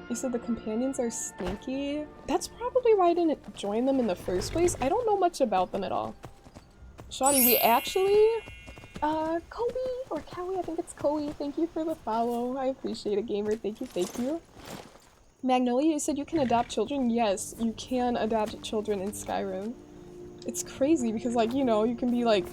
You said the companions are stinky. That's probably why I didn't join them in the first place. I don't know much about them at all. Shoddy, we actually... Kobe, or Cowie, I think it's Koei. Thank you for the follow. I appreciate it, gamer. Thank you. Magnolia, you said you can adopt children? Yes, you can adopt children in Skyrim. It's crazy because, like, you know, you can be like,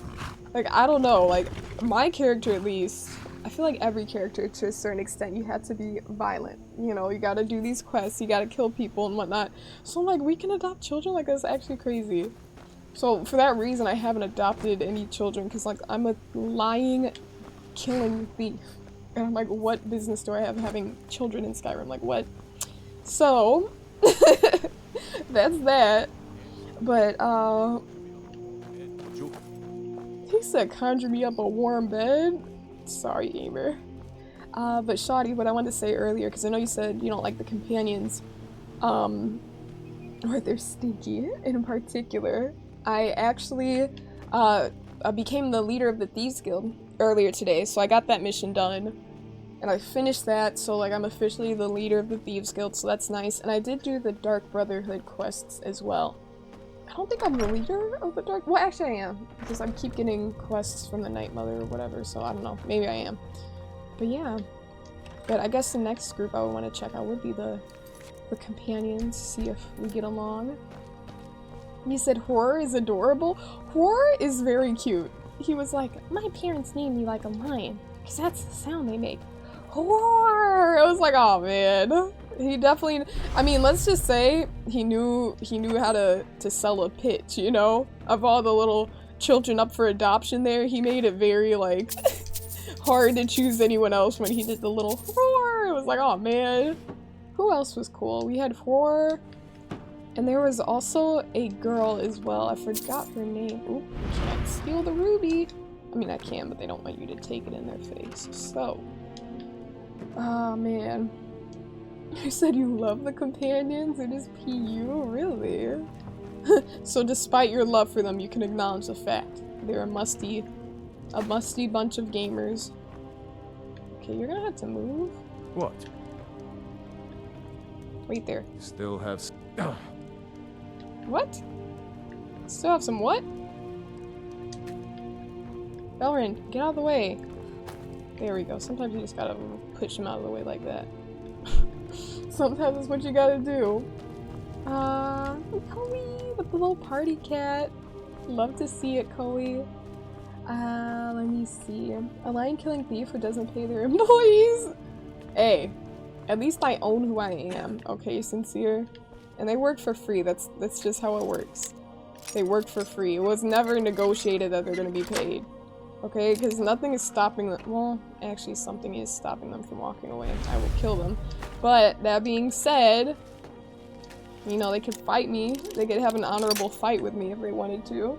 I don't know, like, my character at least, I feel like every character to a certain extent, you have to be violent. You know, you gotta do these quests, you gotta kill people and whatnot. So I'm like, we can adopt children? Like, that's actually crazy. So for that reason, I haven't adopted any children because, like, I'm a lying, killing thief. And I'm like, what business do I have having children in Skyrim? Like, what? So, that's that. But, he said, conjure me up a warm bed. Sorry, gamer. But Shoddy, what I wanted to say earlier, because I know you said you don't like the companions, or they're stinky in particular. I actually, became the leader of the Thieves Guild earlier today, so I got that mission done. And I finished that, so, like, I'm officially the leader of the Thieves Guild, so that's nice. And I did do the Dark Brotherhood quests as well. I don't think I'm the leader of the Dark... Well, actually I am. Because I keep getting quests from the Night Mother or whatever, so I don't know. Maybe I am. But yeah. But I guess the next group I would want to check out would be the companions, see if we get along. He said horror is adorable. Horror is very cute. He was like, my parents named me like a lion, because that's the sound they make. Horror! I was like, oh man. He definitely, I mean, let's just say he knew how to sell a pitch, you know? Of all the little children up for adoption there, he made it very like hard to choose anyone else when he did the little horror. It was like, oh man. Who else was cool? We had horror, and there was also a girl as well. I forgot her name. Oop, can't steal the ruby. I mean, I can, but they don't want you to take it in their face. So, oh man. You said you love the companions? It is PU? Really? So despite your love for them, you can acknowledge the fact they're a musty bunch of gamers. Okay, you're gonna have to move. What? Right there. Still have... What? Still have some what? Belrin, get out of the way. There we go. Sometimes you just gotta push him out of the way like that. Sometimes that's what you gotta do. Koei with the little party cat. Love to see it, Koei. Let me see. A lion-killing thief who doesn't pay their employees. Hey, at least I own who I am, okay, Sincere? And they work for free. That's just how it works. They work for free. It was never negotiated that they're gonna be paid. Okay, because nothing is stopping them. Well, actually something is stopping them from walking away. I will kill them. But that being said, you know, they could fight me. They could have an honorable fight with me if they wanted to.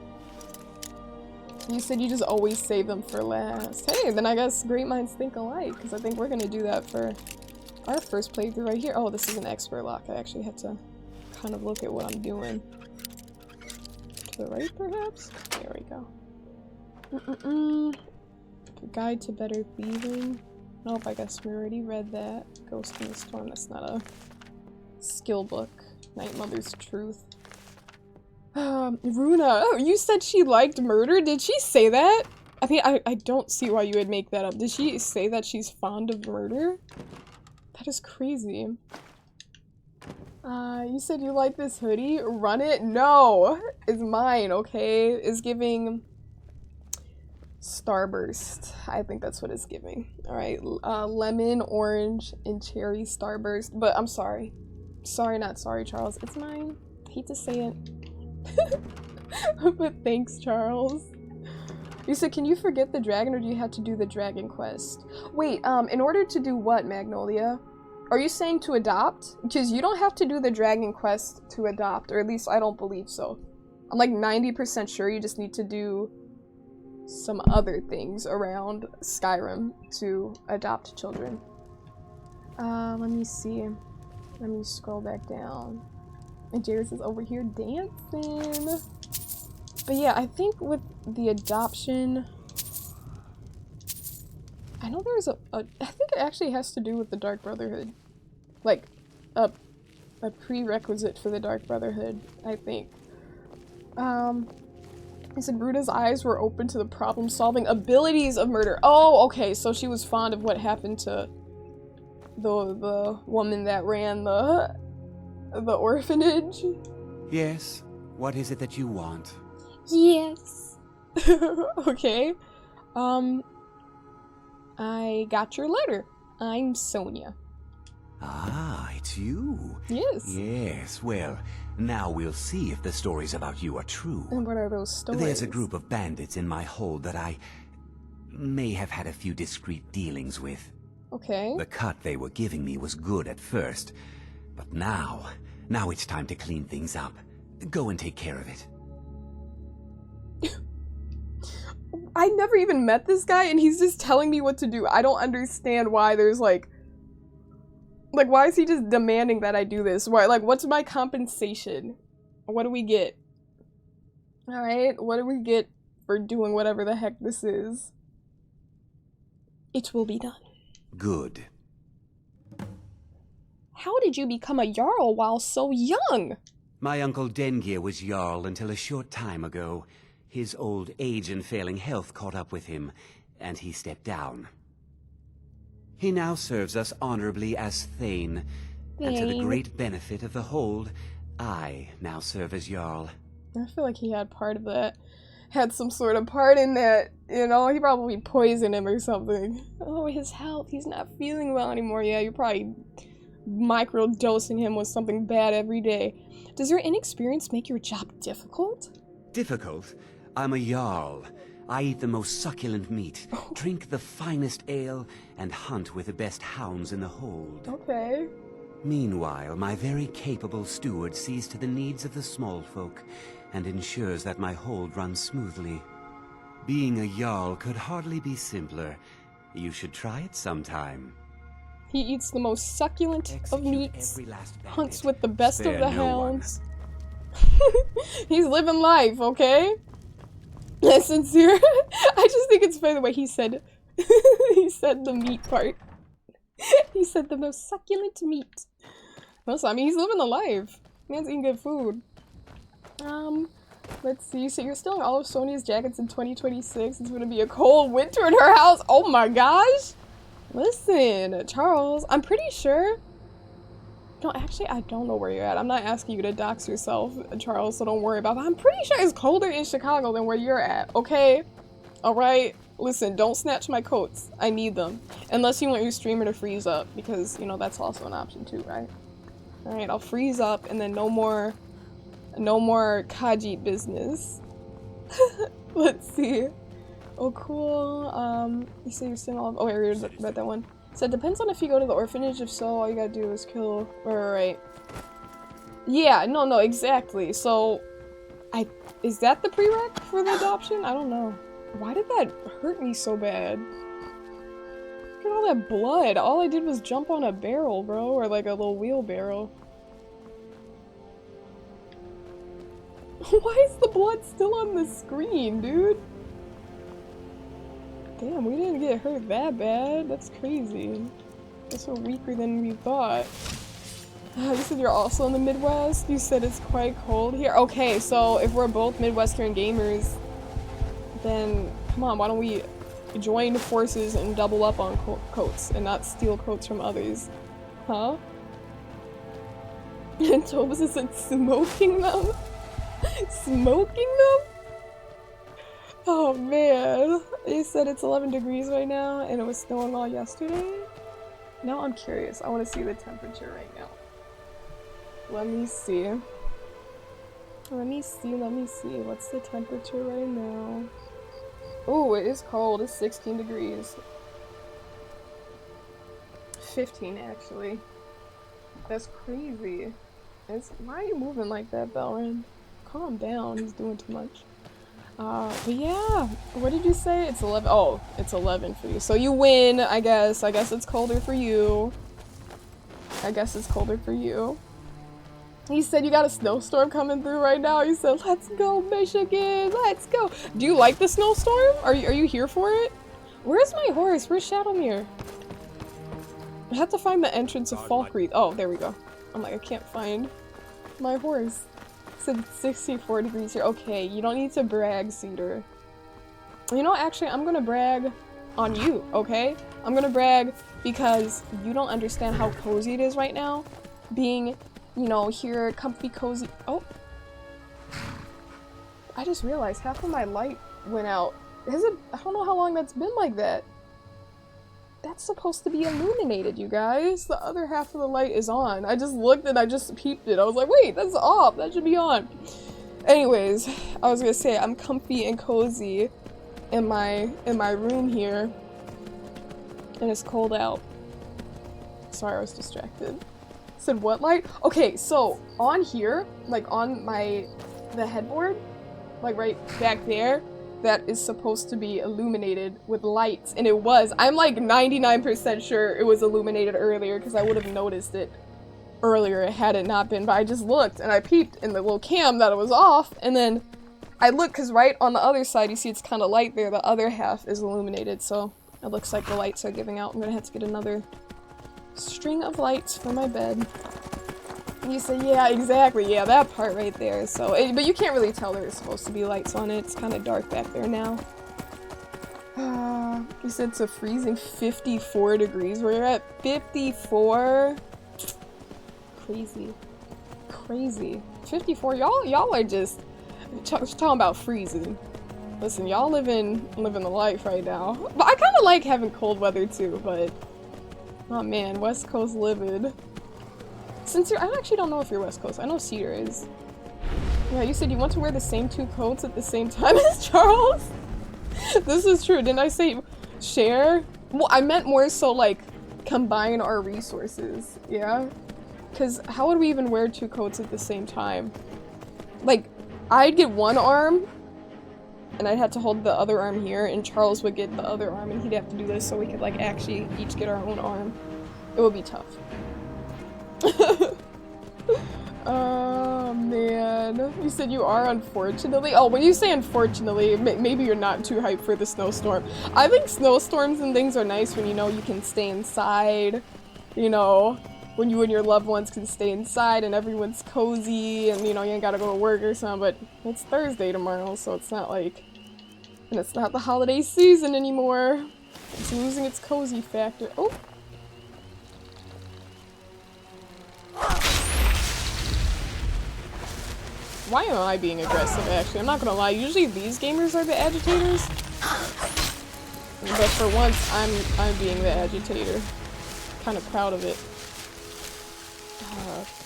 You said you just always save them for last. Hey, then I guess great minds think alike, because I think we're gonna do that for our first playthrough right here. Oh, this is an expert lock. I actually have to kind of look at what I'm doing. To the right, perhaps? There we go. Guide to Better Thieving. Nope, I guess we already read that. Ghost in the Storm, that's not a skill book. Night Mother's Truth. Runa, oh, you said she liked murder? Did she say that? I mean, I don't see why you would make that up. Did she say that she's fond of murder? That is crazy. You said you like this hoodie? Run it? No! It's mine, okay? It's giving... Starburst. I think that's what it's giving. Alright, lemon, orange, and cherry Starburst. But I'm sorry. Sorry, not sorry, Charles. It's mine. I hate to say it. But thanks, Charles. You said, can you forget the dragon, or do you have to do the dragon quest? Wait, in order to do what, Magnolia? Are you saying to adopt? Because you don't have to do the dragon quest to adopt, or at least I don't believe so. I'm like 90% sure you just need to do some other things around Skyrim to adopt children. Let me see. Let me scroll back down. And Jairus is over here dancing. But yeah, I think with the adoption, I know there's I think it actually has to do with the Dark Brotherhood. Like, a prerequisite for the Dark Brotherhood, I think. He said Bruda's eyes were open to the problem-solving abilities of murder. Oh, okay, so she was fond of what happened to the woman that ran the orphanage. Yes. What is it that you want? Yes. Okay. I got your letter. I'm Sonia. Ah, it's you. Yes. Yes, well, now we'll see if the stories about you are true. And what are those stories? There's a group of bandits in my hold that I may have had a few discreet dealings with. Okay. The cut they were giving me was good at first, but now it's time to clean things up. Go and take care of it. I never even met this guy, and he's just telling me what to do. I don't understand why there's like, why is he just demanding that I do this? Why, like, what's my compensation? What do we get? Alright, what do we get for doing whatever the heck this is? It will be done. Good. How did you become a Jarl while so young? My uncle Dengir was Jarl until a short time ago. His old age and failing health caught up with him, and he stepped down. He now serves us honorably as Thane, and to the Thane. great benefit of the Hold, I now serve as Jarl. I feel like he had part of that. Had some sort of part in that, you know? He probably poisoned him or something. Oh, his health, he's not feeling well anymore. Yeah, you're probably micro-dosing him with something bad every day. Does your inexperience make your job difficult? Difficult? I'm a Jarl. I eat the most succulent meat, drink the finest ale, and hunt with the best hounds in the Hold. Okay. Meanwhile, my very capable steward sees to the needs of the small folk, and ensures that my Hold runs smoothly. Being a Jarl could hardly be simpler. You should try it sometime. He eats the most succulent of meats, hunts with the best of the hounds. He's living life, okay? That's sincere. I just think it's funny the way he said he said the meat part. He said the most succulent meat. Also, I mean, he's living the life. Man's eating good food. Let's see. So you're stealing all of Sonia's jackets in 2026. It's gonna be a cold winter in her house. Oh my gosh. Listen, Charles, I'm pretty sure. No, actually, I don't know where you're at. I'm not asking you to dox yourself, Charles, so don't worry about it. I'm pretty sure it's colder in Chicago than where you're at, okay? Alright? Listen, don't snatch my coats. I need them. Unless you want your streamer to freeze up, because, you know, that's also an option too, right? Alright, I'll freeze up, and then no more Khajiit business. Let's see. Oh, cool. You say you're still all. Oh, wait, I already read that one. So it depends on if you go to the orphanage. If so, all you gotta do is kill. Right. Yeah, no, exactly. So, is that the prereq for the adoption? I don't know. Why did that hurt me so bad? Look at all that blood. All I did was jump on a barrel, bro, or like a little wheelbarrow. Why is the blood still on the screen, dude? Damn, we didn't get hurt that bad. That's crazy. Guess we're weaker than we thought. You said you're also in the Midwest? You said it's quite cold here? Okay, so if we're both Midwestern gamers, then come on, why don't we join forces and double up on coats and not steal coats from others? Huh? And Tobus is smoking them? Smoking them? Oh man, you said it's 11 degrees right now and it was snowing all yesterday? Now I'm curious. I want to see the temperature right now. Let me see. Let me see. What's the temperature right now? Oh, it is cold. It's 16 degrees. 15 actually. That's crazy. Why are you moving like that, Belrin? Calm down. He's doing too much. But yeah, what did you say? It's 11. Oh, it's 11 for you. So you win, I guess. I guess it's colder for you. He said you got a snowstorm coming through right now. He said, let's go, Michigan. Let's go. Do you like the snowstorm? Are you here for it? Where's my horse? Where's Shadowmere? I have to find the entrance of Falkreath. Oh, there we go. I'm like, I can't find my horse. Said 64 degrees here. Okay, you don't need to brag, Cedar. You know, actually, I'm gonna brag on you, okay? I'm gonna brag because you don't understand how cozy it is right now. Being, you know, here, comfy, cozy. Oh. I just realized half of my light went out. I don't know how long that's been like that. That's supposed to be illuminated, you guys. The other half of the light is on. I just looked and I just peeped it. I was like, wait, that's off. That should be on. Anyways, I was gonna say I'm comfy and cozy in my room here. And it's cold out. Sorry, I was distracted. Said what light? Okay, so on here, like on the headboard, like right back there, that is supposed to be illuminated with lights, and it was. I'm like 99% sure it was illuminated earlier because I would have noticed it earlier had it not been, but I just looked and I peeped in the little cam that it was off, and then I looked because right on the other side you see it's kind of light there, the other half is illuminated, so it looks like the lights are giving out. I'm gonna have to get another string of lights for my bed. You said, yeah, exactly. Yeah, that part right there. So, but you can't really tell there's supposed to be lights on it. It's kind of dark back there now. You said it's a freezing 54 degrees. We're at 54. Crazy. Crazy. 54. Y'all are just talking about freezing. Listen, y'all living the life right now. But I kind of like having cold weather too, but oh man, West Coast living. Since I actually don't know if you're West Coast. I know Cedar is. Yeah, you said you want to wear the same 2 coats at the same time as Charles? This is true. Didn't I say share? Well, I meant more so like combine our resources. Yeah? Because how would we even wear 2 coats at the same time? Like, I'd get one arm and I'd have to hold the other arm here, and Charles would get the other arm and he'd have to do this so we could like actually each get our own arm. It would be tough. Oh man, you said you are unfortunately. Oh, when you say unfortunately, maybe you're not too hyped for the snowstorm. I think snowstorms and things are nice when you know you can stay inside, you know, when you and your loved ones can stay inside and everyone's cozy and you know you ain't gotta go to work or something. But it's Thursday tomorrow, so it's not like, and it's not the holiday season anymore. It's losing its cozy factor. Oh. Why am I being aggressive, actually? I'm not gonna lie, usually these gamers are the agitators. But for once, I'm being the agitator. Kind of proud of it.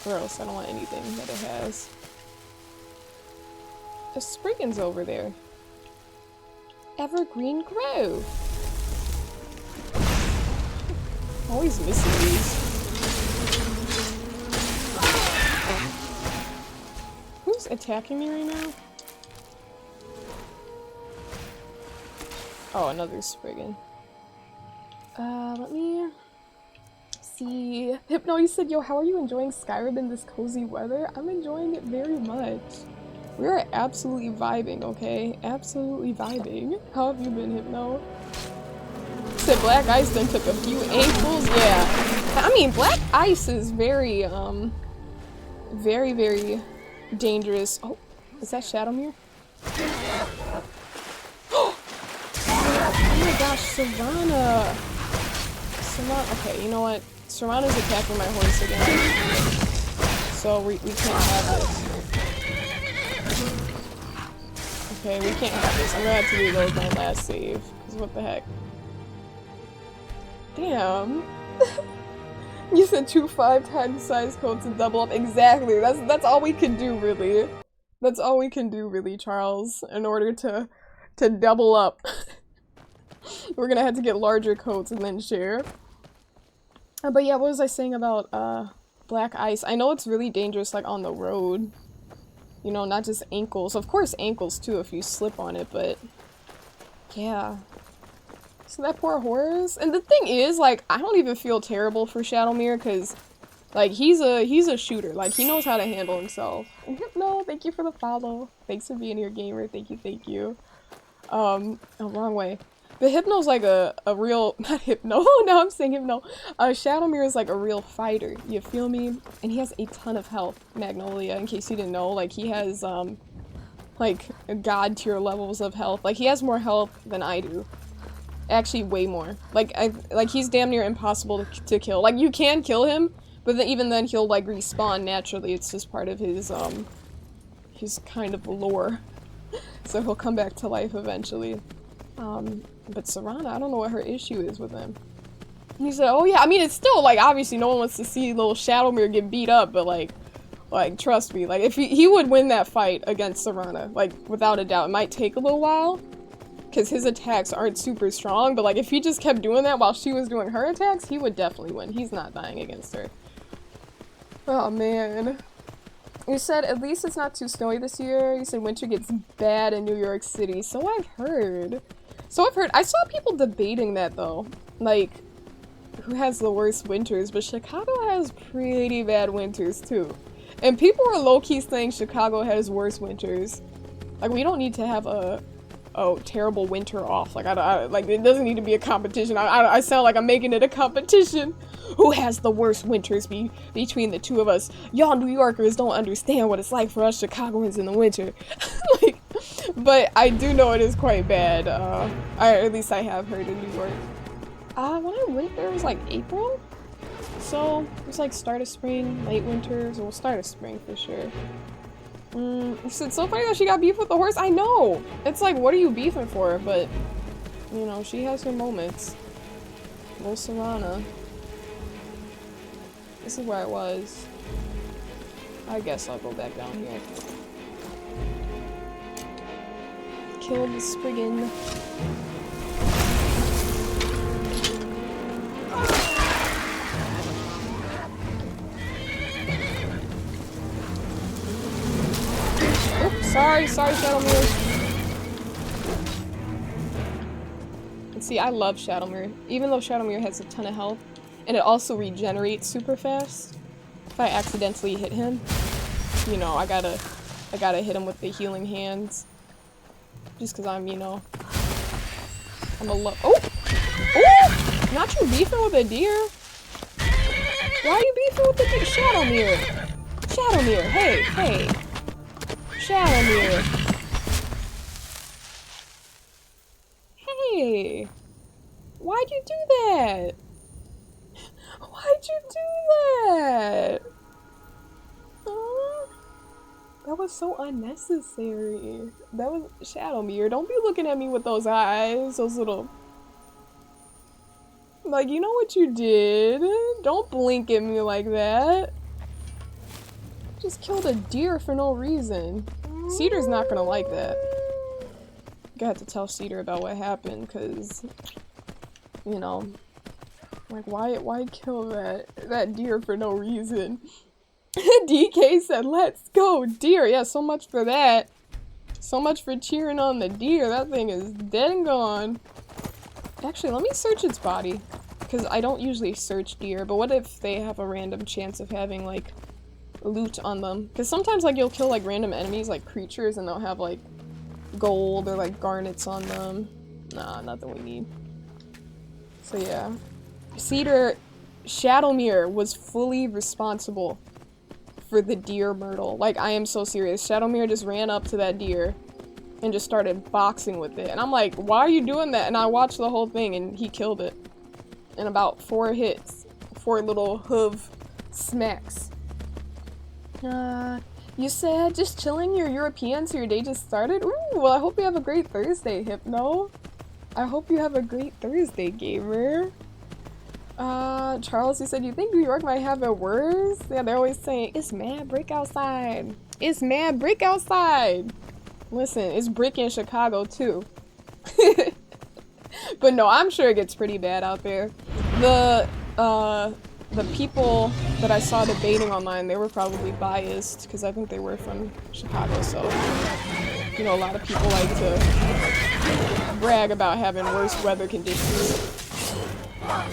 Gross, I don't want anything that it has. The Spriggan's over there. Evergreen Grove. Always missing these. Who's attacking me right now? Oh, another Spriggan. Let me see. Hypno, you said, yo, how are you enjoying Skyrim in this cozy weather? I'm enjoying it very much. We are absolutely vibing, okay? Absolutely vibing. How have you been, Hypno? Said Black Ice then took a few ankles. Yeah. I mean, Black Ice is very, very dangerous. Oh, is that Shadowmere? Oh my gosh, Savannah! Okay, you know what? Savannah's attacking my horse again. So we can't have this. Okay, we can't have this. I'm gonna have to reload my last save. Cause what the heck? Damn. You said 2 5-time size coats and double up. Exactly. That's all we can do, really. That's all we can do, really, Charles. In order to double up, we're gonna have to get larger coats and then share. But yeah, what was I saying about Black Ice? I know it's really dangerous, like on the road. You know, not just ankles. Of course, ankles too if you slip on it. But yeah. So that poor horse. And the thing is, like, I don't even feel terrible for Shadowmere because, like, he's a shooter. Like, he knows how to handle himself. And Hypno, thank you for the follow. Thanks for being here, gamer. Thank you. Oh, wrong way. But Hypno's like a real, not Hypno, now I'm saying Hypno. Shadowmere is like a real fighter, you feel me? And he has a ton of health, Magnolia, in case you didn't know. Like, he has, like, god tier levels of health. Like, he has more health than I do. Actually, way more. Like, he's damn near impossible to kill. Like, you can kill him, but even then he'll, like, respawn naturally. It's just part of his kind of lore. So he'll come back to life eventually. But Serana, I don't know what her issue is with him. He said, oh yeah, I mean, it's still, like, obviously no one wants to see little Shadowmere get beat up, but, like, trust me, like, if he would win that fight against Serana, like, without a doubt. It might take a little while, because his attacks aren't super strong, but, like, if he just kept doing that while she was doing her attacks, he would definitely win. He's not dying against her. Oh, man. You said, at least it's not too snowy this year. You said winter gets bad in New York City. So I've heard. I saw people debating that, though. Like, who has the worst winters? But Chicago has pretty bad winters, too. And people were low-key saying Chicago has worse winters. Like, we don't need to have a terrible winter off. Like, like, it doesn't need to be a competition. I sound like I'm making it a competition. who has the worst winters between the two of us? Y'all New Yorkers don't understand what it's like for us Chicagoans in the winter. Like, but I do know it is quite bad. At least I have heard in New York. When I went there, it was like April? So, it was like start of spring, late winter, so start of spring for sure. It's so funny that she got beef with the horse. I know! It's like, what are you beefing for? But, you know, she has her moments. Little Serana. This is where I was. I guess I'll go back down here. Kill the Spriggan. Sorry, Shadowmere. And see, I love Shadowmere. Even though Shadowmere has a ton of health, and it also regenerates super fast. If I accidentally hit him, you know, I gotta hit him with the healing hands. Just cause I'm, you know, I'm a oh! Oh! Not you beefing with a deer? Why are you beefing with the deer? Shadowmere! Shadowmere, hey, hey! Shadowmere. Hey! Why'd you do that? Why'd you do that? That was so unnecessary. That was Shadowmere. Don't be looking at me with those eyes, those little... Like, you know what you did? Don't blink at me like that. Just killed a deer for no reason. Cedar's not gonna like that. I'm gonna have to tell Cedar about what happened, cause, you know, like why kill that deer for no reason? DK said, "Let's go, deer." Yeah, so much for that. So much for cheering on the deer. That thing is dead and gone. Actually, let me search its body, cause I don't usually search deer. But what if they have a random chance of having like loot on them? Because sometimes like you'll kill like random enemies, like creatures, and they'll have like gold or like garnets on them. Nah, nothing we need. So yeah, Shadowmere was fully responsible for the deer myrtle. Like, I am so serious. Shadowmere just ran up to that deer and just started boxing with it, and I'm like, why are you doing that? And I watched the whole thing, and he killed it in about 4 hits, 4 little hoof smacks. You said just chilling, you're European, so your day just started? Ooh, well, I hope you have a great Thursday, Hypno. I hope you have a great Thursday, gamer. Charles, you said you think New York might have it worse? Yeah, they're always saying, it's mad brick outside. It's mad brick outside. Listen, it's brick in Chicago, too. But no, I'm sure it gets pretty bad out there. The people that I saw debating online, they were probably biased because I think they were from Chicago, so you know, a lot of people like to brag about having worse weather conditions. I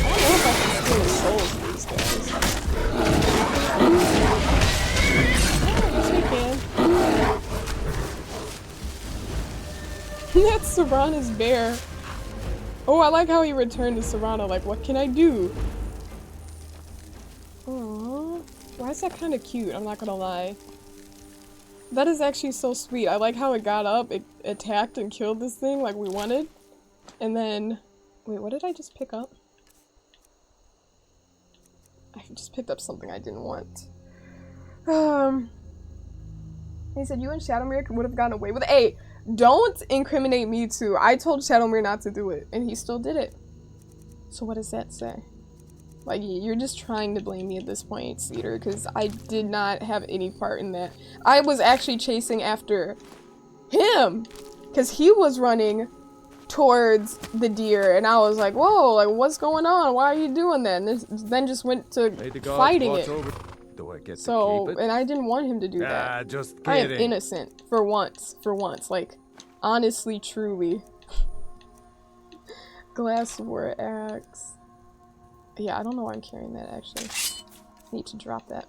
don't know if I can steal souls from these guys. Yes, we can. That's Serana's bear. Oh, I like how he returned to Serana, like, what can I do? Aww. Why is that kind of cute? I'm not gonna lie. That is actually so sweet. I like how it got up, it attacked and killed this thing like we wanted. And then... Wait, what did I just pick up? I just picked up something I didn't want. He said you and Shadowmere would have gotten away with it. Hey, don't incriminate me too. I told Shadowmere not to do it, and he still did it. So what does that say? Like, you're just trying to blame me at this point, Cedar, because I did not have any part in that. I was actually chasing after him, because he was running towards the deer, and I was like, whoa, like, what's going on? Why are you doing that? And then just went to fighting it. Do I get So, to keep it? and I didn't want him to do that. Just I am kidding. innocent, for once, like, honestly, truly. Glassware axe. Yeah, I don't know why I'm carrying that, actually. Need to drop that.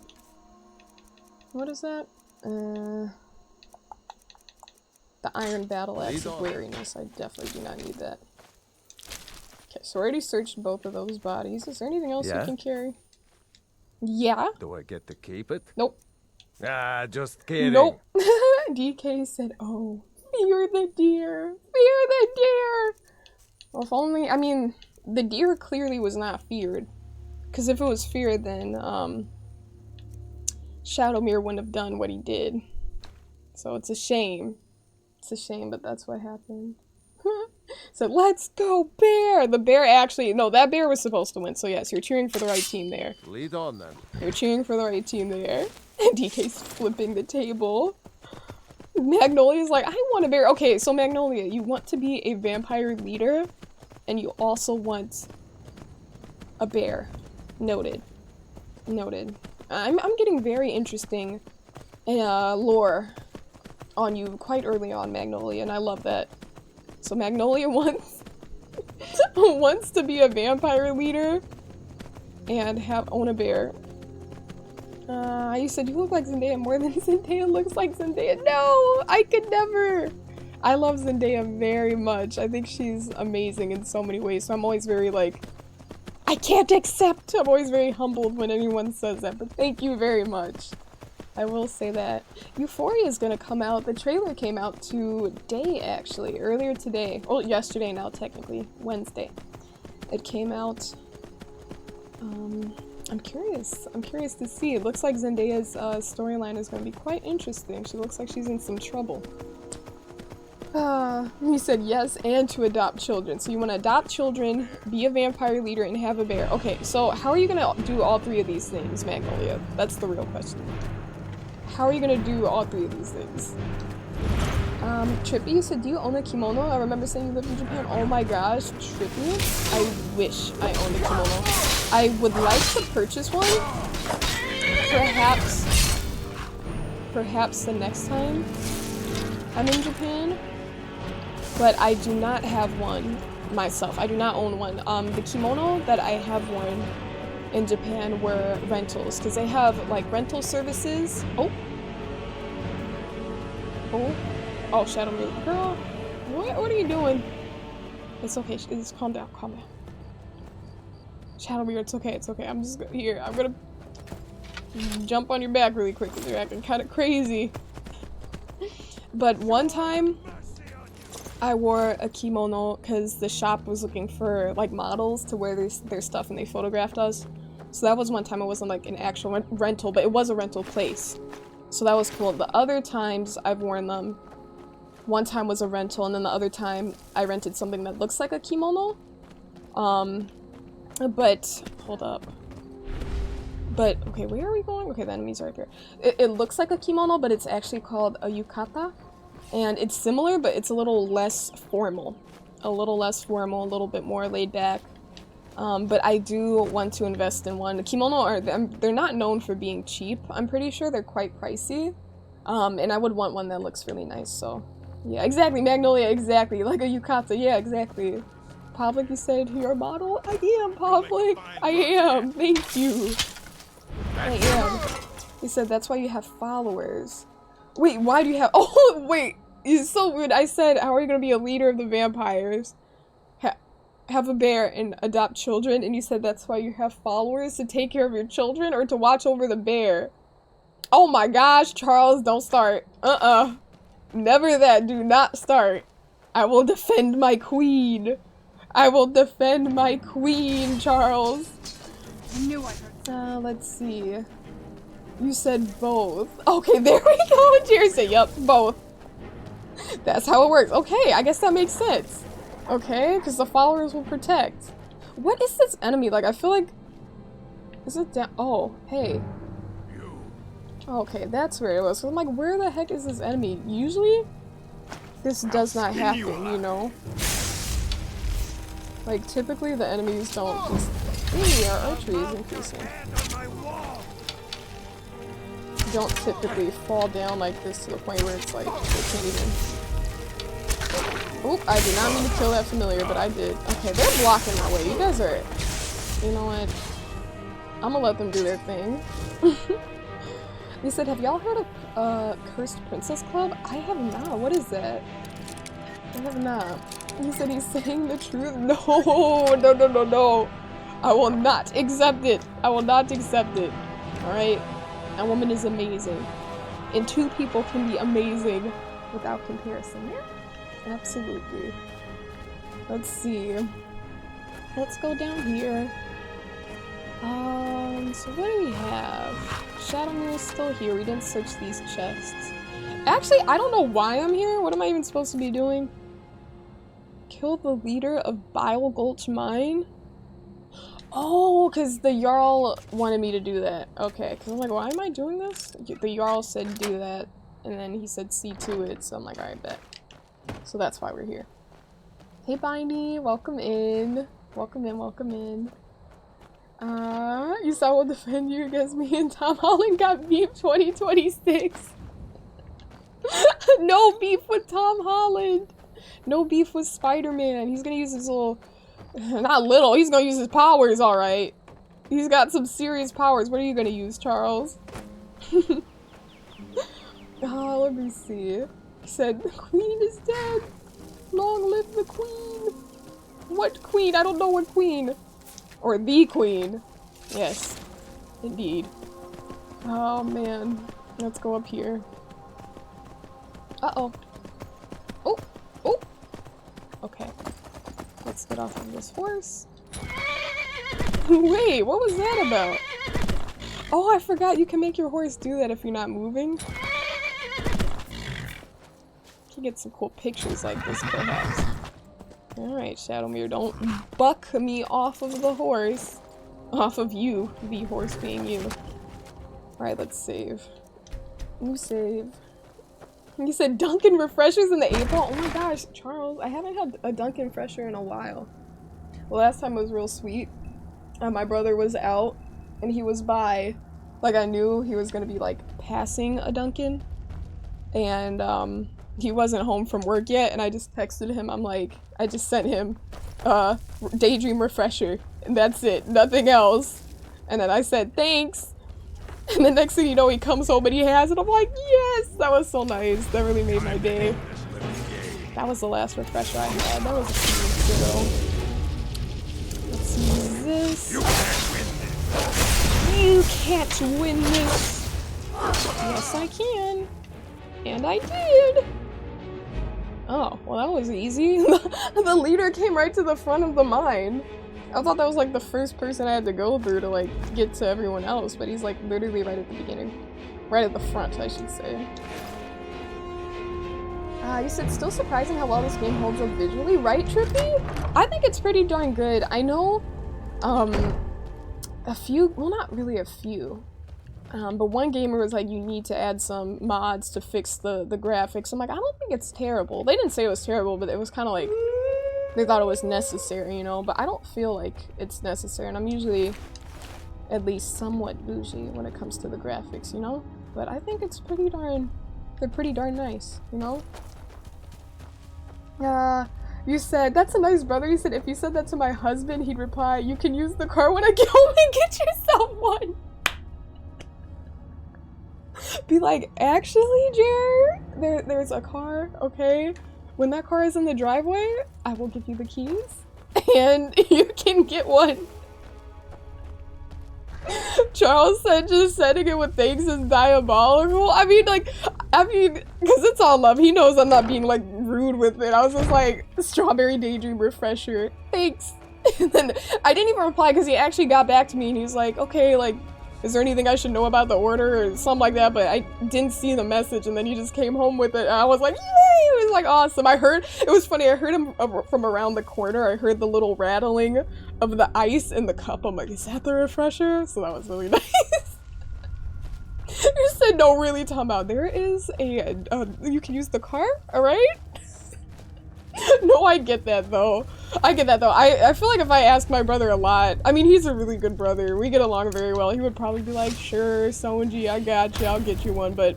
What is that? The iron battle axe of wariness. I definitely do not need that. Okay, so I already searched both of those bodies. Is there anything else we can carry? Yeah. Do I get to keep it? Nope. Ah, just kidding. Nope. DK said, oh, fear the deer. Fear the deer. Well, if only, I mean, the deer clearly was not feared. Because if it was feared, then, Shadowmere wouldn't have done what he did. So it's a shame. It's a shame, but that's what happened. So let's go bear! The bear actually, no, that bear was supposed to win. So yes, you're cheering for the right team there. Lead on then. You're cheering for the right team there. And DK's flipping the table. Magnolia's like, I want a bear. Okay, so Magnolia, you want to be a vampire leader, and you also want a bear. Noted. Noted. I'm getting very interesting lore on you quite early on, Magnolia, and I love that. So Magnolia wants to be a vampire leader and own a bear. You said you look like Zendaya more than Zendaya looks like Zendaya. No, I could never. I love Zendaya very much. I think she's amazing in so many ways. So I'm always very like, I can't accept. I'm always very humbled when anyone says that. But thank you very much. I will say that. Euphoria is gonna come out. The trailer came out today, actually. Earlier today. Well, yesterday now, technically. Wednesday. It came out. I'm curious. I'm curious to see. It looks like Zendaya's storyline is gonna be quite interesting. She looks like she's in some trouble. You said yes, and to adopt children. So you want to adopt children, be a vampire leader, and have a bear. Okay, so how are you gonna do all three of these things, Magnolia? That's the real question. How are you gonna do all three of these things? Trippy, you said, do you own a kimono? I remember saying you live in Japan. Oh my gosh, Trippy. I wish I owned a kimono. I would like to purchase one. Perhaps the next time I'm in Japan. But I do not have one myself. I do not own one. The kimono that I have worn in Japan were rentals, because they have like rental services. Oh, Shadowmere. Girl, what are you doing? It's okay, just calm down, calm down. Shadowmere, it's okay, it's okay. I'm just here. I'm gonna jump on your back really quick because you're acting kind of crazy. But one time, I wore a kimono because the shop was looking for like models to wear their stuff, and they photographed us. So that was one time. It wasn't like an actual rental, but it was a rental place. So that was cool. The other times I've worn them, one time was a rental, and then the other time I rented something that looks like a kimono. But hold up. But okay, where are we going? Okay, the enemies are right here. It looks like a kimono, but it's actually called a yukata. And it's similar, but it's a little less formal. A little bit more laid back. But I do want to invest in one. The kimono they're not known for being cheap. I'm pretty sure they're quite pricey. And I would want one that looks really nice, so. Yeah, exactly, Magnolia, exactly. Like a yukata, yeah, exactly. Pavlik, you said you're a model? I am, Pavlik. I am, thank you. I am. He said that's why you have followers. Wait, why do you have- Oh, wait! It's so weird. I said, how are you gonna be a leader of the vampires? Have a bear and adopt children, and you said that's why you have followers, to take care of your children or to watch over the bear. Oh my gosh, Charles, don't start. Never that. Do not start. I will defend my queen. I will defend my queen, Charles. I knew I heard. Let's see. You said both. Okay, there we go. Cheers. Yep, both. That's how it works. Okay, I guess that makes sense. Okay, because the followers will protect. What is this enemy like? I feel like... Is it down? Oh, hey. Okay, that's where it was. So I'm like, where the heck is this enemy? Usually, this does not happen, you know? Like, typically the enemies don't just... Hey, our archery is increasing. Don't typically fall down like this to the point where it's like, they can't even... Oop, I did not mean to kill that familiar, but I did. Okay, they're blocking my way. You guys are... You know what? I'm gonna let them do their thing. You said, have y'all heard of Cursed Princess Club? I have not. What is that? I have not. He said he's saying the truth. No, no, no, no, no. I will not accept it. I will not accept it. Alright? That woman is amazing. And two people can be amazing without comparison. Yeah, absolutely. Let's see. Let's go down here. So what do we have? Shadowmere is still here. We didn't search these chests. Actually, I don't know why I'm here. What am I even supposed to be doing? Kill the leader of Bile Gulch Mine? Oh, because the Jarl wanted me to do that. Okay, because I'm like, why am I doing this? The Jarl said do that, and then he said see to it, so I'm like, alright, bet. So that's why we're here. Hey, Bindy, welcome in. Welcome in, welcome in. You saw we'll defend you against me and Tom Holland got beef 2026. No beef with Tom Holland. No beef with Spider-Man. He's gonna use his little... Not little, he's gonna use his powers, alright. He's got some serious powers. What are you gonna use, Charles? Let me see. He said, the queen is dead. Long live the queen. What queen? I don't know what queen. Or the queen. Yes, indeed. Oh man. Let's go up here. Uh-oh. Oh! Oh! Okay. Let's get off of this horse. Wait, what was that about? Oh, I forgot you can make your horse do that if you're not moving. You can get some cool pictures like this, perhaps. Alright, Shadowmere, don't buck me off of the horse. Off of you, the horse being you. Alright, let's save. You save. You said Dunkin' Refreshers in the April? Oh my gosh, Charles, I haven't had a Dunkin' Refresher in a while. The last time was real sweet. My brother was out, and he was by, like I knew he was gonna be like passing a Dunkin'. And he wasn't home from work yet, and I just texted him, I'm like, I just sent him Daydream Refresher, and that's it, nothing else. And then I said, thanks. And the next thing you know, he comes home and he has it. I'm like, yes! That was so nice. That really made my day. That was the last refresher I had. That was a few weeks ago. Let's use this. You can't win this. Yes, I can. And I did. Oh, well that was easy. The leader came right to the front of the mine. I thought that was like the first person I had to go through to like get to everyone else, but he's like literally right at the beginning. Right at the front, I should say. You said still surprising how well this game holds up visually, right, Trippy? I think it's pretty darn good. I know a few, well not really a few, but one gamer was like, you need to add some mods to fix the graphics. I'm like, I don't think it's terrible. They didn't say it was terrible, but it was kind of like, they thought it was necessary, you know, but I don't feel like it's necessary, and I'm usually at least somewhat bougie when it comes to the graphics, you know? But I think it's pretty darn, they're pretty darn nice, you know? You said, that's a nice brother. You said, if you said that to my husband, he'd reply, you can use the car when I get home and get yourself one. Be like, actually, Jer, there's a car, okay? When that car is in the driveway, I will give you the keys, and you can get one. Charles said just setting it with thanks is diabolical. I mean, because it's all love. He knows I'm not being, like, rude with it. I was just like, strawberry daydream refresher. Thanks. And then I didn't even reply because he actually got back to me and he was like, okay, like, is there anything I should know about the order or something like that? But I didn't see the message, and then he just came home with it, and I was like, yay! It was like awesome. It was funny, I heard him from around the corner. I heard the little rattling of the ice in the cup. I'm like, is that the refresher? So that was really nice. You said, no, really, talking about, there is you can use the car, alright? No, I get that though. I feel like if I ask my brother a lot, I mean, he's a really good brother. We get along very well. He would probably be like, sure, Sonji, I got you. I'll get you one. But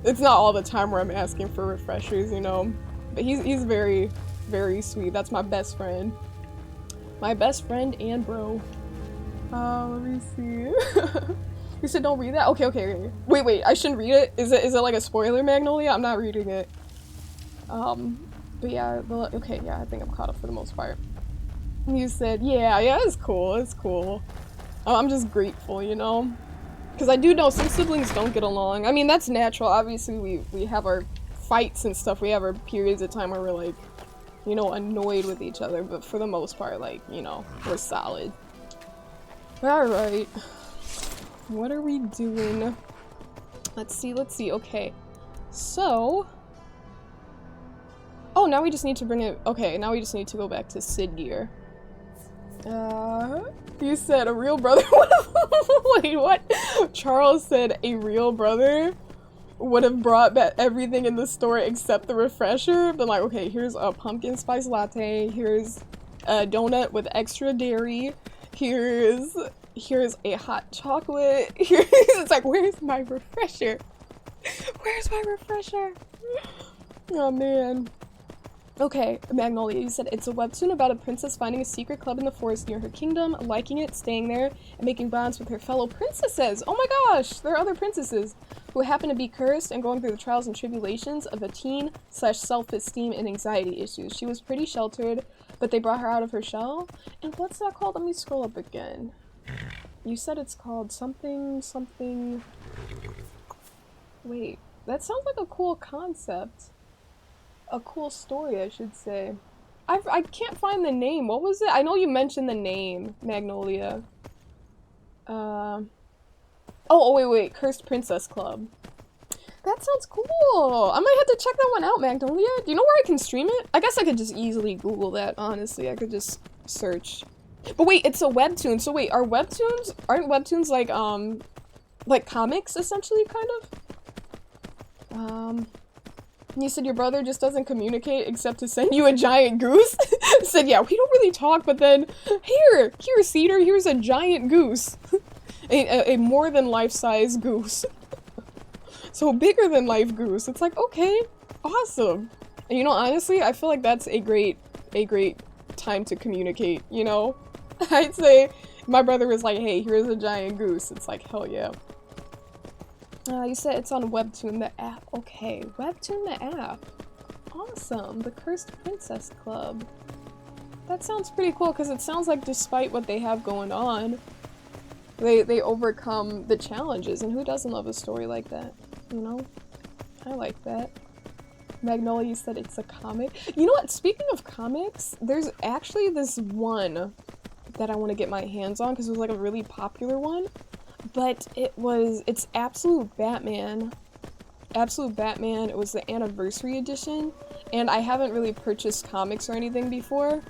it's not all the time where I'm asking for refreshers, you know. But he's very, very sweet. That's my best friend. My best friend and bro. Let me see. You said don't read that? Okay. Wait, I shouldn't read it? Is it like a spoiler, Magnolia? I'm not reading it. But yeah, yeah, I think I'm caught up for the most part. You said, yeah, it's cool. I'm just grateful, you know? Because I do know some siblings don't get along. I mean, that's natural. Obviously, we have our fights and stuff. We have our periods of time where we're like, you know, annoyed with each other. But for the most part, like, you know, we're solid. Alright. What are we doing? Let's see. Okay. So... Oh, now we just need to bring it... Okay, now we just need to go back to Sid Gear. You said a real brother... Wait, what? Charles said a real brother would have brought back everything in the store except the refresher. But like, okay, here's a pumpkin spice latte. Here's a donut with extra dairy. Here's a hot chocolate. It's like, where's my refresher? Where's my refresher? Oh, man. Okay, Magnolia, you said it's a webtoon about a princess finding a secret club in the forest near her kingdom, liking it, staying there, and making bonds with her fellow princesses. Oh my gosh, there are other princesses who happen to be cursed and going through the trials and tribulations of a teen/self-esteem and anxiety issues. She was pretty sheltered, but they brought her out of her shell. And what's that called? Let me scroll up again. You said it's called something... Wait, that sounds like a cool concept. A cool story, I should say. I can't find the name. What was it? I know you mentioned the name, Magnolia. Oh, wait. Cursed Princess Club. That sounds cool. I might have to check that one out, Magnolia. Do you know where I can stream it? I guess I could just easily Google that, honestly. I could just search. But wait, it's a webtoon. So wait, aren't webtoons like comics, essentially, kind of? You said your brother just doesn't communicate except to send you a giant goose? Said, yeah, we don't really talk, but then, here, Cedar, here's a giant goose. a more than life-size goose. So bigger than life goose. It's like, okay, awesome. And you know, honestly, I feel like that's a great time to communicate, you know? I'd say my brother was like, hey, here's a giant goose. It's like, hell yeah. You said it's on Webtoon, the app. Okay, Webtoon, the app. Awesome. The Cursed Princess Club. That sounds pretty cool, because it sounds like despite what they have going on, they overcome the challenges, and who doesn't love a story like that? You know? I like that. Magnolia, you said it's a comic. You know what? Speaking of comics, there's actually this one that I want to get my hands on, because it was like a really popular one. But it's Absolute Batman. Absolute Batman, it was the anniversary edition, and I haven't really purchased comics or anything before,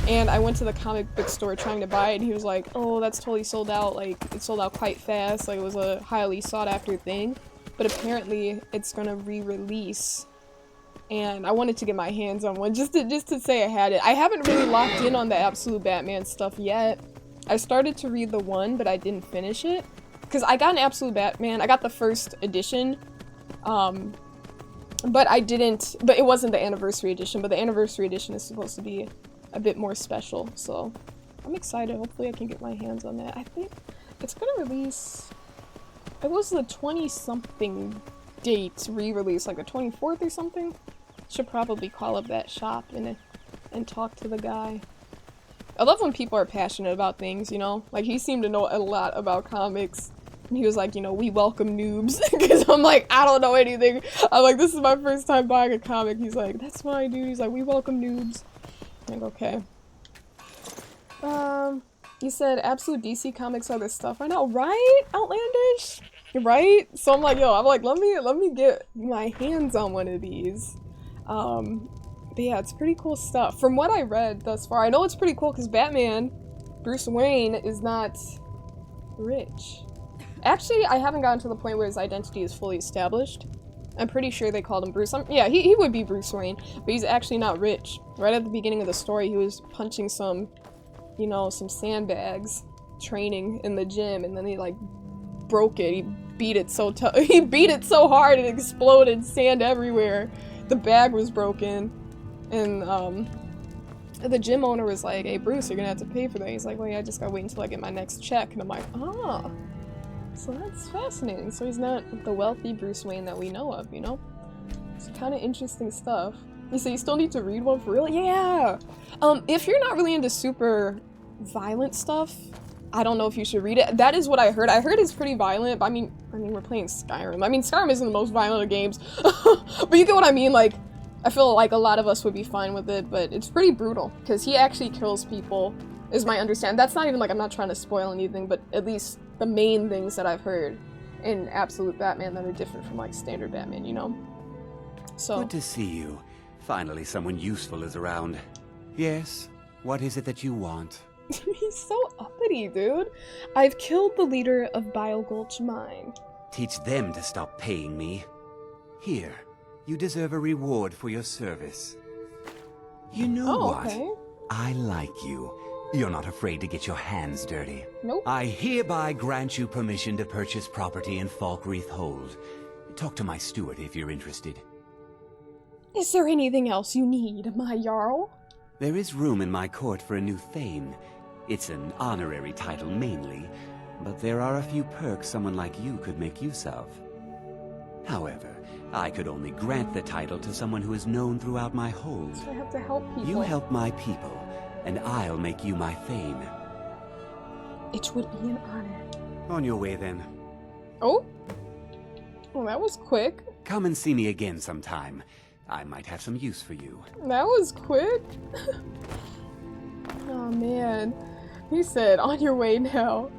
and I went to the comic book store trying to buy it, and he was like, oh, that's totally sold out, like, it sold out quite fast, like, it was a highly sought after thing, but apparently it's gonna re-release, and I wanted to get my hands on one, just to say I had it. I haven't really locked in on the Absolute Batman stuff yet. I started to read the one, but I didn't finish it. Because I got an Absolute Batman, I got the first edition, but it wasn't the anniversary edition, but the anniversary edition is supposed to be a bit more special, so I'm excited. Hopefully I can get my hands on that. I think it's gonna release, it was the 20-something date re-release, like the 24th or something. Should probably call up that shop and talk to the guy. I love when people are passionate about things, you know? Like, he seemed to know a lot about comics. And he was like, you know, we welcome noobs. Because I'm like, I don't know anything. I'm like, this is my first time buying a comic. He's like, that's fine, dude. He's like, we welcome noobs. I'm like, okay. You said Absolute DC comics are the stuff right now, right? Outlandish? Right? So I'm like, let me get my hands on one of these. But yeah, it's pretty cool stuff. From what I read thus far, I know it's pretty cool because Batman, Bruce Wayne, is not rich. Actually, I haven't gotten to the point where his identity is fully established. I'm pretty sure they called him Bruce. Yeah, he would be Bruce Wayne, but he's actually not rich. Right at the beginning of the story, he was punching some, you know, some sandbags, training in the gym, and then he, like, broke it. He beat it so hard it exploded, sand everywhere. The bag was broken. And, the gym owner was like, hey, Bruce, you're gonna have to pay for that. He's like, well, yeah, I just gotta wait until I get my next check. And I'm like, ah. So that's fascinating. So he's not the wealthy Bruce Wayne that we know of, you know? It's kind of interesting stuff. You say you still need to read one for real? Yeah! If you're not really into super violent stuff, I don't know if you should read it. That is what I heard. I heard it's pretty violent, but I mean, we're playing Skyrim. I mean, Skyrim isn't the most violent of games. But you get what I mean, like, I feel like a lot of us would be fine with it, but it's pretty brutal, because he actually kills people, is my understanding. That's not even like, I'm not trying to spoil anything, but at least the main things that I've heard in Absolute Batman that are different from like standard Batman, you know? So. Good to see you. Finally someone useful is around. Yes? What is it that you want? He's so uppity, dude. I've killed the leader of Bile Gulch Mine. Teach them to stop paying me. Here, you deserve a reward for your service. You know what? Okay. I like you. You're not afraid to get your hands dirty. Nope. I hereby grant you permission to purchase property in Falkreath Hold. Talk to my steward if you're interested. Is there anything else you need, my Jarl? There is room in my court for a new Thane. It's an honorary title mainly, but there are a few perks someone like you could make use of. However, I could only grant the title to someone who is known throughout my hold. I have to help people. You help my people, and I'll make you my Thane. It would be an honor. On your way then. Oh? Well, that was quick. Come and see me again sometime. I might have some use for you. That was quick. Oh man. He said, on your way now.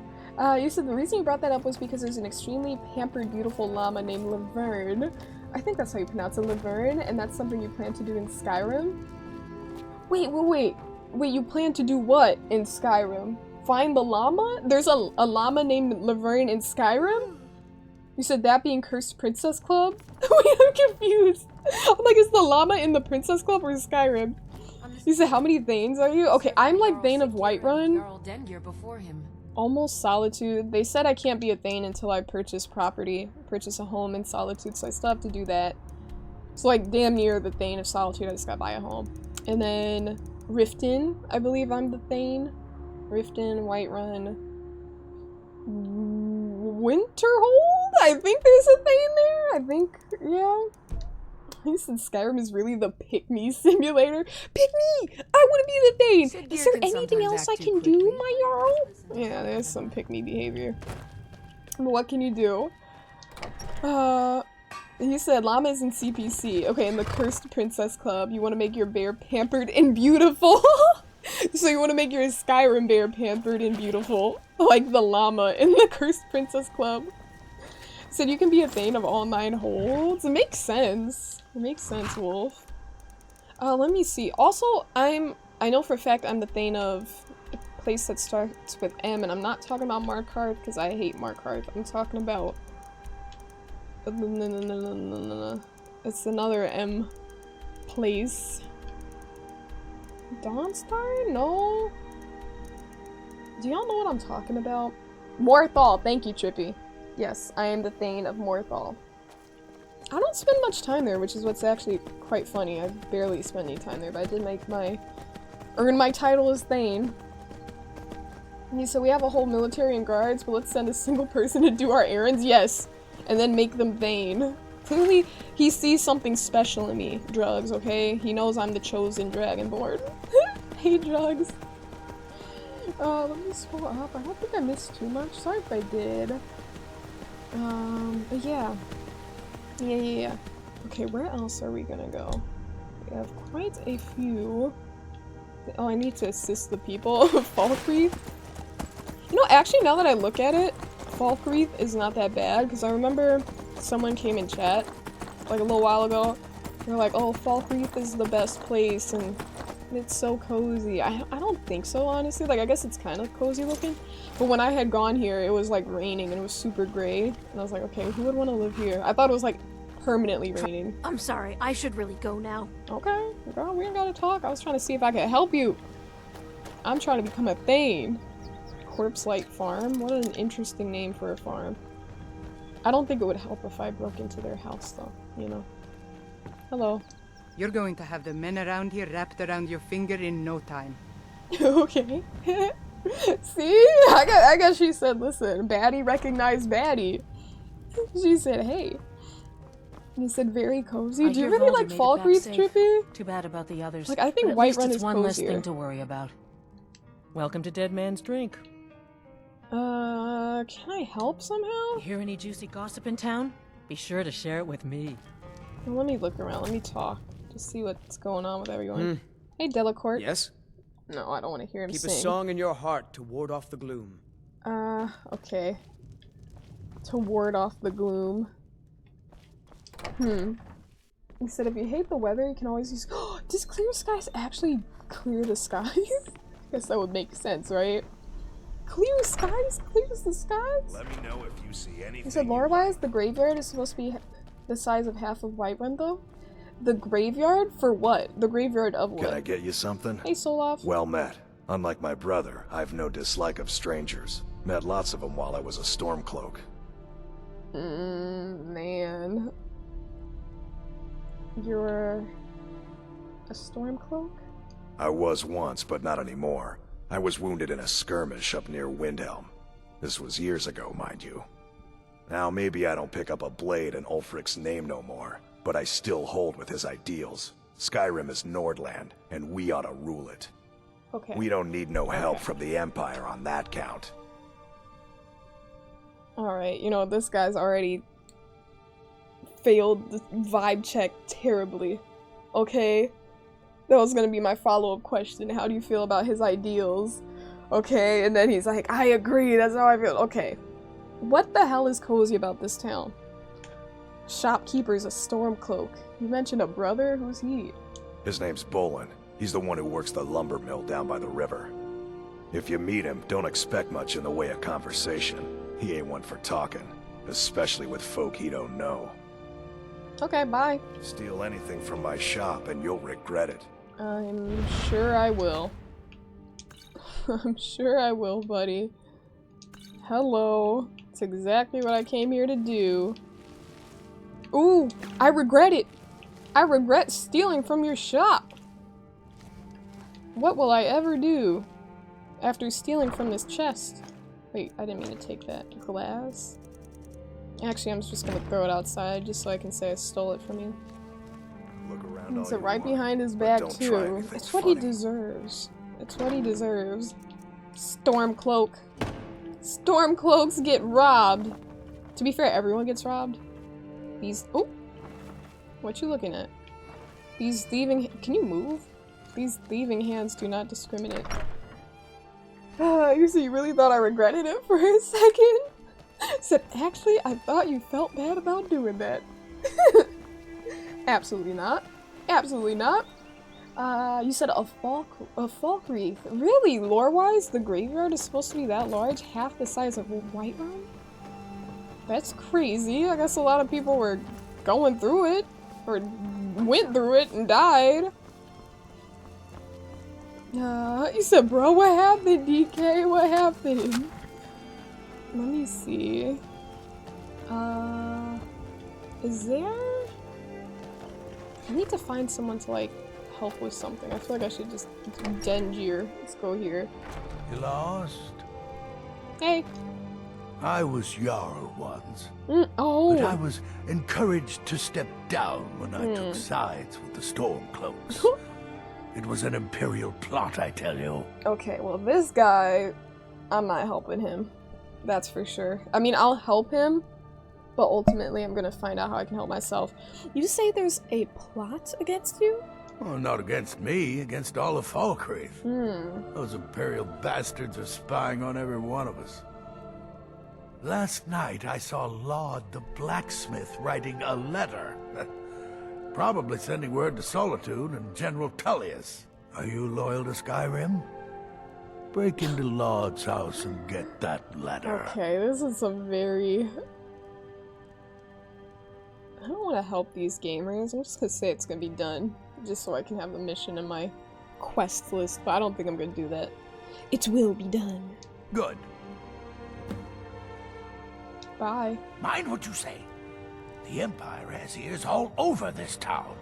You said the reason you brought that up was because there's an extremely pampered, beautiful llama named Laverne. I think that's how you pronounce it, Laverne, and that's something you plan to do in Skyrim? Wait, you plan to do what in Skyrim? Find the llama? There's a llama named Laverne in Skyrim? You said that being Cursed Princess Club? Wait, I'm confused. I'm like, is the llama in the Princess Club or Skyrim? You said, how many Thanes are you? Okay, I'm like Thane of Whiterun. Almost Solitude. They said I can't be a Thane until I purchase property. Purchase a home in Solitude, so I still have to do that. So like, damn near the Thane of Solitude, I just gotta buy a home. And then Riften, I believe I'm the Thane. Riften, Whiterun. Winterhold? I think there's a Thane there. I think, yeah. He said Skyrim is really the pick-me simulator. Pick me! I want to be the Thane! Is there anything else I can do, my Jarl? Yeah, there's some pick-me behavior. But what can you do? He said llama is in CPC. Okay, in the Cursed Princess Club, you want to make your bear pampered and beautiful. So you want to make your Skyrim bear pampered and beautiful. Like the llama in the Cursed Princess Club. Said you can be a Thane of all 9 holds. It makes sense. It makes sense, Wolf. Let me see. Also, I know for a fact I'm the Thane of a place that starts with M, and I'm not talking about Markarth because I hate Markarth. I'm talking about... It's another M place. Dawnstar? No? Do y'all know what I'm talking about? Morthal. Thank you, Trippy. Yes, I am the Thane of Morthal. I don't spend much time there, which is what's actually quite funny. I barely spend any time there, but I did earn my title as Thane. And so we have a whole military and guards, but let's send a single person to do our errands? Yes. And then make them Thane. Clearly, he sees something special in me. Drugs, okay? He knows I'm the chosen Dragonborn. Hey, Drugs. Let me scroll up. I don't think I missed too much. Sorry if I did. But yeah. Yeah. Okay, where else are we gonna go? We have quite a few. Oh, I need to assist the people of Falkreath. You know, actually, now that I look at it, Falkreath is not that bad, because I remember someone came in chat, like a little while ago. They're like, oh, Falkreath is the best place, and it's so cozy. I don't think so, honestly. Like, I guess it's kind of cozy looking. But when I had gone here, it was like raining and it was super gray. And I was like, okay, who would want to live here? I thought it was like permanently raining. I'm sorry, I should really go now. Okay, girl, we ain't gotta talk. I was trying to see if I could help you. I'm trying to become a Thane. Corpse Light Farm? What an interesting name for a farm. I don't think it would help if I broke into their house though, you know. Hello. You're going to have the men around here wrapped around your finger in no time. Okay. See? I guess she said, listen, baddie recognized baddie. She said, hey. He said, very cozy. Do you really like Falkreath, Trippy? Too bad about the others. Like, I think but at least Whiterun it's is one less cozier. thing to worry about. Welcome to Dead Man's Drink. Can I help somehow? You hear any juicy gossip in town? Be sure to share it with me. Well, let me look around. Let me talk. Just see what's going on with everyone. Hey, Delacourt. Yes? No, I don't want to hear him Keep sing. a song in your heart to ward off the gloom. Okay. To ward off the gloom. He said if you hate the weather, you can always use— does clear skies actually clear the skies? I guess that would make sense, right? Clear skies clears the skies? Let me know if you see anything. He said lore-wise, the graveyard is supposed to be the size of half of Whiterun, though? The graveyard? For what? The graveyard of what? Can I get you something? Hey, Solaf. Well met. Unlike my brother, I've no dislike of strangers. Met lots of them while I was a Stormcloak. Man. You're a Stormcloak? I was once, but not anymore. I was wounded in a skirmish up near Windhelm. This was years ago, mind you. Now maybe I don't pick up a blade in Ulfric's name no more, but I still hold with his ideals. Skyrim is Nordland, and we ought to rule it. Okay. We don't need no help from the Empire on that count. Alright, you know, this guy's already failed the vibe check terribly. Okay? That was gonna be my follow-up question. How do you feel about his ideals? Okay, and then he's like, I agree, that's how I feel. Okay. What the hell is cozy about this town? Shopkeeper's a Stormcloak. You mentioned a brother? Who's he? His name's Bolin. He's the one who works the lumber mill down by the river. If you meet him, don't expect much in the way of conversation. He ain't one for talking, especially with folk he don't know. Okay, bye. Steal anything from my shop and you'll regret it. I'm sure I will. I'm sure I will, buddy. Hello. It's exactly what I came here to do. Ooh, I regret it. I regret stealing from your shop. What will I ever do after stealing from this chest? Wait, I didn't mean to take that. Glass? Actually, I'm just gonna throw it outside just so I can say I stole it from you. Look around. It's right behind his back, too. It's what he deserves. It's what he deserves. Stormcloak. Stormcloaks get robbed. To be fair, everyone gets robbed. These— oh! What you looking at? These thieving— can you move? These thieving hands do not discriminate. So you really thought I regretted it for a second? Said, actually, I thought you felt bad about doing that. Absolutely not. Absolutely not. You said a Falkreath. Really? Lore-wise, the graveyard is supposed to be that large? Half the size of Whiterun? That's crazy. I guess a lot of people were going through it. Or went through it and died. You said, bro, what happened, DK? What happened? Let me see. Is there— I need to find someone to, like, help with something. I feel like I should just Dengier. Let's go here. You lost? Hey. I was Jarl once. Oh. But I was encouraged to step down when I took sides with the Stormcloaks. It was an Imperial plot, I tell you. Okay, well, this guy, I'm not helping him. That's for sure. I mean, I'll help him, but ultimately I'm gonna find out how I can help myself. You say there's a plot against you? Well, not against me, against all of Falkreath. Those Imperial bastards are spying on every one of us. Last night I saw Laud the blacksmith writing a letter. Probably sending word to Solitude and General Tullius. Are you loyal to Skyrim? Break into Laud's house and get that letter. Okay, this is a very— I don't want to help these gamers. I'm just gonna say it's gonna be done. Just so I can have the mission in my quest list, but I don't think I'm gonna do that. It will be done. Good. Bye. Mind what you say. The Empire has ears all over this town.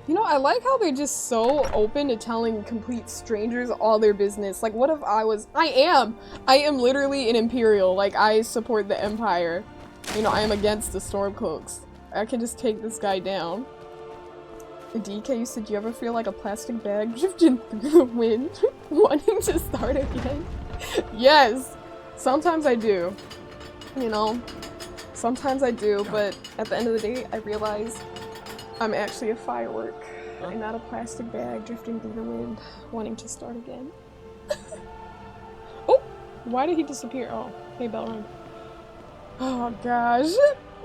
You know, I like how they're just so open to telling complete strangers all their business. Like, what if I am literally an Imperial. Like, I support the Empire. You know, I am against the Stormcloaks. I can just take this guy down. DK, you said, you ever feel like a plastic bag drifting through the wind, wanting to start again? Yes! Sometimes I do. You know? Sometimes I do, but at the end of the day, I realize I'm actually a firework and not a plastic bag drifting through the wind, wanting to start again. Oh! Why did he disappear? Oh, hey, Belrun. Oh, gosh.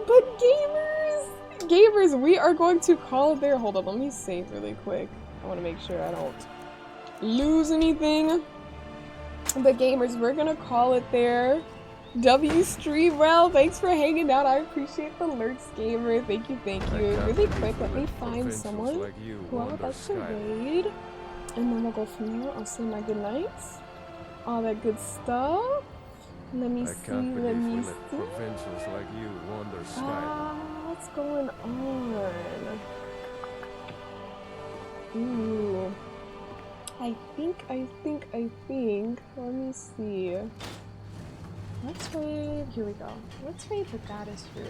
But gamers, we are going to call it there. Hold up, let me save really quick. I want to make sure I don't lose anything. But gamers, we're gonna call it there. WStreamRel, thanks for hanging out. I appreciate the alerts, gamer. Thank you, thank you. Really quick, let me find someone who I would like to raid. And then we'll go from there. I'll say my goodnights. All that good stuff. Let me see, let me see. Provincials like you wander Skyrim. What's going on? Ooh. I think. Let me see. Let's raid. Here we go. Let's raid the Goddess Rue.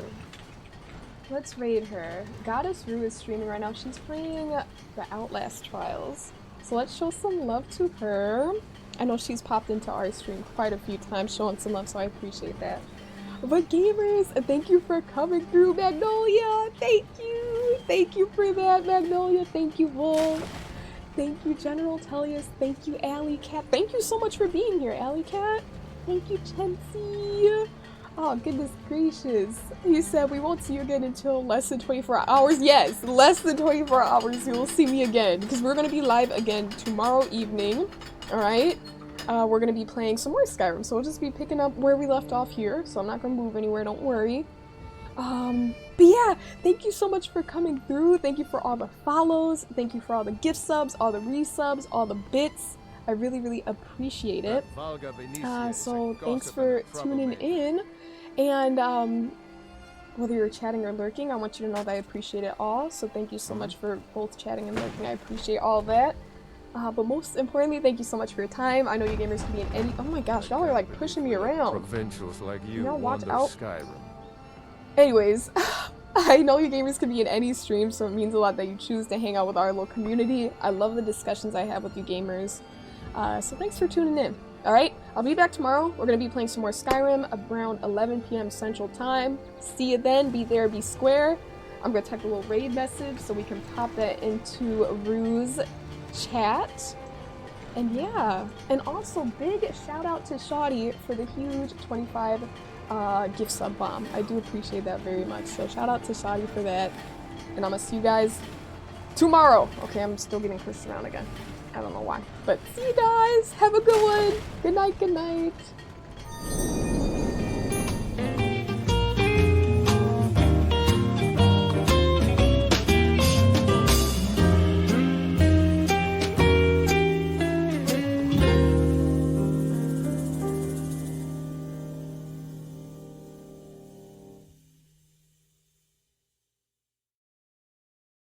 Let's raid her. Goddess Rue is streaming right now. She's playing the Outlast Trials. So let's show some love to her. I know she's popped into our stream quite a few times showing some love, so I appreciate that. But gamers, thank you for coming through, Magnolia! Thank you! Thank you for that, Magnolia! Thank you, Wolf! Thank you, General Tellius! Thank you, Alley Cat! Thank you so much for being here, Alley Cat! Thank you, Chensey! Oh, goodness gracious. You said we won't see you again until less than 24 hours. Yes, less than 24 hours you will see me again, because we're going to be live again tomorrow evening. Alright? We're going to be playing some more Skyrim, so we'll just be picking up where we left off here, so I'm not going to move anywhere, don't worry. But yeah, thank you so much for coming through. Thank you for all the follows. Thank you for all the gift subs, all the resubs, all the bits. I really, really appreciate it. So thanks for tuning in. And whether you're chatting or lurking, I want you to know that I appreciate it all. So thank you so much for both chatting and lurking. I appreciate all that. But most importantly, thank you so much for your time. I know you gamers can be in any— oh my gosh, y'all are like pushing me around. Provincials like you y'all watch wander out. Skyrim. Anyways, I know you gamers can be in any stream, so it means a lot that you choose to hang out with our little community. I love the discussions I have with you gamers. So thanks for tuning in. Alright, I'll be back tomorrow. We're going to be playing some more Skyrim around 11 p.m. Central Time. See you then. Be there, be square. I'm going to type a little raid message so we can pop that into Rue's chat. And yeah, and also big shout out to Shoddy for the huge 25 gift sub bomb. I do appreciate that very much. So shout out to Shoddy for that. And I'm going to see you guys tomorrow. Okay, I'm still getting pushed around again. I don't know why. But see you guys. Have a good one. Good night, good night.